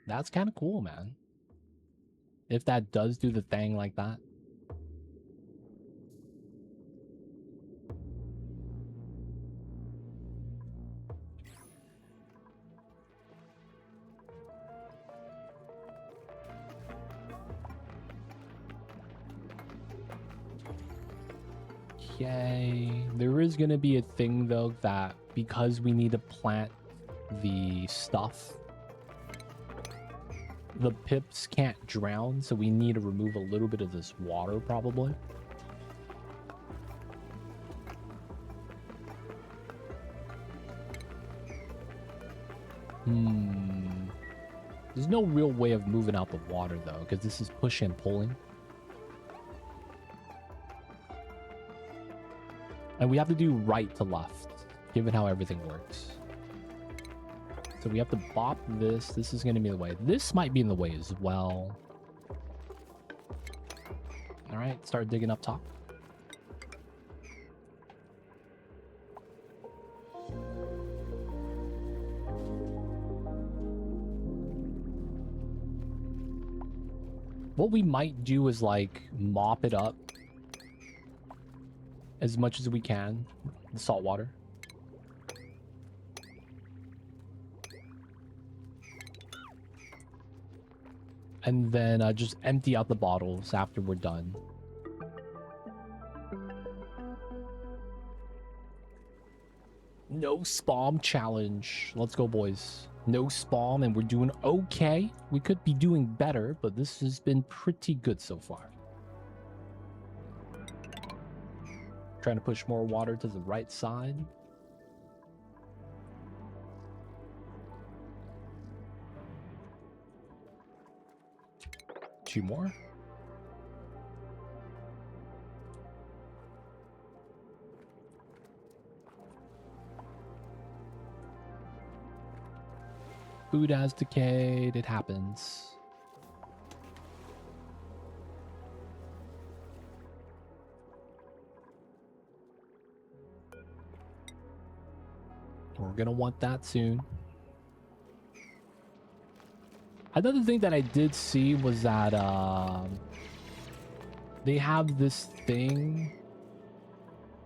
That's kind of cool, man. If that does do the thing like that. Okay. There is going to be a thing, though, that because we need to plant the stuff, the pips can't drown, so we need to remove a little bit of this water, probably. There's no real way of moving out the water, though, because this is push and pulling. And we have to do right to left, given how everything works. So we have to bop this. This is going to be in the way. This might be in the way as well. All right, start digging up top. What we might do is like mop it up as much as we can, the salt water. And then just empty out the bottles after we're done. No spam challenge. Let's go, boys. No spam, and we're doing okay. We could be doing better, but this has been pretty good so far. Trying to push more water to the right side. Two more. Food has decayed. It happens. We're gonna want that soon. Another thing that I did see was that they have this thing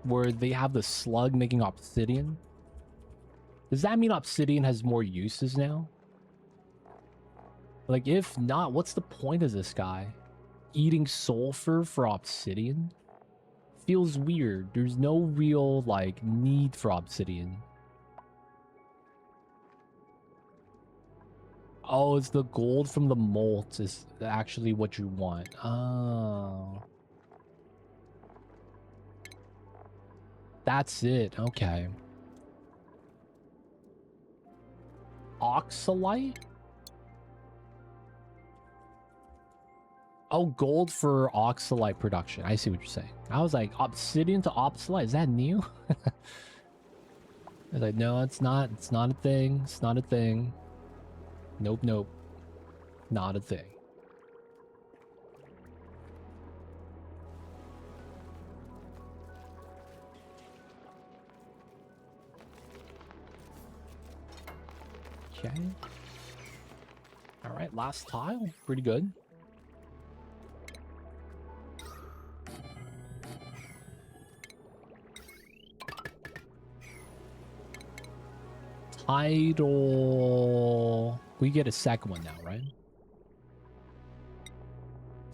where they have the slug making obsidian. Does that mean obsidian has more uses now? Like, if not, what's the point of this guy? Eating sulfur for obsidian? Feels weird. There's no real, like, need for obsidian. Oh, it's the gold from the molt is actually what you want. Oh. That's it. Okay. Oxalite? Oh, gold for oxalite production. I see what you're saying. I was like, obsidian to oxalite, is that new? I was like, no, it's not. It's not a thing. It's not a thing. Nope, nope. Not a thing. Okay. All right, last tile. Pretty good. Tidal. We get a second one now, right?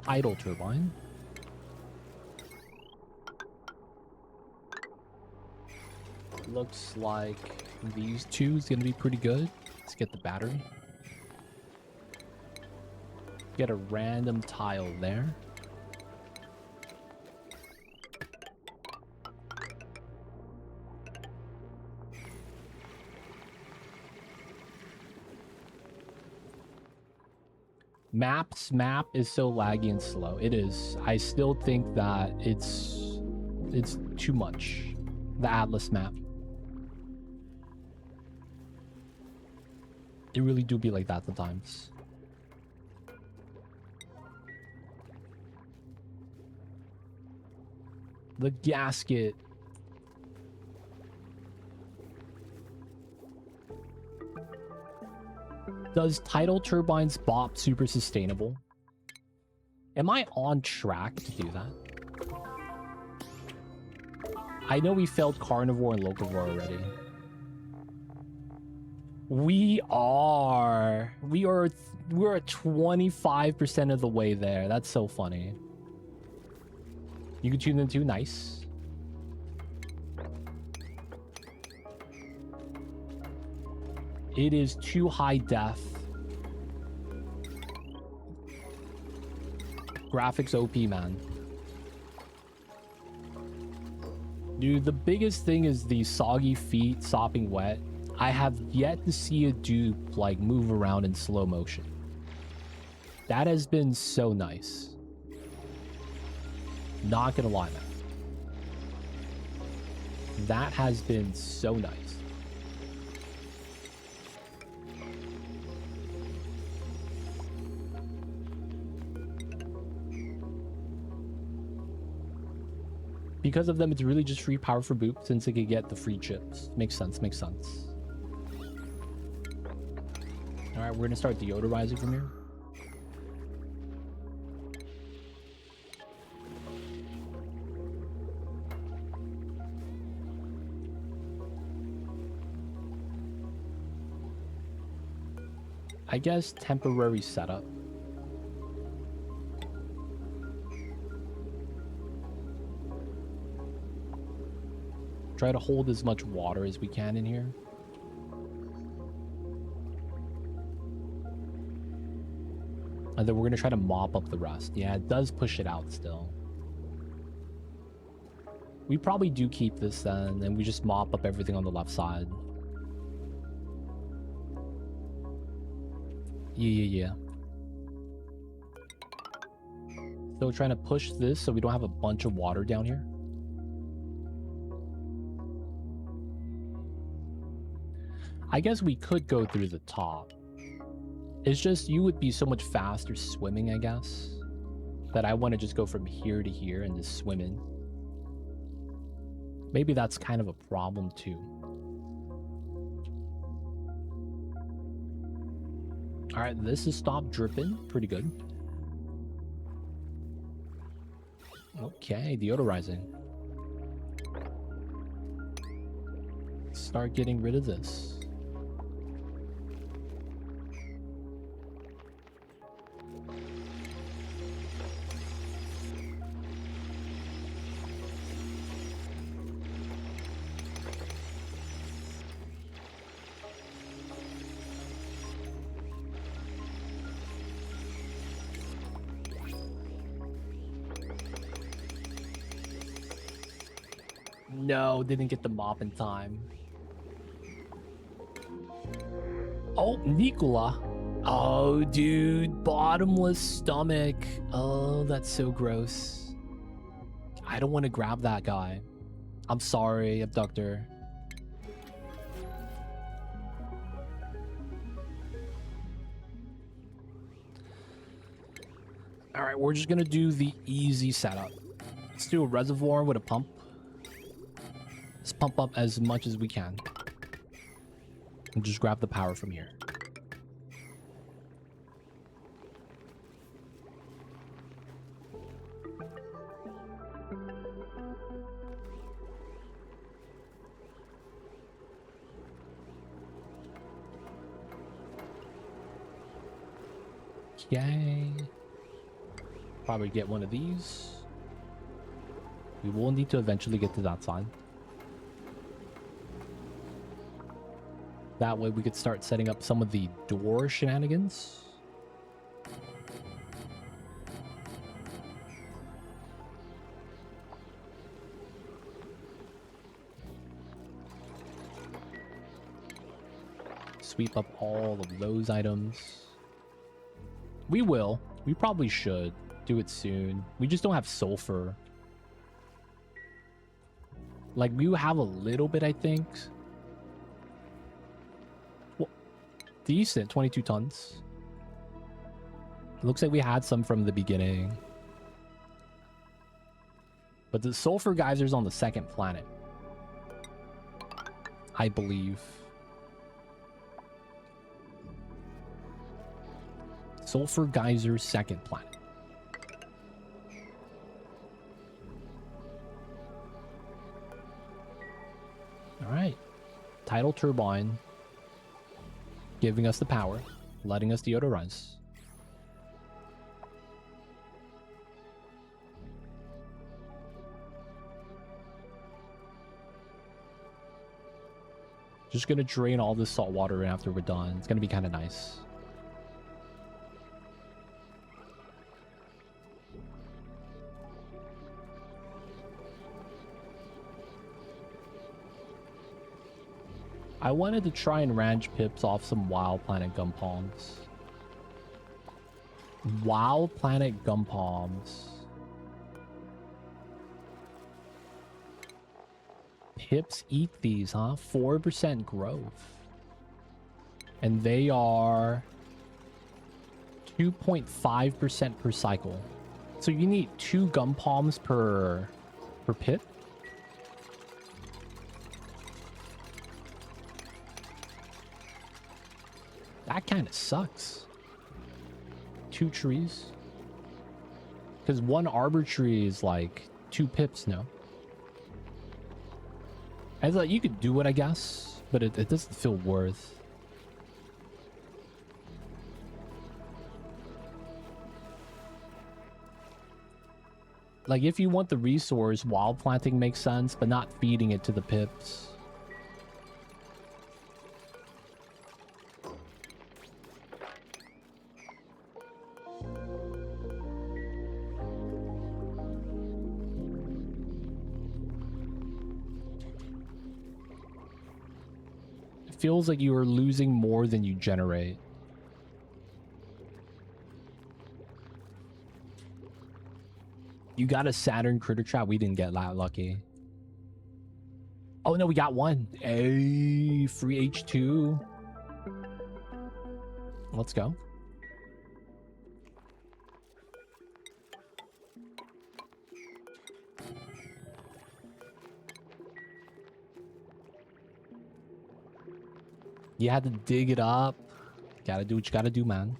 Tidal turbine. Looks like these two is gonna be pretty good. Let's get the battery. Get a random tile there. Map is so laggy and slow. It is. I still think that it's too much. The Atlas map. It really do be like that sometimes. The gasket. Does tidal turbines bop super sustainable? Am I on track to do that? I know we failed carnivore and locavore already. We're 25% of the way there. That's so funny. You can tune them too. Nice. It is too high def. Graphics OP, man. Dude, the biggest thing is the soggy feet sopping wet. I have yet to see a dupe like move around in slow motion. That has been so nice. Not gonna lie, man. That has been so nice. Because of them, it's really just free power for Boop since it could get the free chips. Makes sense, makes sense. Alright, we're gonna start deodorizing from here. I guess temporary setup. Try to hold as much water as we can in here. And then we're going to try to mop up the rest. Yeah, it does push it out still. We probably do keep this then, and we just mop up everything on the left side. Yeah. So trying to push this so we don't have a bunch of water down here. I guess we could go through the top. It's just you would be so much faster swimming, I guess, that I want to just go from here to here and just swim in. Maybe that's kind of a problem too. All right, this has stopped dripping. Pretty good. Okay, deodorizing. Start getting rid of this. No, didn't get the mop in time. Oh, Nicola. Oh, dude, bottomless stomach. Oh, that's so gross. I don't want to grab that guy. I'm sorry, abductor. All right, we're just gonna do the easy setup. Let's do a reservoir with a pump. Let's pump up as much as we can. And just grab the power from here. Okay. Probably get one of these. We will need to eventually get to that side. That way we could start setting up some of the door shenanigans. Sweep up all of those items. We will. We probably should do it soon. We just don't have sulfur. Like, we have a little bit, I think. Well, decent, 22 tons. It looks like we had some from the beginning. But the sulfur geyser's on the second planet, I believe. Sulfur geyser, second planet. All right. Tidal turbine giving us the power, letting us deodorize. Just gonna drain all this salt water after we're done. It's gonna be kind of nice. I wanted to try and ranch pips off some Wild Planet gum palms. Wild Planet gum palms. Pips eat these, huh? 4% growth. And they are 2.5% per cycle. So you need 2 gum palms per pip? That kind of sucks. 2 trees. Because 1 arbor tree is like 2 pips, no? I thought you could do it, I guess. But it doesn't feel worth. Like, if you want the resource, wild planting makes sense, but not feeding it to the pips. Feels like you are losing more than you generate. You got a Saturn critter trap. We didn't get that lucky. Oh no, we got one. Hey, free H2. Let's go. You had to dig it up. Gotta do what you gotta do, man.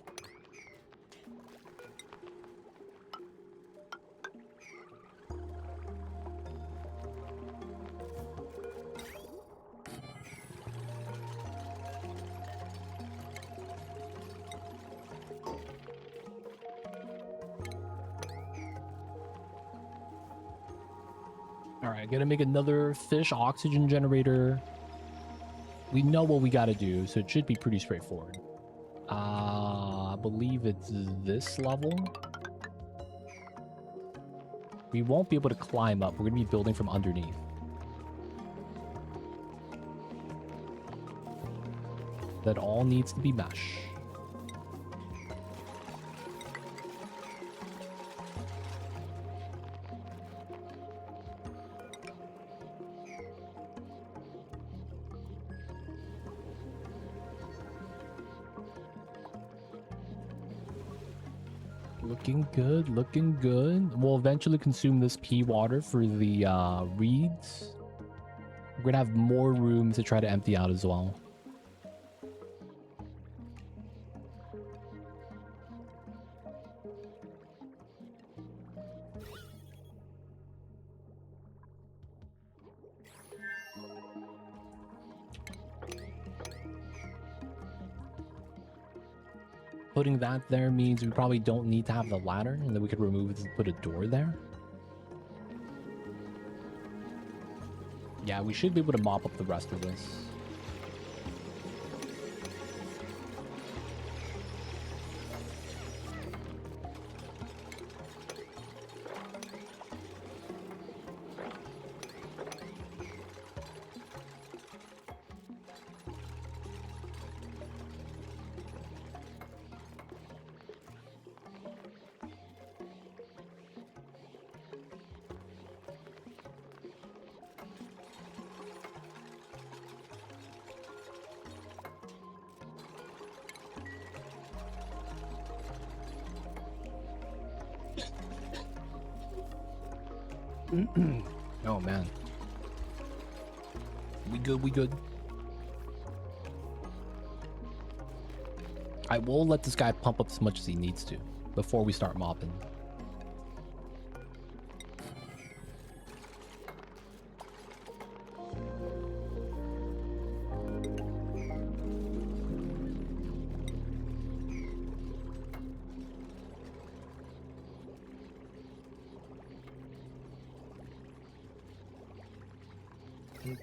Alright, gotta make another fish oxygen generator. We know what we gotta do, so it should be pretty straightforward. I believe it's this level. We won't be able to climb up. We're gonna be building from underneath. That all needs to be mesh. Looking good, looking good. We'll eventually consume this pea water for the reeds. We're gonna have more room to try to empty out as well. Putting that there means we probably don't need to have the ladder, and then we could remove it and put a door there. Yeah, we should be able to mop up the rest of this. Oh man. We good, we good. I will let this guy pump up as much as he needs to before we start mopping.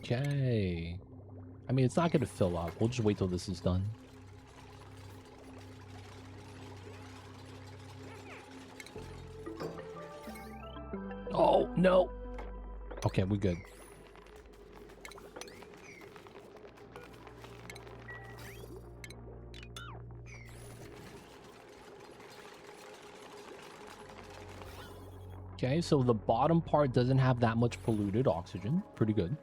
Okay. I mean, it's not going to fill up. We'll just wait till this is done. Oh, no. Okay, we're good. Okay, so the bottom part doesn't have that much polluted oxygen. Pretty good.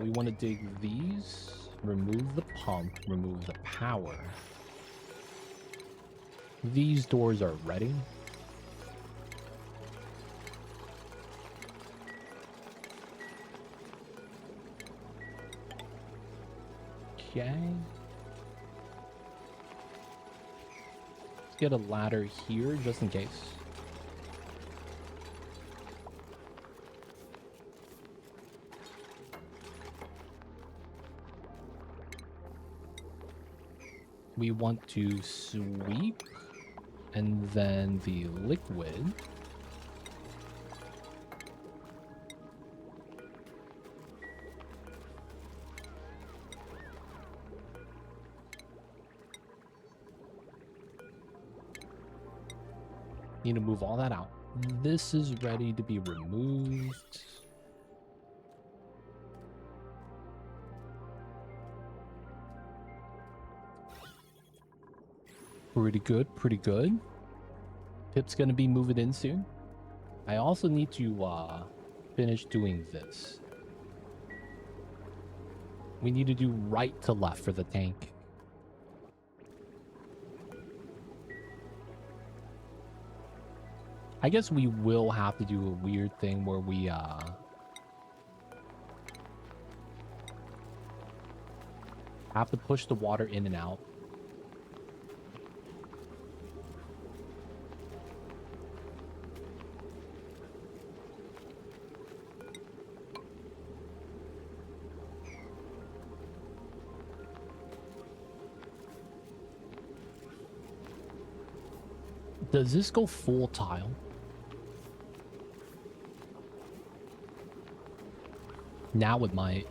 We want to dig these, remove the pump, remove the power. These doors are ready. Okay. Let's get a ladder here just in case. We want to sweep, and then the liquid. Need to move all that out. This is ready to be removed. Pretty good, pretty good. Pip's gonna be moving in soon. I also need to finish doing this. We need to do right to left for the tank. I guess we will have to do a weird thing where we have to push the water in and out. Does this go full tile? Now it might.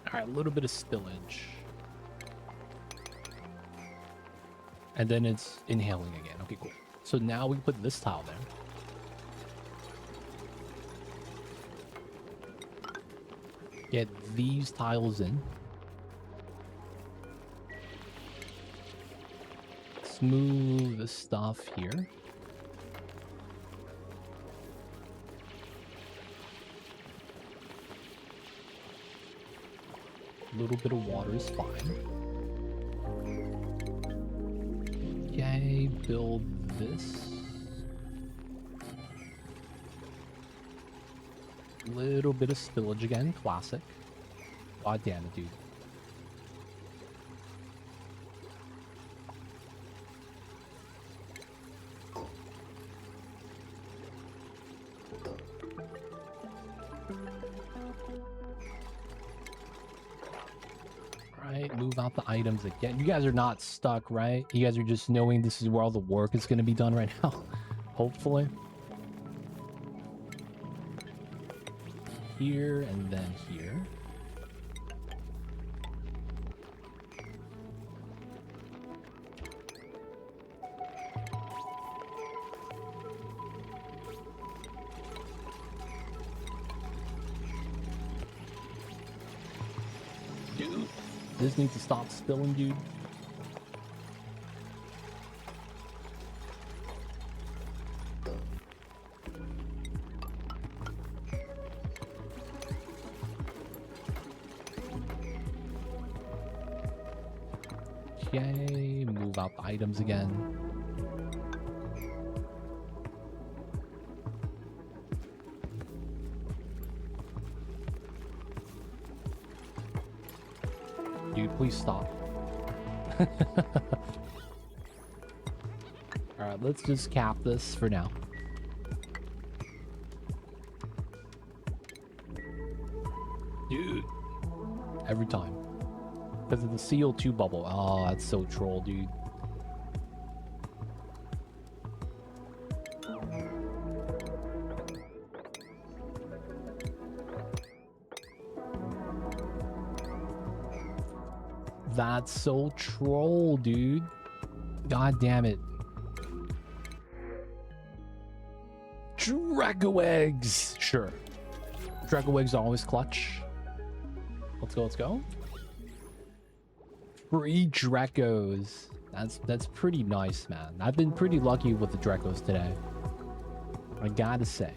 Alright, a little bit of spillage. And then it's inhaling again. Okay, cool. So now we put this tile there. Get these tiles in. Smooth the stuff here. A little bit of water is fine. Okay, build this. Little bit of spillage again, classic. God damn it, dude. Right, move out the items again. You guys are not stuck, right? You guys are just knowing this is where all the work is going to be done right now. Hopefully. Here and then here. Dude, this needs to stop spilling, dude. Okay, move out the items again. Dude, please stop. Alright, let's just cap this for now. Dude. Every time. Because of the CO2 bubble. Oh, that's so troll, dude. That's so troll, dude. God damn it. Draco eggs. Sure. Draco eggs are always clutch. Let's go, let's go. Free Dracos. That's pretty nice, man. I've been pretty lucky with the Dracos today, I gotta say.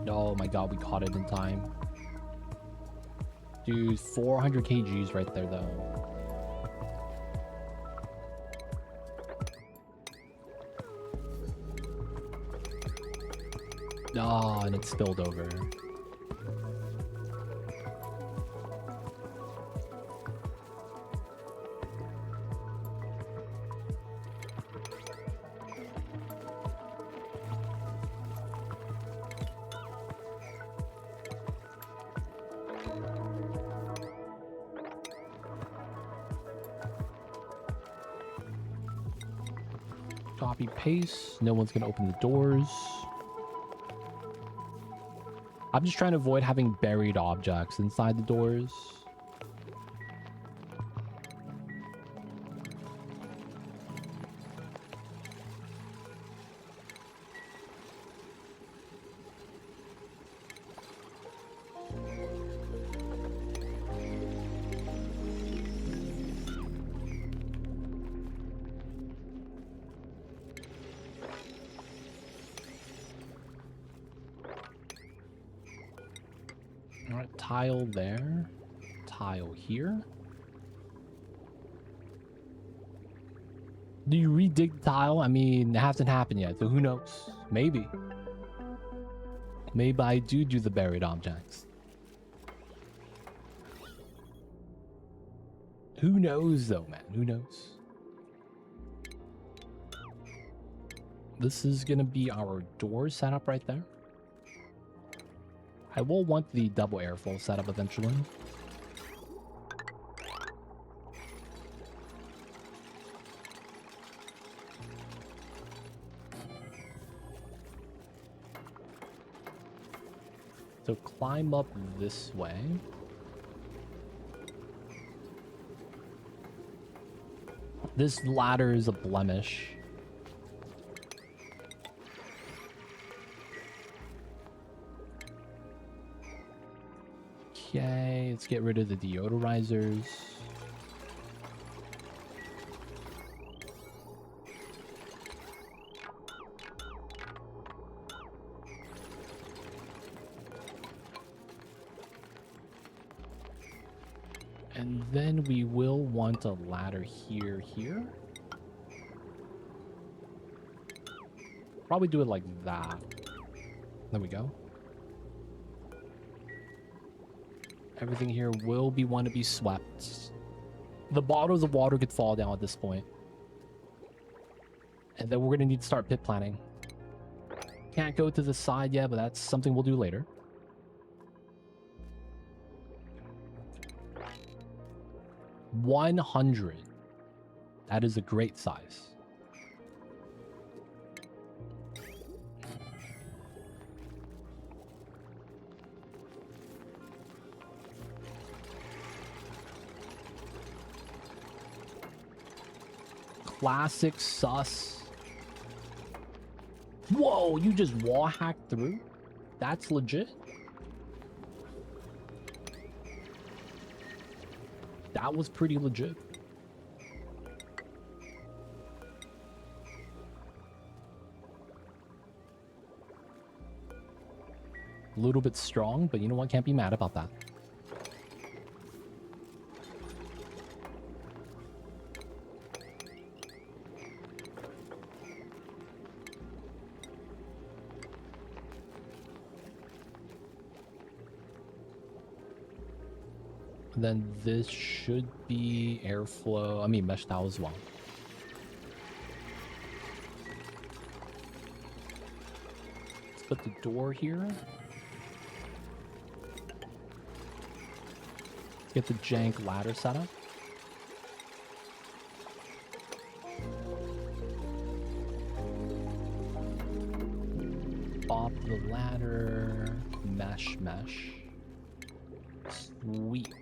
Oh my god, we caught it in time. Dude, 400 kgs right there, though. Oh, and it spilled over. Copy paste. No one's gonna open the doors. I'm just trying to avoid having buried objects inside the doors. Alright, tile there. Tile here. Do you redig the tile? I mean, it hasn't happened yet, so who knows? Maybe. Maybe I do the buried objects. Who knows, though, man? Who knows? This is gonna be our door setup right there. I will want the double airflow setup eventually. So climb up this way. This ladder is a blemish. Okay, let's get rid of the deodorizers. And then we will want a ladder here. Probably do it like that. There we go. Everything here will want to be swept. The bottles of water could fall down at this point. And then we're going to need to start pit planning. Can't go to the side yet, but that's something we'll do later. $100. That is a great size. Classic sus. Whoa, you just wall hacked through? That's legit? That was pretty legit. A little bit strong, but you know what? Can't be mad about that. Then this should be airflow. I mean, mesh towel as well. Let's put the door here. Let's get the jank ladder set up. Pop the ladder. Mesh. Sweet.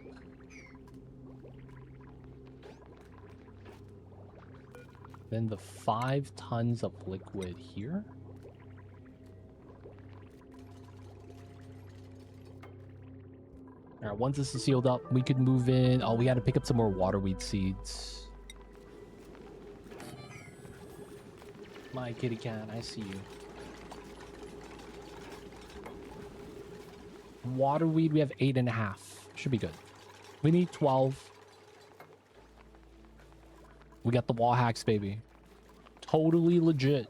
Then the 5 tons of liquid here. All right, once this is sealed up, we could move in. Oh, we had to pick up some more waterweed seeds. My kitty cat, I see you. Waterweed, we have 8.5. Should be good. We need 12. We got the wall hacks, baby. Totally legit.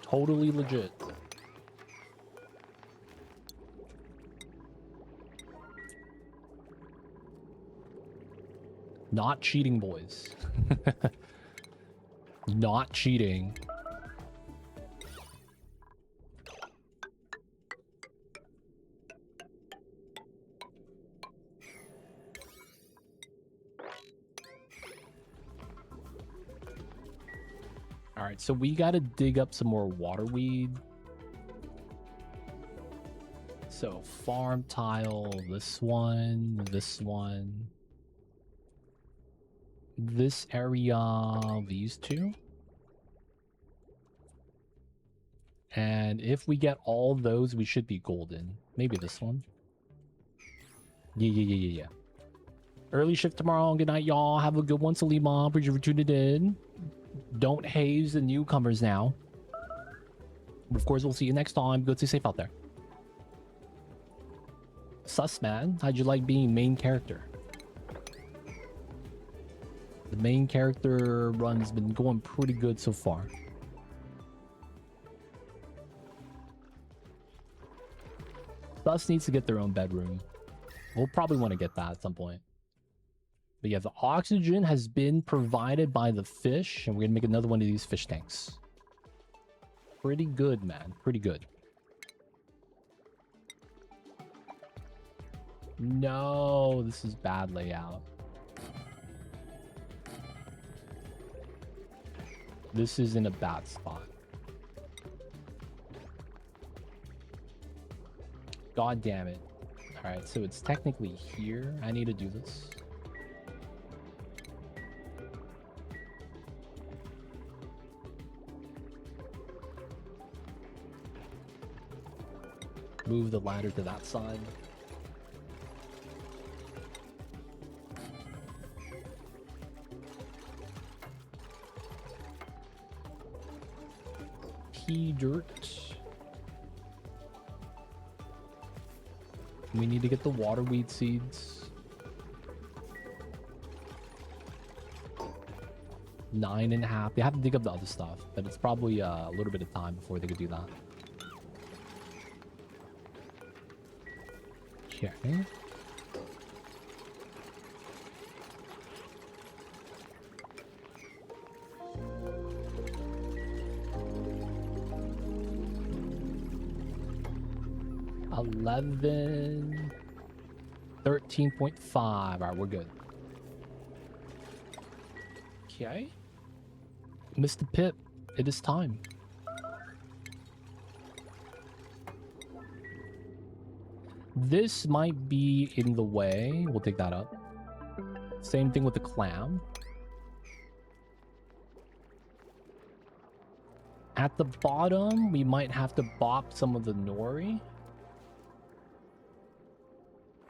Totally legit. Not cheating, boys. Not cheating. All right, so we got to dig up some more waterweed. So farm tile, this one, this area, these two. And if we get all those, we should be golden. Maybe this one. Yeah. Early shift tomorrow. Good night, y'all. Have a good one, Salima. Appreciate you for tuning in. Don't haze the newcomers now. Of course, we'll see you next time. Go stay safe out there. Sus, man. How'd you like being main character? The main character run's been going pretty good so far. Sus needs to get their own bedroom. We'll probably want to get that at some point. But yeah, the oxygen has been provided by the fish, and we're gonna make another one of these fish tanks. Pretty good, man. Pretty good. No, this is bad layout. This is in a bad spot. God damn it. Alright, so it's technically here. I need to do this. Move the ladder to that side. Pea dirt. We need to get the waterweed seeds. 9.5. They have to dig up the other stuff, but it's probably a little bit of time before they could do that. Okay. $11, 13.5. All right, we're good. Okay. Mr. Pip, it is time. This might be in the way. We'll dig that up. Same thing with the clam. At the bottom, we might have to bop some of the nori.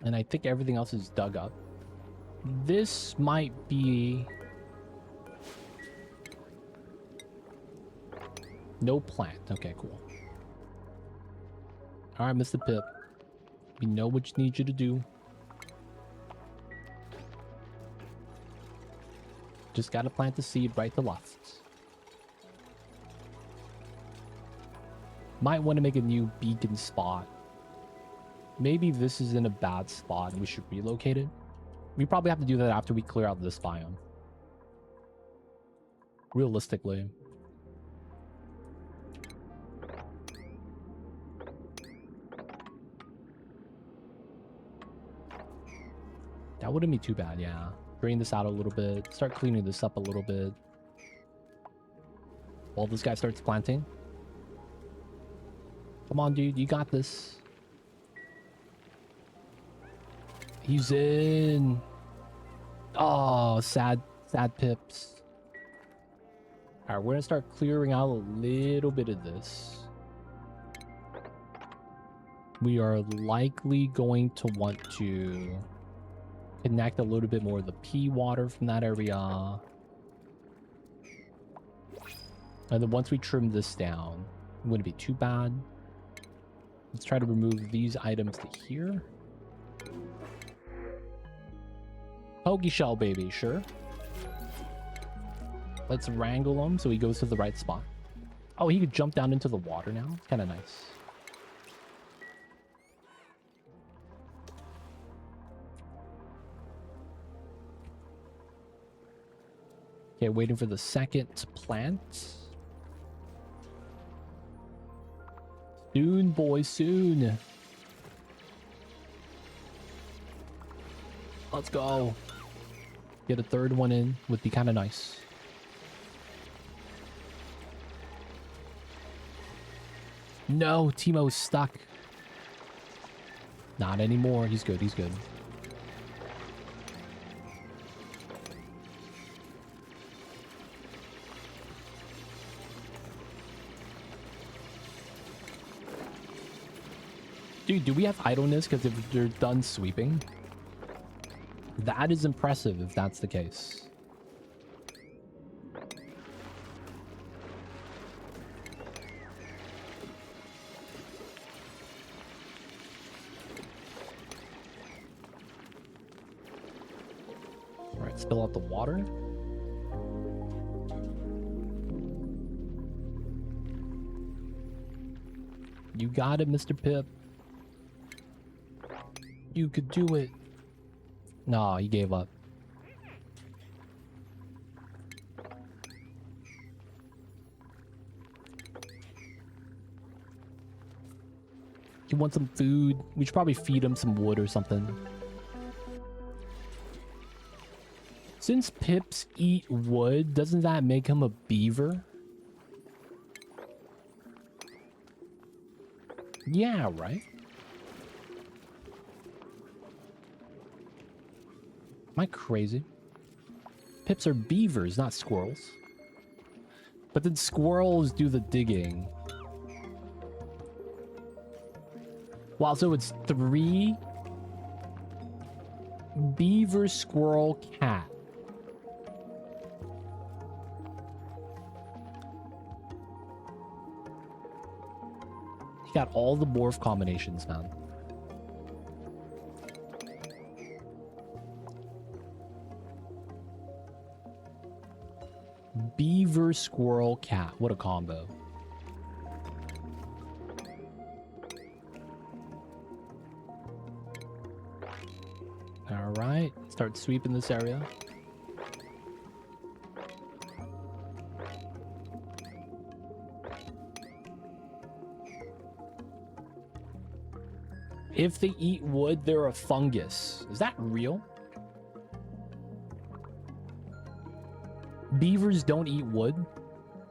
And I think everything else is dug up. This might be... No plant. Okay, cool. Alright, Mr. Pip. We know what you need you to do. Just gotta plant the seed right to left. Might want to make a new beacon spot. Maybe this is in a bad spot and we should relocate it. We probably have to do that after we clear out this biome. Realistically. That wouldn't be too bad, yeah. Drain this out a little bit. Start cleaning this up a little bit. While this guy starts planting. Come on, dude. You got this. He's in. Oh, sad Pips. All right, we're gonna start clearing out a little bit of this. We are likely going to want to connect a little bit more of the pea water from that area. And then once we trim this down, it wouldn't be too bad. Let's try to remove these items to here. Pokey shell, baby, sure. Let's wrangle him so he goes to the right spot. Oh, he could jump down into the water now. Kind of nice. Okay, waiting for the second plant. Soon, boys, soon. Let's go. Get a third one in would be kind of nice. No, Timo's stuck. Not anymore. He's good. He's good. Dude, do we have idleness? Because if they're done sweeping, that is impressive if that's the case. All right, spill out the water. You got it, Mr. Pip. You could do it. No, he gave up. He wants some food. We should probably feed him some wood or something. Since Pips eat wood, doesn't that make him a beaver? Yeah, right? Am I crazy? Pips are beavers, not squirrels. But then squirrels do the digging. Wow, so it's 3 beaver, squirrel, cat. You got all the morph combinations, man. Beaver, squirrel, cat. What a combo. All right, start sweeping this area. If they eat wood, they're a fungus. Is that real? Beavers don't eat wood?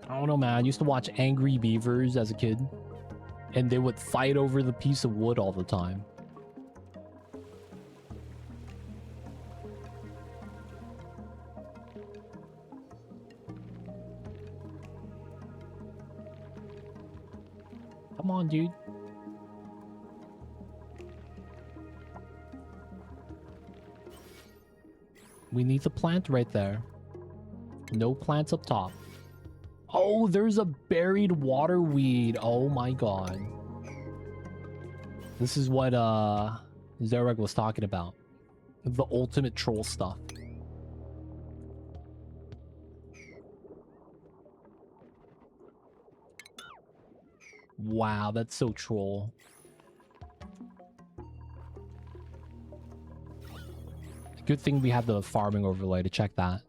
I don't know, man. I used to watch Angry Beavers as a kid, and they would fight over the piece of wood all the time. Come on, dude. We need the plant right there. No plants up top. Oh, there's a buried water weed. Oh my god. This is what Zarek was talking about. The ultimate troll stuff. Wow, that's so troll. Good thing we have the farming overlay to check that.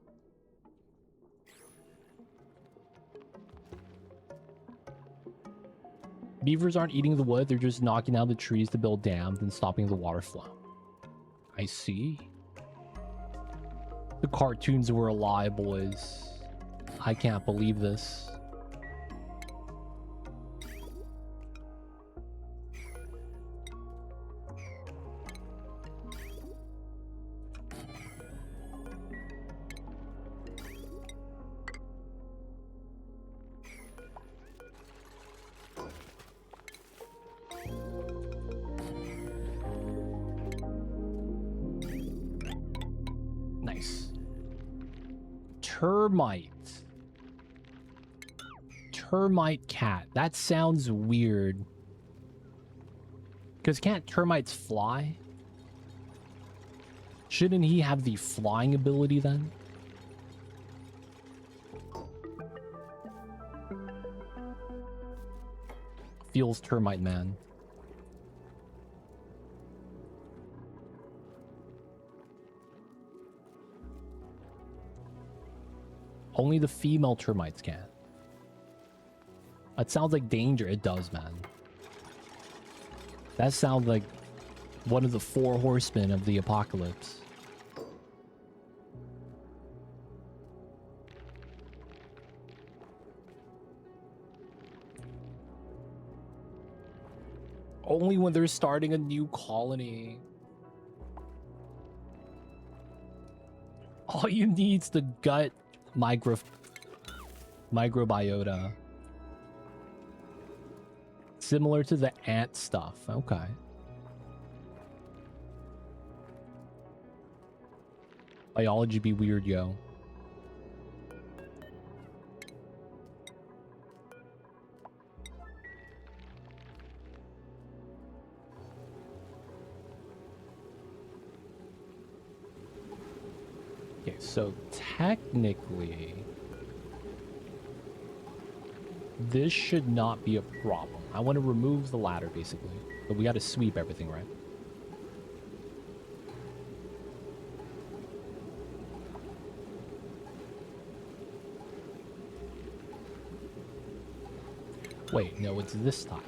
Beavers aren't eating the wood, they're just knocking down the trees to build dams and stopping the water flow. I see. The cartoons were a lie, boys. I can't believe this. Nice. Termite. Termite cat. That sounds weird. Because can't termites fly? Shouldn't he have the flying ability then? Feels termite man. Only the female termites can. That sounds like danger. It does, man. That sounds like one of the 4 horsemen of the apocalypse. Only when they're starting a new colony. All you need is the gut microbiota. Similar to the ant stuff. Okay. Biology be weird, yo. Okay, so technically, this should not be a problem. I want to remove the ladder, basically. But we got to sweep everything, right? Wait, no, it's this tile.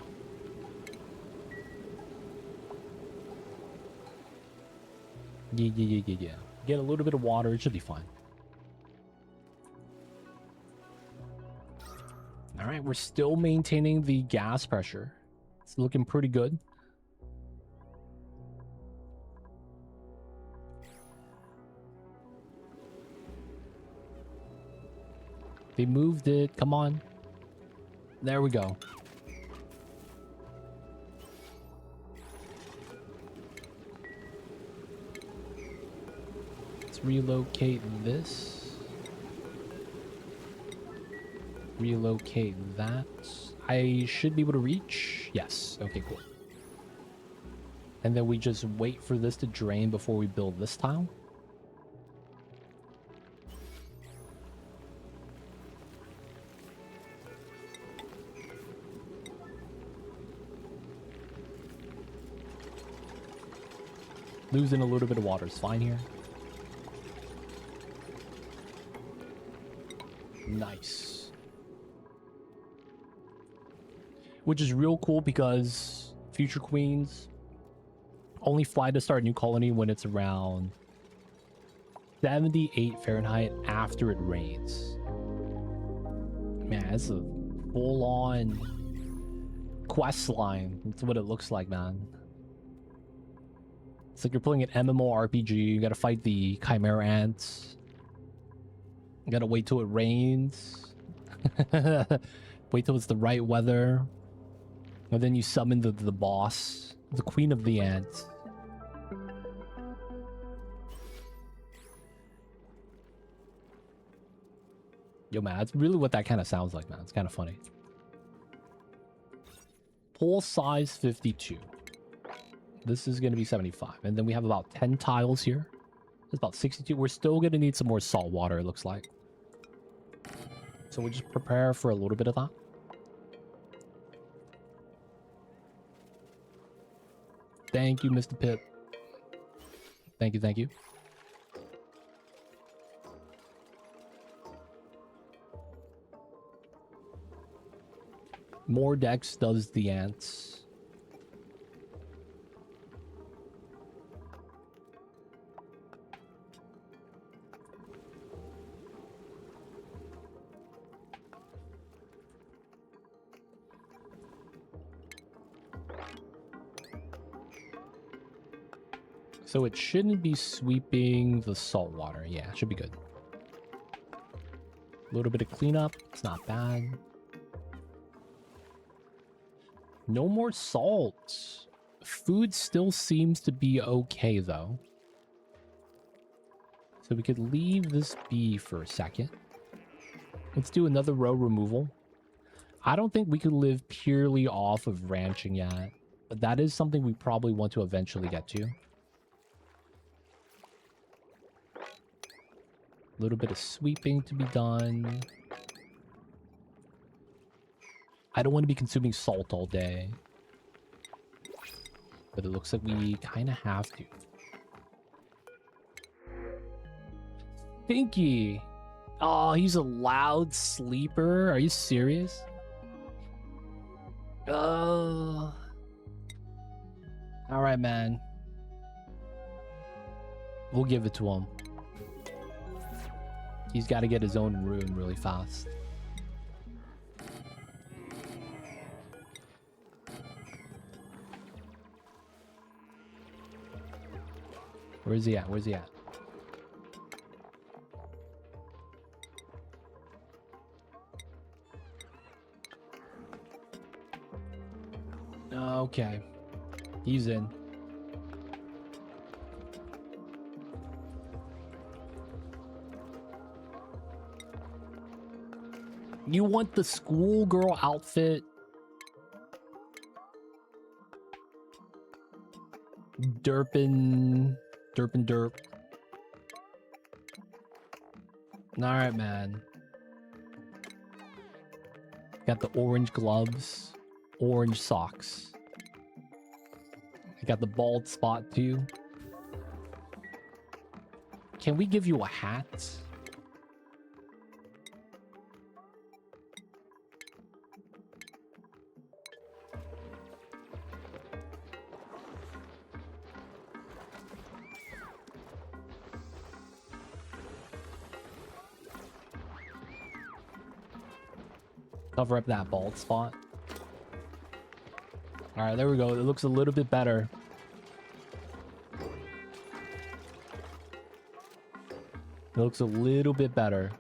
Yeah. Get a little bit of water, it should be fine. All right, we're still maintaining the gas pressure. It's looking pretty good. They moved it. Come on. There we go. Let's relocate this. Relocate that. I should be able to reach. Yes. Okay, cool. And then we just wait for this to drain before we build this tile. Losing a little bit of water is fine here. Nice. Which is real cool because future queens only fly to start a new colony when it's around 78 Fahrenheit after it rains. Man, it's a full-on quest line. That's what it looks like, man. It's like you're playing an MMORPG. You gotta fight the Chimera Ants. You gotta wait till it rains. Wait till it's the right weather. And then you summon the boss, the Queen of the Ants. Yo, man, that's really what that kind of sounds like, man. It's kind of funny. Pool size 52. This is going to be 75. And then we have about 10 tiles here. It's about 62. We're still going to need some more salt water, it looks like. So we'll just prepare for a little bit of that. Thank you, Mr. Pip. Thank you, thank you. More Dex does the ants. So it shouldn't be sweeping the salt water. Yeah, it should be good. A little bit of cleanup. It's not bad. No more salt. Food still seems to be okay, though. So we could leave this be for a second. Let's do another row removal. I don't think we could live purely off of ranching yet, but that is something we probably want to eventually get to. A little bit of sweeping to be done. I don't want to be consuming salt all day. But it looks like we kind of have to. Stinky! Oh, he's a loud sleeper? Are you serious? Alright, man. We'll give it to him. He's got to get his own room really fast. Where's he at? Where's he at? Okay. He's in. You want the schoolgirl outfit? Derp. Alright, man. Got the orange gloves, orange socks. I got the bald spot too. Can we give you a hat? Cover up that bald spot. Alright, there we go. It looks a little bit better. It looks a little bit better.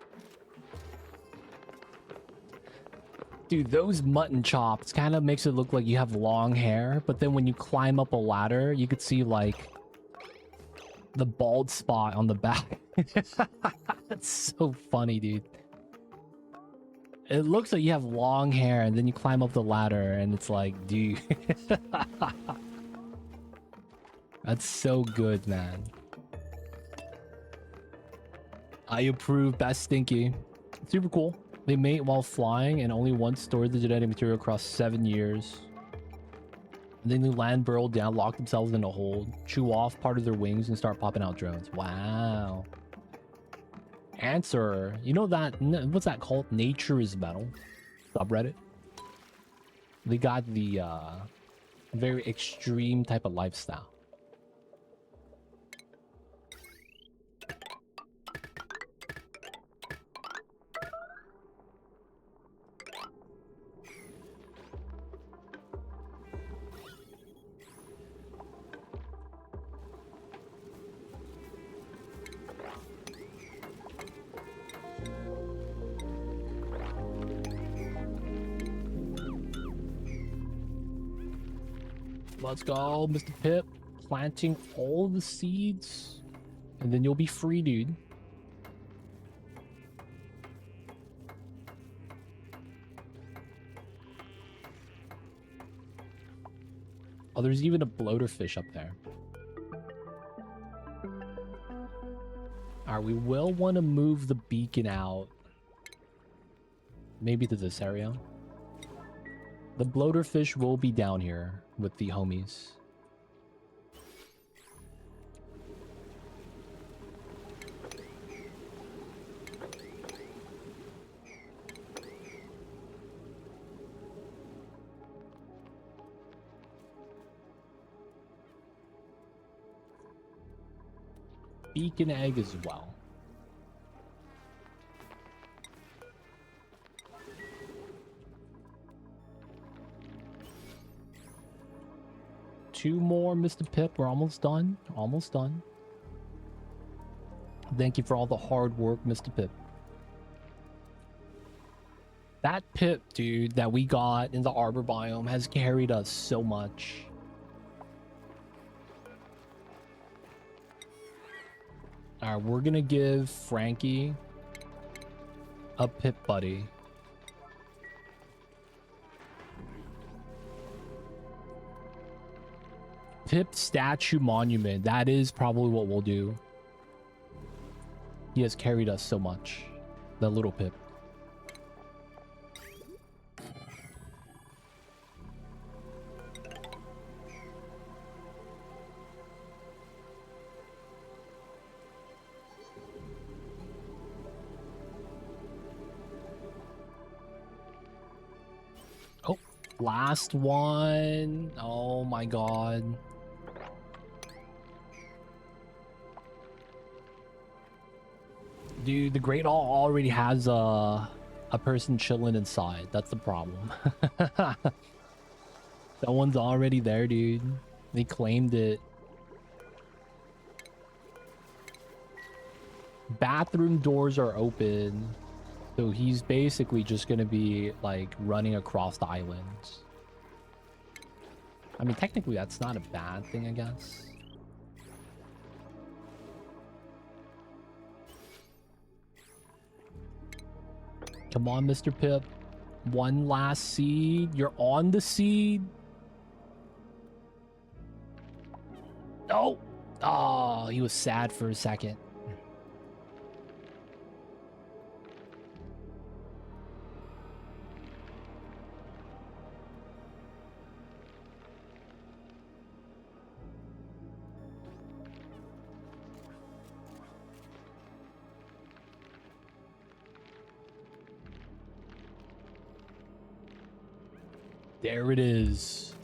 Dude, those mutton chops kind of makes it look like you have long hair, but then when you climb up a ladder, you could see, like, the bald spot on the back. That's so funny, dude. It looks like you have long hair, and then you climb up the ladder, and it's like, dude. That's so good, man. I approve. That's stinky. Super cool. They mate while flying, and only once stored the genetic material across 7 years. Then they land, burrow down, lock themselves in a hole, chew off part of their wings, and start popping out drones. Wow. Answer. You know that, what's that called? Nature is Metal subreddit. They got the very extreme type of lifestyle. Let's go, Mr. Pip. Planting all the seeds. And then you'll be free, dude. Oh, there's even a bloater fish up there. Alright, we will want to move the beacon out. Maybe to this area. The bloater fish will be down here with the homies. Beacon egg as well. Two more, Mr. Pip. We're almost done. Almost done. Thank you for all the hard work, Mr. Pip. That Pip, dude, that we got in the arbor biome has carried us so much. Alright, we're gonna give Frankie a Pip buddy. Pip statue monument. That is probably what we'll do. He has carried us so much. The little Pip. Oh, last one. Oh my god. Dude, the Great Hall already has a person chilling inside. That's the problem. Someone's already there, dude. They claimed it. Bathroom doors are open. So he's basically just gonna be like running across the islands. I mean, technically that's not a bad thing, I guess. Come on, Mr. Pip. One last seed. You're on the seed. Oh! Oh, he was sad for a second. There it is.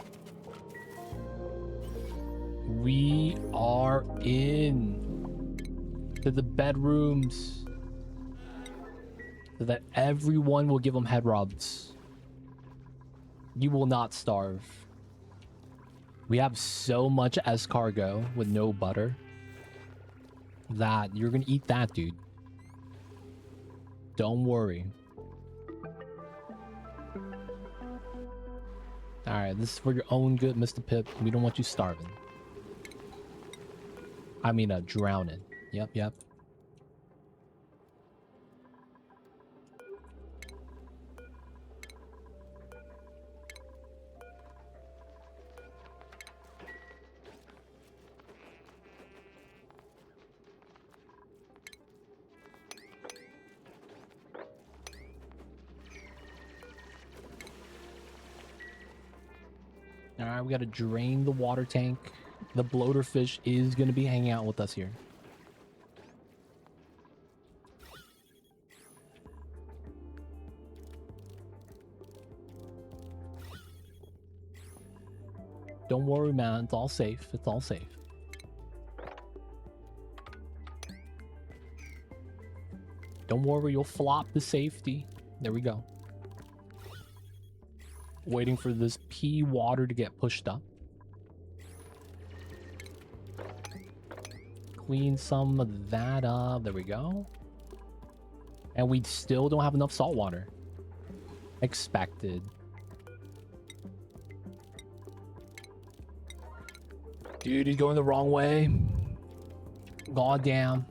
We are in to the bedrooms so that everyone will give them head rubs. You will not starve. We have so much escargot with no butter that you're gonna eat that, dude. Don't worry. Alright, this is for your own good, Mr. Pip. We don't want you starving. I mean, drowning. Yep, yep. All right, we got to drain the water tank. The bloater fish is going to be hanging out with us here. Don't worry, man. It's all safe. It's all safe. Don't worry, you'll flop the safety. There we go. Waiting for this pea water to get pushed up. Clean some of that up. There we go. And we still don't have enough salt water. Expected. Dude, he's going the wrong way. God damn.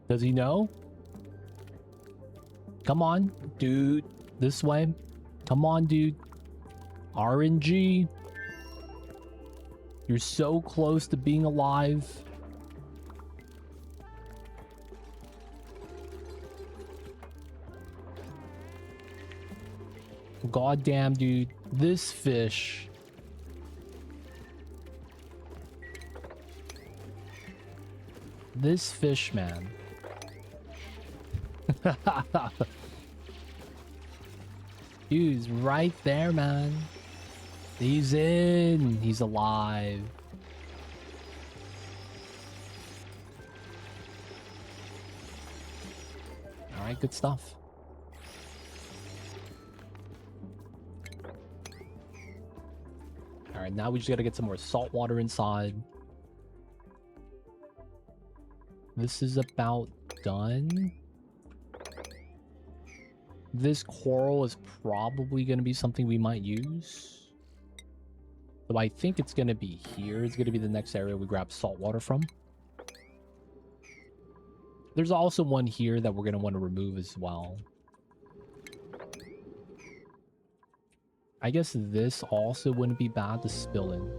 Does he know? Come on, dude. This way. Come on, dude. RNG. You're so close to being alive. God damn, dude. This fish. This fish, man. Dude's right there, man. He's in. He's alive. All right, good stuff. All right, now we just got to get some more salt water inside. This is about done. This coral is probably going to be something we might use. So I think it's going to be here. It's going to be the next area we grab salt water from. There's also one here that we're going to want to remove as well. I guess this also wouldn't be bad to spill in.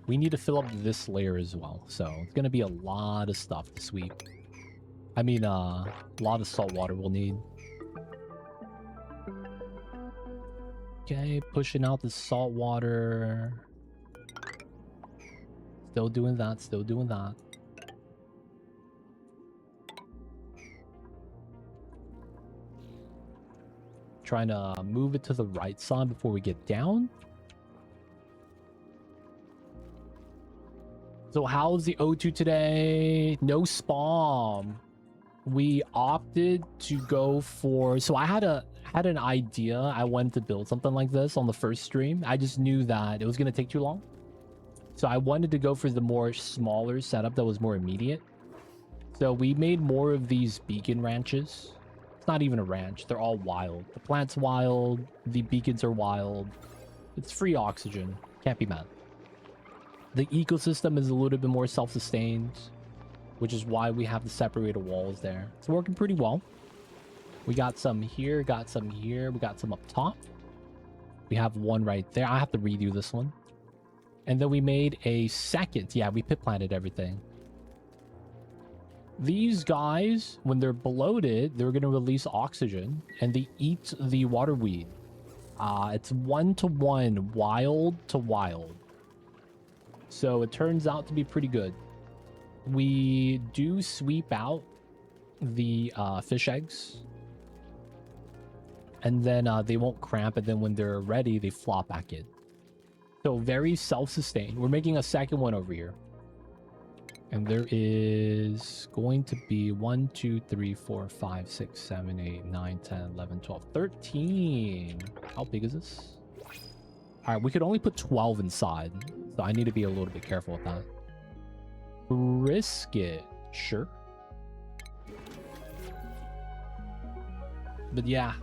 We need to fill up this layer as well, so it's going to be a lot of stuff to sweep. I mean, a lot of salt water we'll need. Okay, pushing out the salt water. Still doing that, still doing that. Trying to move it to the right side before we get down. So how's the O2 today? No spam. We opted to go for... So I had an idea. I wanted to build something like this on the first stream. I just knew that it was going to take too long. So I wanted to go for the more smaller setup that was more immediate. So we made more of these beacon ranches. It's not even a ranch. They're all wild. The plant's wild. The beacons are wild. It's free oxygen. Can't be mad. The ecosystem is a little bit more self-sustained, which is why we have the separated walls there. It's working pretty well. We got some here, got some here, we got some up top. We have one right there. I have to redo this one. And then we made a second. Yeah, we pit planted everything. These guys, when they're bloated, they're going to release oxygen and they eat the water weed. It's 1-to-1 wild to wild. So it turns out to be pretty good. We do sweep out the fish eggs. And then they won't cramp. And then when they're ready, they flop back in. So very self-sustained. We're making a second one over here. And there is going to be 1, 2, 3, 4, 5, 6, 7, 8, 9, 10, 11, 12, 13. How big is this? All right, we could only put 12 inside. So I need to be a little bit careful with that. Risk it. Sure. But yeah,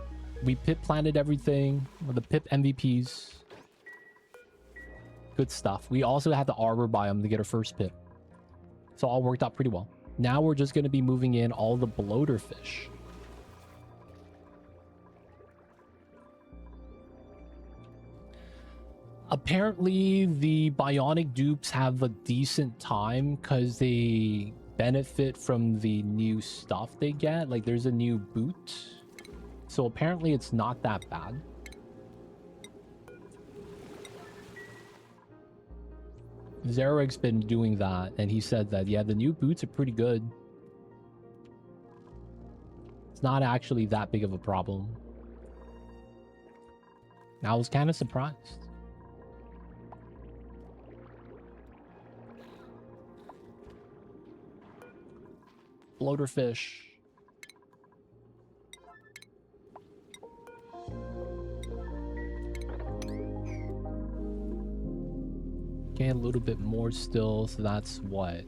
we pit planted everything. The pip MVPs. Good stuff. We also had the arbor biome to get our first pip. So all worked out pretty well. Now we're just going to be moving in all the bloater fish. Apparently, the bionic dupes have a decent time because they benefit from the new stuff they get. Like, there's a new boot. So apparently it's not that bad. Zerek's been doing that, and he said that, yeah, the new boots are pretty good. It's not actually that big of a problem. I was kind of surprised. Bloater fish. Okay, a little bit more still, so that's what?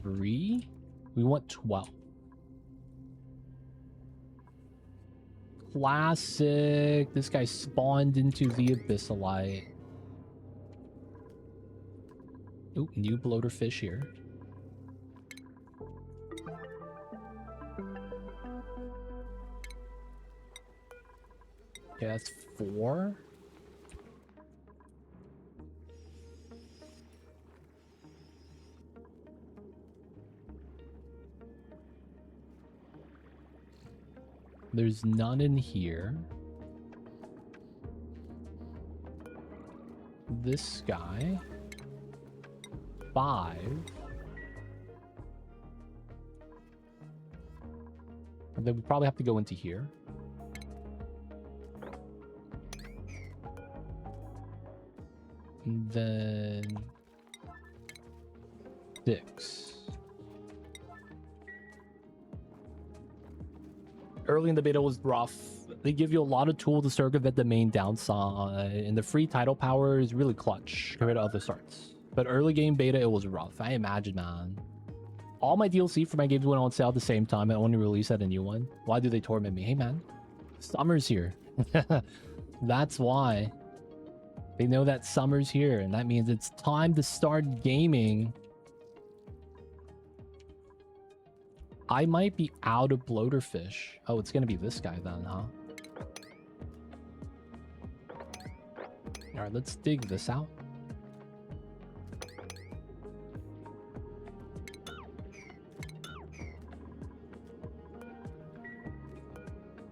3? We want 12. Classic. This guy spawned into the abyssalite. Ooh, new bloater fish here. Okay, that's 4. There's none in here. This guy. 5. And then we probably have to go into here. And then 6. Early in the beta was rough. They give you a lot of tools to circumvent the main downside, and the free title power is really clutch compared to other starts. But early game beta, it was rough. I imagine, man. All my DLC for my games went on sale at the same time. I only released at a new one. Why do they torment me? Hey, man. Summer's here. That's why. They know that summer's here, and that means it's time to start gaming. I might be out of bloater fish. Oh, it's gonna be this guy then, huh? Alright, let's dig this out.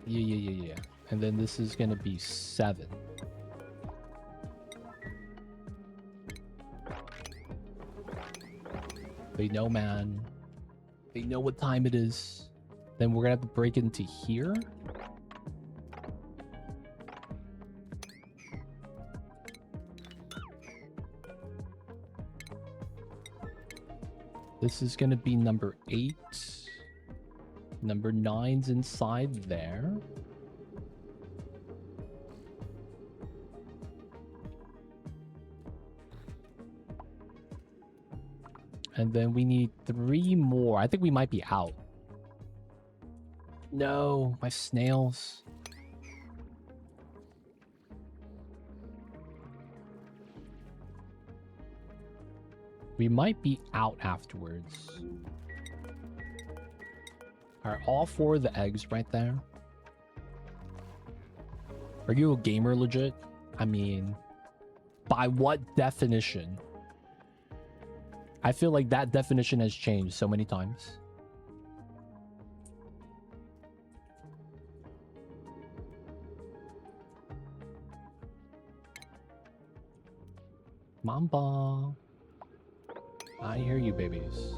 Yeah. And then this is gonna be 7. They know, man. They know what time it is. Then we're gonna have to break into here. This is gonna be number 8. Number 9's inside there. And then we need 3 more. I think we might be out. No, my snails. We might be out afterwards. Are all 4 of the eggs right there? Are you a gamer legit? I mean, by what definition? I feel like that definition has changed so many times. Mamba. I hear you, babies.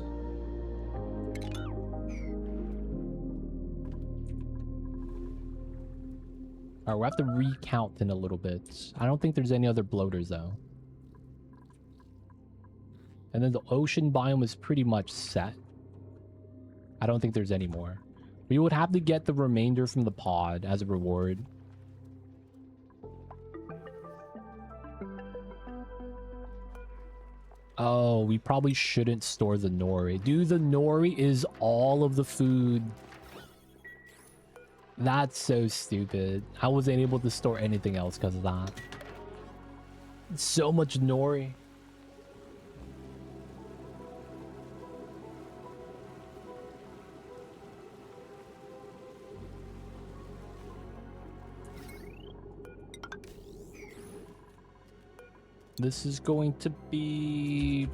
Alright, we'll have to recount in a little bit. I don't think there's any other bloaters, though. And then the ocean biome is pretty much set. I don't think there's any more. We would have to get the remainder from the pod as a reward. Oh, we probably shouldn't store the nori. Dude, the nori is all of the food. That's so stupid. I wasn't able to store anything else because of that. So much nori. This is going to be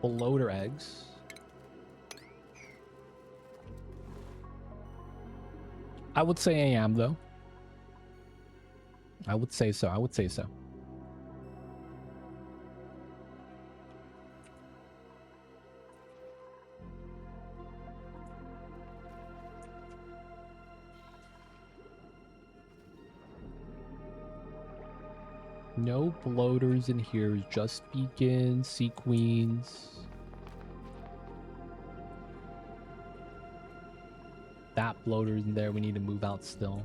bloater eggs. I would say I am, though. I would say so. I would say so. No bloaters in here, just beacons, sea queens. That bloater's in there, we need to move out still.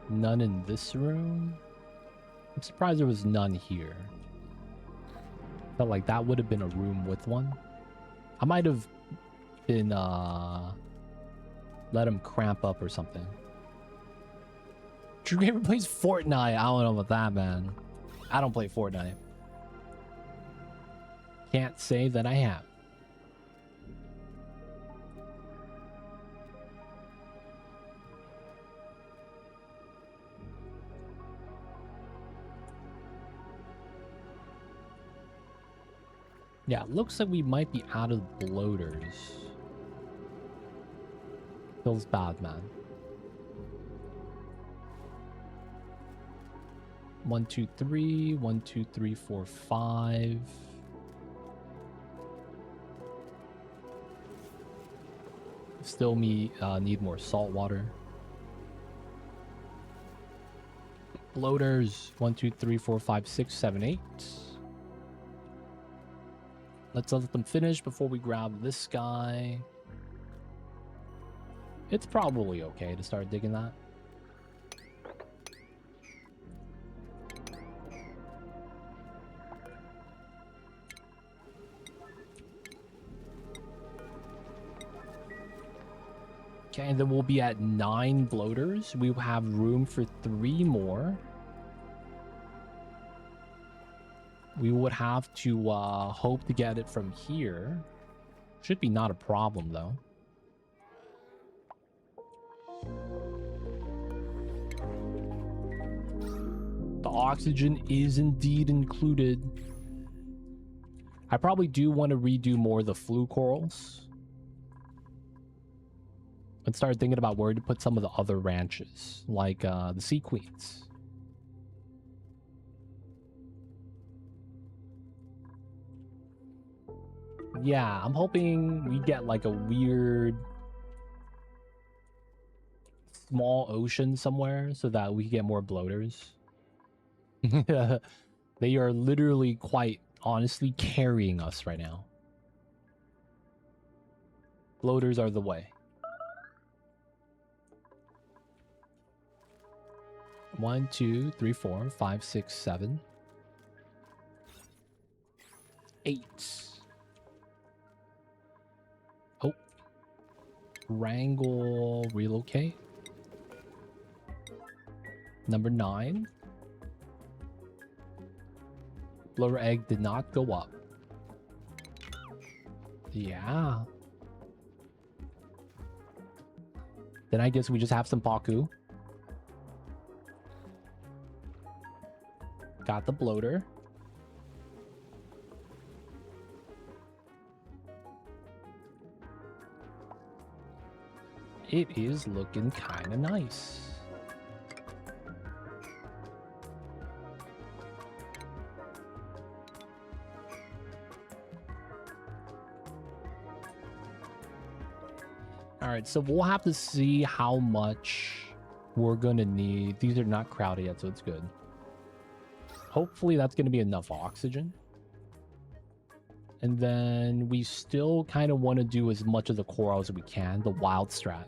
None in this room? I'm surprised there was none here. Felt like that would have been a room with one. I might have been, let him cramp up or something. True Gamer plays Fortnite. I don't know about that, man. I don't play Fortnite. Can't say that I have. Yeah, looks like we might be out of bloaters. Feels bad, man. 1, 2, 3. 1, 2, 3, 4, 5. Still need more salt water. Bloaters 1, 2, 3, 4, 5, 6, 7, 8. Let's let them finish before we grab this guy. It's probably okay to start digging that. Okay, and then we'll be at 9 bloaters. We will have room for 3 more. We would have to hope to get it from here. Should be not a problem, though. The oxygen is indeed included. I probably do want to redo more of the flu corals. And start thinking about where to put some of the other ranches, like the sea queens. Yeah, I'm hoping we get like a weird small ocean somewhere so that we can get more bloaters. They are literally quite honestly carrying us right now. Bloaters are the way. 1, 2, 3, 4, 5, 6, 7, 8. Oh. Wrangle, relocate. Number 9. Bloater egg did not go up. Yeah. Then I guess we just have some Paku. Got the bloater. It is looking kind of nice. All right, so we'll have to see how much we're gonna need. These are not crowded yet, so it's good. Hopefully that's going to be enough oxygen. And then we still kind of want to do as much of the coral as we can, the wild strat.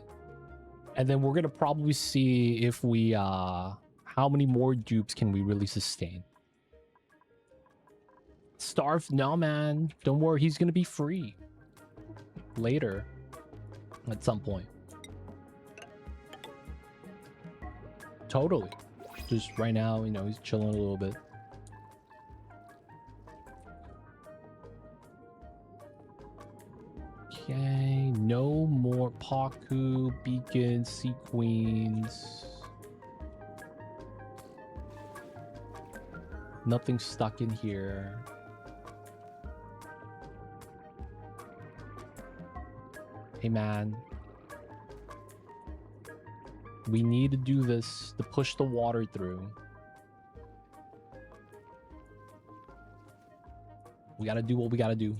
And then we're going to probably see if we, how many more dupes can we really sustain. Starve? No, man. Don't worry, he's going to be free. Later. At some point. Totally. Just right now, you know, he's chilling a little bit. Okay, no more Paku, beacons, sea queens. Nothing stuck in here. Hey, man. We need to do this to push the water through. We gotta do what we gotta do.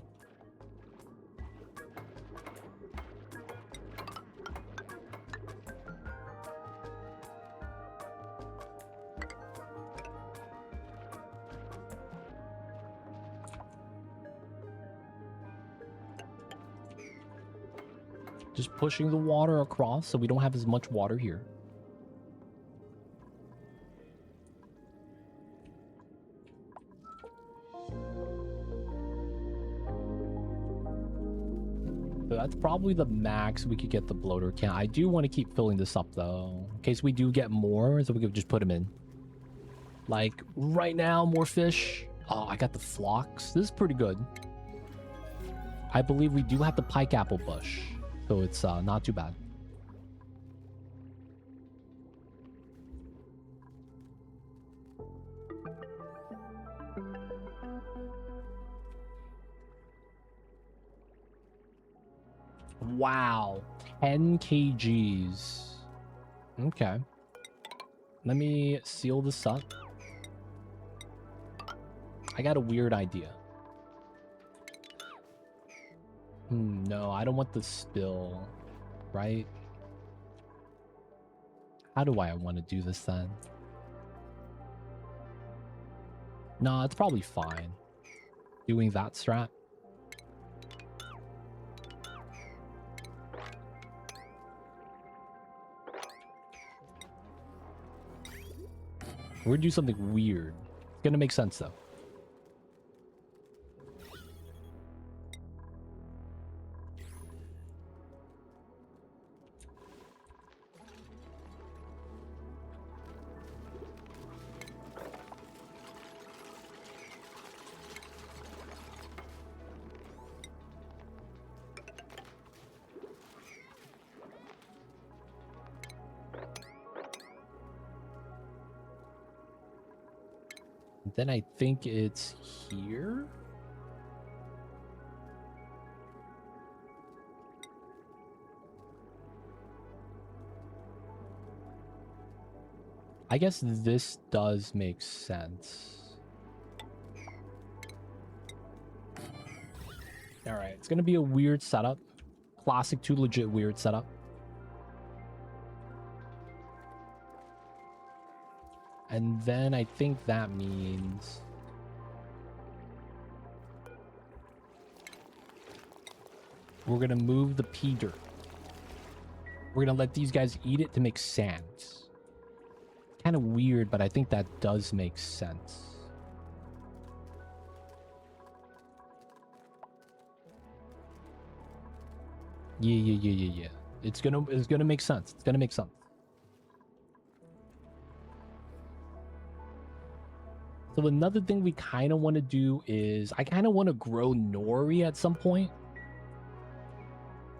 Just pushing the water across so we don't have as much water here. So that's probably the max we could get the bloater can. I do want to keep filling this up though, in case we do get more, so we could just put them in. Like right now, more fish. Oh, I got the flocks. This is pretty good. I believe we do have the pike apple bush, so it's not too bad. Wow, 10 kgs. Okay. Let me seal this up. I got a weird idea. No, I don't want the spill, right? How do I want to do this then? No, it's probably fine. Doing that strat. We're gonna do something weird. It's gonna make sense though. Then I think it's here. I guess this does make sense. All right, it's gonna be a weird setup. Classic to legit weird setup. And then I think that means we're gonna move the pea dirt. We're gonna let these guys eat it to make sand. Kind of weird, but I think that does make sense. Yeah. It's gonna make sense. It's gonna make sense. So another thing we kind of want to do is I kind of want to grow nori at some point.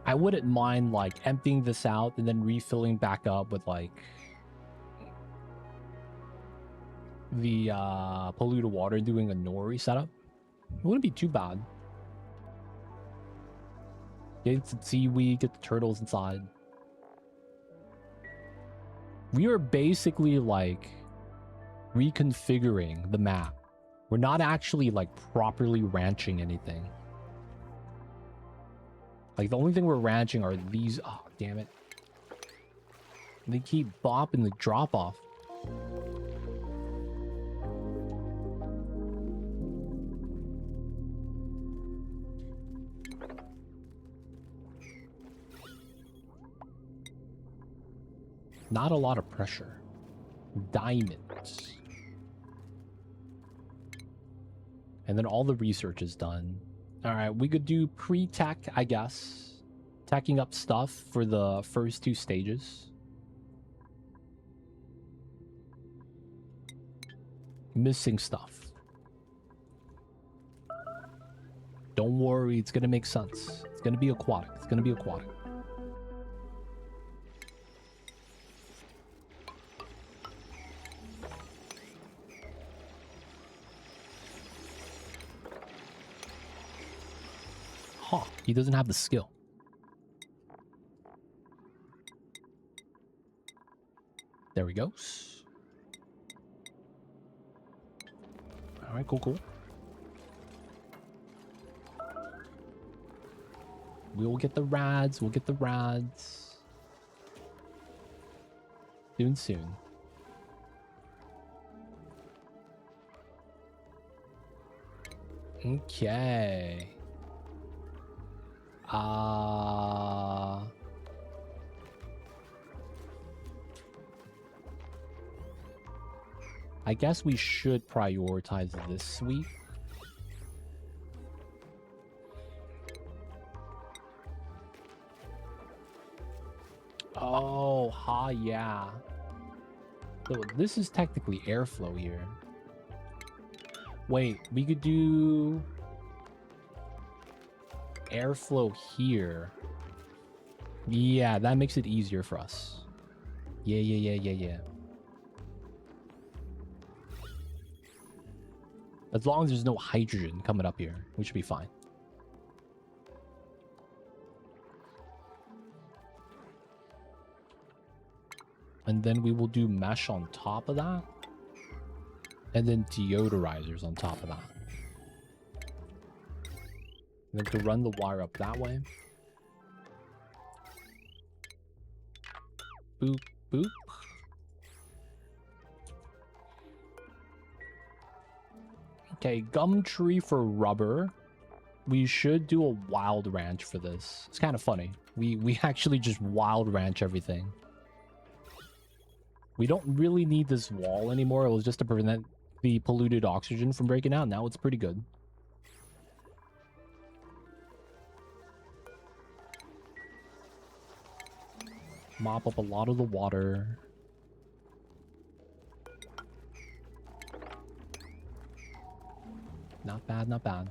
I wouldn't mind like emptying this out and then refilling back up with like the polluted water and doing a nori setup. It wouldn't be too bad. Get some seaweed, get the turtles inside. We are basically like reconfiguring the map. We're not actually like properly ranching anything. Like the only thing we're ranching are these. Oh, damn it. They keep bopping the drop off. Not a lot of pressure. Diamonds. And then all the research is done. All right, we could do pre-tech, I guess. Tacking up stuff for the first 2 stages. Missing stuff. Don't worry, it's gonna make sense. It's gonna be aquatic. It's gonna be aquatic. Huh, he doesn't have the skill. There we go. All right, cool, cool. We'll get the rads. We'll get the rads. Soon. Okay. I guess we should prioritize this sweep. Oh, yeah. So this is technically airflow here. Wait, we could do airflow here. Yeah, that makes it easier for us. Yeah. As long as there's no hydrogen coming up here, we should be fine. And then we will do mesh on top of that. And then deodorizers on top of that. And then to run the wire up that way. Boop, boop. Okay, gum tree for rubber. We should do a wild ranch for this. It's kind of funny. We actually just wild ranch everything. We don't really need this wall anymore. It was just to prevent the polluted oxygen from breaking out. Now it's pretty good. Mop up a lot of the water. Not bad, not bad.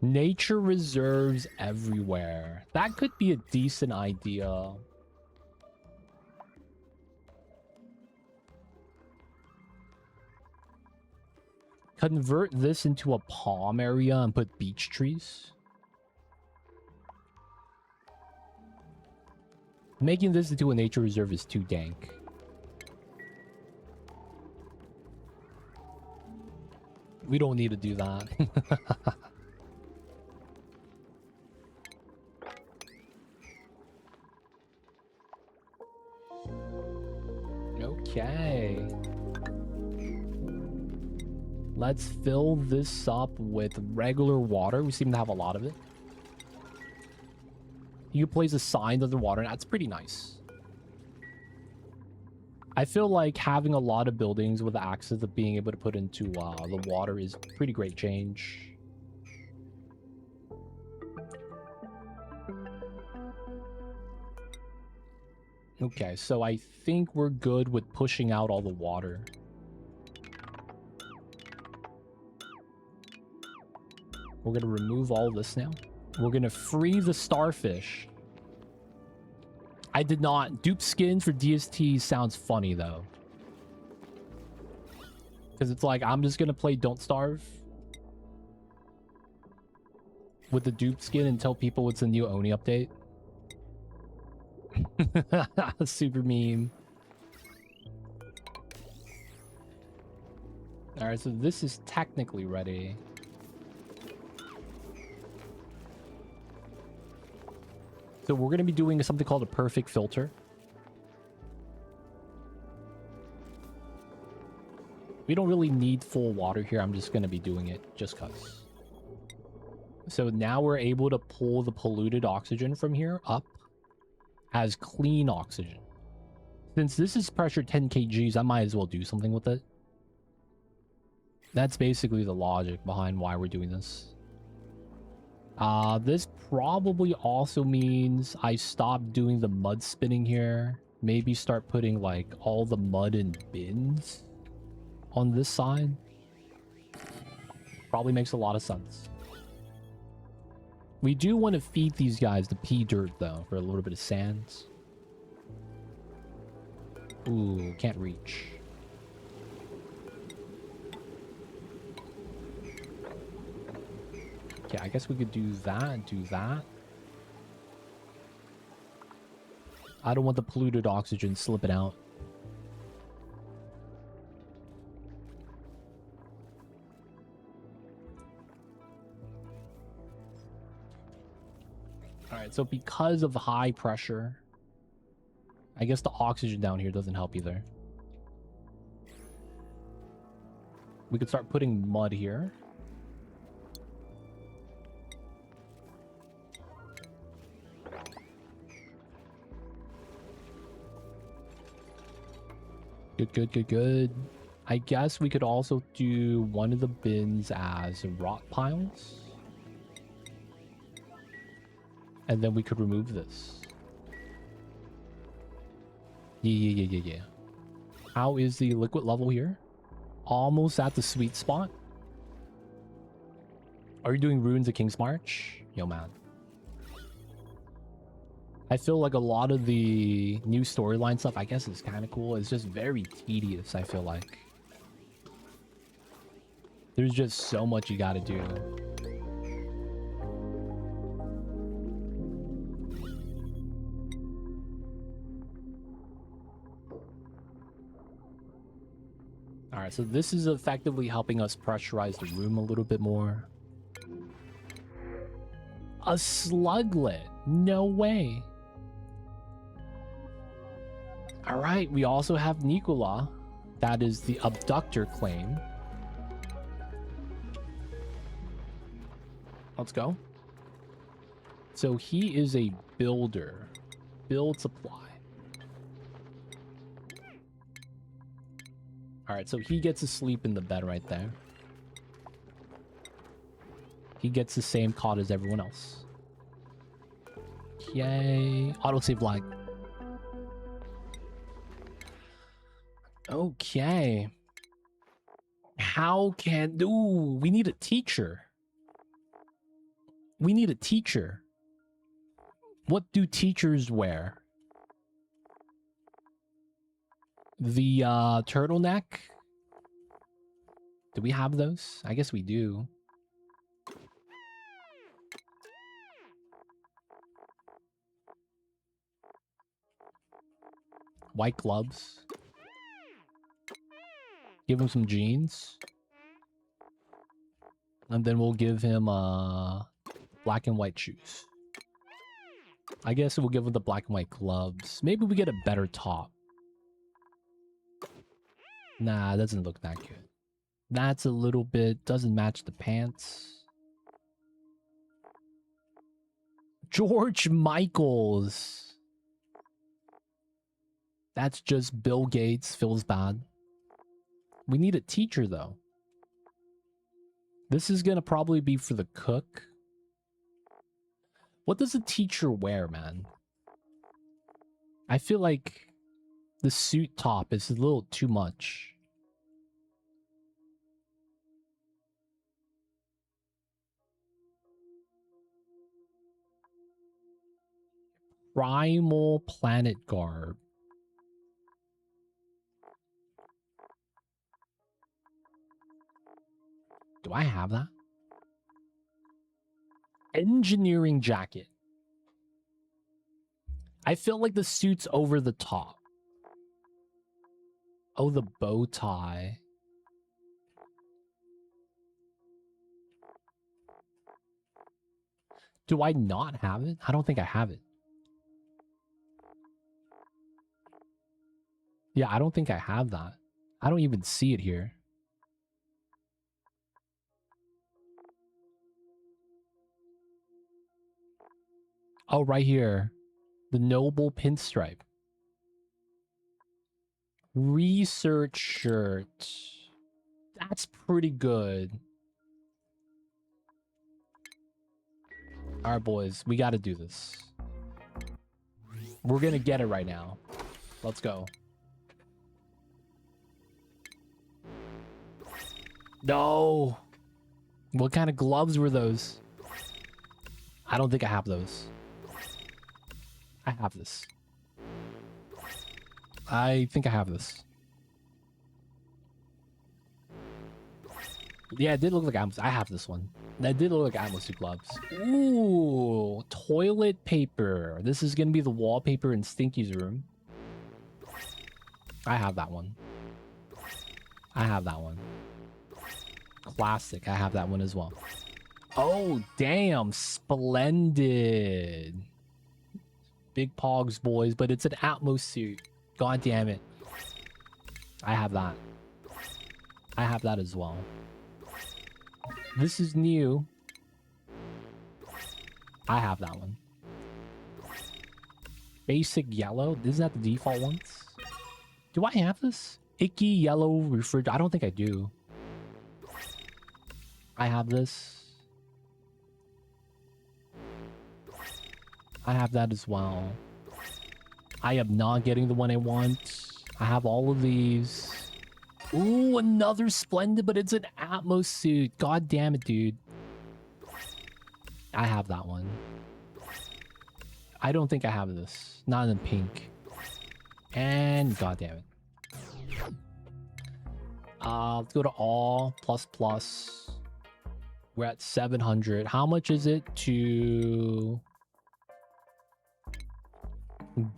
Nature reserves everywhere. That could be a decent idea. Convert this into a palm area and put beech trees. Making this into a nature reserve is too dank. We don't need to do that. Okay. Let's fill this up with regular water. We seem to have a lot of it. You can place a sign of the water. That's pretty nice. I feel like having a lot of buildings with access to being able to put into the water is pretty great change. Okay, so I think we're good with pushing out all the water. We're going to remove all this now. We're going to free the starfish. I did not. Dupe skins for DST sounds funny, though. Because it's like, I'm just going to play Don't Starve with the dupe skin and tell people it's a new Oni update. Super meme. Alright, so this is technically ready. So we're going to be doing something called a perfect filter. We don't really need full water here. I'm just going to be doing it just because. So now we're able to pull the polluted oxygen from here up as clean oxygen. Since this is pressure 10 kgs, I might as well do something with it. That's basically the logic behind why we're doing this. This probably also means I stop doing the mud spinning here. Maybe start putting like all the mud in bins on this side. Probably makes a lot of sense. We do want to feed these guys the pea dirt though for a little bit of sand. Ooh, can't reach. I guess we could do that and do that. I don't want the polluted oxygen slipping out. Alright, so because of high pressure, I guess the oxygen down here doesn't help either. We could start putting mud here. Good. I guess we could also do one of the bins as rock piles. And then we could remove this. Yeah. How is the liquid level here? Almost at the sweet spot. Are you doing Ruins of King's March? Yo, man. I feel like a lot of the new storyline stuff, I guess, is kind of cool. It's just very tedious, I feel like. There's just so much you gotta do. Alright, so this is effectively helping us pressurize the room a little bit more. A sluglet? No way. Alright, we also have Nicola. That is the abductor claim. Let's go. So he is a builder. Build supply. Alright, so he gets to sleep in the bed right there. He gets the same cot as everyone else. Yay. Autosave lag. Okay. How can... Ooh, we need a teacher. We need a teacher. What do teachers wear? The turtleneck? Do we have those? I guess we do. White gloves. Give him some jeans. And then we'll give him black and white shoes. I guess we'll give him the black and white gloves. Maybe we get a better top. Nah, it doesn't look that good. That's a little bit... doesn't match the pants. George Michaels. That's just Bill Gates. Feels bad. We need a teacher, though. This is gonna probably be for the cook. What does a teacher wear, man? I feel like the suit top is a little too much. Primal planet garb. Do I have that? Engineering jacket. I feel like the suit's over the top. Oh, the bow tie. Do I not have it? I don't think I have it. Yeah, I don't think I have that. I don't even see it here. Oh, right here. The noble pinstripe. Research shirt. That's pretty good. Alright, boys. We gotta do this. We're gonna get it right now. Let's go. No! What kind of gloves were those? I don't think I have those. I have this. I think I have this. Yeah, it did look like I have this one. That did look like Atmosphere gloves. Ooh, toilet paper. This is gonna be the wallpaper in Stinky's room. I have that one. I have that one. Classic. I have that one as well. Oh, damn. Splendid. Big Pogs, boys, but it's an Atmos suit. God damn it. I have that. I have that as well. This is new. I have that one. Basic yellow. Isn't that the default ones? Do I have this? Icky yellow refrigerator. I don't think I do. I have this. I have that as well. I am not getting the one I want. I have all of these. Ooh, another Splendid, but it's an Atmos suit. God damn it, dude. I have that one. I don't think I have this. Not in pink. And god damn it. Let's go to all plus. We're at 700. How much is it to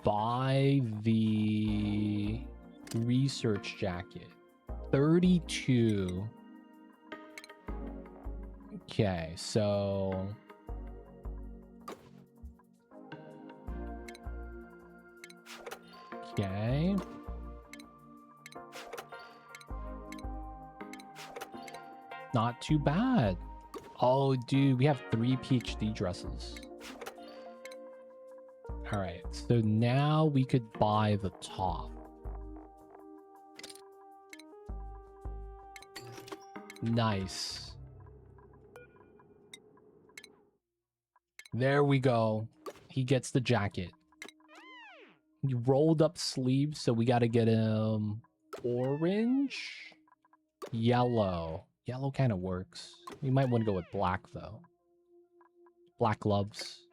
buy the research jacket? 32. Okay, so okay. Not too bad. Oh, dude, we have 3 PhD dresses. All right, so now we could buy the top. Nice. There we go. He gets the jacket. He rolled up sleeves, so we got to get him orange, yellow. Yellow kind of works. We might want to go with black, though. Black gloves.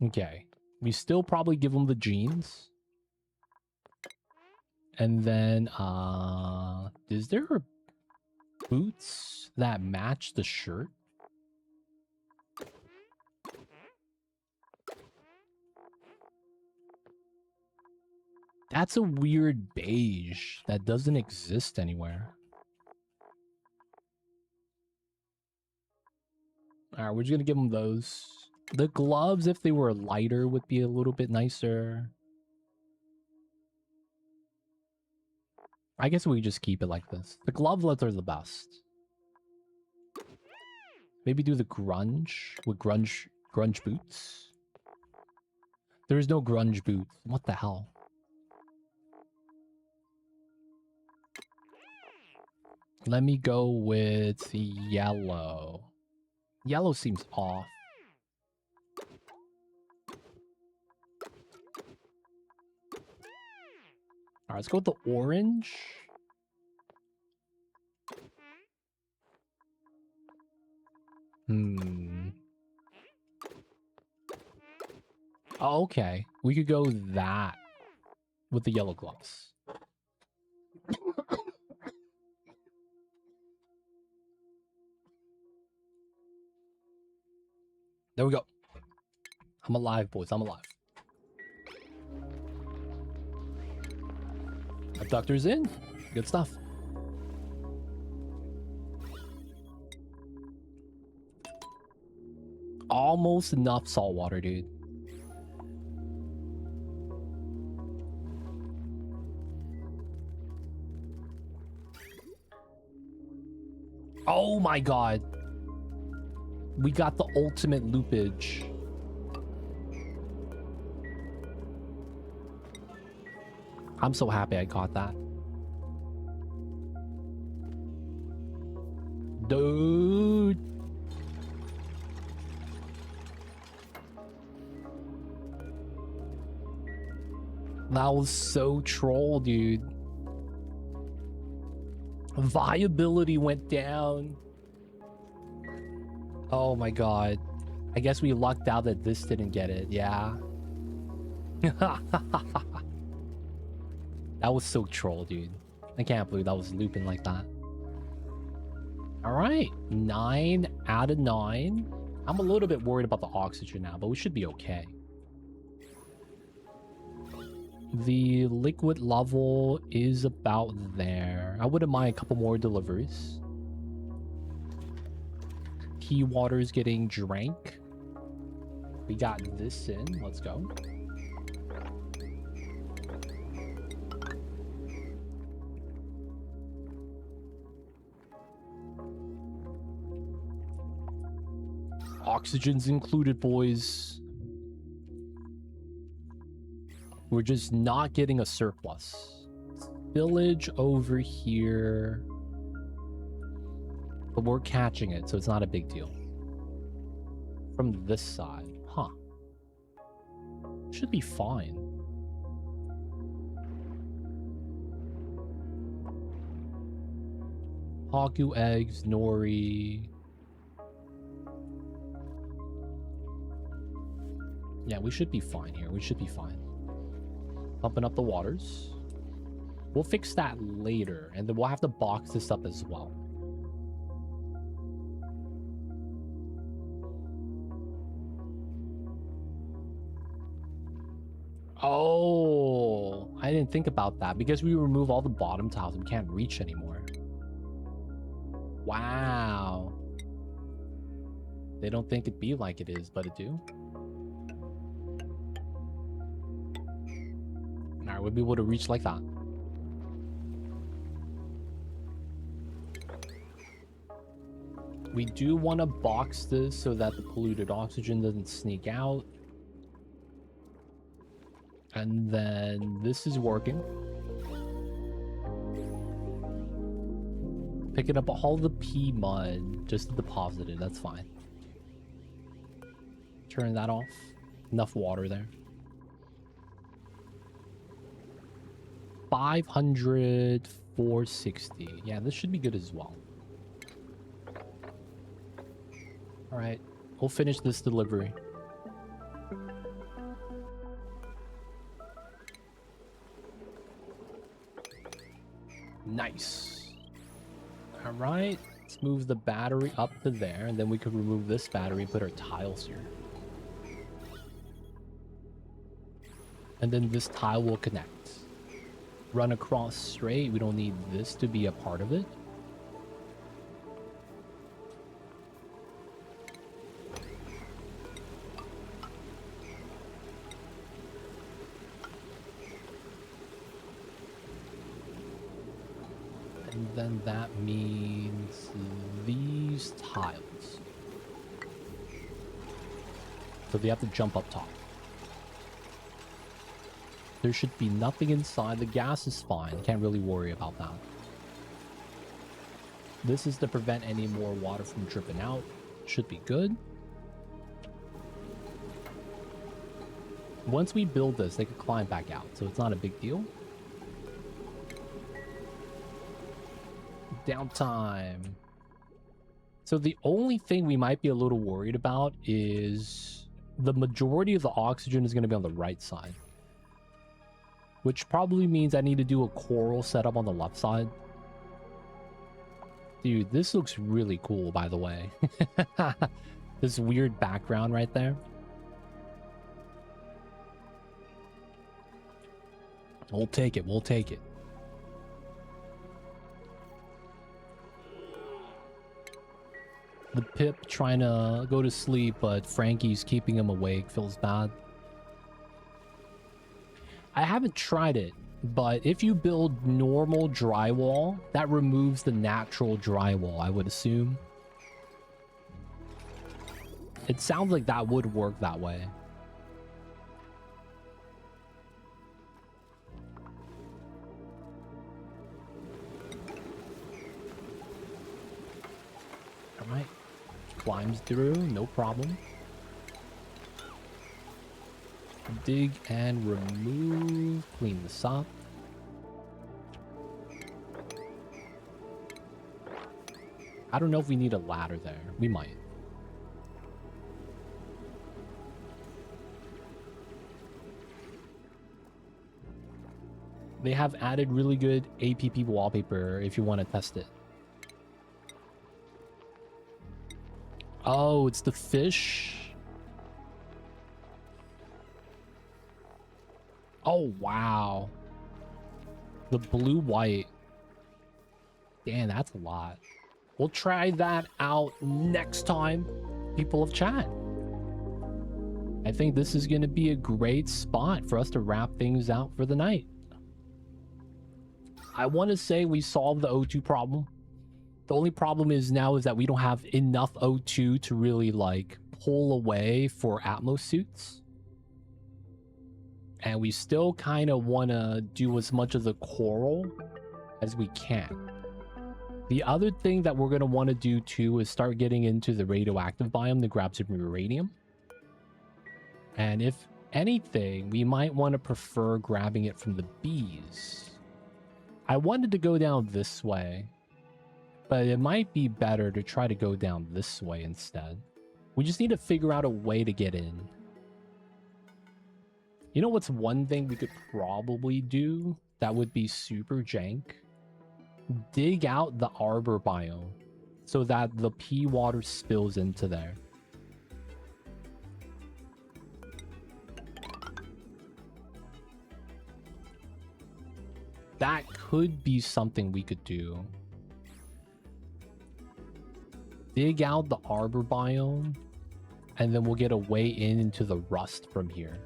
Okay. We still probably give him the jeans. And then, is there boots that match the shirt? That's a weird beige that doesn't exist anywhere. Alright, we're just gonna give them those. The gloves, if they were lighter, would be a little bit nicer. I guess we just keep it like this. The glovelets are the best. Maybe do the grunge with grunge boots. There is no grunge boots. What the hell? Let me go with yellow. Yellow seems off. Alright, let's go with the orange. Oh, okay. We could go that with the yellow gloves. There we go. I'm alive, boys. I'm alive. Abductor's in. Good stuff. Almost enough salt water, dude. Oh my god. We got the ultimate loopage. I'm so happy I caught that. Dude. That was so troll, dude. Viability went down. Oh my god. I guess we lucked out that this didn't get it. Yeah. That was so troll, dude. I can't believe that was looping like that. All right, 9 out of 9. I'm a little bit worried about the oxygen now, but we should be okay. The liquid level is about there. I wouldn't mind a couple more deliveries. Key water is getting drank. We got this in. Let's go. Oxygen's included, boys. We're just not getting a surplus. Spillage over here. But we're catching it, so it's not a big deal. From this side. Huh. Should be fine. Haku eggs, nori. Yeah, we should be fine here. We should be fine. Pumping up the waters. We'll fix that later, and then we'll have to box this up as well. Oh, I didn't think about that. Because we remove all the bottom tiles, we can't reach anymore. Wow. They don't think it be like it is, but it do. Alright, we'll be able to reach like that. We do want to box this so that the polluted oxygen doesn't sneak out. And then this is working. Picking up all the pea mud just to deposit it. That's fine. Turn that off. Enough water there. 500, 460. Yeah, this should be good as well. All right, we'll finish this delivery. Nice. All right, let's move the battery up to there, and then we could remove this battery and put our tiles here. And then this tile will connect. Run across straight. We don't need this to be a part of it. And then that means these tiles. So they have to jump up top. There should be nothing inside. The gas is fine. Can't really worry about that. This is to prevent any more water from dripping out. Should be good. Once we build this, they could climb back out, so it's not a big deal. Downtime. So the only thing we might be a little worried about is the majority of the oxygen is going to be on the right side. Which probably means I need to do a coral setup on the left side. Dude, this looks really cool, by the way. This weird background right there. We'll take it, we'll take it. The Pip trying to go to sleep, but Frankie's keeping him awake. Feels bad. I haven't tried it, but if you build normal drywall, that removes the natural drywall, I would assume. It sounds like that would work that way. Alright. Climbs through, no problem. Dig and remove. Clean this up. I don't know if we need a ladder there. We might. They have added really good APP wallpaper if you want to test it. Oh, it's the fish. Oh, wow. The blue-white. Damn, that's a lot. We'll try that out next time, people of chat. I think this is going to be a great spot for us to wrap things out for the night. I want to say we solved the O2 problem. The only problem is now is that we don't have enough O2 to really like pull away for Atmos suits. And we still kind of want to do as much of the coral as we can. The other thing that we're going to want to do too is start getting into the radioactive biome to grab some uranium. And if anything, we might want to prefer grabbing it from the bees. I wanted to go down this way, but it might be better to try to go down this way instead. We just need to figure out a way to get in. You know what's one thing we could probably do that would be super jank? Dig out the arbor biome so that the pea water spills into there. That could be something we could do. Dig out the arbor biome, and then we'll get a way in into the rust from here.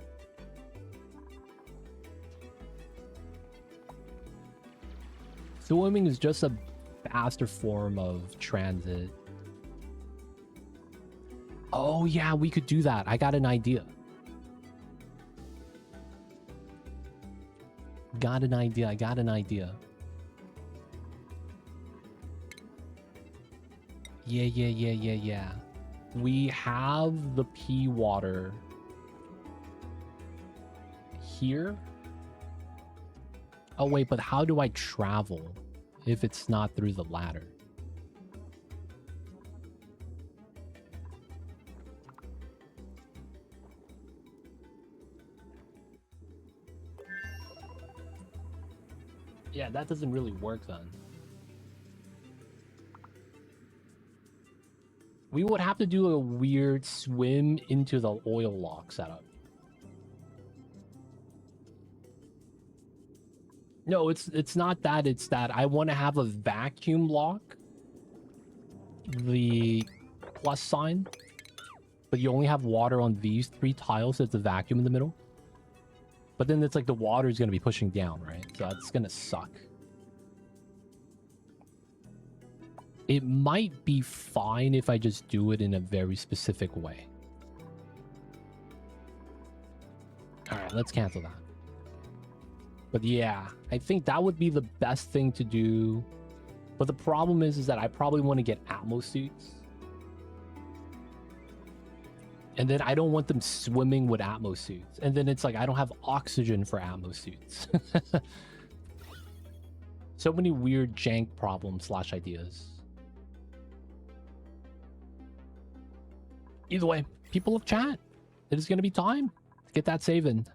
Swimming is just a faster form of transit. Oh yeah, we could do that. I got an idea. I got an idea. Yeah. We have the pea water here. Oh wait, but how do I travel if it's not through the ladder? Yeah, that doesn't really work then. We would have to do a weird swim into the oil lock setup. No, it's not that. It's that I want to have a vacuum lock. The plus sign. But you only have water on these 3 tiles. So it's a vacuum in the middle. But then it's like the water is going to be pushing down, right? So that's going to suck. It might be fine if I just do it in a very specific way. Alright, let's cancel that. But yeah, I think that would be the best thing to do. But the problem is that I probably want to get Atmos suits. And then I don't want them swimming with Atmos suits. And then it's like I don't have oxygen for Atmos suits. So many weird jank problems / ideas. Either way, people of chat, it is going to be time to get that save in.